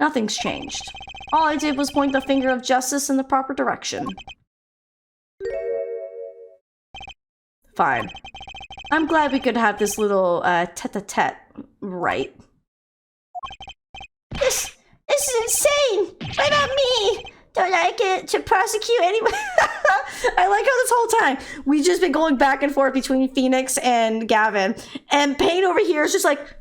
Nothing's changed. All I did was point the finger of justice in the proper direction. Fine. I'm glad we could have this little tete-a-tete, right? This is insane! What about me? Don't I get to prosecute anyone? I like how this whole time we've just been going back and forth between Phoenix and Gavin, and Payne over here is just like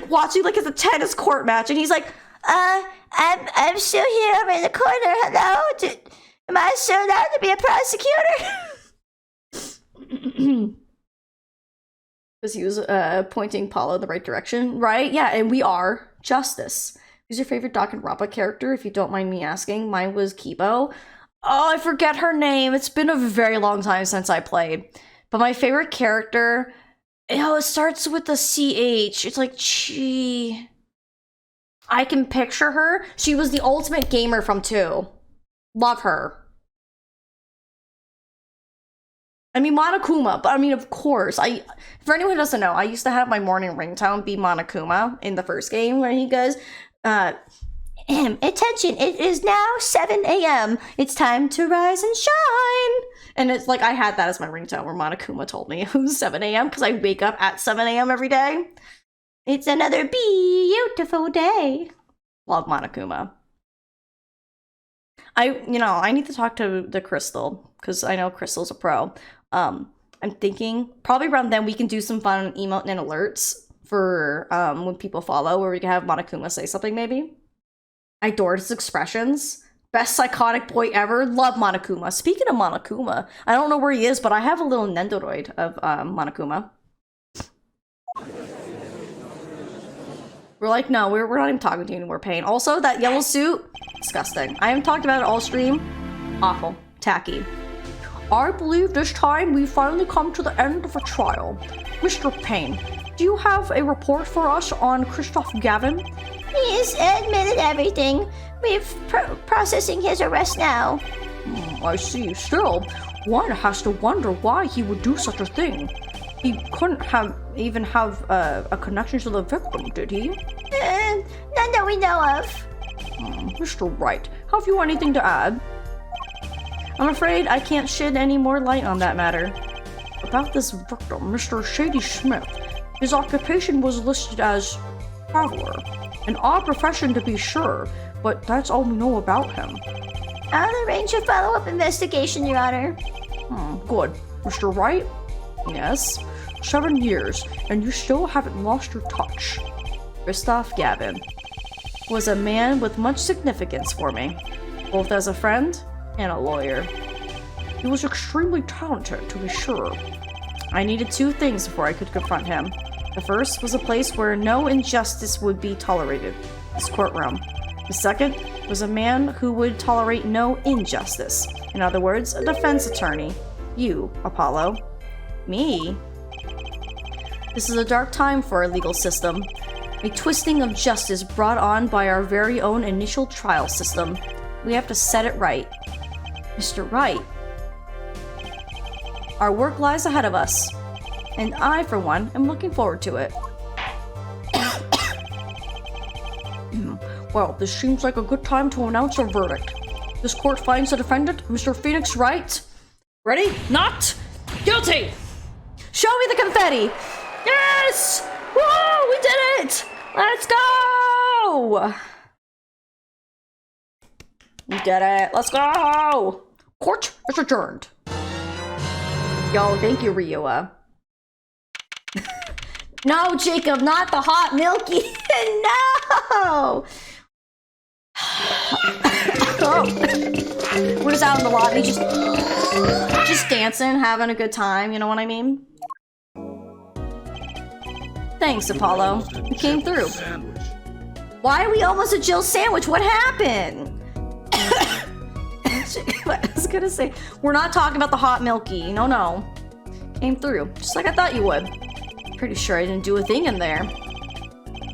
watching like it's a tennis court match, and he's like, I'm still here over in the corner. Hello? Am I still allowed to be a prosecutor? Because he was pointing Paula in the right direction, right? Yeah, and we are Justice. Who's your favorite Danganronpa character, if you don't mind me asking? Mine was Kibo. Oh, I forget her name. It's been a very long time since I played. But my favorite character, it starts with a CH. It's like Chi. I can picture her. She was the ultimate gamer from 2. Love her. I mean, Monokuma, but I mean, of course. For anyone who doesn't know, I used to have my morning ringtone be Monokuma in the first game where he goes, attention, it is now 7 a.m. It's time to rise and shine. And it's like, I had that as my ringtone where Monokuma told me it was 7 a.m. because I wake up at 7 a.m. every day. It's another beautiful day. Love Monokuma. I need to talk to the Crystal because I know Crystal's a pro. I'm thinking probably around then we can do some fun emote and alerts for when people follow, where we can have Monokuma say something maybe. I adored his expressions. Best psychotic boy ever. Love Monokuma. Speaking of Monokuma, I don't know where he is, but I have a little Nendoroid of Monokuma. We're like, no, we're not even talking to you anymore, Pain. Also, that yellow suit, disgusting. I haven't talked about it all stream. Awful. Tacky. I believe this time we've finally come to the end of a trial. Mr. Payne, do you have a report for us on Christoph Gavin? He's admitted everything. We're processing his arrest now. I see. Still, one has to wonder why he would do such a thing. He couldn't even have a connection to the victim, did he? None that we know of. Mr. Wright, have you anything to add? I'm afraid I can't shed any more light on that matter. About this victim, Mr. Shady Smith, his occupation was listed as traveler. An odd profession to be sure, but that's all we know about him. I'll arrange a follow-up investigation, Your Honor. Good. Mr. Wright? Yes? 7 years, and you still haven't lost your touch. Christoph Gavin was a man with much significance for me, both as a friend and a lawyer. He was extremely talented, to be sure. I needed 2 things before I could confront him. The first was a place where no injustice would be tolerated, his courtroom. The second was a man who would tolerate no injustice. In other words, a defense attorney. You, Apollo. Me? This is a dark time for our legal system. A twisting of justice brought on by our very own initial trial system. We have to set it right. Mr. Wright. Our work lies ahead of us. And I, for one, am looking forward to it. Well, this seems like a good time to announce our verdict. This court finds the defendant, Mr. Phoenix Wright, Ready? not guilty! Show me the confetti! Yes! Whoa! We did it! Let's go! We did it. Let's go! Court is adjourned. Yo, thank you, Ryua. No, Jacob, not the hot milky. No! Oh. We're just out in the lobby, just dancing, having a good time, you know what I mean? Thanks, Apollo. You came through. Why are we almost at Jill's sandwich? What happened? I was gonna say, we're not talking about the hot milky. No. Came through, just like I thought you would. Pretty sure I didn't do a thing in there.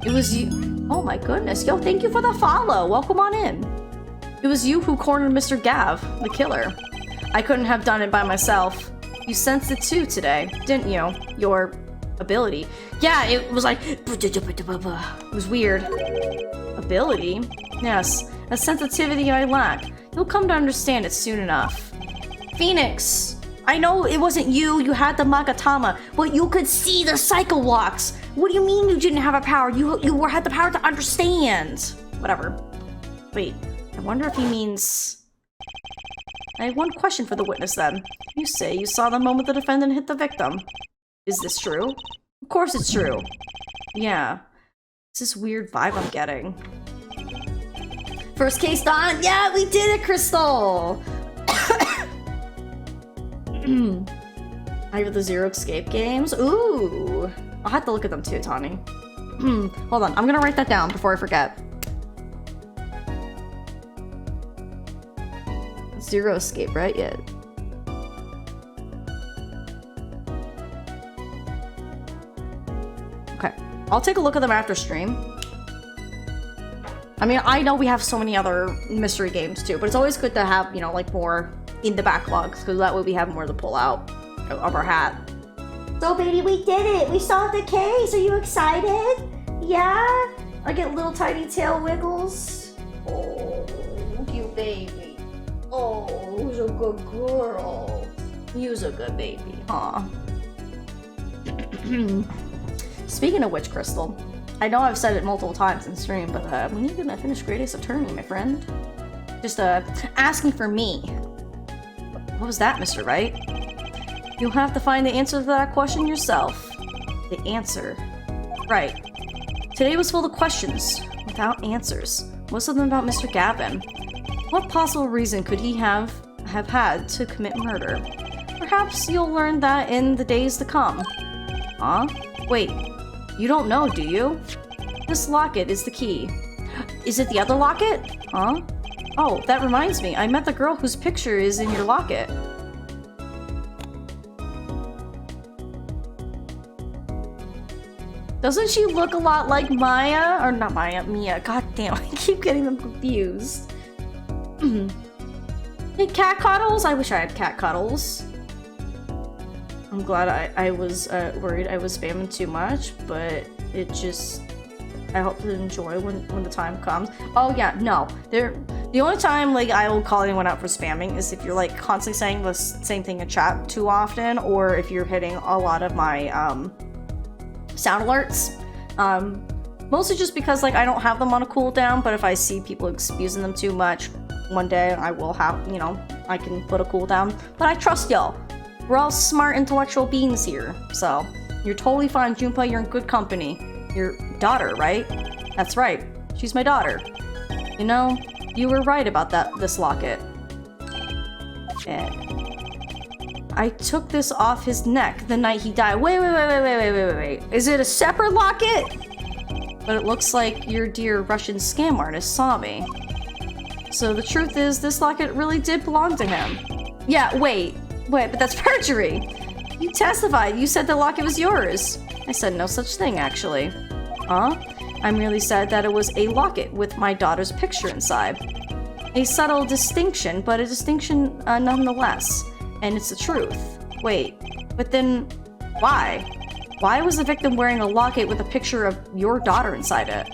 It was you. Oh my goodness. Yo, thank you for the follow. Welcome on in. It was you who cornered Mr. Gav, the killer. I couldn't have done it by myself. You sensed it too today, didn't you? Your ability. Yeah, it was like... It was weird. Ability? Yes, a sensitivity I lack. You'll come to understand it soon enough. Phoenix! I know it wasn't you, you had the Magatama, but you could see the cycle walks. What do you mean you didn't have a power? You had the power to understand. Whatever. Wait, I wonder if he means... I have one question for the witness then. You say you saw the moment the defendant hit the victim. Is this true? Of course it's true. Yeah. It's this weird vibe I'm getting. First case done! Yeah, we did it, Crystal! I have the Zero Escape games. Ooh! I'll have to look at them too, Tawny. Hold on, I'm gonna write that down before I forget. Zero Escape, right? Yeah. Okay, I'll take a look at them after stream. I mean, I know we have so many other mystery games too, but it's always good to have, you know, like more in the backlogs, because that way we have more to pull out of our hat. So, baby, we did it. We solved the case. Are you excited? Yeah? I get little tiny tail wiggles. Oh, you baby. Oh, who's a good girl? You's a good baby, huh? Speaking of which, Crystal, I know I've said it multiple times in stream, but when are you gonna finish Great Ace Attorney, my friend? Just asking for me. What was that, Mr. Wright? You'll have to find the answer to that question yourself. The answer. Right. Today was full of questions, without answers. Most of them about Mr. Gavin. What possible reason could he have had to commit murder? Perhaps you'll learn that in the days to come. Huh? Wait, you don't know, do you? This locket is the key. Is it the other locket? Huh? Oh, that reminds me. I met the girl whose picture is in your locket. Doesn't she look a lot like Maya? Or not Maya, Mia. God damn, I keep getting them confused. Hey, cat cuddles? I wish I had cat cuddles. I'm glad I was worried I was spamming too much, but it just... I hope to enjoy when the time comes. Oh yeah, no. The only time like I will call anyone out for spamming is if you're like constantly saying the same thing in chat too often, or if you're hitting a lot of my sound alerts. Mostly just because like I don't have them on a cooldown, but if I see people abusing them too much, one day I will have, you know, I can put a cooldown. But I trust y'all. We're all smart intellectual beings here, so you're totally fine, Junpei. You're in good company. Your daughter, right? That's right. She's my daughter. You know, you were right about this locket. Yeah. I took this off his neck the night he died. Wait. Is it a separate locket? But it looks like your dear Russian scam artist saw me. So the truth is, this locket really did belong to him. Yeah, wait, but that's perjury. You testified. You said the locket was yours. I said no such thing, actually. Huh? I merely said that it was a locket with my daughter's picture inside. A subtle distinction, but a distinction nonetheless. And it's the truth. Wait, but then why? Why was the victim wearing a locket with a picture of your daughter inside it?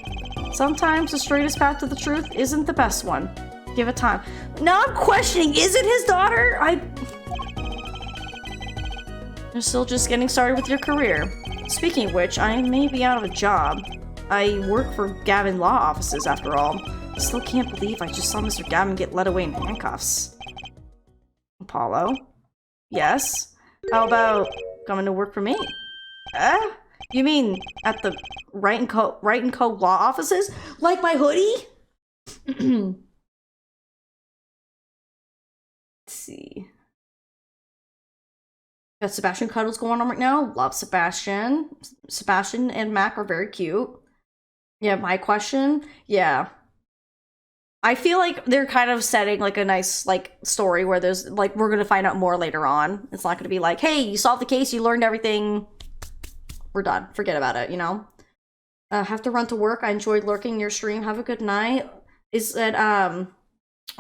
Sometimes the straightest path to the truth isn't the best one. Give it time. Now I'm questioning, is it his daughter? You're still just getting started with your career. Speaking of which, I may be out of a job. I work for Gavin Law Offices, after all. I still can't believe I just saw Mr. Gavin get led away in handcuffs. Apollo? Yes? How about coming to work for me? You mean at the Wright & Co. Law Offices? Like my hoodie? Let's see. Got Sebastian cuddles going on right now. Love Sebastian. Sebastian and Mac are very cute. Yeah, my question? Yeah. I feel like they're kind of setting like a nice like story where there's like we're gonna find out more later on. It's not gonna be like, hey, you solved the case, you learned everything. We're done. Forget about it, you know? Have to run to work. I enjoyed lurking your stream. Have a good night. Is it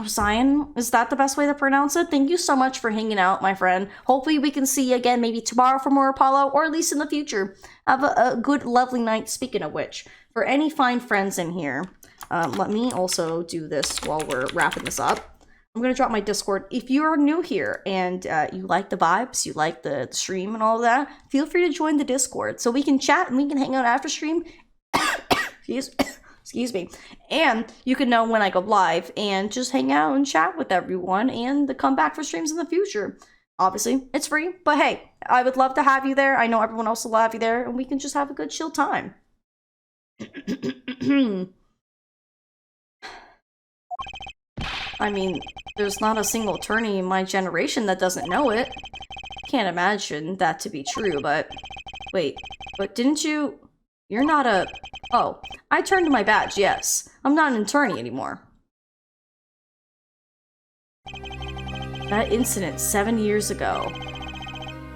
Zion? Is that the best way to pronounce it? Thank you so much for hanging out, my friend. Hopefully we can see you again maybe tomorrow for more Apollo, or at least in the future. Have a good, lovely night. Speaking of which, for any fine friends in here, let me also do this while we're wrapping this up. I'm going to drop my Discord. If you're new here and you like the vibes, you like the stream and all of that, feel free to join the Discord so we can chat and we can hang out after stream. Excuse me. And you can know when I go live and just hang out and chat with everyone and come back for streams in the future. Obviously, it's free, but hey, I would love to have you there. I know everyone else will have you there and we can just have a good chill time. I mean, there's not a single attorney in my generation that doesn't know it. Can't imagine that to be true, but... Wait, but didn't you... You're not a... Oh, I turned in my badge, yes. I'm not an attorney anymore. That incident 7 years ago.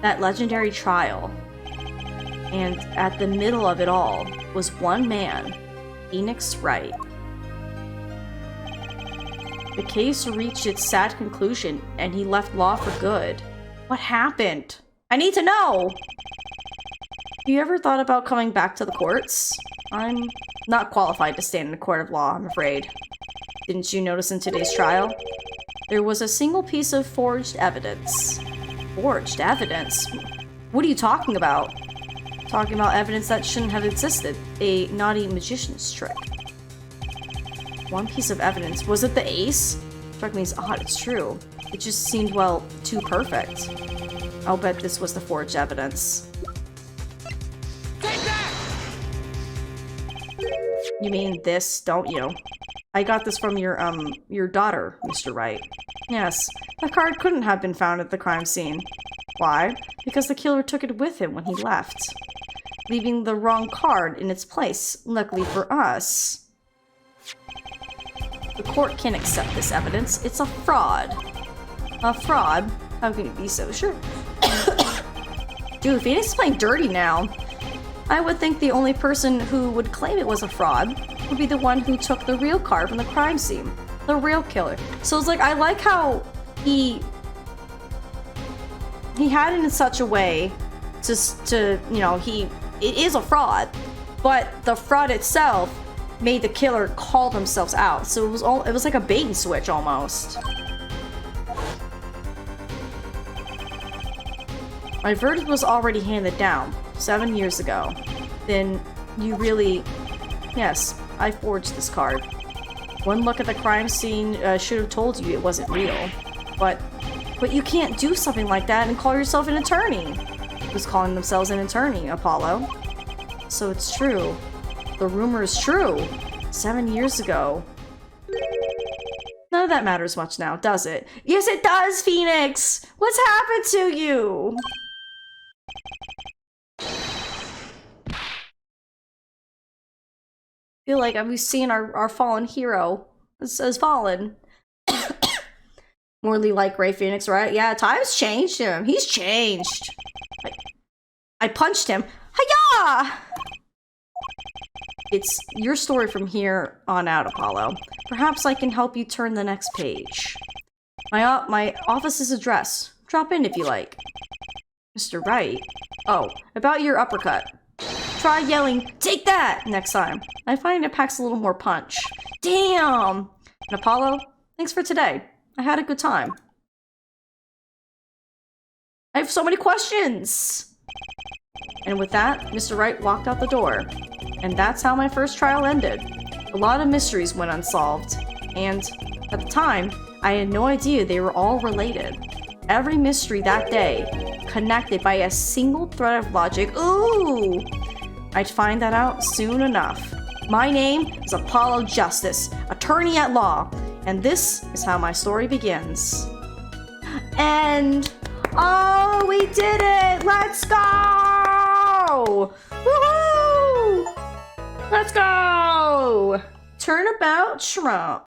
That legendary trial. And at the middle of it all was one man, Phoenix Wright. The case reached its sad conclusion, and he left law for good. What happened? I need to know! Have you ever thought about coming back to the courts? I'm not qualified to stand in a court of law, I'm afraid. Didn't you notice in today's trial? There was a single piece of forged evidence. Forged evidence? What are you talking about? Talking about evidence that shouldn't have existed. A naughty magician's trick. One piece of evidence. Was it the ace? Struck me as odd, it's true. It just seemed, well, too perfect. I'll bet this was the forged evidence. Take that! You mean this, don't you? I got this from your daughter, Mr. Wright. Yes, the card couldn't have been found at the crime scene. Why? Because the killer took it with him when he left. leaving the wrong card in its place. Luckily for us, the court can't accept this evidence. It's a fraud. A fraud? How can you be so sure? Dude, Phoenix is playing dirty now. I would think the only person who would claim it was a fraud would be the one who took the real card from the crime scene. The real killer. So it's like, I like how he had it in such a way to you know, it is a fraud, but the fraud itself made the killer call themselves out. So it was like a bait and switch almost. My verdict was already handed down 7 years ago. Then you really... Yes, I forged this card. One look at the crime scene should have told you it wasn't real. But you can't do something like that and call yourself an attorney. Who's calling themselves an attorney, Apollo? So it's true. The rumor is true. 7 years ago. None of that matters much now, does it? Yes, it does, Phoenix! What's happened to you? I feel like we've seen our fallen hero. It says fallen. Morely like Ray Phoenix, right? Yeah, times changed him. He's changed. I punched him. Hiya! It's your story from here on out, Apollo. Perhaps I can help you turn the next page. My office's address. Drop in if you like. Mr. Wright? Oh, about your uppercut. Try yelling, "Take that!" next time. I find it packs a little more punch. Damn! And Apollo, thanks for today. I had a good time. I have so many questions! And with that, Mr. Wright walked out the door. And that's how my first trial ended. A lot of mysteries went unsolved. And at the time, I had no idea they were all related. Every mystery that day, connected by a single thread of logic. Ooh! I'd find that out soon enough. My name is Apollo Justice, attorney at law, and this is how my story begins. And oh, we did it! Let's go! Woohoo! Let's go! Turnabout Trump.